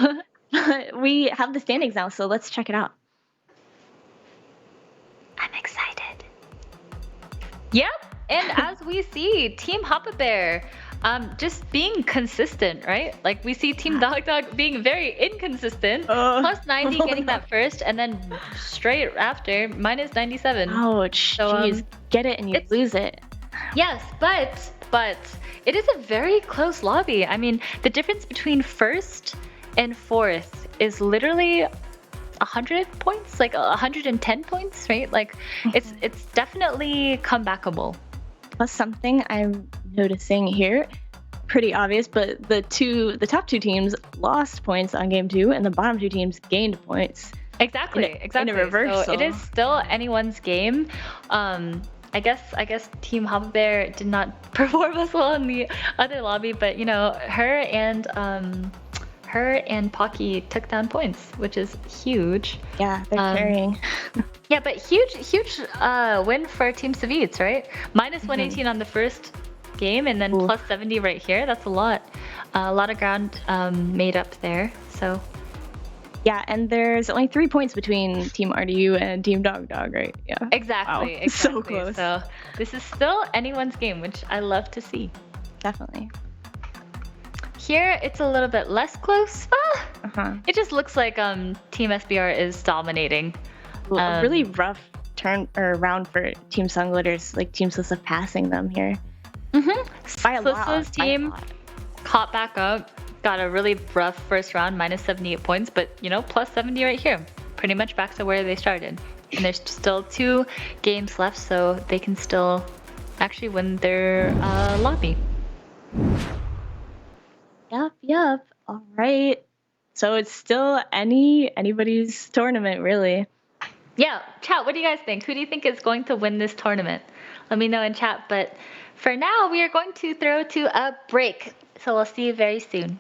We have the standings now, so let's check it out. I'm excited. Yep, and as we see, Team Hoppa Bear just being consistent, right? Like we see Team Dog Dog being very inconsistent. Plus 90 getting that first, and then straight after minus 97. Ouch. So, jeez, get it and you lose it. Yes, but it is a very close lobby. I mean, the difference between first and fourth is literally 100 points, like 110 points, right? Like it's definitely comebackable. Plus something I'm noticing here, pretty obvious, but the top 2 teams lost points on game 2 and the bottom 2 teams gained points. Exactly. In a reversal. So it is still anyone's game. I guess Team Hoppa Bear did not perform as well in the other lobby, but her and Pocky took down points, which is huge. Yeah, they're carrying. Yeah, but huge win for Team Savitz, right? Minus 118 on the first game, and then plus 70 right here. That's a lot of ground made up there. So. Yeah, and there's only 3 points between Team RDU and Team Dog Dog, right? Yeah. Exactly. Wow. Exactly. So close. So this is still anyone's game, which I love to see. Definitely. Here, it's a little bit less close. It just looks like Team SBR is dominating. A really rough round for Team Sunglitters. Like Team Slissa passing them here. By a lot. Slissa's team caught back up. Got a really rough first round, minus 78 points, but plus 70 right here. Pretty much back to where they started. And there's still 2 games left, so they can still actually win their lobby. Yep. All right. So it's still anybody's tournament, really. Yeah. Chat, what do you guys think? Who do you think is going to win this tournament? Let me know in chat. But for now, we are going to throw to a break. So we'll see you very soon.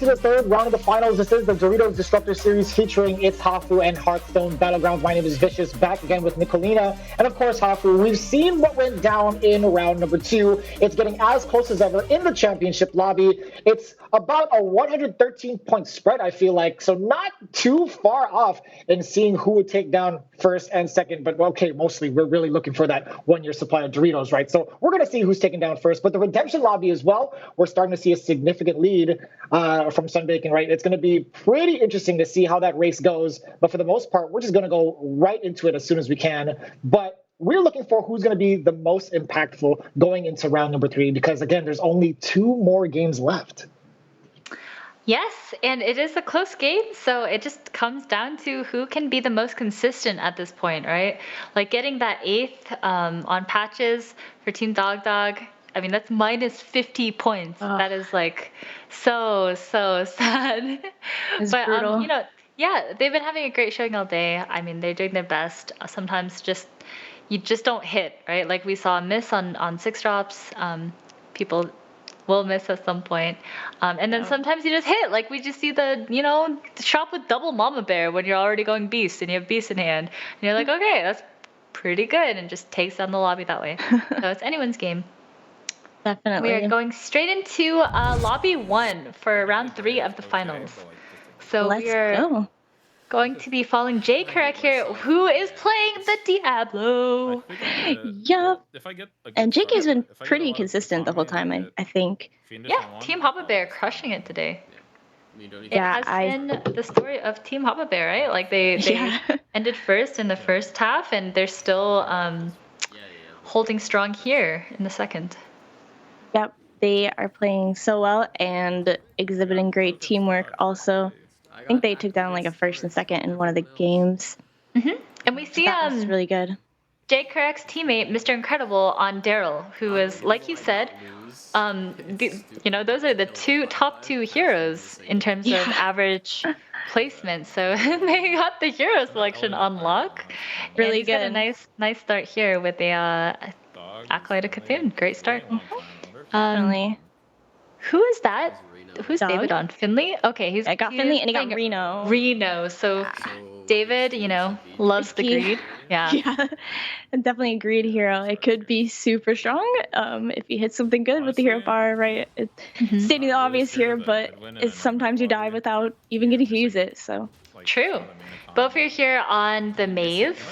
the third round of the finals. This is the Doritos Disruptor Series featuring It's Hafu and Hearthstone Battlegrounds. My name is Vicious, back again with Nicolina. And of course, Hafu, we've seen what went down in round number 2. It's getting as close as ever in the championship lobby. It's about a 113-point spread, I feel like. So not too far off in seeing who would take down first and second. But okay, mostly we're really looking for that one-year supply of Doritos, right? So we're going to see who's taken down first. But the Redemption lobby as well, we're starting to see a significant lead from Sunbacon, right? It's going to be pretty interesting to see how that race goes. But for the most part, we're just going to go right into it as soon as we can. But we're looking for who's going to be the most impactful going into round number 3, because again, there's only 2 more games left. Yes, and it is a close game, so it just comes down to who can be the most consistent at this point, right? Like getting that 8th on patches for Team Dog Dog. I mean, that's minus 50 points. Oh. That is like so sad. It's but brutal. Yeah, they've been having a great showing all day. I mean, they're doing their best. Sometimes you just don't hit, right? Like we saw a miss on 6 drops. People will miss at some point. And then sometimes you just hit. Like we just see the shop with double Mama Bear when you're already going Beast and you have Beast in hand. And you're like, okay, that's pretty good. And just takes down the lobby that way. So it's anyone's game. Definitely. We are going straight into lobby 1 for round 3 of the finals. So Let's we are going to be following Jay Karek here, who is playing the Diablo. Yup. And Jake has been pretty consistent the whole time, I think. Yeah, Team Hoppa Bear crushing it today. Yeah, it has been the story of Team Hoppa Bear, right? Like they ended first in the first half, and they're still holding strong here in the second. Yep, they are playing so well and exhibiting great teamwork also. I think they took down like a first and second in one of the games. Mm-hmm. And we see that was really good. Jay Karek's teammate, Mr. Incredible, on Daryl, who is, like you said, those are the top two heroes in terms of average placement. So they got the hero selection on lock. Really good. Got a nice start here with the Acolyte of Cthulhu. Great start. Definitely. Who is that? Who's Dog? David on? Finley? Okay, I got Finley and he got Reno. Reno. So David, loves the greed. Yeah. Yeah. And definitely a greed hero. It could be super strong if you hit something good with the hero bar, right? It's stating the obvious here, but sometimes you die without even getting to use it. So true. Both are here on the Maeve.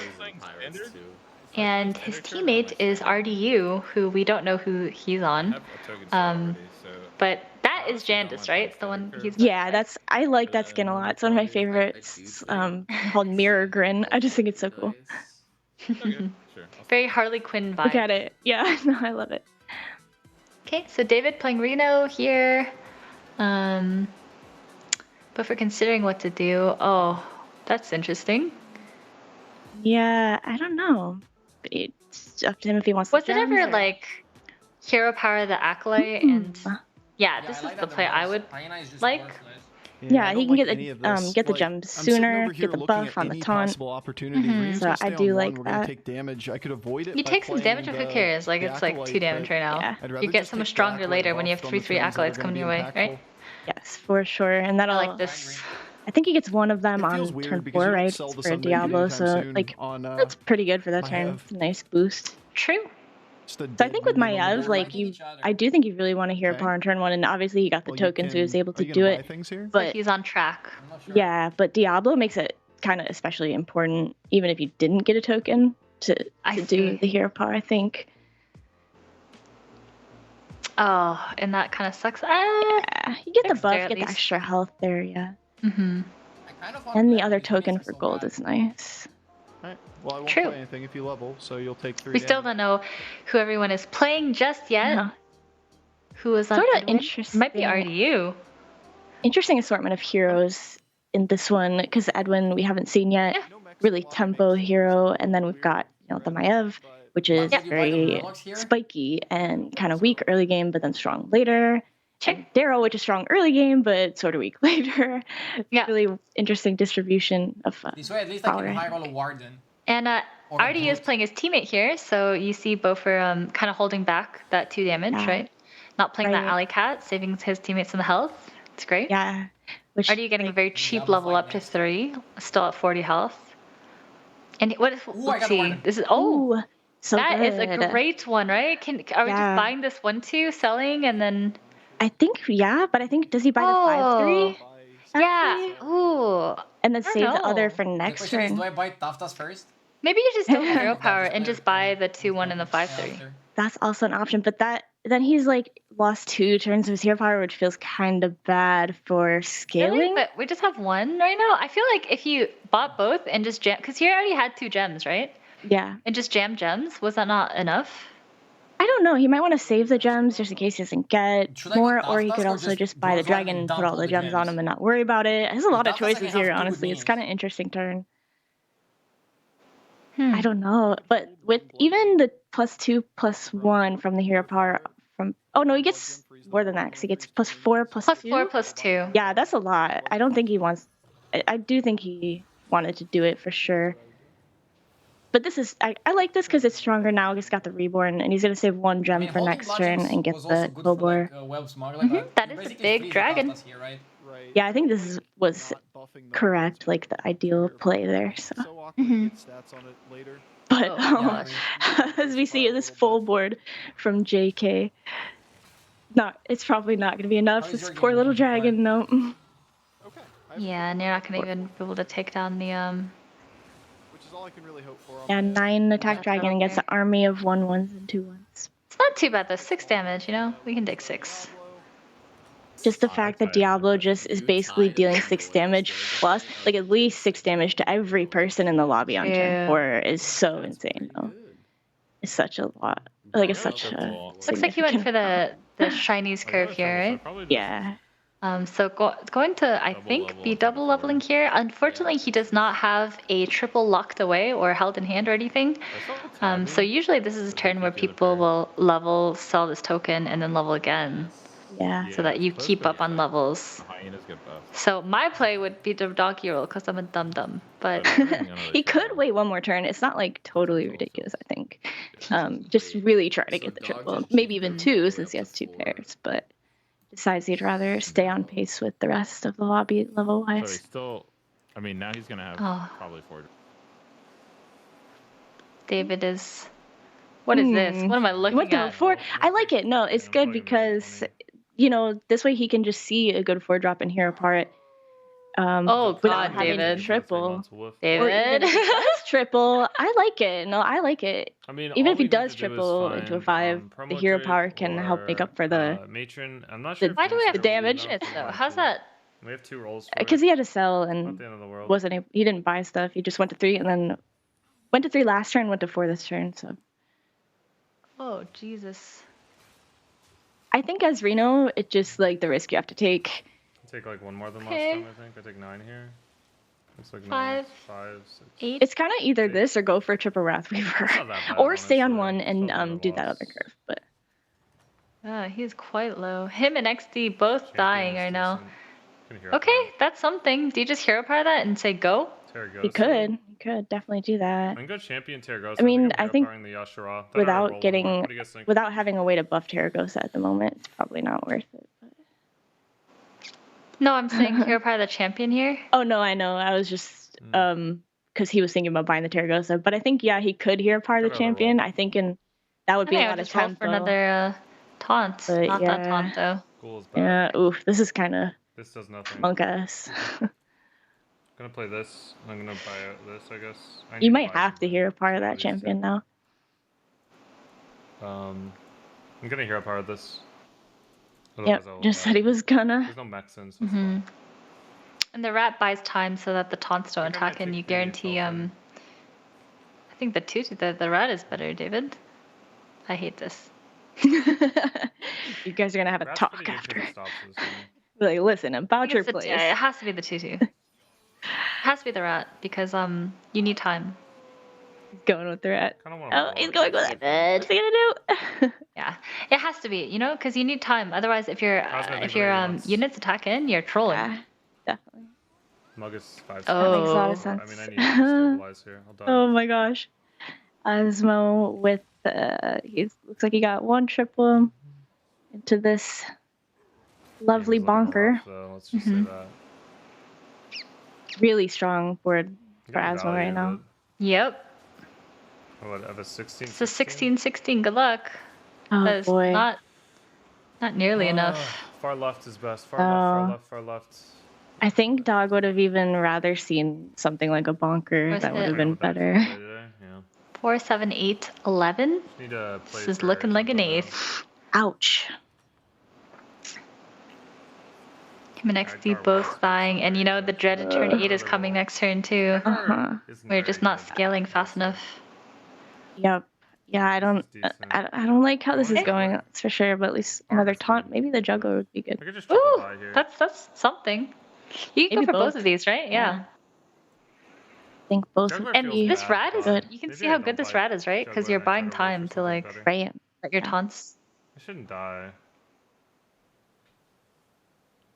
And his teammate is RDU, who we don't know who he's on. But that is Jandis, right? The one he's I like that skin a lot. It's one of my favorites. Called Mirror Grin. I just think it's so cool. Very Harley Quinn vibe. Look at it. Yeah, no, I love it. Okay, so David playing Reno here. But for considering what to do, that's interesting. Yeah, I don't know. It's up to him if he wants to. Was it ever like hero power the Acolyte and this is the play I would like. Yeah, he can get the gems sooner, get the buff on the taunt. So I do like that. You take some damage if who cares? Like it's like 2 damage right now. Yeah. You get so much stronger later when you have 3/3 Acolytes coming your way, right? Yes, for sure. And that'll like this. I think he gets one of them on turn 4, right? It's for Diablo, so that's pretty good for that turn. It's a nice boost. True. So I think with Maiev, I do think you really want to hear power on turn 1, and obviously he got the token, so he was able to do it. But he's on track. Yeah, but Diablo makes it kind of especially important, even if you didn't get a token to do the hero power, I think. Oh, and that kind of sucks. Yeah, you get the buff, get the extra health there, yeah. Mm-hmm. And the other token for gold is nice. Right. Well, I won't True. play anything if you level, so you'll take 3 We still don't know who everyone is playing just yet. No. Who is on Sort of Edwin? interesting. Might be RDU. Interesting assortment of heroes in this one, because Edwin we haven't seen yet. Really tempo hero, and then we've got the Maiev, which is very spiky and kind of weak early game, but then strong later. And Daryl, which is strong early game, but sort of weak later. Really interesting distribution of This way, at least power. I can high roll a Warden. And RDU is playing his teammate here, so you see both are kind of holding back that 2 damage, right? Not playing that Alley Cat, saving his teammates some health. It's great. Yeah. Which, are you getting a very cheap level up to 3? Still at 40 health. And what if? Let's see. This is so that is a good. great one, right? Are we just buying this 1/2, selling, and then? I think but I think does he buy the 5/3? Yeah. Ooh. And then save the other for next turn. Do I buy Taftas first? Maybe you just don't hero power and just buy the 2/1 and the 5/3. That's also an option, but then he's like lost 2 turns of his hero power, which feels kind of bad for scaling. Really? But we just have 1 right now. I feel like if you bought both and just jam, because he already had 2 gems, right? Yeah. And just jam gems, was that not enough? I don't know. He might want to save the gems just in case he doesn't get more, or he could also just buy the dragon and put all the gems on him and not worry about it. There's a lot of choices here, honestly. It's kind of interesting turn. I don't know, but with even the +2/+1 from the hero power he gets more than that because he gets +4/+2. +4/+2. Yeah, that's a lot. I don't think he wants. I do think he wanted to do it for sure. But this is I like this because it's stronger now. He's got the reborn, and he's gonna save 1 gem for next turn and get the Cobor. That is a big dragon. Yeah, I think this was correct, like the ideal play there. So. But as we see this full board from JK, it's probably not gonna be enough. This poor little dragon, no. Yeah, and you're not gonna even be able to take down the all I can really hope for. Yeah, 9 attack dragon against an army of 1/1s and 2/1s. It's not too bad though. 6 damage, we can take 6. Just the fact that Diablo just is basically dealing 6 damage plus, like at least 6 damage to every person in the lobby on turn 4 is so insane. Though. It's such a lot. Like it's such a. Looks like he went for the Chinese curve here, right? Yeah. So going to, I think, be double leveling here. Unfortunately, he does not have a triple locked away or held in hand or anything. So usually this is a turn where people will level, sell this token, and then level again. Yeah. So that you keep up on levels. So my play would be the donkey roll because I'm a dum-dum. But he could wait 1 more turn. It's not like totally ridiculous, I think. Just really try to get the triple. Maybe even 2 since he has 2 pairs. But decides he'd rather stay on pace with the rest of the lobby level-wise. So he's still, now he's going to have probably 4. David is... What is this? What am I looking at? 4? I like it. No, it's good because, this way he can just see a good 4-drop in hero part. Without having David. Triple. David. Or even if he does triple, I like it. No, I like it. Even if he does triple into a 5, the hero power can help make up for the matron. I'm not sure. Why do we have damage? Though? How's that? We have 2 rolls. Because he had to sell and he didn't buy stuff. He just went to 3 and then went to 3 last turn, went to 4 this turn. So. Oh Jesus. I think as Reno, it's just like the risk you have to take. Take like 1 more than last time, I think. I take 9 here. Looks like 5, 5, 6. 8. It's kind of either this or go for triple Wrathweaver, or stay on 1 and do that other curve. But he's quite low. Him and XD both dying right now. Okay, that's something. Do you just hero power that and say go? You could definitely do that. I can go champion Terragosa. I mean, I think the Yashara. without having a way to buff Terragosa at the moment, it's probably not worth it. But. No, I'm saying hero power the champion here. Oh no, I know. I was just because he was thinking about buying the Terragosa, but I think he could hero power the champion. I think that would be a lot of tempo. For another taunt, but not that taunt though. Yeah, oof, this is kind of. This does nothing. Monk-ass. I'm gonna play this. I'm gonna buy out this, I guess. You might have to hero power that champion now. I'm gonna hero power this. Yep, just said he was gonna. There's no mech sense. And the rat buys time so that the taunts don't attack, and you guarantee. I think the rat is better, David. I hate this. You guys are gonna have a talk after. Like, listen, about your place. Yeah, it has to be the 2/2. It has to be the rat because you need time. He's going with the rat. Oh, he's going with it. What's he gonna do? Yeah, it has to be, because you need time. Otherwise, if your units attack in, you're trolling. Yeah, definitely. Muggus 5. Oh, that makes a lot of sense. I mean, I need to stabilize here. I'll die. Oh my gosh, Osmo with he looks like he got 1 triple into this Lovely bonker. So let's just say that. Really strong board for Got Asmo value, right now. Yep. but- What, I have a 16? It's a 16-16. Good luck. Oh That is boy. not nearly enough. Far left is best. Far left. I think Dog would have even rather seen something like a bonker. Where's That would it? have been better. Yeah. 4, 7, 8, 11. Just need to play This is for looking like an tempo now. eighth. Ouch. Him and XD both buying, and you know the dreaded turn 8 is coming next turn too. We're just not scaling fast enough. Yep. Yeah, I don't like how this is going. That's for sure. But at least another taunt. Maybe the juggler would be good. I could just Ooh, buy here. that's something. You can Maybe go for both both. of these, right? Yeah. I think both. Juggler And feels this bad, rat is but- you can Maybe see I how don't good this buy rat is, right? Because juggler you're and buying try to wait time for to like something better. Right. get your taunts. I shouldn't die.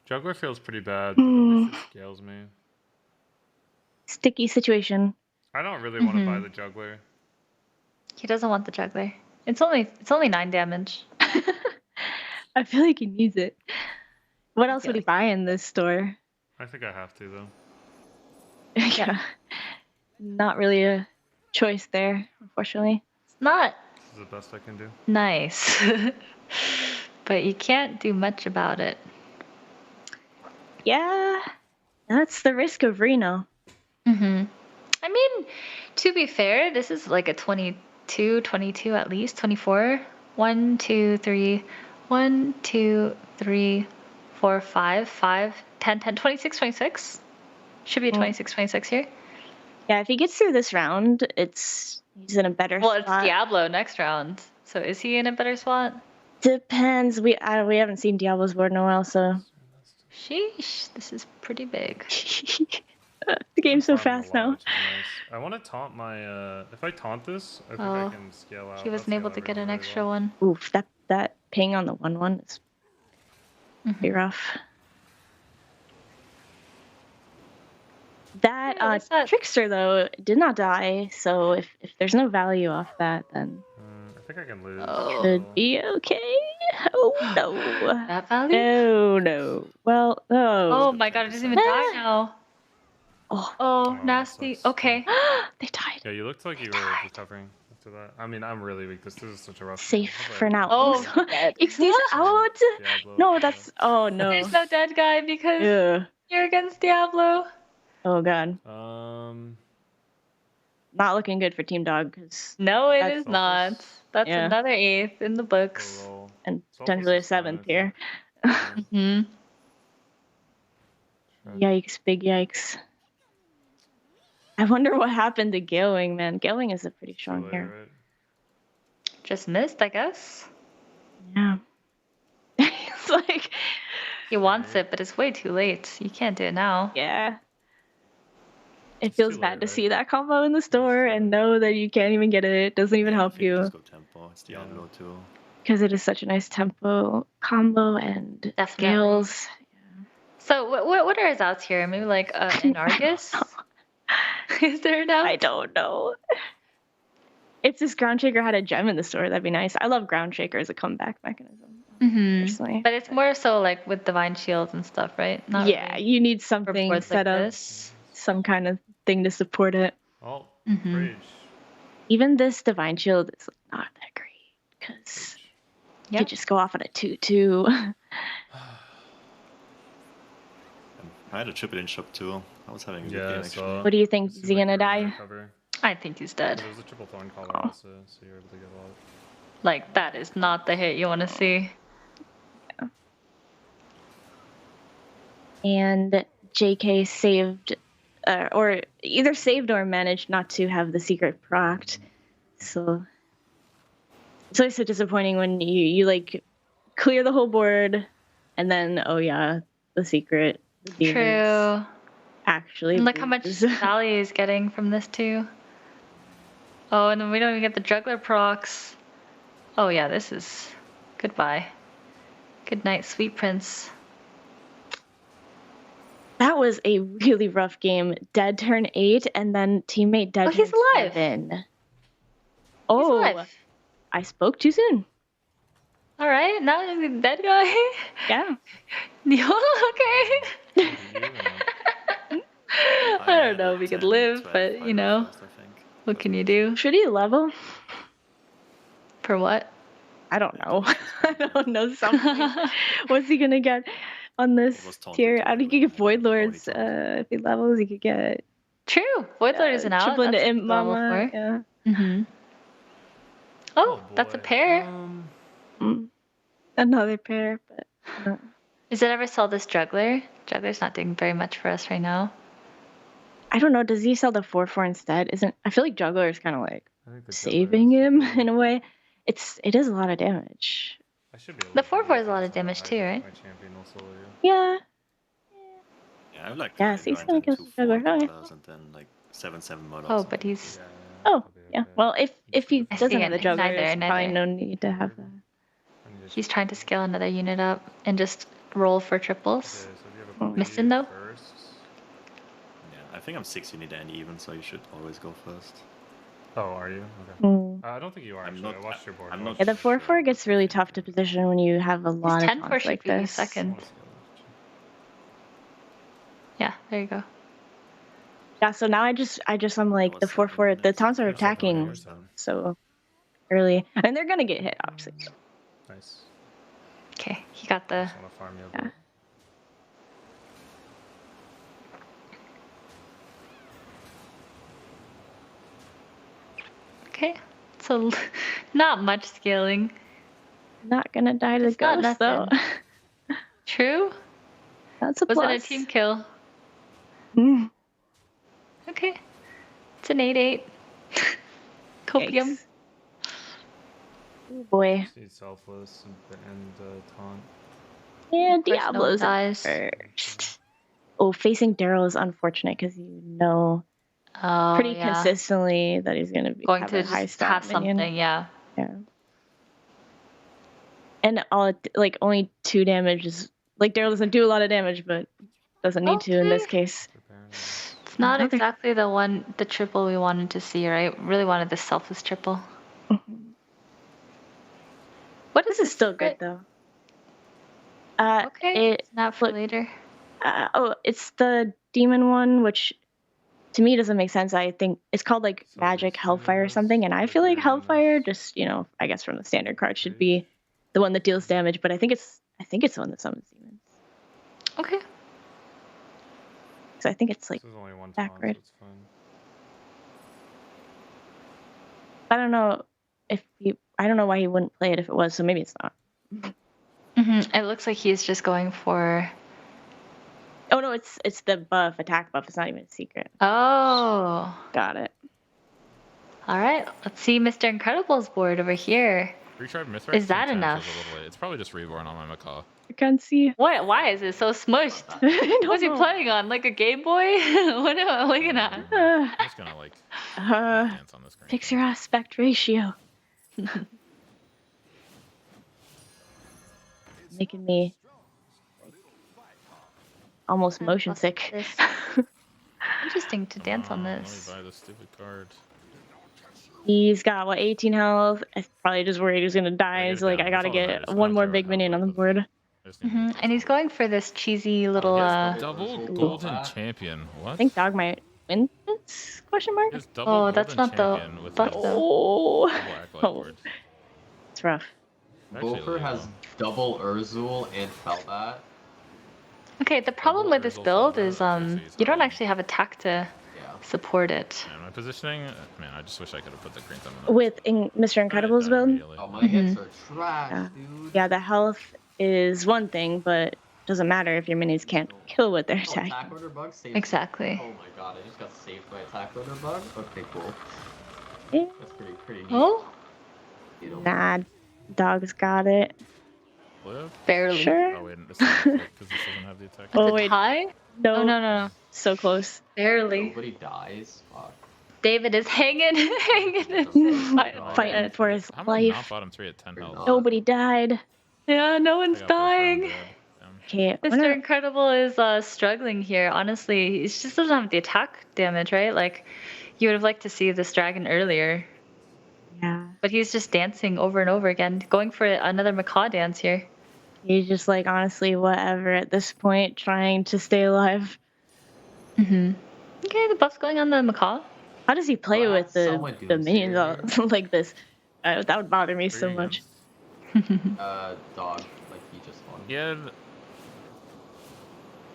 Juggler feels pretty bad, but at least it scales me. Sticky situation. I don't really want to buy the juggler. He doesn't want the juggler. It's only 9 damage. I feel like he needs it. What else would he buy in this store? I think I have to though. Yeah. Not really a choice there, unfortunately. It's not This is the best I can do. nice, but you can't do much about it. Yeah. That's the risk of Reno. I mean, to be fair, this is like a 22 at least, 24. 1, 2, 3, 1, 2, 3, 4, 5, 10, 26, 26. Should be a 26, 26 here. Yeah, if he gets through this round, he's in a better Well, spot. it's Diablo next round. So is he in a better spot? Depends. We haven't seen Diablo's board in a while, so. Sheesh, this is pretty big. The game's so Farming a fast lot, now. which is nice. I want to taunt my. If I taunt this, I think I can scale out. He wasn't able to get an extra one. Oof, that ping on the 1/1 is pretty rough. That Trickster though did not die, so if there's no value off that, then I think I can lose. should be okay. Oh no. That value? No. Well, Oh my god, it doesn't even die now. Oh, nasty. Okay. They died. Yeah, you looked like you were recovering after that. I mean, I'm really weak. This is such a rough. Safe game. for now. Oh, XD's out. Diablo, No, that's no. There's no dead guy because Yeah. you're against Diablo. Oh god. Um. Not looking good for Team Dog because No, it is not. That's Yeah. another 8th in the books. and potentially a 7th here. Hmm. Yikes! Big yikes. I wonder what happened to Gilwing, man. Gilwing is a pretty strong hero. Just missed, I guess. Yeah. It's like He wants it, but it's way too late. You can't do it now. yeah. It feels bad to see that combo in the store and know that you can't even get it. It doesn't even help you Just go tempo. It's Diablo too. because it is such a nice tempo combo and Definitely. scales. So what are his outs here? Maybe like an Argus? Is there an out? I don't know. If this Ground Shaker had a gem in the store, that'd be nice. I love Ground Shaker as a comeback mechanism. Personally. But it's more so like with Divine Shields and stuff, right? Not Yeah, really you need something boards set like up, this. some kind of thing to support it. Oh, Mhm. rage. Even this Divine Shield is not that great because you just go off on a 2/2. I had a triple in shop too. I was having a good Yeah, game so- actually. What do you think? Is he gonna die? Recover. I think he's dead. There was a triple thorn call also, so you're able to get a lot. Like, that is not the hit you want to see. And JK saved, or either saved or managed not to have the secret procced. So it's always so disappointing when you like clear the whole board and then, oh yeah, the secret. The demons True. Actually. And look how much lose. value he's getting from this too. Oh, and then we don't even get the juggler procs. Oh yeah, this is goodbye. Good night, sweet prince. That was a really rough game. Dead turn 8 and then teammate dead Oh, he's turn alive. 7. Oh, alive. I spoke too soon. All right, now he's a dead guy. Yeah. Okay. I don't know if we could live, but you know, what can you do? Should he level? For what? I don't know. I don't know something. What's he gonna get on this tier? I think he could get Void Lords. If he levels, he could get. True. Void Lord isn't out. Triple into That's Imp level Mama. 4. Yeah. Mm-hmm. Oh, that's a pair. Another pair, but. Is it ever sell this juggler? Juggler's not doing very much for us right now. I don't know. Does he sell the 4/4 instead? I feel like Juggler is kind of like saving him in a way. It is a lot of damage. The 4/4 is a lot of damage too, right? Yeah. Yeah, I like. Yeah, so he's gonna kill the Juggler. Oh, yeah. And then like 7/7 mod. Oh, but he's. Oh, yeah. Well, if he doesn't have the it. Juggler, Neither, there's probably no need to have that. He's trying to scale another unit up and just roll for triples. Missing though. Yeah, I think I'm 6 unit and even, so you should always go first. Oh, are you? Okay. Mm. I don't think you are. Actually. I watched your board. Yeah, the 4/4 gets really tough to position when you have a lot of 10/4 taunts should like be this. second. Yeah, there you go. Yeah, so now I'm like the 4/4. The taunts are attacking so early, and they're gonna get hit, obviously. Nice. Okay, he got the. Just wanna farm you a bit. Okay, so not much scaling. Not gonna die to It's not ghost though. nothing. True. That's a Was plus. it a team kill? Mm. Okay, it's an 8/8. Copium. Yikes. Oh boy. Just need selfless and taunt. Yeah, Of course, no Diablo's one up dies. first. Oh, facing Daryl is unfortunate because you know Oh, pretty yeah. consistently that he's gonna be Going have to a high just stat have minion. something, yeah. Yeah. And like only 2 damage is like Daryl doesn't do a lot of damage, but doesn't need to in this case. It's not exactly the triple we wanted to see, right? Really wanted the selfless triple. What is This is still good though. Okay, it's not for later. It's the demon one, which to me doesn't make sense. I think it's called like Magic Hellfire or something, and I feel like Hellfire, just I guess from the standard card, should be the one that deals damage. But I think it's the one that summons demons. Okay. So I think it's like This is only one backward. So it's fine. I don't know I don't know why he wouldn't play it if it was. So maybe it's not. It looks like he's just going for. Oh no, it's the buff, attack buff. It's not even a secret. Oh. Got it. All right, let's see Mr. Incredible's board over here. Retry Mythrax. Is that sometimes enough? feels a little late. It's probably just Reborn on my Macaw. I can't see. What? Why is it so smushed? What's he playing on? Like a Game Boy? What am I looking at? I'm just gonna like dance on the screen. Picture aspect ratio. Making me almost motion sick. Interesting to dance on Let me this. buy this stupid card. He's got 18 health. I'm probably just worried he's gonna die. He's like, I gotta get one more big minion on the board. And he's going for this cheesy little. Double golden champion. What? I think Dog might win this? Question mark. Oh, that's not the buff though. Oh, it's rough. Gopher has double Urzul and Felbat. Okay, the problem with this build is you don't actually have attack to support it. Yeah, my positioning, man, I just wish I could have put the green thumb in there. With Mr. Incredible's build. Oh, my hits are trash, dude. Yeah, the health is one thing, but doesn't matter if your minis can't kill with their attack. Attack order bug saved. Exactly. Oh my god, I just got saved by attack order bug. Okay, cool. Yeah. That's pretty neat. Oh? Nah, Dog's got it. Live? Barely. Sure. Oh, wait, this doesn't because this doesn't have the attack. Oh, Is it wait. high? No. Oh, no. So close. Barely. Nobody dies. Fuck. David is hanging Fighting for his How am I not life. bottom 3 at 10 health? Nobody died. Yeah, no one's dying. Okay, Mr. Incredible is struggling here. Honestly, he just doesn't have the attack damage, right? Like, you would have liked to see this dragon earlier. Yeah. But he's just dancing over and over again, going for another macaw dance here. He's just like, honestly, whatever at this point, trying to stay alive. Okay, the buff's going on the macaw. How does he play with the minions like this? That would bother me so much. Dog. Like he just won. He had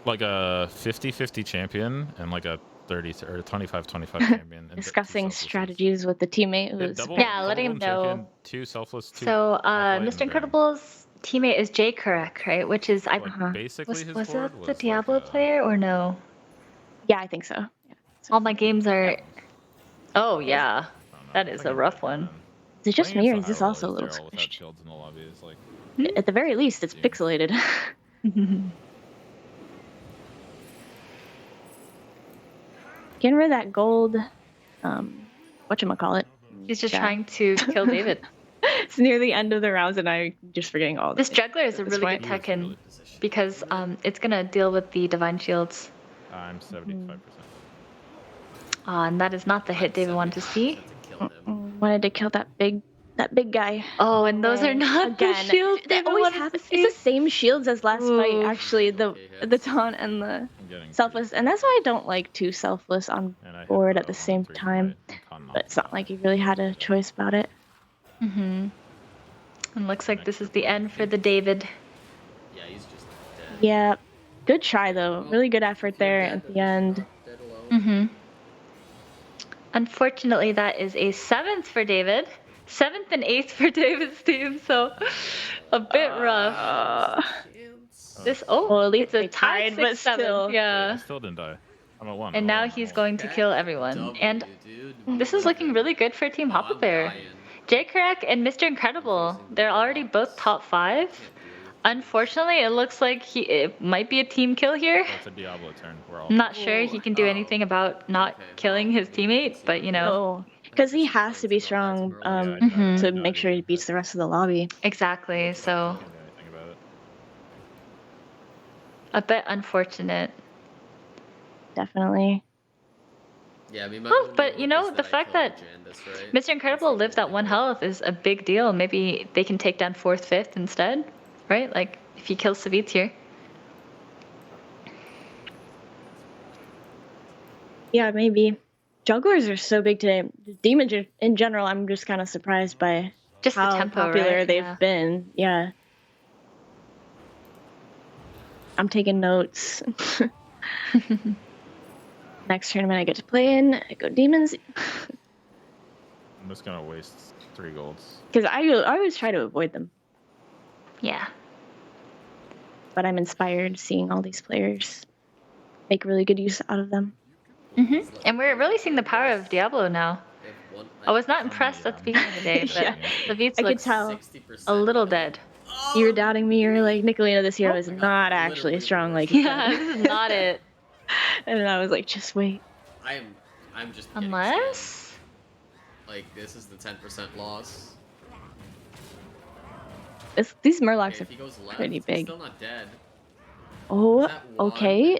like a 50-50 champion and like a 30 or 25-25 champion. And Discussing strategies with the teammate who's letting him know. Champion, 2 selfless, 2 So, Mr. Incredible's teammate is Jay Kurek, right? Which is basically was that the Diablo player or no? Yeah, I think so. Yeah. All my games are. Oh yeah, that is a rough one. Is it just me, or is this also a little squished? In the lobby is like... At the very least, it's pixelated. Getting rid of that gold. Whatchamacallit. He's just trying to kill David. It's near the end of the rounds, and I'm just forgetting all this. Juggler is a really good tech in because it's gonna deal with the divine shields. I'm 75%. And that is not the hit David wanted to see. Wanted to kill that big guy. Oh, and those are not the shields. That always happens. It's the same shields as last fight, actually. The taunt and the selfless, and that's why I don't like 2 selfless on board at the same time. But it's not like you really had a choice about it. And looks like this is the end for the David. Yeah, he's just dead. Yeah, good try though. Really good effort there at the end. Unfortunately, that is a 7th for David. 7th and 8th for David's team, so a bit rough. Well, at least it's a tie, tied, but still. Yeah. I still didn't die. I'm at 1. And now he's going to kill everyone. And this is looking really good for Team Hafu player. Jay Crack and Mr. Incredible, they're already both top 5. Unfortunately, it looks like it might be a team kill here. It's a Diablo turn. I'm not sure he can do anything about not killing his teammate, but you know. Because he has to be strong to make sure he beats the rest of the lobby. Exactly, so. A bit unfortunate. Definitely. Yeah, I mean, but you know, the fact that Mr. Incredible lived at 1 health is a big deal. Maybe they can take down 4th, 5th instead, right? Like, if he kills Savitz here. Yeah, maybe. Jugglers are so big today. Demons in general, I'm just kind of surprised by just how the tempo, popular right? they've been. Yeah. I'm taking notes. Next tournament I get to play in, I go Demons. I'm just gonna waste 3 golds. Because I always try to avoid them. Yeah. But I'm inspired seeing all these players make really good use out of them. And we're really seeing the power of Diablo now. I was not impressed at the beginning of the day, but Savitz I could looks tell a little dead. You were doubting me. You were like, Nicolina, this hero is not actually strong like you Yeah, this is not it. And then I was like, just wait. I'm just unless like this is the 10% loss. These Murlocs If he goes are left, pretty he's big. still not dead. Oh, okay.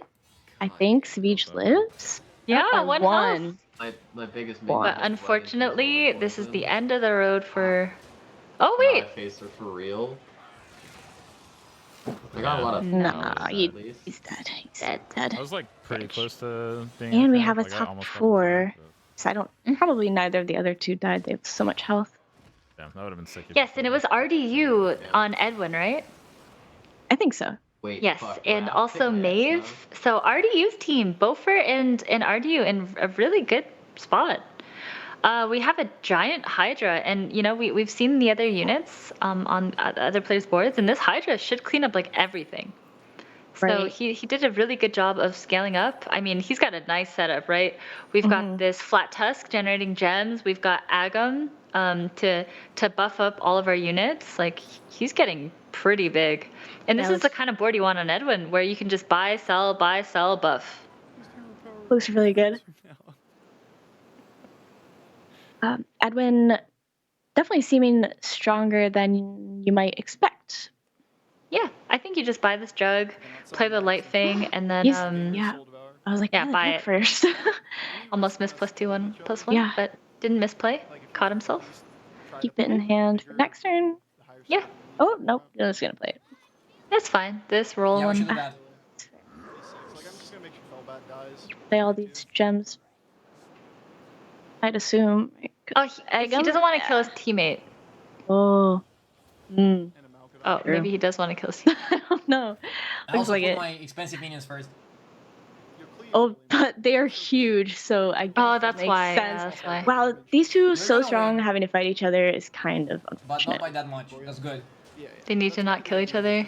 I think Savitz lives. Yeah, 1 health. My biggest But unfortunately, this is the end of the road for. Oh wait. I faced her for real. I got a lot of. Nah, he's dead. He's dead. I was like pretty close to being. And we okay. have a Like, I top almost got 4. So I don't. Probably neither of the other 2 died. They have so much health. Yeah, that would have been sick. Yes, and it was RDU on Edwin, right? I think so. Wait, yes, and also Maeve. So RDU's team, Bofer and RDU in a really good spot. We have a giant Hydra, and you know we've seen the other units on other players' boards, and this Hydra should clean up like everything. So Right. he did a really good job of scaling up. I mean, he's got a nice setup, right? We've got this flat tusk generating gems. We've got Agam to buff up all of our units. Like he's getting pretty big. And this is the kind of board you want on Edwin, where you can just buy, sell, buff. Looks really good. Edwin definitely seeming stronger than you might expect. Yeah, I think you just buy this jug, play the light thing, and then yeah. I was like, yeah, buy it first. Almost missed +2/+1, Yeah. but didn't misplay. Caught himself. keep it in hand for next turn. Yeah. Oh, nope. No, it's going to play it. That's fine. This roll Yeah, we should one. do that. Like, I'm just gonna make sure Felbat dies. Play all these gems. I'd assume. Oh, he doesn't want to kill his teammate. Oh. Hmm. Oh, True. maybe he does want to kill his teammate. I don't know. I Looks also like put it. my expensive minions first. Oh, but they are huge, so I guess Oh, that that's makes why. sense. Yeah, that's why. Wow, these two so gonna strong win. having to fight each other is kind of But unfortunate. not by that much. That's good. They need to not kill each other.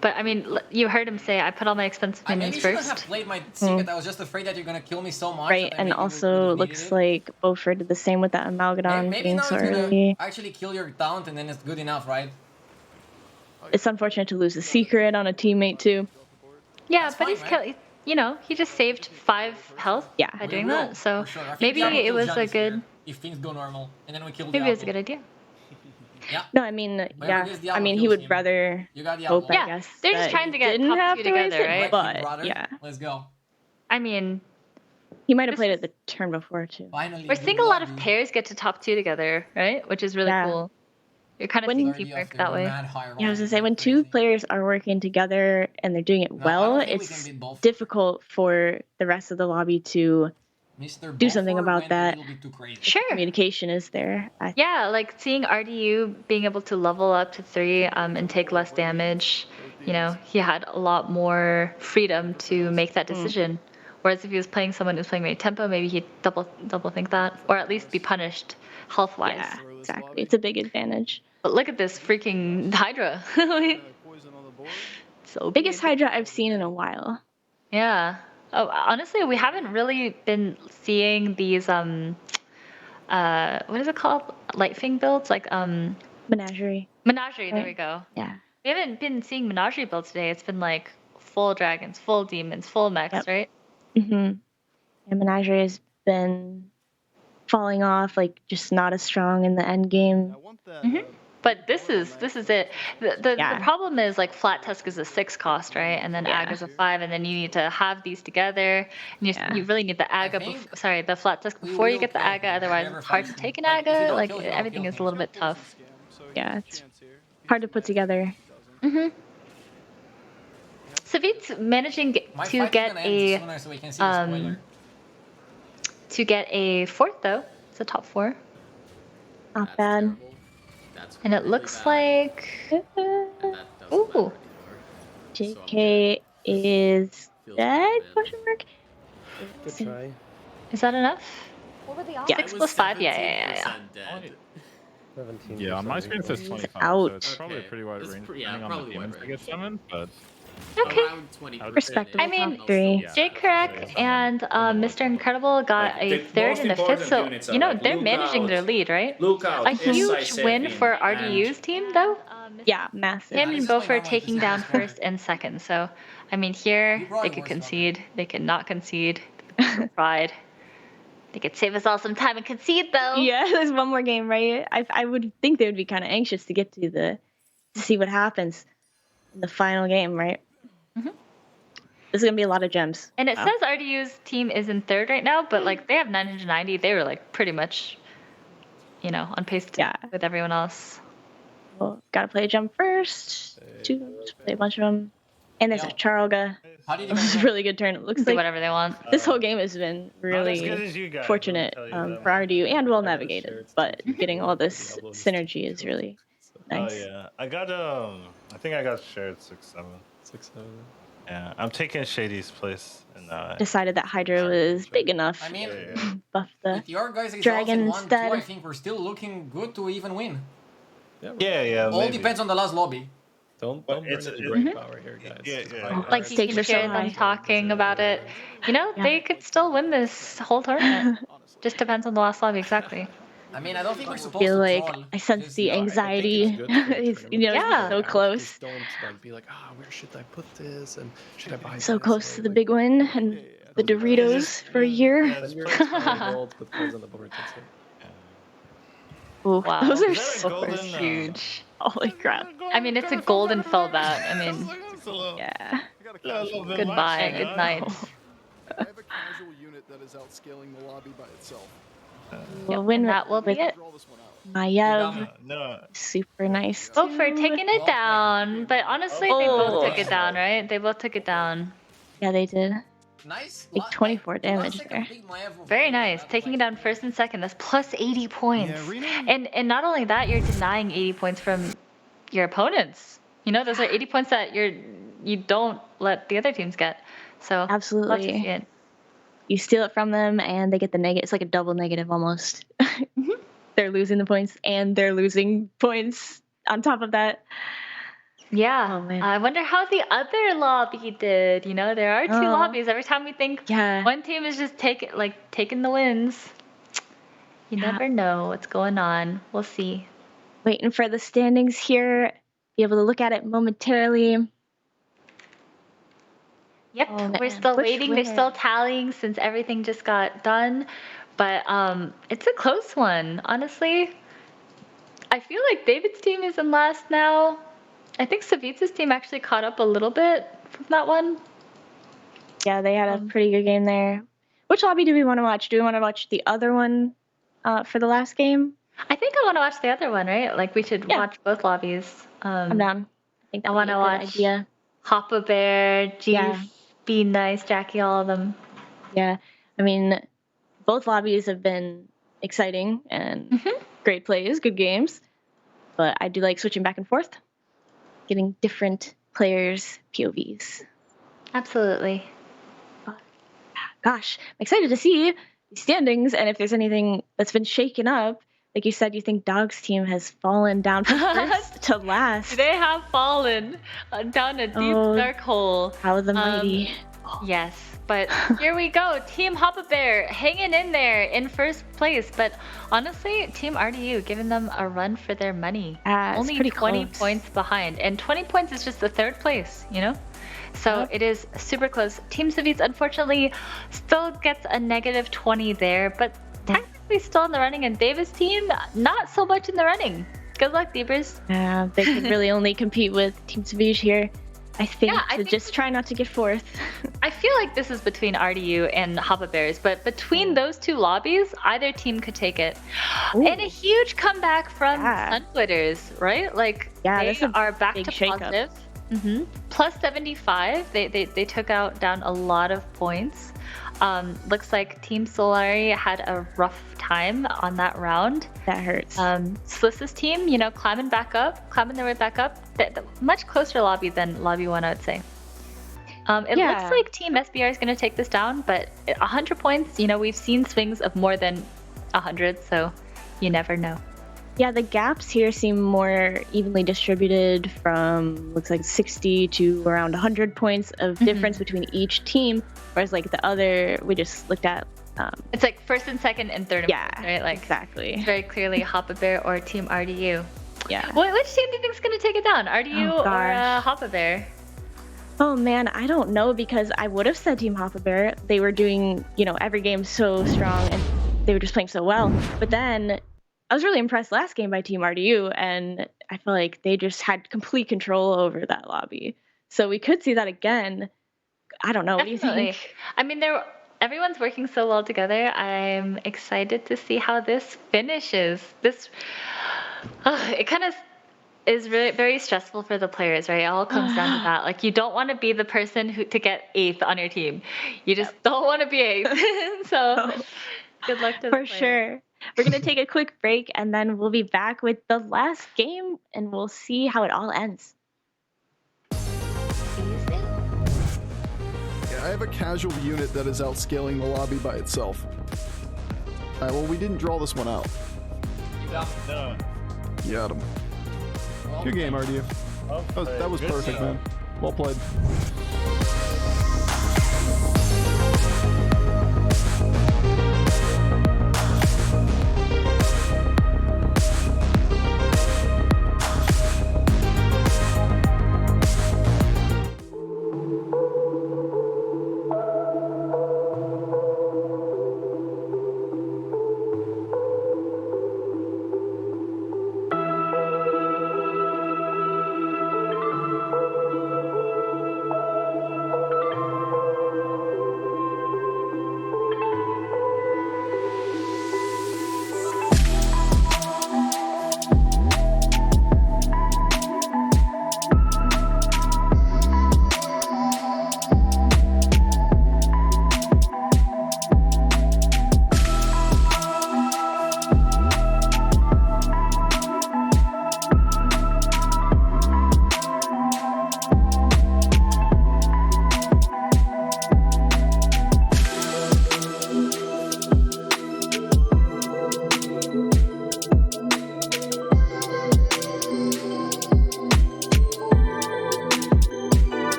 But I mean, you heard him say, I put all my expensive I minions maybe shouldn't have first. played my secret. I was just afraid that you're gonna kill me so much. Right, that I and maybe also would've looks needed it. like Beaufort did the same with that Amalgadon Maybe being now so it's gonna early. actually kill your taunt and then it's good enough, right? It's unfortunate to lose the secret on a teammate too. Yeah, but he's killing. You know, he just saved 5 health by doing will, that. So for sure. I think maybe Diablo it kills was a Johnny's here, good. if things go normal, and then we kill Maybe Diablo. it was a good idea. Yeah. No, I mean, Whoever yeah. gets I Diablo mean, he kills would him. rather You got Diablo. hope, I Yeah, guess. they're just that trying to he get didn't top have 2 to waste together, it, right? But Brother, yeah, let's go. I mean, he might have played it the turn before too. Finally, we're seeing a lot of pairs get to top 2 together, right? Which is really Yeah. cool. You're kind of seeing teamwork that way. Yeah, I was gonna say when two players are working together and they're doing it well, think we it's can beat both. difficult for the rest of the lobby to Mr. do something about went that. A little bit too crazy. Sure. Communication is there. Yeah, like seeing RDU being able to level up to 3 and take less damage. You know, he had a lot more freedom to make that decision. Whereas if he was playing someone who's playing very tempo, maybe he'd double think that, or at least be punished health-wise. Yeah, exactly. It's a big advantage. But look at this freaking Hydra. So biggest Hydra I've seen in a while. Yeah. Oh, honestly, we haven't really been seeing these what is it called? Lightfang builds, like Menagerie. Menagerie. There Right. we go. Yeah. We haven't been seeing Menagerie builds today. It's been like full dragons, full demons, full mechs, right? Mm-hmm. And Menagerie has been falling off, like just not as strong in the end game. But this is it. The problem is like Flat Tusk is a 6 cost, right? And then Ag is a 5, and then you need to have these together. And you really need the Aga, the Flat Tusk before you get the Aga. Otherwise, it's hard to take an Aga. Like everything is a little bit tough. Yeah, it's hard to put together. Savit's managing to get a 4th though. It's a top 4. Not bad. And it looks like. Ooh. JK is dead? Question mark. Good try. Is that enough? What were the Yeah. 6 plus 5. Yeah. 17. Yeah, on my screen it says 25, so out. it's probably a pretty wide range Yeah, depending on probably the demons wide that get summoned, but... Okay. Around 20. Respectable I mean, top 3. Jay Crack and Mr. Incredible got a 3rd and a 5th, so you know they're managing their lead, right? A huge win for RDU's team, though. Yeah, massive. Him and Beaufort taking down 1st and 2nd. So, I mean, here they could concede, they could not concede. Pride. They could save us all some time and concede, though. Yeah, there's one more game, right? I would think they would be kind of anxious to get to see what happens in the final game, right? This is gonna be a lot of gems. And it says RDU's team is in 3rd right now, but like they have 990. They were like pretty much, you know, on pace with everyone else. Well, gotta play a gem first. Play a bunch of them. And there's a Charlga. This is a really good turn. It looks Do like whatever they want. this whole game has been really fortunate for RDU and well navigated. But getting all this synergy is really nice. Oh yeah, I got I think I got shared 6-7. 6-7. Yeah, I'm taking Shady's place. And, decided that Hydra was big enough. I mean, buff the with your guys' dragon results in 1-2, instead. I think we're still looking good to even win. Yeah. All maybe. depends on the last lobby. Don't bring any brain power here, guys. Yeah. Like you can share them talking about it. You know, they could still win this whole tournament. Just depends on the last lobby, exactly. I mean, I don't think we're I supposed feel to like troll. I sense the anxiety. He's so close. Don't like be like, where should I put this? And should I buy So this? close to the big one and the Doritos for a year. Ooh, Wow. those are Is that a so golden, huge. Holy crap. I mean, it's a golden Felbat. I mean, Yeah. goodbye, good night. I have a casual unit that is outscaling the lobby by itself. We'll win that will be with it. Draw this one out. Mayev, No. super nice. Oh, for taking it down. But honestly, they both took it down, right? They both took it down. Yeah, they did. Nice. Like 24 damage there. Very nice. Taking it down first and second. That's plus 80 points. And not only that, you're denying 80 points from your opponents. You know, those are 80 points that you don't let the other teams get. So absolutely, love to see it. You steal it from them, and they get the negative. It's like a double negative almost. They're losing the points, and they're losing points on top of that. Yeah. I wonder how the other lobby did. You know, there are 2 lobbies. Every time we think one team is just taking the wins, you never know what's going on. We'll see. Waiting for the standings here. Be able to look at it momentarily. Yep, we're still waiting. They're still tallying since everything just got done. But it's a close one, honestly. I feel like David's team is in last now. I think Savitsa's team actually caught up a little bit from that one. Yeah, they had a pretty good game there. Which lobby do we want to watch? Do we want to watch the other one for the last game? I think I want to watch the other one, right? Like, we should watch both lobbies. I'm down. I think I want to watch idea. Hoppa Bear, Jeef, Be Nice, Jackie, all of them. Yeah, I mean, both lobbies have been exciting and great plays, good games. But I do like switching back and forth, getting different players' POVs. Absolutely. Gosh, I'm excited to see the standings and if there's anything that's been shaken up. Like you said, you think Dog's team has fallen down from first to last. They have fallen down a deep, dark hole. How the mighty. Yes, but here we go. Team Hoppa Bear hanging in there in first place. But honestly, Team RDU giving them a run for their money. Only 20 points behind. And 20 points is just the 3rd place, you know? So it is super close. Team Savitz, unfortunately, still gets a negative 20 there, but technically still in the running. And Davis' team, not so much in the running. Good luck, Deepers. Yeah, they could really only compete with Team Savitz here. I think just try not to get 4th. I feel like this is between RDU and Hoppa Bears, but between those 2 lobbies, either team could take it. Ooh. And a huge comeback from Sunquitters, right? Like, they are back to positive. Plus 75. They took down a lot of points. Looks like Team Solari had a rough time on that round. That hurts. Sliss's team, you know, climbing their way back up. Much closer lobby than lobby 1, I would say. It looks like Team SBR is going to take this down, but 100 points, you know, we've seen swings of more than 100, so you never know. Yeah, the gaps here seem more evenly distributed from, looks like 60 to around 100 points of difference between each team, whereas like the other, we just looked at. It's like 1st and 2nd and 3rd, right? Like, exactly. Very clearly Hoppa Bear or Team RDU. Yeah. Which team do you think is going to take it down? RDU or Hoppa Bear? Oh man, I don't know, because I would have said Team Hoppa Bear. They were doing, you know, every game so strong and they were just playing so well. But then I was really impressed last game by Team RDU, and I feel like they just had complete control over that lobby. So we could see that again. I don't know. Definitely. What do you think? I mean, everyone's working so well together. I'm excited to see how this finishes. It kind of is really very stressful for the players, right? It all comes down to that. Like, you don't want to be the person to get 8th on your team. You just don't want to be 8th. So good luck to the players. For sure. We're going to take a quick break, and then we'll be back with the last game, and we'll see how it all ends. Yeah, I have a casual unit that is outscaling the lobby by itself. Alright, well, we didn't draw this one out. You got him. You got him. Good game, RDU. That was perfect, man. Well played.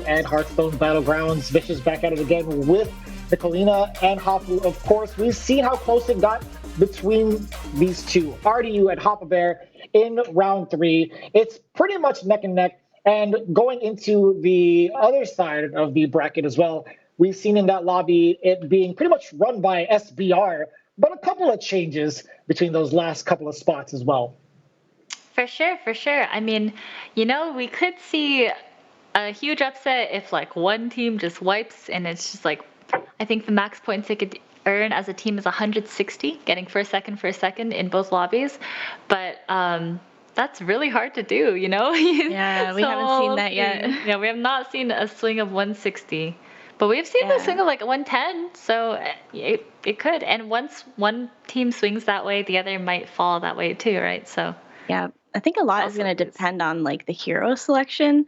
and Hearthstone Battlegrounds. Vicious back at it again with Nicolina and Hafu. Of course, we've seen how close it got between these two, RDU and Hoppa Bear, in round 3. It's pretty much neck and neck. And going into the other side of the bracket as well, we've seen in that lobby it being pretty much run by SBR, but a couple of changes between those last couple of spots as well. For sure, for sure. I mean, you know, we could see a huge upset if like one team just wipes and it's just like, I think the max points they could earn as a team is 160, getting first, second in both lobbies. But that's really hard to do, you know? Yeah, we haven't seen that yet. Yeah, we have not seen a swing of 160. But we've seen the swing of like 110, so it could. And once one team swings that way, the other might fall that way too, right? So yeah, I think a lot is going to depend on like the hero selection,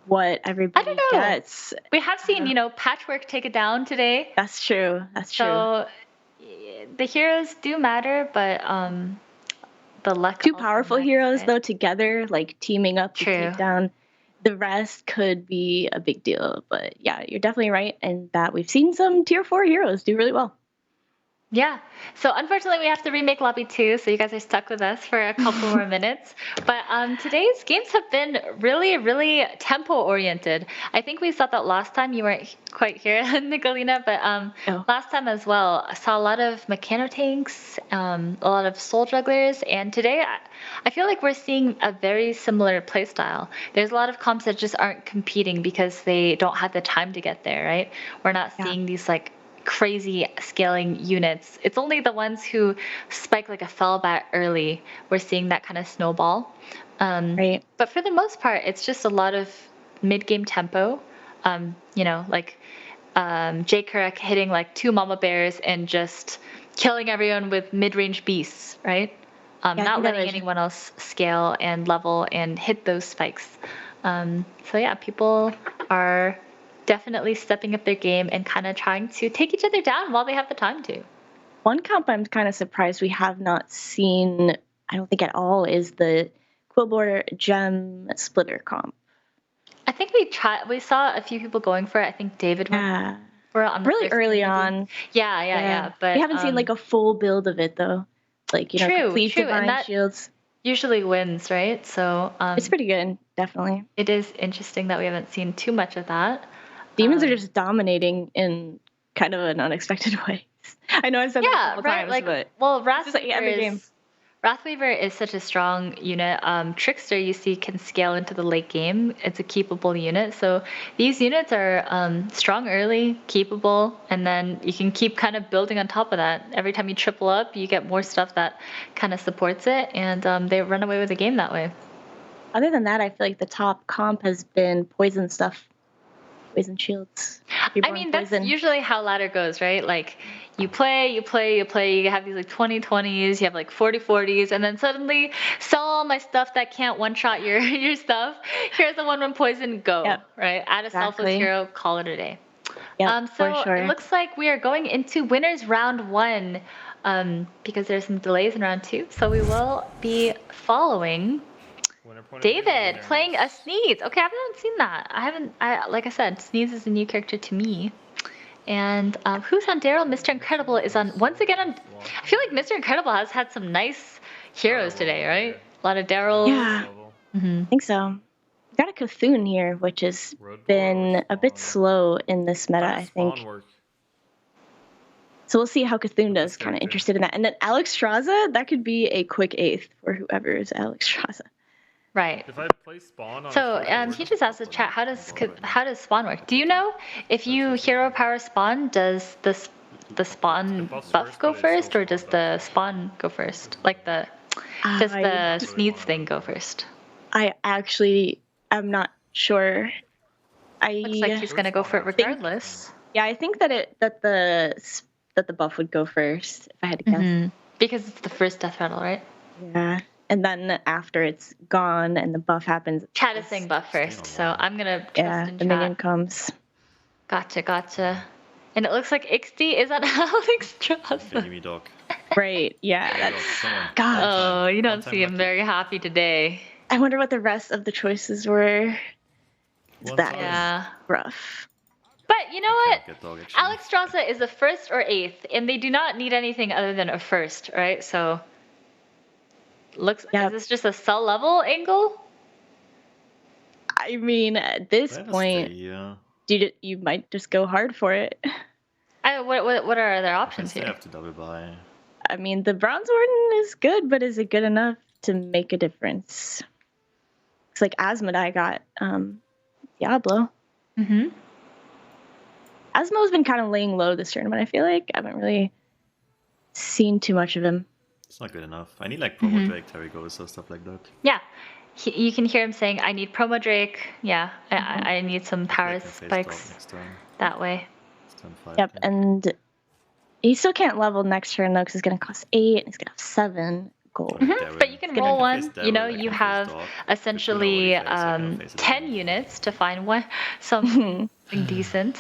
what everybody gets. We have seen, you know, Patchwork take it down today. That's true. That's true. So the heroes do matter, but the luck. Two powerful heroes though together, like teaming up to take down the rest could be a big deal. But yeah, you're definitely right in that we've seen some tier 4 heroes do really well. Yeah. So unfortunately, we have to remake Lobby 2, so you guys are stuck with us for a couple more minutes. But today's games have been really, really tempo-oriented. I think we saw that last time. You weren't quite here, Nicolina, but last time as well, I saw a lot of Mechano tanks, a lot of Soul Jugglers, and today I feel like we're seeing a very similar playstyle. There's a lot of comps that just aren't competing because they don't have the time to get there, right? We're not seeing these like crazy scaling units. It's only the ones who spike like a Fellbat early. We're seeing that kind of snowball. Right. But for the most part, it's just a lot of mid-game tempo. You know, like Jay Kurek hitting like 2 mama bears and just killing everyone with mid-range beasts, right? Not letting anyone else scale and level and hit those spikes. So yeah, people are definitely stepping up their game and kind of trying to take each other down while they have the time to. One comp I'm kind of surprised we have not seen, I don't think at all, is the Quillbore Gem Splitter comp. I think we saw a few people going for it. I think David went for it on the really first early game, on. Yeah. But we haven't seen like a full build of it though. Like, you know, complete true. divine And that shields. Usually wins, right? So it's pretty good, definitely. It is interesting that we haven't seen too much of that. Demons are just dominating in kind of an unexpected way. I know I've said that a couple times, like, but well, Wrathweaver is such a strong unit. Trickster, you see, can scale into the late game. It's a keepable unit. So these units are strong early, keepable, and then you can keep kind of building on top of that. Every time you triple up, you get more stuff that kind of supports it, and they run away with the game that way. Other than that, I feel like the top comp has been poison stuff. Poison shields. I mean, that's usually how ladder goes, right? Like, you play, you have these like 20/20s, you have like 40/40s, and then suddenly sell all my stuff that can't one-shot your stuff. Here's the 1/1 poison, go, right? Add a selfless hero, call it a day. So it looks like we are going into winners round 1 because there's some delays in round 2. So we will be following David playing a Sneeze. Okay, I haven't seen that. Like I said, Sneeze is a new character to me. And who's on Daryl? Mr. Incredible is on once again on. I feel like Mr. Incredible has had some nice heroes today, right? A lot of Daryl. Yeah, I think so. Got a Cthulhu here, which has been a bit slow in this meta, I think. So we'll see how Cthulhu does. Kind of interested in that. And then Alex Straza, that could be a quick 8th for whoever is Alex Straza. Right. If I play Spawn on so he just asked the chat, how does Spawn work? Do you know if you hero power Spawn, does the Spawn buff go first, or does the Spawn go first? Like does the Sneeze thing go first? I am not sure. Looks like he's gonna go for it regardless. I think that the buff would go first, if I had to guess. Because it's the first death rattle, right? Yeah. And then after it's gone and the buff happens. Chat is saying buff first, so I'm gonna trust in the minion comes. Gotcha. And it looks like XD is on Alex Straza. Dog. Right, yeah. That's God. Oh, you don't see him very happy today. I wonder what the rest of the choices were. Yeah. rough. But you know what? Get dog, actually. Alex Strasza is a first or eighth, and they do not need anything other than a first, right? So, is this just a cell level angle? I mean, at this point, you might just go hard for it. What are other options They here? have to double buy. I mean, the Bronze Warden is good, but is it good enough to make a difference? It's like Asmodai got Diablo. Mm-hmm. Asmo's been kind of laying low this tournament, I feel like. I haven't really seen too much of him. It's not good enough. I need like promo Drake, Terry Goes, or stuff like that. Yeah. You can hear him saying, I need promo Drake. Yeah, I need some power spikes that way. Yep, and he still can't level next turn, though, because it's going to cost 8, and he's going to have 7 gold. But you can roll one. You know, you have essentially 10 units to find something decent.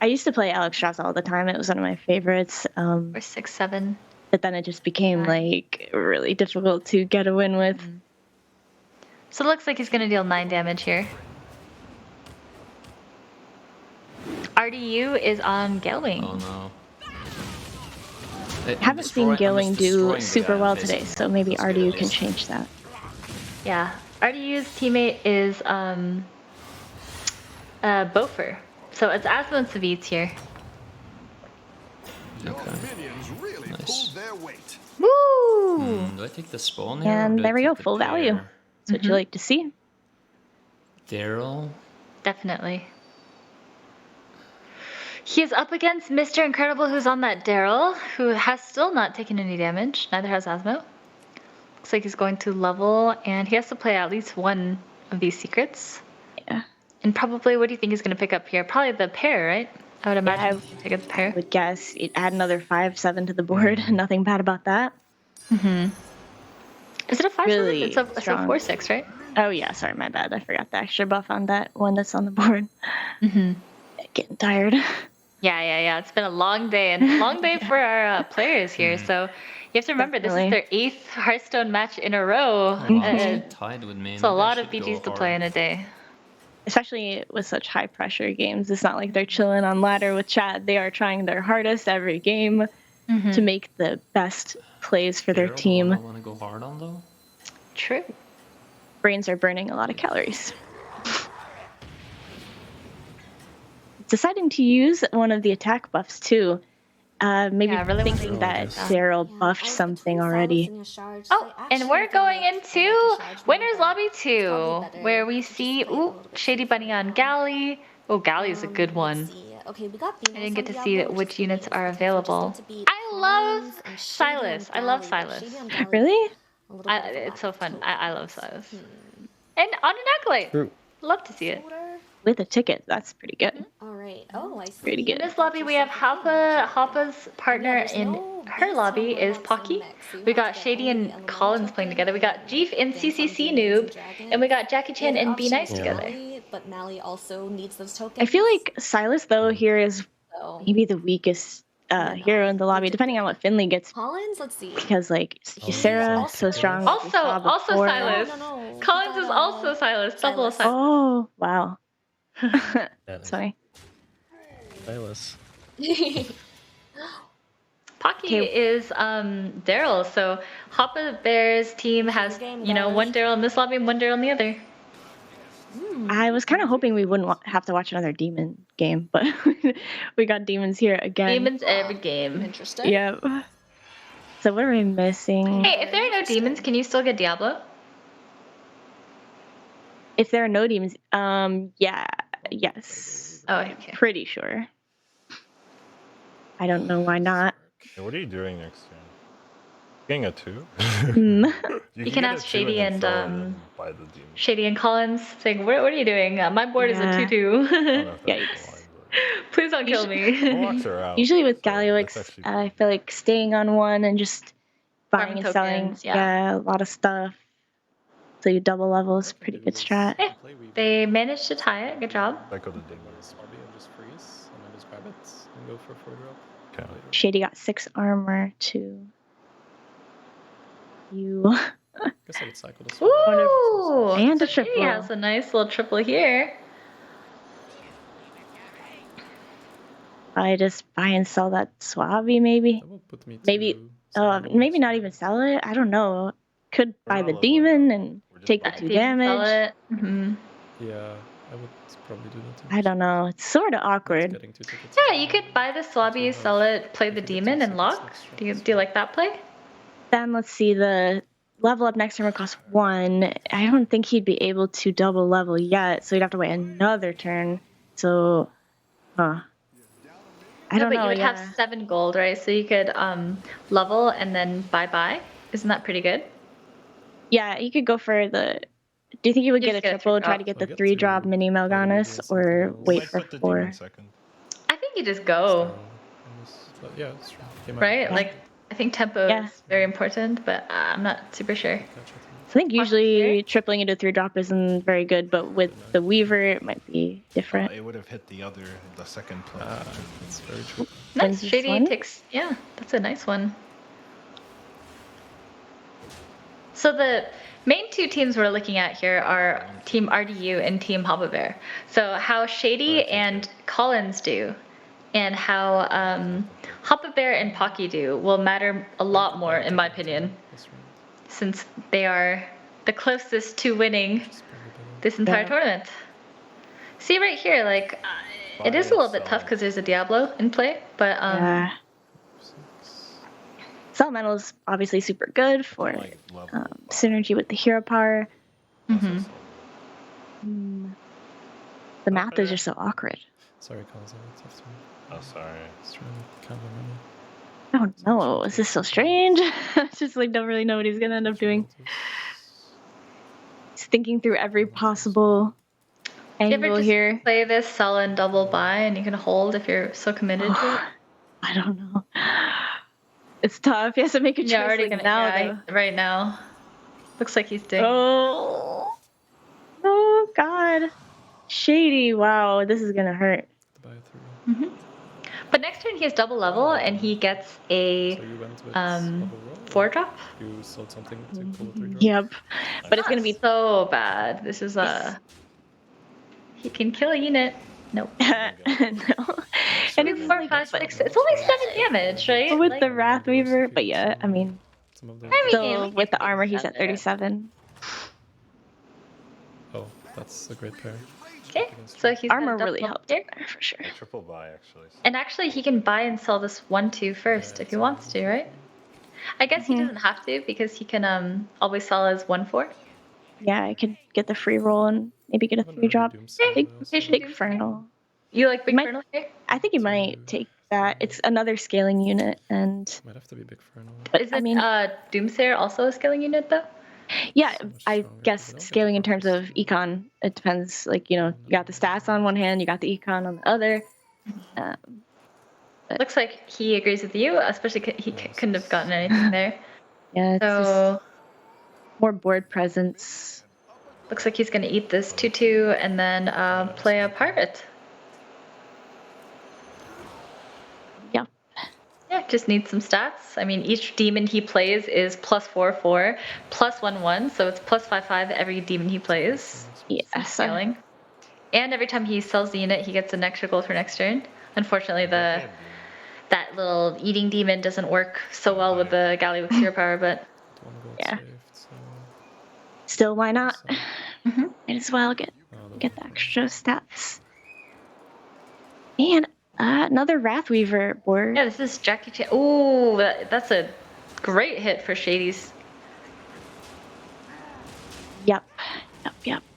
I used to play Alex Strasza all the time. It was one of my favorites. Or 6, 7. But then it just became, like, really difficult to get a win with. So it looks like he's going to deal 9 damage here. RDU is on Galewing. Oh no. I haven't seen Galewing do super well today, so maybe RDU can change that. Yeah. RDU's teammate is Bofer. So it's Asmo and Savitz here. Okay. Nice. Woo! Do I take the spawn here? And there we go, full value. That's what you like to see. Daryl. Definitely. He is up against Mr. Incredible, who's on that Daryl, who has still not taken any damage. Neither has Asmo. Looks like he's going to level, and he has to play at least one of these secrets. Yeah. And probably, what do you think he's going to pick up here? Probably the pair, right? I would imagine he'd take a pair. I would guess it add another 5/7 to the board. Nothing bad about that. Mm-hmm. Is it a 5/7? Really it's a strong. 4/6, right? Oh yeah, sorry, my bad. I forgot the extra buff on that one that's on the board. Mm-hmm. Getting tired. Yeah. It's been a long day, and long day for our players here. So you have to remember, this is their 8th Hearthstone match in a row. Tied with me. It's a lot of BGs to play in a day. Especially with such high pressure games. It's not like they're chilling on ladder with chat. They are trying their hardest every game to make the best plays for their team. I want to go hard on though. True. Brains are burning a lot of calories. Deciding to use one of the attack buffs too. Maybe really thinking that Daryl buffed something already. Oh, and we're going into Winners Lobby 2, where we see, Shady Bunny on Galley. Oh, Galley is a good one. Okay, we got I didn't get to see which units are available. I love Silas. I love Silas. Really? It's so fun. I love Silas. And on an Acolyte. Love to see it. With a ticket, that's pretty good. All right. Oh, I see. Pretty good. In this lobby, we have Hoppa's partner in her lobby is Pocky. We got Shady and Collins playing together. We got Jeef and CCC Noob. And we got Jackie Chan and Be Nice together. But Mally also needs those tokens. I feel like Silas, though, here is maybe the weakest hero in the lobby, depending on what Finley gets. Collins, let's see. Because, like, Sarah, so strong. Also Silas. Collins is also Silas. Double Silas. Oh, wow. Sorry. Silas. Pocky is Daryl, so Hoppa Bear's team has, one Daryl in this lobby and one Daryl in the other. I was kind of hoping we wouldn't have to watch another demon game, but we got demons here again. Demons every game. Interesting. Yep. So what are we missing? Hey, if there are no demons, can you still get Diablo? If there are no demons, yes. Oh, okay. Pretty sure. I don't know why not. Hey, what are you doing next turn? Getting a 2? You can ask Shady and Shady and Collins, saying, "What are you doing? My board is a 2/2." Yikes. Please don't kill me. Usually with Galliwix, I feel like staying on one and just buying and selling. Yeah, a lot of stuff. So you double level is pretty good strat. Yeah, they managed to tie it. Good job. I go to Dingo. Lobby and just freeze, and then just grab it and go for 4 drop. Okay. Shady got 6 armor to you. Guess I could cycle this. Ooh, and so a triple. Shady has a nice little triple here. I just buy and sell that Swabby maybe. That will put me Maybe to maybe not even sell it. I don't know. Could buy the demon and take the 2 damage. Sell it. Mm-hmm. Yeah, I would probably do that too. I don't know. It's sort of awkward. Getting 2 tickets. Yeah, you could buy the Swabby, sell it, play the demon, and lock. Do you like that play? Then let's see, the level up next turn would cost 1. I don't think he'd be able to double level yet, so he'd have to wait another turn. So, I don't but know. you would have 7 gold, right? So you could level and then buy. Isn't that pretty good? Yeah, you could go for the. Do you think you would get a triple, try to get the 3-drop mini Mal'Ganis, or wait for 4? I think you just go. Yeah, that's true. Right? Like, I think tempo is very important, but I'm not super sure. I think usually tripling into 3-drop isn't very good, but with the Weaver, it might be different. It would have hit the second play. That's very true. Nice. When's Shady this one? takes. Yeah, that's a nice one. So the main 2 teams we're looking at here are Team RDU and Team Hoppa Bear. So how Shady and Collins do, and how Hoppa Bear and Pocky do will matter a lot more, in my opinion, since they are the closest to winning this entire tournament. See right here, like it is a little bit tough because there's a Diablo in play, but Elemental is obviously super good for synergy with the hero power. The math is just so awkward. Sorry, Collins. It's tough. Oh, sorry. Just trying to count the money. I don't know. Is this so strange? I just like don't really know what he's gonna end up doing. He's thinking through every possible you ever angle just here. play this, sell and double buy, and you can hold if you're so committed to it? I don't know. It's tough. He has to make a choice right now. Looks like he's doing. Oh God, Shady. Wow, this is gonna hurt. But next turn he has double level and he gets a 4-drop. You sold something to pull a 3-drop. Yep, but it's gonna be so bad. This is he can kill a unit. Nope. No. And it's 4, 5, 6. It's only 7 damage, right? with the Wrath Weaver, but yeah, I mean, I so with the armor, he's at 37. Oh, that's a great pair. Okay, so he's Armor got really double helped here. there for sure. Triple buy, actually. And actually, he can buy and sell this 1/2 first if he wants to, right? I guess he doesn't have to because he can always sell as 1/4. Yeah, I could get the free roll and maybe get a 3-drop. Big Fernal. You like Big Fernal here? I think he might take that. It's another scaling unit, and Might have to be Big Fernal. But is it Doomsayer also a scaling unit though? yeah, I guess scaling in terms of econ, it depends. Like, you got the stats on one hand, you got the econ on the other. Looks like he agrees with you, especially he couldn't have gotten anything there. Yeah, it's So just more board presence. looks like he's gonna eat this 2/2 and then play a pirate. Yep. Yeah, just needs some stats. I mean, each demon he plays is +4/4, +1/1, so it's +5/5 every demon he plays. Yeah, Scaling. And every time he sells the unit, he gets an extra gold for next turn. Unfortunately, that little eating demon doesn't work so well with the galley with hero power, but yeah. Still, why not? Might as well get the extra stats. And another Wrathweaver board. yeah, this is Jackie Chan. Ooh, that's a great hit for Shady's. Yep.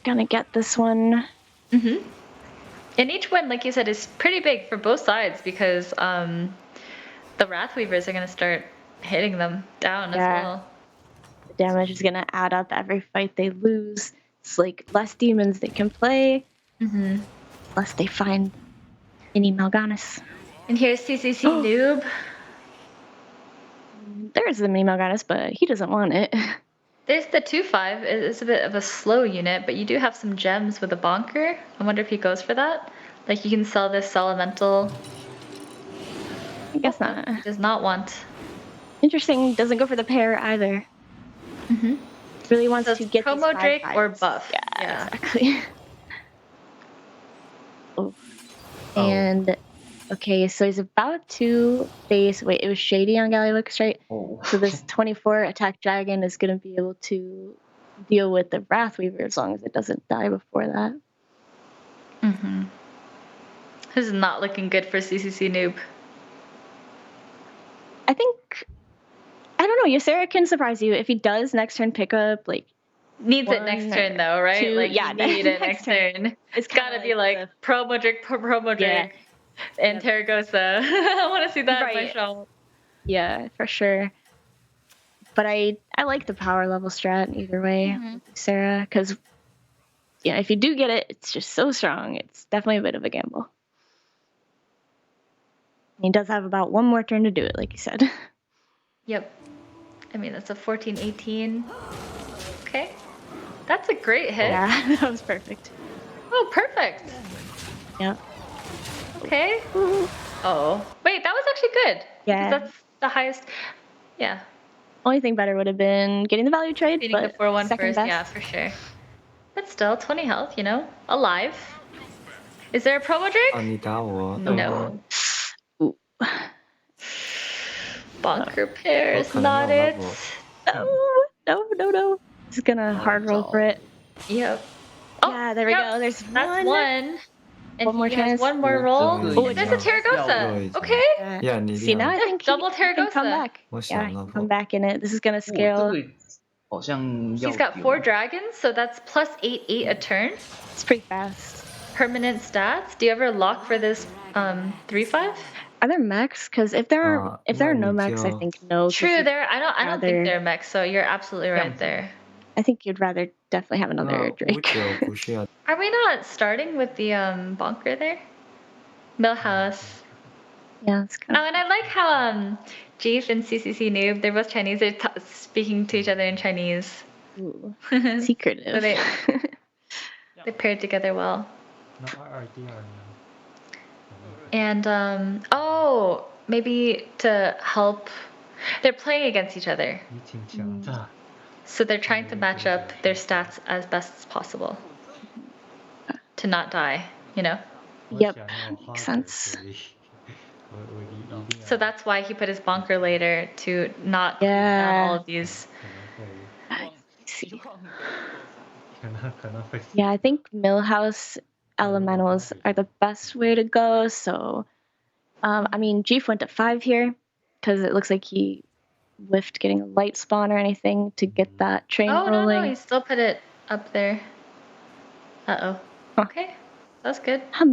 Gonna get this one. And each win, like you said, is pretty big for both sides because the Wrathweavers are going to start hitting them down as well. The damage is gonna add up every fight they lose. It's like less demons they can play, less they find any Mal'Ganis. And here's CCC Noob. There's the mini Mal'Ganis, but he doesn't want it. There's the 2/5. It's a bit of a slow unit, but you do have some gems with a bonker. I wonder if he goes for that. Like you can sell this elemental. I guess not. He does not want. Interesting. Doesn't go for the pair either. Really wants to get promo these Drake 5/5s. or buff. Yeah, exactly. And Okay, so he's about to face. Wait, it was Shady on Galliwix, right? Oh. So this 24 attack dragon is going to be able to deal with the Wrathweaver as long as it doesn't die before that. Mm-hmm. This is not looking good for CCC Noob. I think, I don't know, Ysera can surprise you. If he does next turn pick up, like, Needs it next turn though, right? two- Like yeah, you need it next turn. It's gotta be like promo Drake, promo Drake, and Terragosa. I want to see that in my Right. shop. Yeah, for sure. But I like the power level strat either way, with Sarah, because yeah, if you do get it, it's just so strong. It's definitely a bit of a gamble. He does have about one more turn to do it, like you said. Yep. I mean, that's a 14-18. Okay. That's a great hit. Yeah, that was perfect. Oh, perfect. Yeah. Okay. Oh. Wait, that was actually good. Yeah. Because that's the highest. Yeah. Only thing better would have been getting the value trade, Beating the but 4-1 second first. best. Yeah, for sure. But still, 20 health, you know? Alive. Is there a promo Drake? No. Bonker pair is not it. No. Just gonna hard roll for it. Yep. Yeah, there we go. There's That's one. And One more he has chance. one more roll. Oh, There's a Terragosa. Okay. See, now I think double he can come Terragosa. back. Yeah, he can come back in it. This is gonna scale. He's got 4 dragons, so that's plus 8 a turn. It's pretty fast. Permanent stats. Do you ever lock for this 3/5? Are there mechs? Because if there are no mechs, I think no. 'cause True, you'd I don't think rather- they're mechs, so you're absolutely right there. I think you'd rather definitely have another Drake. Are we not starting with the bonker there? Millhouse. Yeah, it's kind Oh, and I like how Jeef and CCC Noob, they're both Chinese. They're speaking to each other in Chinese. Ooh, secretive. So they paired together well. And oh, maybe to help. They're playing against each other. So they're trying to match up their stats as best as possible. To not die, you know? Yep, makes sense. So that's why he put his bonker later to not down all of these. See. Yeah, I think Millhouse elementals are the best way to go. So, I mean, Jeef went to 5 here because it looks like he whiffed getting a light spawn or anything to get that train rolling. No, he still put it up there. Uh-oh. Okay, that's good. I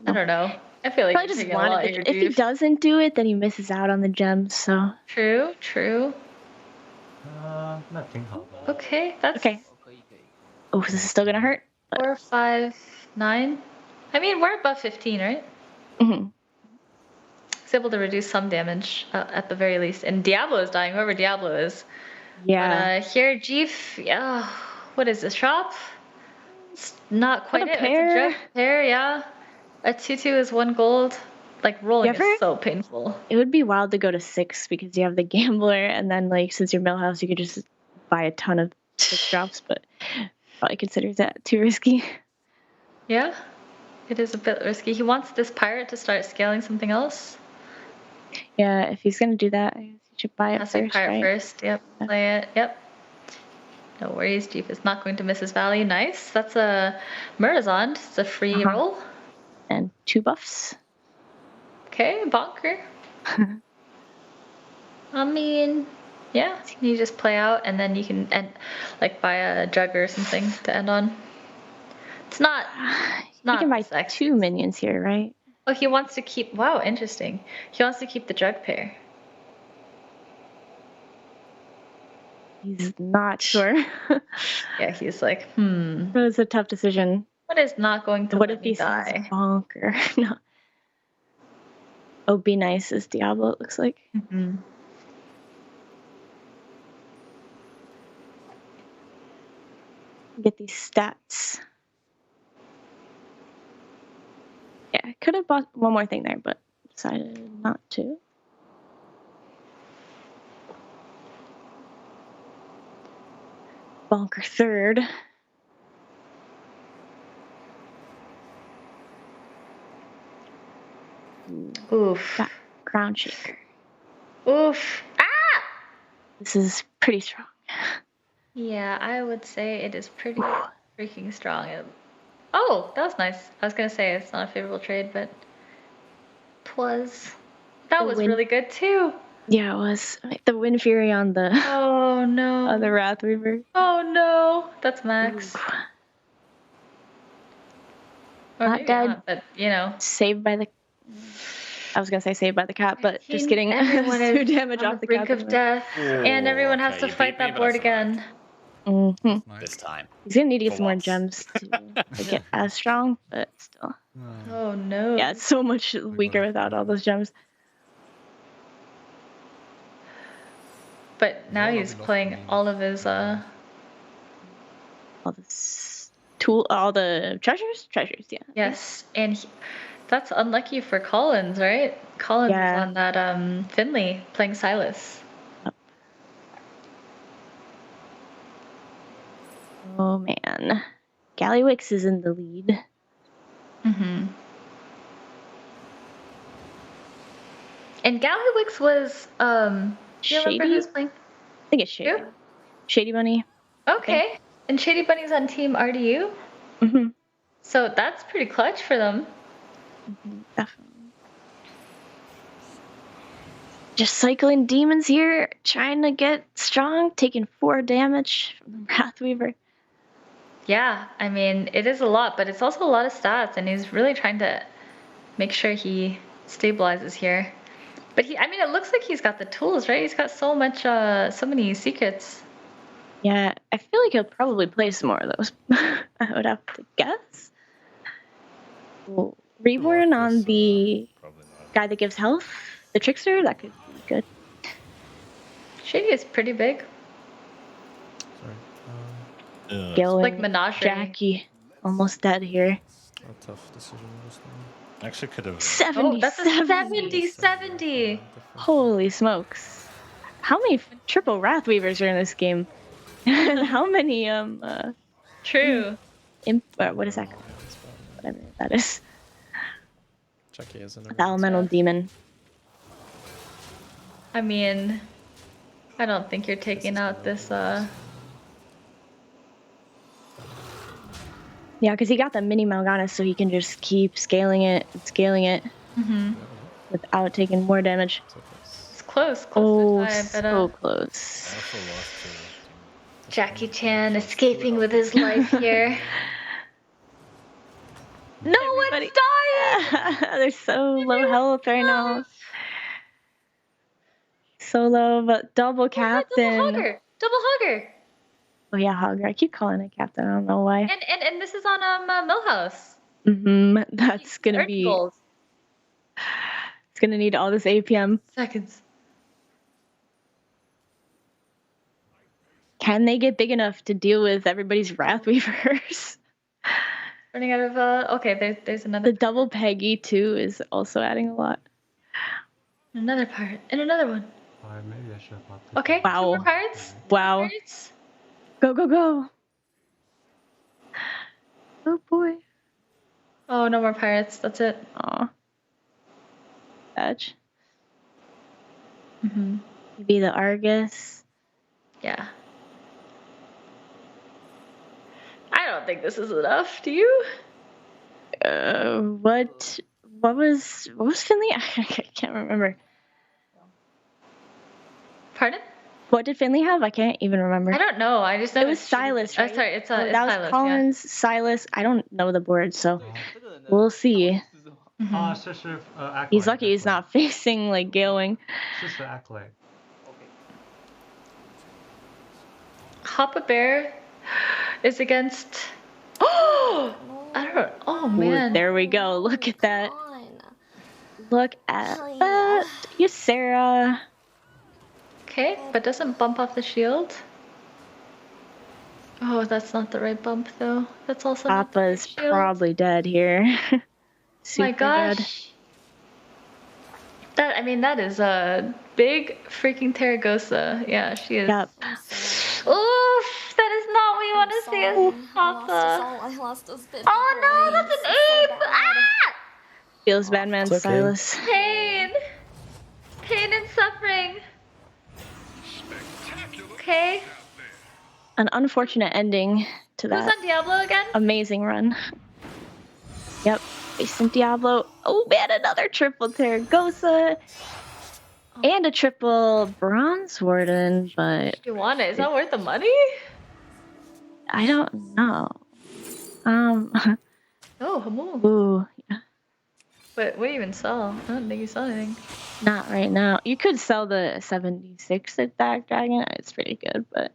don't know. I feel like Probably you're just taking a lot wanted here, if he Jeef. doesn't do it, then he misses out on the gems. So True. Okay, that's okay. Oh, this is still gonna hurt. 4, 5, 9. I mean, we're above 15, right? Mm-hmm. He's able to reduce some damage at the very least. And Diablo is dying, whoever Diablo is. Yeah. But here, Jeef, yeah. What is this shop? It's not quite a it. pair. It's a drug pair, yeah. A 2/2 is 1 gold. Like rolling is so painful. It would be wild to go to 6 because you have the gambler, and then like since you're Millhouse, you could just buy a ton of 6 drops, but probably considers that too risky. Yeah, it is a bit risky. He wants this pirate to start scaling something else. Yeah, if he's gonna do that, I guess he should buy it Has to first, pirate right? first. Yep, play it. Yep. No worries, Jeep is not going to miss his value. Nice. That's a Murazond. It's a free roll. And 2 buffs. Okay, bonker. I mean, yeah, you just play out and then you can like buy a jug or something to end on. It's not. You can buy 2 minions here, right? Oh, he wants to keep. Wow, interesting. He wants to keep the jug pair. He's not sure. Yeah, he's like, It's a tough decision. What is not going to What let if me he die? says bonker? No. Oh, be nice is Diablo, it looks like. Mm-hmm. Get these stats. Yeah, I could have bought one more thing there, but decided not to. Bonker 3rd. Oof. Got ground shaker. Oof. Ah! This is pretty strong. Yeah, I would say it is pretty freaking strong. Oh, that was nice. I was gonna say it's not a favorable trade, but twas. That was really good too. Yeah, it was. The Wind Fury on the Oh no. on the Wrath Weaver. Oh no. That's Max. Or Not maybe dead. not, but you know. Saved by the. I was gonna say saved by the cat, but just kidding. Everyone 2 is damage on off the the brink cat. of death, and everyone has to fight that board again. This time. He's gonna need to get some more gems to get as strong, but still. Oh no. Yeah, it's so much weaker without all those gems. But now he's playing all of his all the treasures, yeah. Yes, and that's unlucky for Collins, right? Collins is on that Finley playing Silas. Oh man, Gallywix is in the lead. And Gallywix was do you remember who's playing? I think it's Shady. Shady Bunny. Okay. And Shady Bunny's on team RDU? So that's pretty clutch for them. Definitely. Just cycling demons here, trying to get strong, taking 4 damage from the Wrathweaver. Yeah, I mean, it is a lot, but it's also a lot of stats, and he's really trying to make sure he stabilizes here. But it looks like he's got the tools, right? He's got so many secrets. Yeah, I feel like he'll probably play some more of those. I would have to guess. Reborn on the guy that gives health, the Trickster, that could be good. Shady is pretty big. Gil like and Menagerie. Jackie, almost dead here. A tough decision just now. Actually could have. 70, that's a 70. Holy smokes. How many triple Wrathweavers are in this game? And how many, True. What is that called? Whatever that is. Jackie is in The elemental demon. I mean, I don't think you're taking out this, Yeah, because he got the mini Mal'Ganis, so he can just keep scaling it without taking more damage. It's close to tie, but, so close. Jackie Chan escaping with his life here. No one's dying! They're so low health right now. So low, but double captain. Double hugger. Oh yeah, hugger. I keep calling it captain. I don't know why. And this is on Millhouse. That's gonna be. Goals. It's gonna need all this APM. Seconds. Can they get big enough to deal with everybody's Wrathweavers? Running out of okay. There's another. The double Peggy too is also adding a lot. Another pirate and another one. Maybe I should have bought this. Okay. Wow. 2 more pirates. Wow. Pirates. Go go go. Oh boy. Oh, no more pirates. That's it. Aw. Edge. Maybe the Argus. Yeah. I don't think this is enough. Do you? What was Finley? I can't remember. Pardon? What did Finley have? I can't even remember. I don't know. I just know it was Silas. Right? Sorry, it's that Silas, was Collins, Silas. I don't know the board, so we'll see. He's lucky he's not facing like Galewing. Just the Acolyte. Hoppa Bear is against. Oh, I don't. Oh man. Ooh, there we go. Look at that. Look at that. Yes, Sarah. Okay, but doesn't bump off the shield. Oh, that's not the right bump though. That's also. Papa's probably dead here. My gosh. Dead. That is a big freaking Terragosa. Yeah, she is. Yep. Oof, that is not what you want to see as Papa. I lost those bit. Oh no, that's an ape! Ah! Feels bad, man. It's okay. Silas. Pain! Pain and suffering! Okay. An unfortunate ending to Who's that on Diablo again? amazing run. Yep, facing Diablo. Oh man, another triple Terragosa. And a triple Bronze Warden, but You want it? Is that worth the money? I don't know. Oh, Hamu. Ooh, yeah. But what do you even sell? I don't think you sell anything. Not right now. You could sell the 76 attack dragon. It's pretty good, but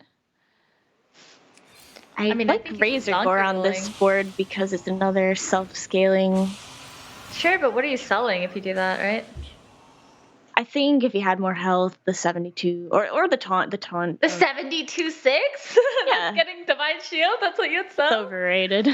I mean, I like think Razor it's Gore on this board because it's another self-scaling. Sure, but what are you selling if you do that, right? I think if you had more health, the 72 or the taunt. The 72-6? Yeah. That's getting Divine Shield? That's what you'd sell? It's overrated.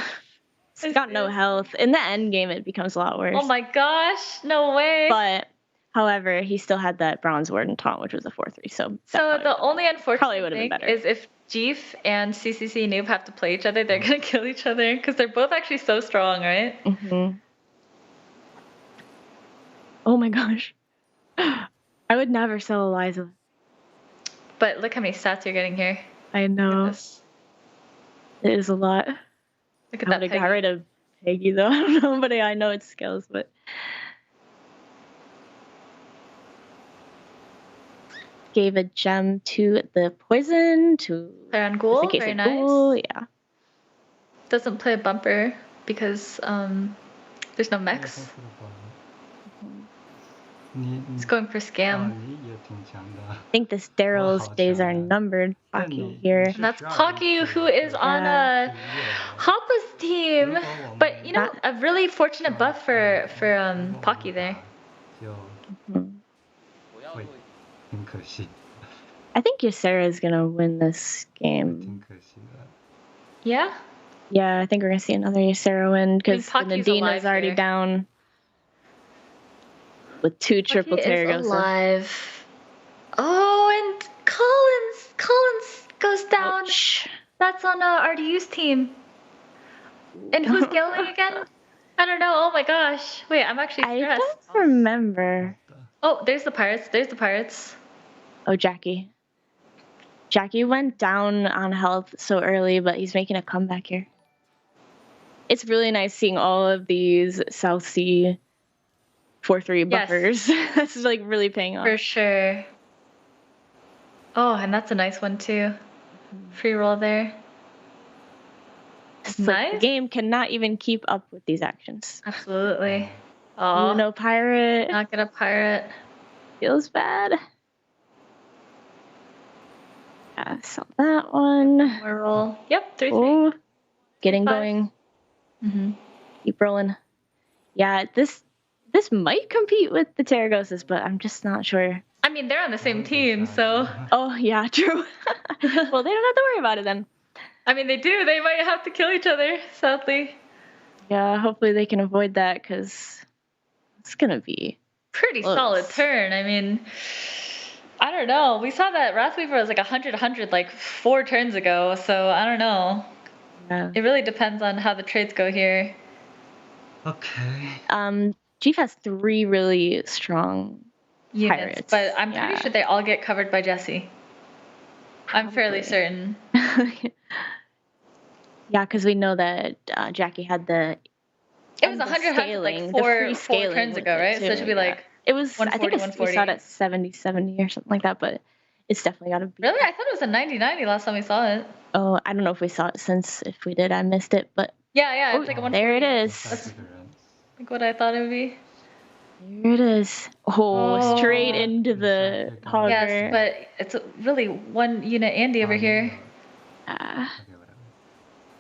It's got no health. In the end game, it becomes a lot worse. Oh my gosh, no way. But, however, he still had that Bronze Warden taunt, which was a 4/3. So the only unfortunate would've been thing better. is if Jeef and CCC Noob have to play each other, they're gonna kill each other because they're both actually so strong, right? Mm-hmm. Oh my gosh. I would never sell Eliza. But look how many stats you're getting here. I know. It is a lot. Look at I that would have got Peggy. rid of Peggy though. I don't know, but I know it scales, but gave a gem to the poison to Play on Ghoul, just in case very of nice. Ghoul, yeah. Doesn't play a bumper because there's no mechs. It's going for scam. I think this Daryl's days are numbered. Pocky here. And that's Pocky, who is on Hafu's team. But you know, a really fortunate buff for Pocky there. I think Ysera's gonna win this game. Yeah? Yeah, I think we're gonna see another Ysera win because Pocky's Nadina's alive already here. down with 2 triple Pocky is Terragosa. alive. Oh, and Collins goes down. That's on RDU's team. And who's going again? I don't know. Oh my gosh. Wait, I'm actually stressed. I don't remember. Oh, there's the Pirates. There's the Pirates. Oh, Jackie. Jackie went down on health so early, but he's making a comeback here. It's really nice seeing all of these South Sea 4/3 buffers. That's like really paying off. For sure. Oh, and that's a nice one too. Free roll there. It's like the game cannot even keep up with these actions. Absolutely. Oh, no pirate. Not gonna pirate. Feels bad. Yeah, sell that one. More roll. Yep, 3/3. Oh, getting 5. going. Mm-hmm. Keep rolling. Yeah, this might compete with the Terragosas, but I'm just not sure. I mean, they're on the same team, so. Oh, yeah, true. Well, they don't have to worry about it then. I mean, they do. They might have to kill each other, sadly. Yeah, hopefully they can avoid that because it's going to be Pretty close. solid turn. I mean, I don't know. We saw that Wrathweaver was like 100 like 4 turns ago, so I don't know. Yeah. It really depends on how the trades go here. Okay. Chief has 3 really strong Units, pirates. but I'm pretty sure they all get covered by Jesse. I'm fairly certain. Yeah, because we know that Jackie had the. It was 100 like 4 turns ago, right? So it should be like. It was. I 140, think we saw it at 70 or something like that, but it's definitely got to be. Really? I thought it was a 90 last time we saw it. Oh, I don't know if we saw it since. If we did, I missed it. But yeah, it's like a 140. there it is. That's like what I thought it would be. There it is. Oh, straight into the hogger. Yes, but it's really 1 unit Andy over here. Yeah,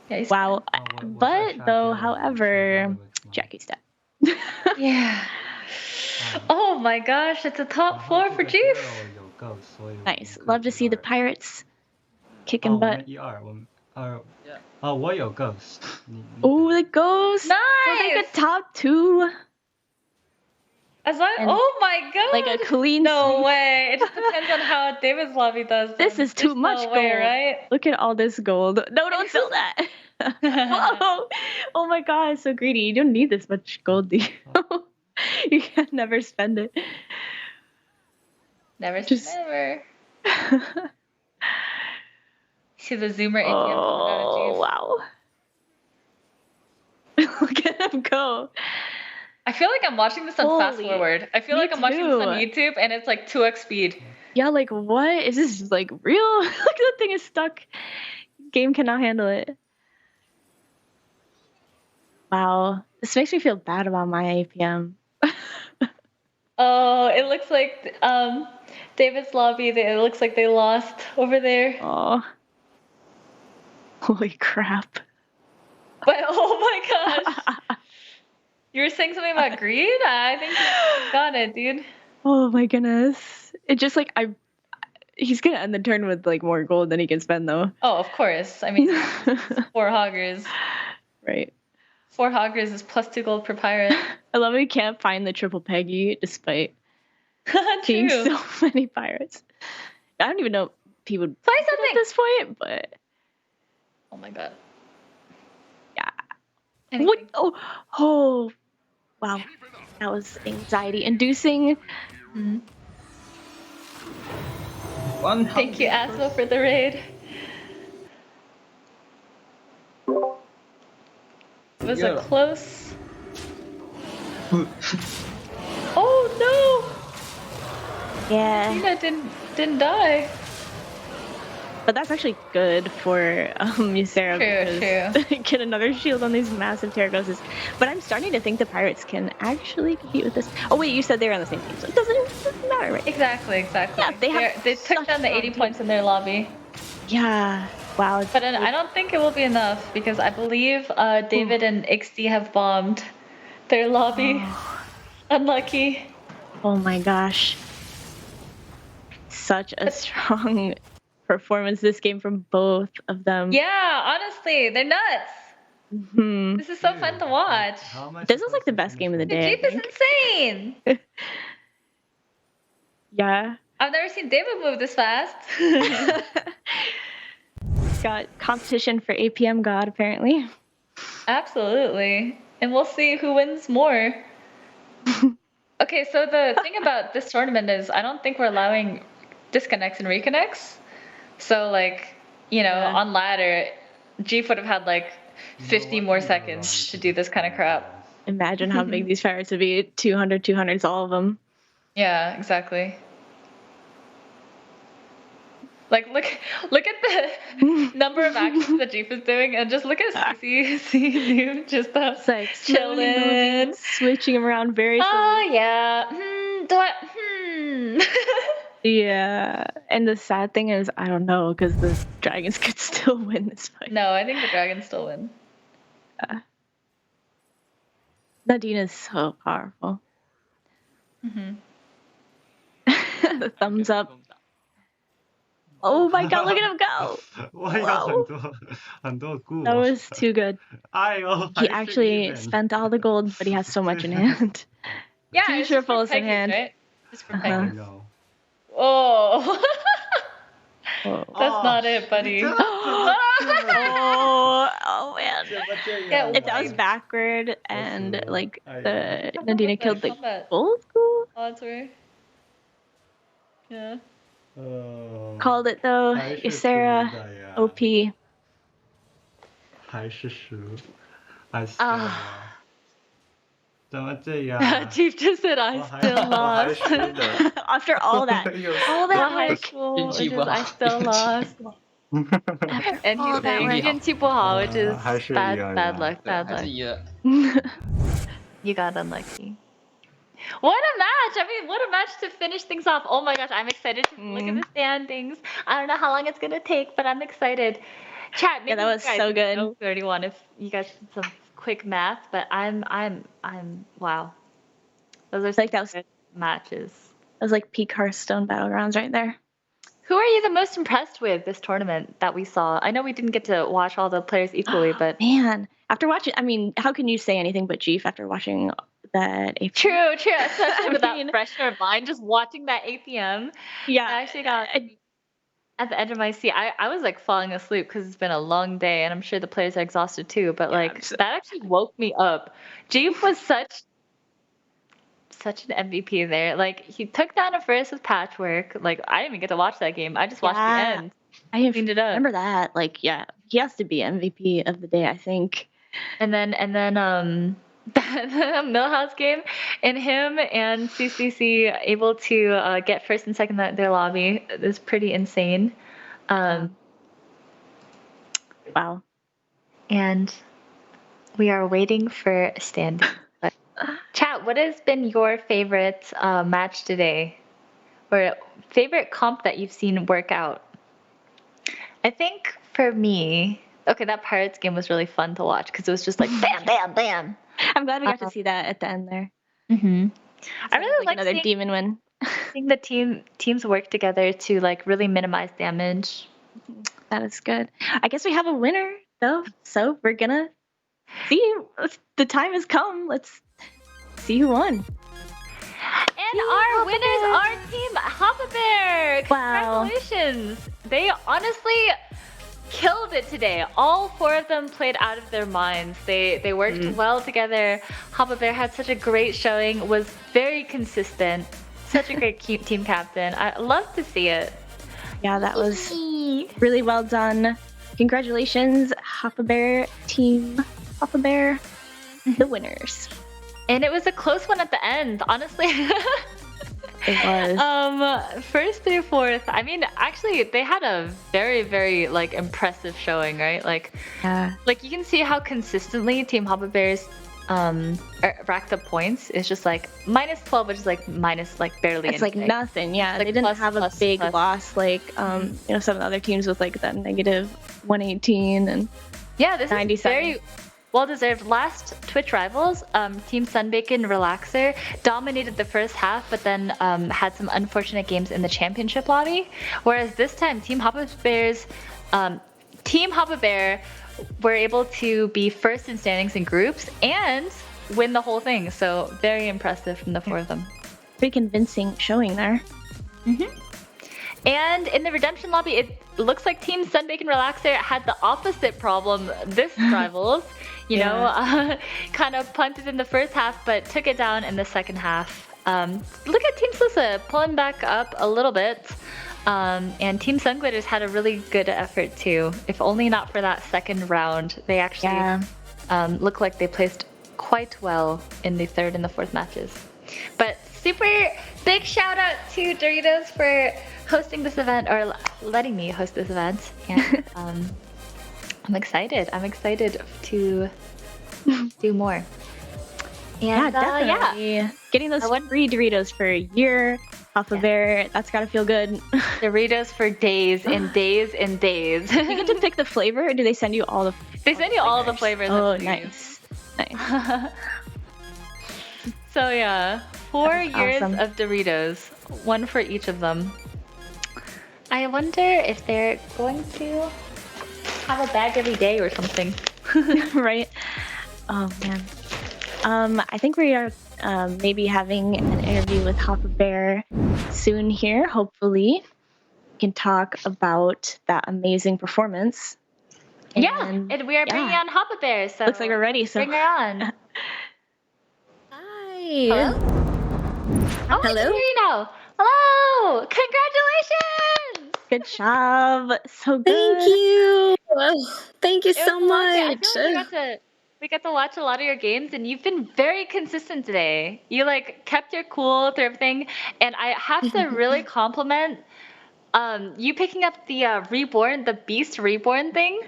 he's wow. But though, however, Jackie's dead. Yeah. Oh my gosh, it's a top 4 for Jeef. Nice. Love to see the pirates kicking butt. 我有 ghost。 Oh, the ghost. Nice. So like a top 2. As long, oh my god. Like a clean No sweep. way. It just depends on how David's lobby does. This is too much no gold. way, right? Look at all this gold. No, don't sell that. Whoa. Oh my god, so greedy. You don't need this much gold, do you? You can never spend it. Never say never. See the zoomer ATM coming out of Oh, Jeep. wow. Look at him go. I feel like I'm watching this on fast forward. I feel me like I'm watching this on too. YouTube and it's like 2x speed. Yeah, like what? Is this like real? Look, that thing is stuck. Game cannot handle it. Wow. This makes me feel bad about my APM. Oh, it looks like David's lobby. It looks like they lost over there. Oh. Holy crap. But oh my gosh. You were saying something about greed? I think you got it, dude. Oh my goodness. It just like he's gonna end the turn with like more gold than he can spend though. Oh, of course. I mean, 4 hoggers. Right. 4 hoggers is +2 gold per pirate. I love he can't find the triple Peggy despite seeing True. so many pirates. I don't even know if he would play something at this point, but oh my god. Yeah. What? Oh, wow. That was anxiety inducing. Mm-hmm. Thank you, Asmo, for the raid. It was a close. Oh no! Yeah. Tina didn't die. But that's actually good for Ysera because get another shield on these massive Terragoses. But I'm starting to think the pirates can actually compete with this. Oh wait, you said they were on the same team, so it doesn't matter, right? Exactly. Yeah, they took down the 80 points in their lobby. Yeah. Wow. But I don't think it will be enough because I believe David and XD have bombed their lobby. Unlucky. Oh my gosh. Such a strong performance this game from both of them. Yeah, honestly, they're nuts. Mm-hmm. This is so fun to watch. This is like the best game of the day. The Jeep is insane. Yeah. I've never seen David move this fast. Got competition for APM God apparently. Absolutely. And we'll see who wins more. Okay, so the thing about this tournament is I don't think we're allowing disconnects and reconnects. So like, you know, on ladder, Jeep would have had like 50 more seconds to do this kind of crap. Imagine how big these pirates would be. 200s, all of them. Yeah, exactly. Like look at the number of actions that Jeep is doing, and just look at CC just like chilling, switching him around very slowly. Oh yeah. Yeah, and the sad thing is, I don't know, because the dragons could still win this fight. No, I think the dragons still win. Nadine is so powerful. Mm-hmm. The thumbs up. Oh my god, look at him go! Wow. That was too good. He actually spent all the gold, but he has so much in hand. Yeah, 2 it's just for triples in Peggy's, hand. right? Just for Peggy. Oh. That's not it, buddy. Oh man. If that was backward and like the Nadina killed the gold school. Odds were. Yeah. Called it though. Ysera OP. Chief just said I still lost. After all that high school, which is I still lost. And he's saying 运气不好, which is bad luck. You got unlucky. What a match! I mean, what a match to finish things off. Oh my gosh, I'm excited to look at the standings. I don't know how long it's gonna take, but I'm excited. Chat, maybe that was you guys so good. know 31 if you guys did some quick math, but I'm wow. Those are like that was good matches. That was like peak Hearthstone Battlegrounds right there. Who are you the most impressed with this tournament that we saw? I know we didn't get to watch all the players equally, but man, after watching, I mean, how can you say anything but Jeef after watching that APM? True, especially with that fresher mind, just watching that APM. Yeah, I actually got at the edge of my seat. I was like falling asleep because it's been a long day, and I'm sure the players are exhausted too. But like that actually woke me up. Jeef was such an MVP there. Like he took down a first with Patchwork. Like I didn't even get to watch that game. I just watched the end. I Cleaned it up. remember that. Like, yeah, he has to be MVP of the day, I think. And then the Millhouse game, and him and CCC able to get first and second in their lobby is pretty insane. Wow. And we are waiting for standing. Chat, what has been your favorite match today? Or favorite comp that you've seen work out? I think for me, okay, that Pirates game was really fun to watch because it was just like bam, bam, bam. I'm glad we got to see that at the end there. Mm-hmm. I really like another demon win. Seeing the teams work together to like really minimize damage. That is good. I guess we have a winner though, so we're gonna see. The time has come. Let's see who won. And our winners are Team Hafu Bear. Congratulations! They honestly killed it today. All 4 of them played out of their minds. They worked well together. Hafu Bear had such a great showing. Was very consistent. Such a great team captain. I love to see it. Yeah, that was really well done. Congratulations, Hafu Bear, Team Hafu Bear, the winners. And it was a close one at the end, honestly. It was. First through fourth. I mean, actually, they had a very, very like impressive showing, right? Like, like you can see how consistently Team Hafu Bears racked up points. It's just like -12, which is like minus like barely. It's anything. like nothing. Yeah, like they didn't have a big loss like you know, some of the other teams with like that -118 and yeah, this 97. is very well deserved. Last Twitch rivals, Team Sunbacon Relaxer dominated the first half, but then had some unfortunate games in the championship lobby. Whereas this time, Team Hafu Bear were able to be first in standings in groups and win the whole thing. So very impressive from the 4 of them. Pretty convincing showing there. And in the redemption lobby, it looks like Team Sunbacon Relaxer had the opposite problem this rivals. You know, kind of punted in the first half, but took it down in the second half. Look at Team Slissa pulling back up a little bit. And Team Sunglitters had a really good effort too. If only not for that second round, they actually look like they placed quite well in the third and the fourth matches. But super big shout out to Doritos for hosting this event, or letting me host this event. And I'm excited. I'm excited to do more. And definitely. Getting those free Doritos for a year off of Bear, that's gotta feel good. Doritos for days and days and days. You get to pick the flavor, or do they send you all the They send you all the flavors. Oh, nice. Nice. So yeah, 4 years awesome. of Doritos, 1 for each of them. I wonder if they're going to have a bag every day or something. Right? Oh man. I think we are maybe having an interview with Hafu Bear soon here. Hopefully, we can talk about that amazing performance. And we are bringing on Hafu Bear. So looks like we're ready. So bring her on. Hi. Hello. Oh, Hello. I can hear you now. Hello. Congratulations. Good job. So good. Thank you. Thank you so much. I feel like we got to watch a lot of your games, and you've been very consistent today. You like kept your cool through everything, and I have to really compliment you picking up the Beast Reborn thing.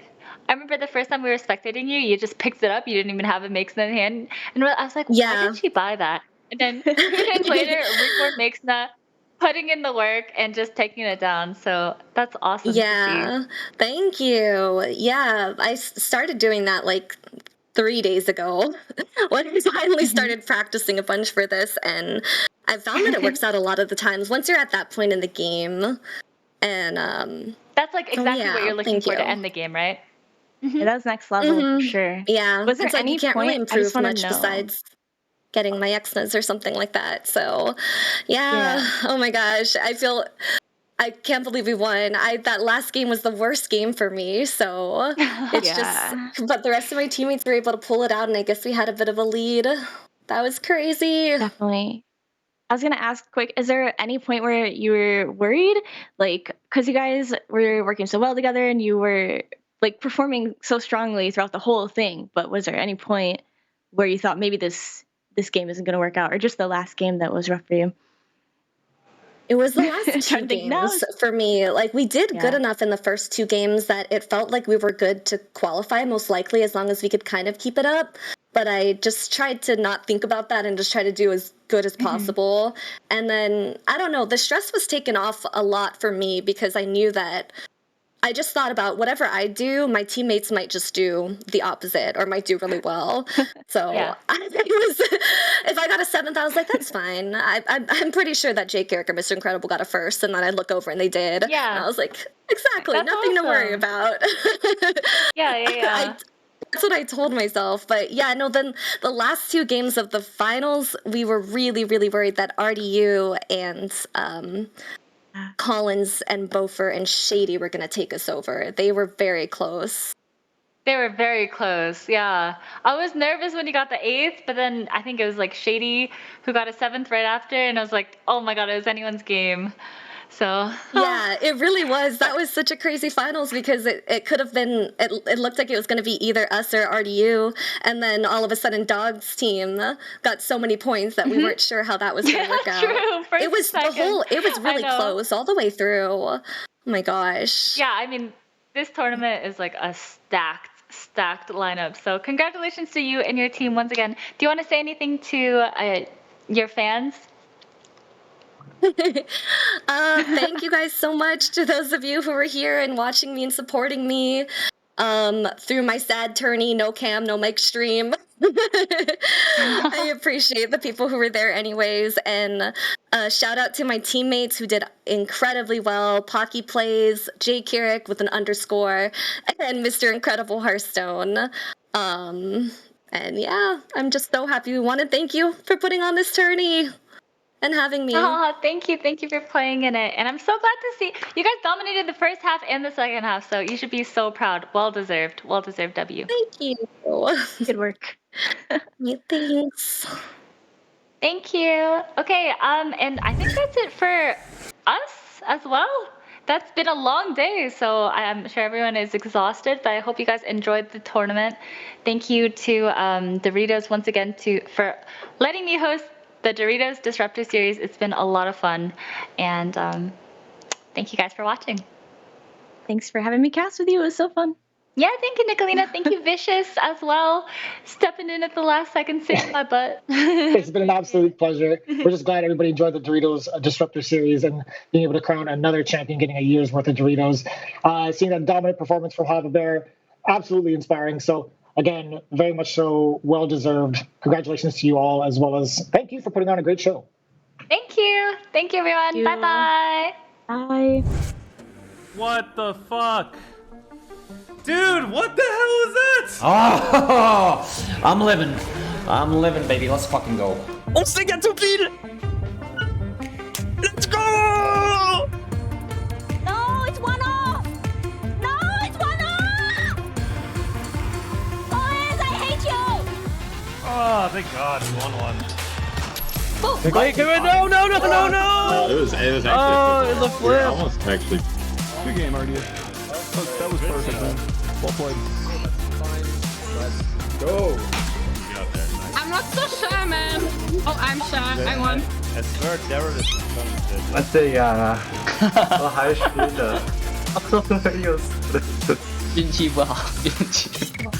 I remember the first time we were spectating you, you just picked it up. You didn't even have it Makesna in hand, and I was like, why did she buy that? And then 2 days later, Reborn Makesna, putting in the work and just taking it down. So that's awesome. Yeah, thank you. Yeah, I started doing that like 3 days ago when I finally started practicing a bunch for this, and I found that it works out a lot of the times once you're at that point in the game. And that's like exactly what you're looking for to end the game, right? Yeah, that was next level for sure. Yeah, Was there it's like any you can't point? really I just improve wanna much know. besides getting my Xmas or something like that. So, yeah. Oh my gosh, I can't believe we won. That last game was the worst game for me, so it's just. But the rest of my teammates were able to pull it out, and I guess we had a bit of a lead. That was crazy. Definitely. I was gonna ask quick, is there any point where you were worried? Like, because you guys were working so well together and you were like performing so strongly throughout the whole thing, but was there any point where you thought maybe this game isn't gonna work out, or just the last game that was rough for you? It was the last two games for me. Like, we did good enough in the first two games that it felt like we were good to qualify, most likely, as long as we could kind of keep it up. But I just tried to not think about that and just try to do as good as possible. And then, I don't know, the stress was taken off a lot for me because I knew that I just thought about whatever I do, my teammates might just do the opposite or might do really well. So I think it was, if I got a 7th, I was like, that's fine. I'm pretty sure that Jake, Eric, and Mr. Incredible got a 1st, and then I'd look over and they did. Yeah. And I was like, exactly, That's nothing to worry awesome. about. Yeah. That's what I told myself. But yeah, no, then the last two games of the finals, we were really, really worried that RDU and Collins and Beaufort and Shady were going to take us over. They were very close. They were very close, yeah. I was nervous when you got the 8th, but then I think it was like Shady who got a 7th right after, and I was like, oh my god, it was anyone's game. So yeah, it really was. That was such a crazy finals because it could have been, it looked like it was going to be either us or RDU, and then all of a sudden Dog's team got so many points that we weren't sure how that was going to work out. True. First It was second. it was really close all the way through. Oh my gosh. Yeah, I mean, this tournament is like a stacked lineup. So congratulations to you and your team once again. Do you want to say anything to your fans? Thank you guys so much to those of you who were here and watching me and supporting me through my sad tourney, no cam, no mic stream. I appreciate the people who were there anyways, and shout out to my teammates who did incredibly well. Pocky Plays, Jay Kirik with an _, and Mr. Incredible Hearthstone. And yeah, I'm just so happy. We want to thank you for putting on this tourney and having me. Oh, thank you for playing in it. And I'm so glad to see you guys dominated the first half and the second half, so you should be so proud. Well deserved W. Thank you. Good work. Thanks. Thank you. Okay, and I think that's it for us as well. That's been a long day, so I'm sure everyone is exhausted, but I hope you guys enjoyed the tournament. Thank you to Doritos once again for letting me host the Doritos Disruptor Series. It's been a lot of fun, and thank you guys for watching. Thanks for having me cast with you. It was so fun. Yeah, thank you, Nicolina. Thank you, Vicious, as well, stepping in at the last second, saving my butt. It's been an absolute pleasure. We're just glad everybody enjoyed the Doritos Disruptor Series and being able to crown another champion getting a year's worth of Doritos. Seeing that dominant performance from Hava Bear, absolutely inspiring. So again, very much so, well-deserved. Congratulations to you all, as well as thank you for putting on a great show. Thank you. Thank you, everyone. Bye-bye. Bye. What the fuck? Dude, what the hell is that? Oh, I'm living, baby. Let's fucking go. On se gâte tout pile. Let's go! No, it's 1-off! No, it's 1-off! Boys, I hate you! Oh, thank God, 1-1. Wait, no! No, it was actually. Oh, it looked flip. Almost actually. Good game, RDU. That was perfect, man. Well played. Let's go. I'm not so sure, man. Oh, I'm sure. I won. Es swear, Daryl ist Warte, ja. War Halbspiele. Ach so, Jungs. 运气不好，运气不好。